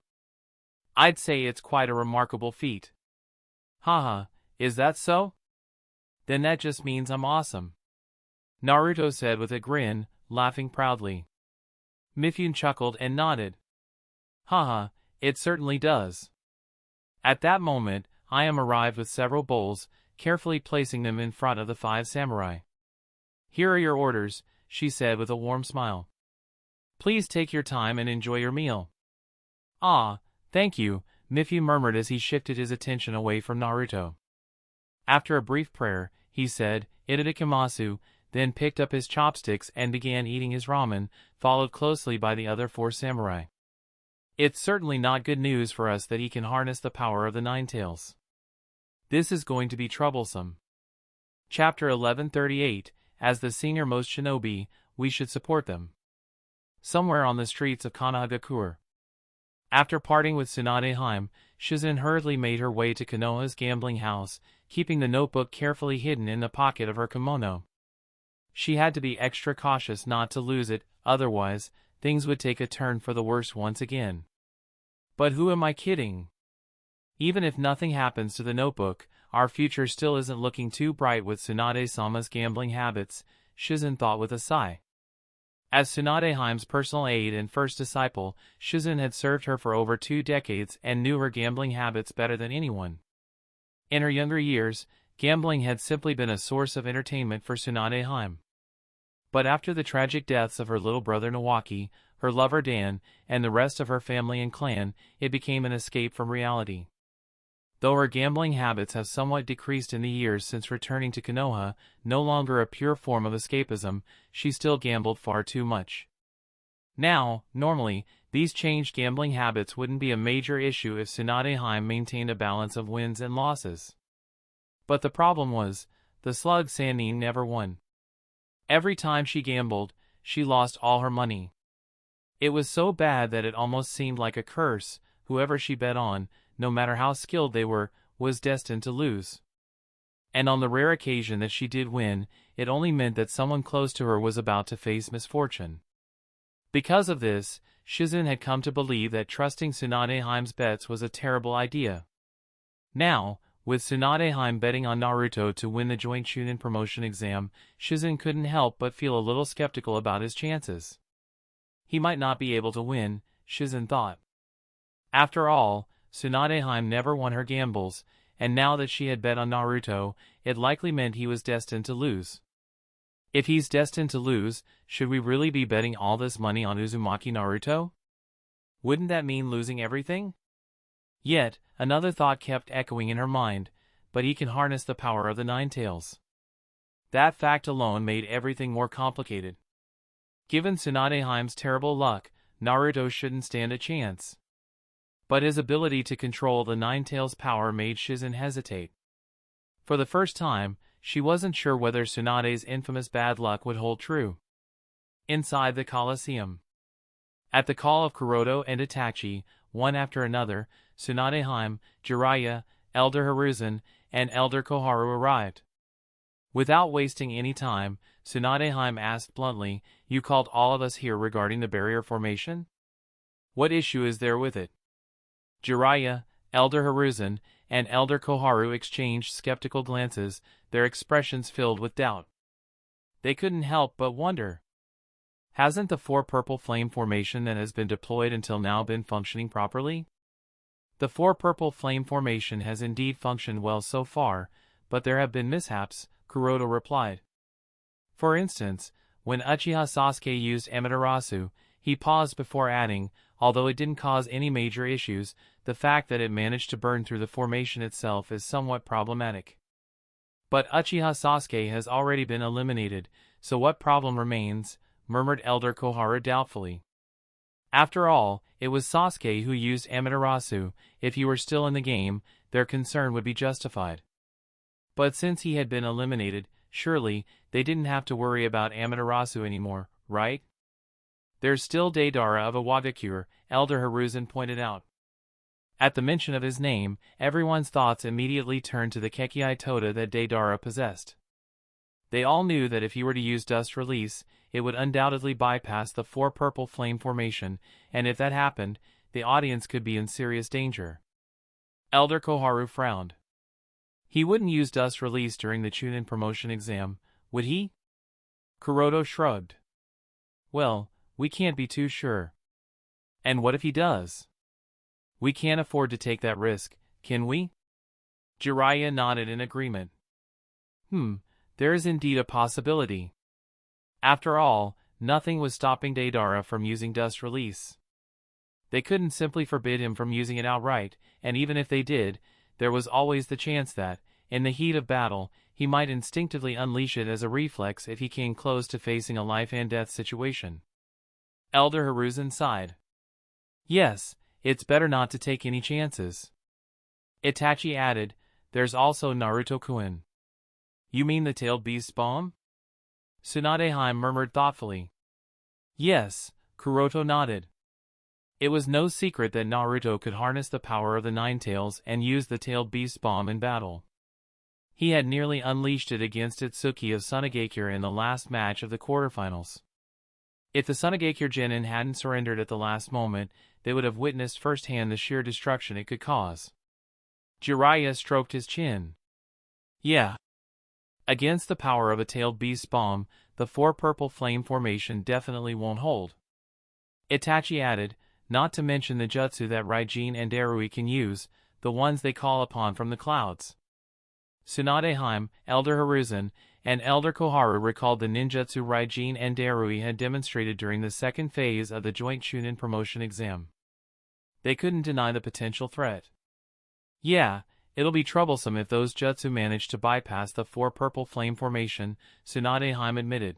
I'd say it's quite a remarkable feat. Haha, is that so? Then that just means I'm awesome. Naruto said with a grin, laughing proudly. Mifune chuckled and nodded. Haha, it certainly does. At that moment, Ayame arrived with several bowls, carefully placing them in front of the 5 samurai. Here are your orders, she said with a warm smile. Please take your time and enjoy your meal. Ah, thank you, Mifune murmured as he shifted his attention away from Naruto. After a brief prayer, he said, Itadakimasu, then picked up his chopsticks and began eating his ramen, followed closely by the other 4 samurai. It's certainly not good news for us that he can harness the power of the Nine Tails. This is going to be troublesome. Chapter 1138, as the senior-most shinobi, we should support them. somewhere on the streets of Kanagakur. After parting with Tsunade Hime, Shizen hurriedly made her way to Konoha's gambling house, keeping the notebook carefully hidden in the pocket of her kimono. She had to be extra cautious not to lose it, otherwise, things would take a turn for the worse once again. But who am I kidding? Even if nothing happens to the notebook, our future still isn't looking too bright with Tsunade-sama's gambling habits, Shizen thought with a sigh. As Tsunade Hime's personal aide and first disciple, Shizen had served her for over 2 decades and knew her gambling habits better than anyone. In her younger years, gambling had simply been a source of entertainment for Tsunade Hime. But after the tragic deaths of her little brother Nawaki, her lover Dan, and the rest of her family and clan, it became an escape from reality. Though her gambling habits have somewhat decreased in the years since returning to Konoha, no longer a pure form of escapism, she still gambled far too much. Now, normally, these changed gambling habits wouldn't be a major issue if Tsunade Hime maintained a balance of wins and losses. But the problem was, the slug Sannin never won. Every time she gambled, she lost all her money. It was so bad that it almost seemed like a curse. Whoever she bet on, no matter how skilled they were, was destined to lose. And on the rare occasion that she did win, it only meant that someone close to her was about to face misfortune. Because of this, Shizen had come to believe that trusting Tsunade Hime's bets was a terrible idea. Now, with Tsunade Hime betting on Naruto to win the joint Chunin promotion exam, Shizen couldn't help but feel a little skeptical about his chances. He might not be able to win, Shizen thought. After all, Tsunade Hime never won her gambles, and now that she had bet on Naruto, it likely meant he was destined to lose. If he's destined to lose, should we really be betting all this money on Uzumaki Naruto? Wouldn't that mean losing everything? Yet, another thought kept echoing in her mind, but he can harness the power of the Nine Tails. That fact alone made everything more complicated. Given Tsunade Hime's terrible luck, Naruto shouldn't stand a chance. But his ability to control the Nine Tails' power made Shizen hesitate. For the first time, she wasn't sure whether Tsunade's infamous bad luck would hold true. Inside the Colosseum. At the call of Kuroto and Itachi, one after another, Tsunade Hime, Jiraiya, Elder Hiruzen, and Elder Koharu arrived. Without wasting any time, Tsunade Hime asked bluntly, "You called all of us here regarding the barrier formation? What issue is there with it?" Jiraiya, Elder Hiruzen, and Elder Koharu exchanged skeptical glances, their expressions filled with doubt. They couldn't help but wonder. Hasn't the 4 purple flame formation that has been deployed until now been functioning properly? The 4 purple flame formation has indeed functioned well so far, but there have been mishaps, Kuroto replied. For instance, when Uchiha Sasuke used Amaterasu, he paused before adding, although it didn't cause any major issues, the fact that it managed to burn through the formation itself is somewhat problematic. But Uchiha Sasuke has already been eliminated, so what problem remains? Murmured Elder Koharu doubtfully. After all, it was Sasuke who used Amaterasu. If he were still in the game, their concern would be justified. But since he had been eliminated, surely, they didn't have to worry about Amaterasu anymore, right? There's still Deidara of Iwagakure, Elder Hiruzen pointed out. At the mention of his name, everyone's thoughts immediately turned to the Kekii Toda that Deidara possessed. They all knew that if he were to use Dust Release, it would undoubtedly bypass the 4 purple flame formation, and if that happened, the audience could be in serious danger. Elder Koharu frowned. He wouldn't use Dust Release during the Chunin promotion exam, would he? Kuroto shrugged. Well, we can't be too sure. And what if he does? We can't afford to take that risk, can we? Jiraiya nodded in agreement. There is indeed a possibility. After all, nothing was stopping Deidara from using Dust Release. They couldn't simply forbid him from using it outright, and even if they did, there was always the chance that, in the heat of battle, he might instinctively unleash it as a reflex if he came close to facing a life-and-death situation. Elder Hiruzen sighed. Yes, it's better not to take any chances. Itachi added, there's also Naruto-kun. You mean the tailed beast's bomb? Tsunade Hime murmured thoughtfully. Yes, Kuroto nodded. It was no secret that Naruto could harness the power of the Nine Tails and use the Tailed Beast Bomb in battle. He had nearly unleashed it against Itsuki of Sunagakure in the last match of the quarterfinals. If the Sunagakure genin hadn't surrendered at the last moment, they would have witnessed firsthand the sheer destruction it could cause. Jiraiya stroked his chin. Yeah. Against the power of a Tailed Beast Bomb, the 4 purple flame formation definitely won't hold. Itachi added, not to mention the jutsu that Raijin and Darui can use, the ones they call upon from the clouds. Tsunade Hime, Elder Hiruzen, and Elder Koharu recalled the ninjutsu Raijin and Darui had demonstrated during the second phase of the joint Chunin promotion exam. They couldn't deny the potential threat. Yeah, it'll be troublesome if those jutsu manage to bypass the 4 purple flame formation, Tsunade Hime admitted.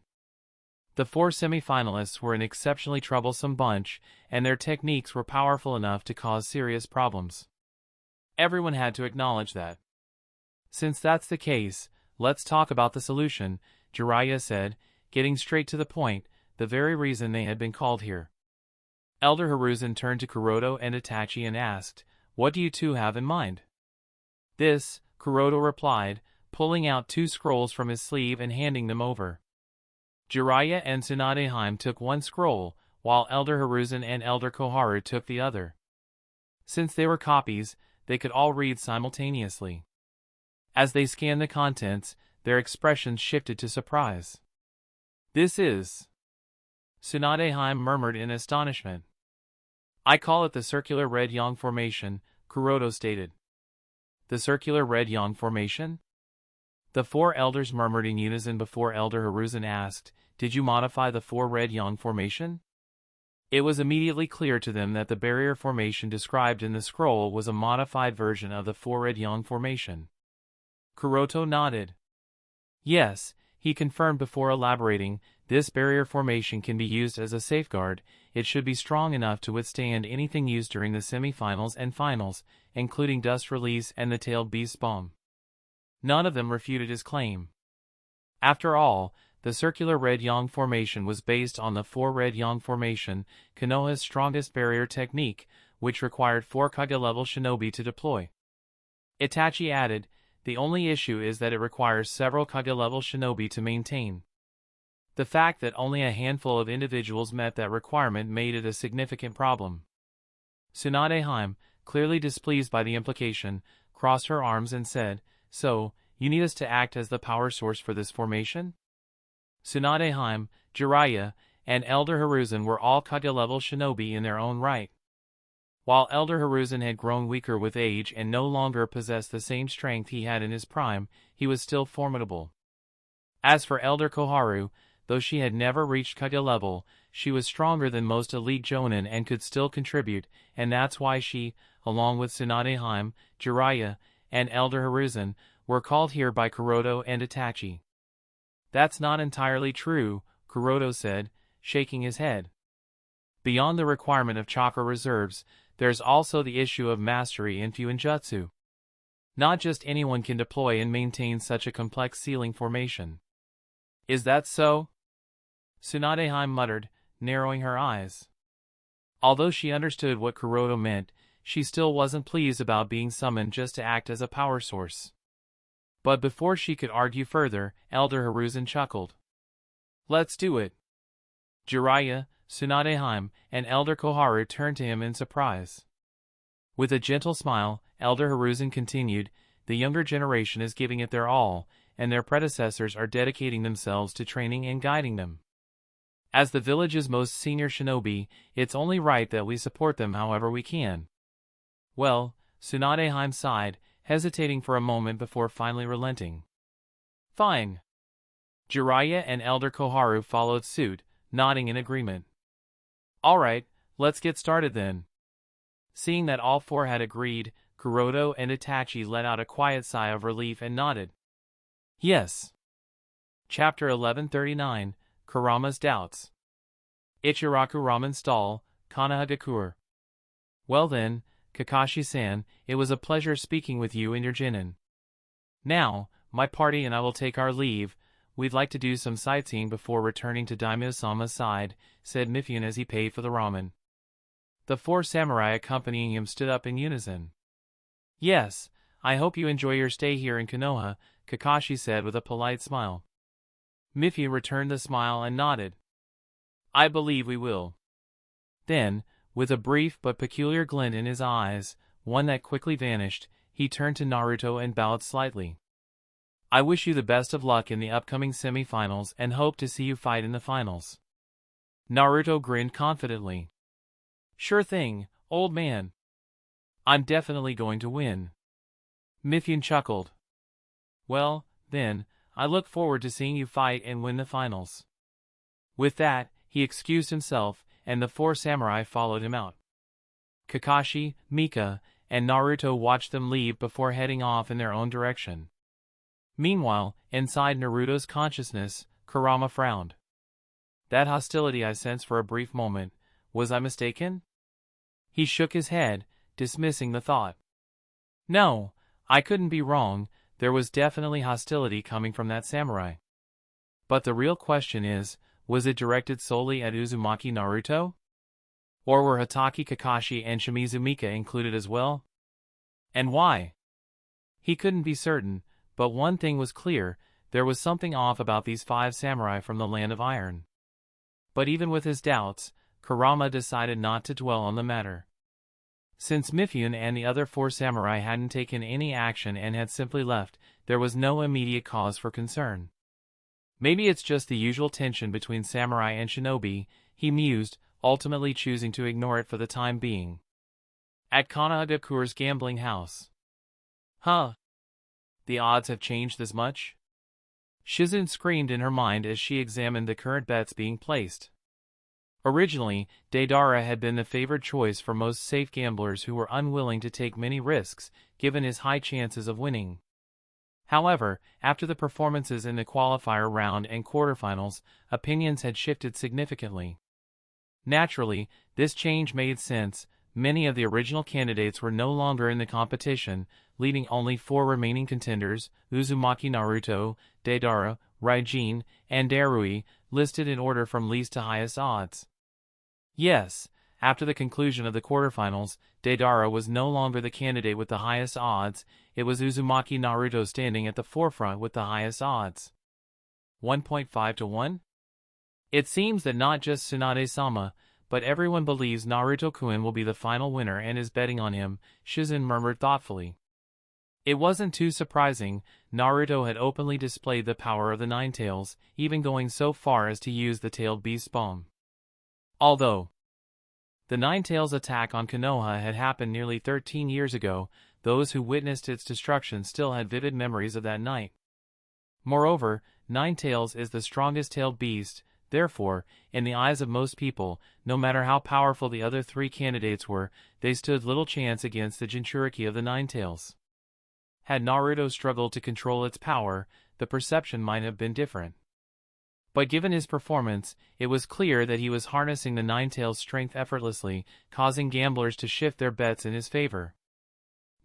The 4 semi-finalists were an exceptionally troublesome bunch, and their techniques were powerful enough to cause serious problems. Everyone had to acknowledge that. Since that's the case, let's talk about the solution, Jiraiya said, getting straight to the point, the very reason they had been called here. Elder Hiruzen turned to Kuroto and Itachi and asked, what do you two have in mind? This, Kuroto replied, pulling out 2 scrolls from his sleeve and handing them over. Jiraiya and Tsunade Hime took 1 scroll, while Elder Hiruzen and Elder Koharu took the other. Since they were copies, they could all read simultaneously. As they scanned the contents, their expressions shifted to surprise. This is... Tsunade Hime murmured in astonishment. I call it the circular red yang formation, Kuroto stated. The circular red yang formation? The 4 elders murmured in unison before Elder Hiruzen asked, did you modify the 4 red yang formation? It was immediately clear to them that the barrier formation described in the scroll was a modified version of the 4 red yang formation. Kuroto nodded. Yes, he confirmed before elaborating, this barrier formation can be used as a safeguard. It should be strong enough to withstand anything used during the semi-finals and finals, including Dust Release and the Tailed Beast Bomb. None of them refuted his claim. After all, the circular red yang formation was based on the 4 red yang formation, Konoha's strongest barrier technique, which required 4 Kage-level shinobi to deploy. Itachi added, the only issue is that it requires several Kage-level shinobi to maintain. The fact that only a handful of individuals met that requirement made it a significant problem. Tsunade Hime, clearly displeased by the implication, crossed her arms and said, so, you need us to act as the power source for this formation? Tsunade Hime, Jiraiya, and Elder Hiruzen were all Kage-level shinobi in their own right. While Elder Hiruzen had grown weaker with age and no longer possessed the same strength he had in his prime, he was still formidable. As for Elder Koharu, though she had never reached Kage level, she was stronger than most elite Jonin and could still contribute, and that's why she, along with Tsunade Hime, Jiraiya, and Elder Hiruzen, were called here by Kuroto and Itachi. That's not entirely true, Kuroto said, shaking his head. Beyond the requirement of chakra reserves, there's also the issue of mastery in Fuinjutsu. Not just anyone can deploy and maintain such a complex ceiling formation. Is that so? Tsunade Hime muttered, narrowing her eyes. Although she understood what Kuroto meant, she still wasn't pleased about being summoned just to act as a power source. But before she could argue further, Elder Hiruzen chuckled. Let's do it. Jiraiya, Tsunade Hime, and Elder Koharu turned to him in surprise. With a gentle smile, Elder Hiruzen continued, the younger generation is giving it their all, and their predecessors are dedicating themselves to training and guiding them. As the village's most senior shinobi, it's only right that we support them however we can. Well, Tsunade Hime sighed, hesitating for a moment before finally relenting. Fine. Jiraiya and Elder Koharu followed suit, nodding in agreement. All right, let's get started then. Seeing that all 4 had agreed, Kuroto and Itachi let out a quiet sigh of relief and nodded. Yes. Chapter 1139, Kurama's Doubts. Ichiraku Ramen Stall, Konohagakure. Well then, Kakashi-san, it was a pleasure speaking with you and your genin. Now, my party and I will take our leave, we'd like to do some sightseeing before returning to Daimyo-sama's side, said Mifune as he paid for the ramen. The 4 samurai accompanying him stood up in unison. Yes, I hope you enjoy your stay here in Konoha, Kakashi said with a polite smile. Mifune returned the smile and nodded. I believe we will. Then, with a brief but peculiar glint in his eyes, one that quickly vanished, he turned to Naruto and bowed slightly. I wish you the best of luck in the upcoming semi-finals and hope to see you fight in the finals. Naruto grinned confidently. Sure thing, old man. I'm definitely going to win. Mifune chuckled. Well, then, I look forward to seeing you fight and win the finals. With that, he excused himself, and the 4 samurai followed him out. Kakashi, Mika, and Naruto watched them leave before heading off in their own direction. Meanwhile, inside Naruto's consciousness, Kurama frowned. That hostility I sensed for a brief moment, was I mistaken? He shook his head, dismissing the thought. No, I couldn't be wrong, there was definitely hostility coming from that samurai. But the real question is, was it directed solely at Uzumaki Naruto? Or were Hatake Kakashi and Shimizu Mika included as well? And why? He couldn't be certain, but one thing was clear, there was something off about these 5 samurai from the Land of Iron. But even with his doubts, Kurama decided not to dwell on the matter. Since Mifune and the other 4 samurai hadn't taken any action and had simply left, there was no immediate cause for concern. Maybe it's just the usual tension between samurai and shinobi, he mused, ultimately choosing to ignore it for the time being. At Kanagakure's gambling house. Huh? The odds have changed this much? Shizune screamed in her mind as she examined the current bets being placed. Originally, Deidara had been the favored choice for most safe gamblers who were unwilling to take many risks, given his high chances of winning. However, after the performances in the qualifier round and quarterfinals, opinions had shifted significantly. Naturally, this change made sense. Many of the original candidates were no longer in the competition, leaving only 4 remaining contenders, Uzumaki Naruto, Deidara, Raijin, and Darui, listed in order from least to highest odds. Yes, after the conclusion of the quarterfinals, Deidara was no longer the candidate with the highest odds, it was Uzumaki Naruto standing at the forefront with the highest odds. 1.5 to 1? It seems that not just Tsunade-sama, but everyone believes Naruto-kun will be the final winner and is betting on him, Shizune murmured thoughtfully. It wasn't too surprising, Naruto had openly displayed the power of the Nine Tails, even going so far as to use the Tailed Beast bomb. Although the Nine Tails attack on Konoha had happened nearly 13 years ago, those who witnessed its destruction still had vivid memories of that night. Moreover, Nine Tails is the strongest tailed beast, therefore, in the eyes of most people, no matter how powerful the other 3 candidates were, they stood little chance against the Jinchuriki of the Nine Tails. Had Naruto struggled to control its power, the perception might have been different. But given his performance, it was clear that he was harnessing the Nine Tails' strength effortlessly, causing gamblers to shift their bets in his favor.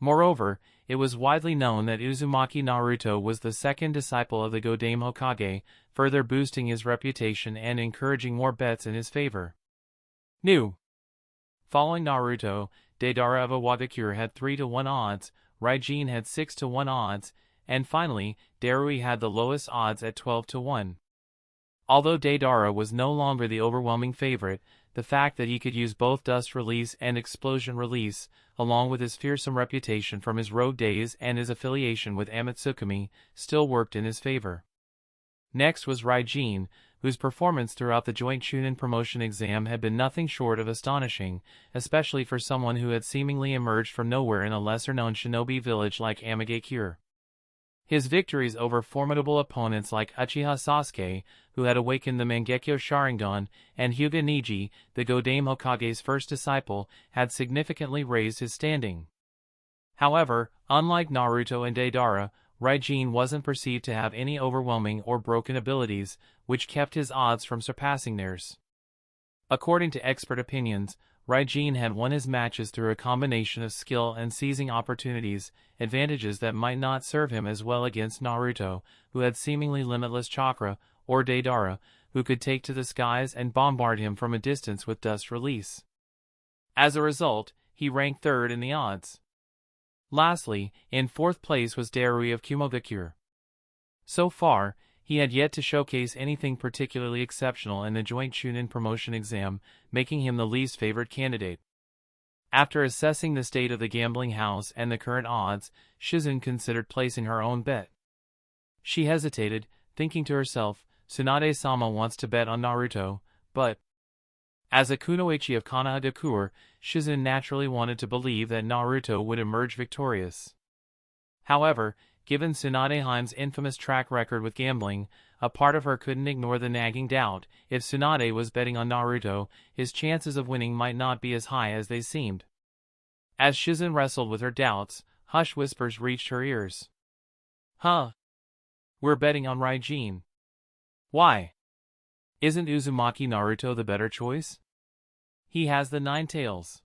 Moreover, it was widely known that Uzumaki Naruto was the second disciple of the Godame Hokage, further boosting his reputation and encouraging more bets in his favor. Following Naruto, Deidara of Iwagakure had 3 to 1 odds, Raijin had 6 to 1 odds, and finally, Darui had the lowest odds at 12 to 1. Although Deidara was no longer the overwhelming favorite, the fact that he could use both Dust Release and Explosion Release, along with his fearsome reputation from his rogue days and his affiliation with Amatsukami, still worked in his favor. Next was Raijin, whose performance throughout the joint Chunin promotion exam had been nothing short of astonishing, especially for someone who had seemingly emerged from nowhere in a lesser-known shinobi village like Amagakure. His victories over formidable opponents like Uchiha Sasuke, who had awakened the Mangekyo Sharingan, and Hyuga Neji, the Godame Hokage's first disciple, had significantly raised his standing. However, unlike Naruto and Deidara, Raijin wasn't perceived to have any overwhelming or broken abilities, which kept his odds from surpassing theirs. According to expert opinions, Raijin had won his matches through a combination of skill and seizing opportunities, advantages that might not serve him as well against Naruto, who had seemingly limitless chakra, or Deidara, who could take to the skies and bombard him from a distance with dust release. As a result, he ranked third in the odds. Lastly, in fourth place was Darui of Kumogakure. So far, he had yet to showcase anything particularly exceptional in the joint Chunin promotion exam, making him the least favored candidate. After assessing the state of the gambling house and the current odds, Shizen considered placing her own bet. She hesitated, thinking to herself, Tsunade-sama wants to bet on Naruto, but as a kunoichi of Kanagakur, Shizen naturally wanted to believe that Naruto would emerge victorious. However, given Tsunade-heim's infamous track record with gambling, a part of her couldn't ignore the nagging doubt. If Tsunade was betting on Naruto, his chances of winning might not be as high as they seemed. As Shizen wrestled with her doubts, hushed whispers reached her ears. Huh? We're betting on Raijin. Why? Isn't Uzumaki Naruto the better choice? He has the 9 tails.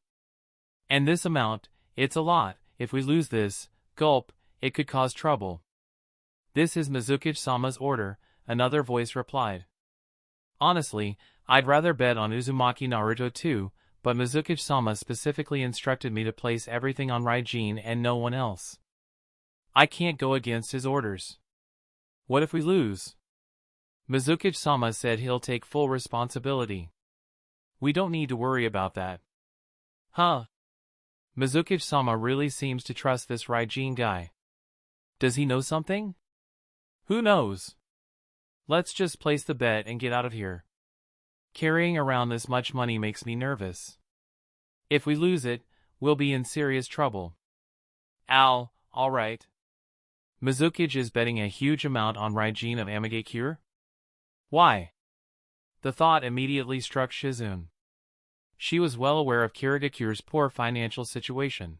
And this amount, it's a lot. If we lose this, gulp, it could cause trouble. This is Mizukichi-sama's order, another voice replied. Honestly, I'd rather bet on Uzumaki Naruto too, but Mizukichi-sama specifically instructed me to place everything on Raijin and no one else. I can't go against his orders. What if we lose? Mizukichi-sama said he'll take full responsibility. We don't need to worry about that. Huh? Mizukichi-sama really seems to trust this Raijin guy. Does he know something? Who knows? Let's just place the bet and get out of here. Carrying around this much money makes me nervous. If we lose it, we'll be in serious trouble. All right. Mizukichi is betting a huge amount on Raijin of Amagakure? Why? The thought immediately struck Shizen. She was well aware of Kirigakure's poor financial situation.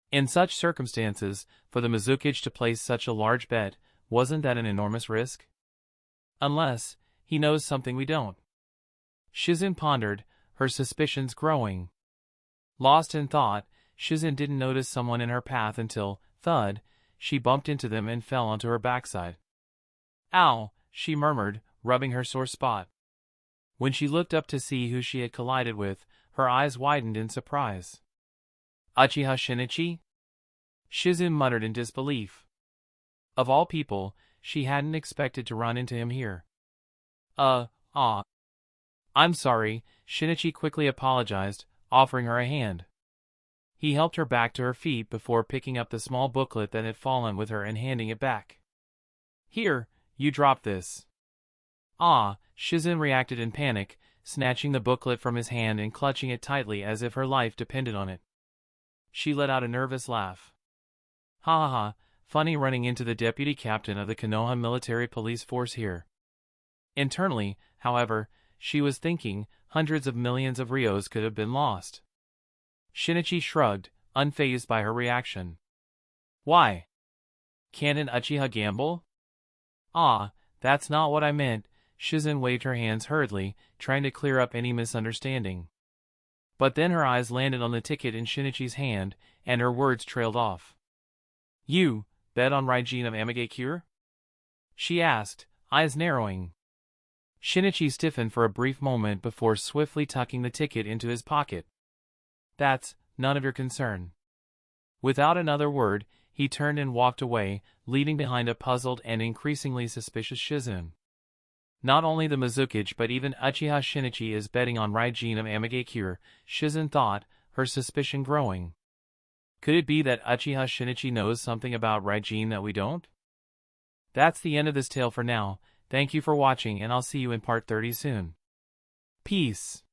In such circumstances, for the Mizukichi to place such a large bet, wasn't that an enormous risk? Unless he knows something we don't. Shizen pondered, her suspicions growing. Lost in thought, Shizen didn't notice someone in her path until, thud, she bumped into them and fell onto her backside. Ow, she murmured, rubbing her sore spot. When she looked up to see who she had collided with, her eyes widened in surprise. Uchiha Shinichi? Shizen muttered in disbelief. Of all people, she hadn't expected to run into him here. I'm sorry, Shinichi quickly apologized, offering her a hand. He helped her back to her feet before picking up the small booklet that had fallen with her and handing it back. Here, you dropped this. Shizen reacted in panic, snatching the booklet from his hand and clutching it tightly as if her life depended on it. She let out a nervous laugh. Ha ha ha, funny running into the deputy captain of the Konoha military police force here. Internally, however, she was thinking hundreds of millions of Rios could have been lost. Shinichi shrugged, unfazed by her reaction. Why? Can't an Uchiha gamble? That's not what I meant. Shizen waved her hands hurriedly, trying to clear up any misunderstanding. But then her eyes landed on the ticket in Shinichi's hand, and her words trailed off. You bet on Raijin of Amagakure? She asked, eyes narrowing. Shinichi stiffened for a brief moment before swiftly tucking the ticket into his pocket. That's none of your concern. Without another word, he turned and walked away, leaving behind a puzzled and increasingly suspicious Shizen. Not only the Mizukichi but even Uchiha Shinichi is betting on Raijin of Amagakure, Shizen thought, her suspicion growing. Could it be that Uchiha Shinichi knows something about Raijin that we don't? That's the end of this tale for now. Thank you for watching and I'll see you in part 30 soon. Peace.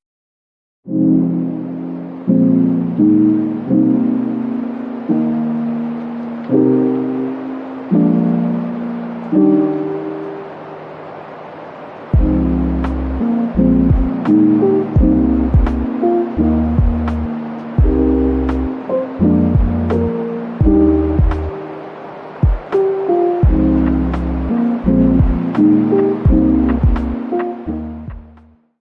You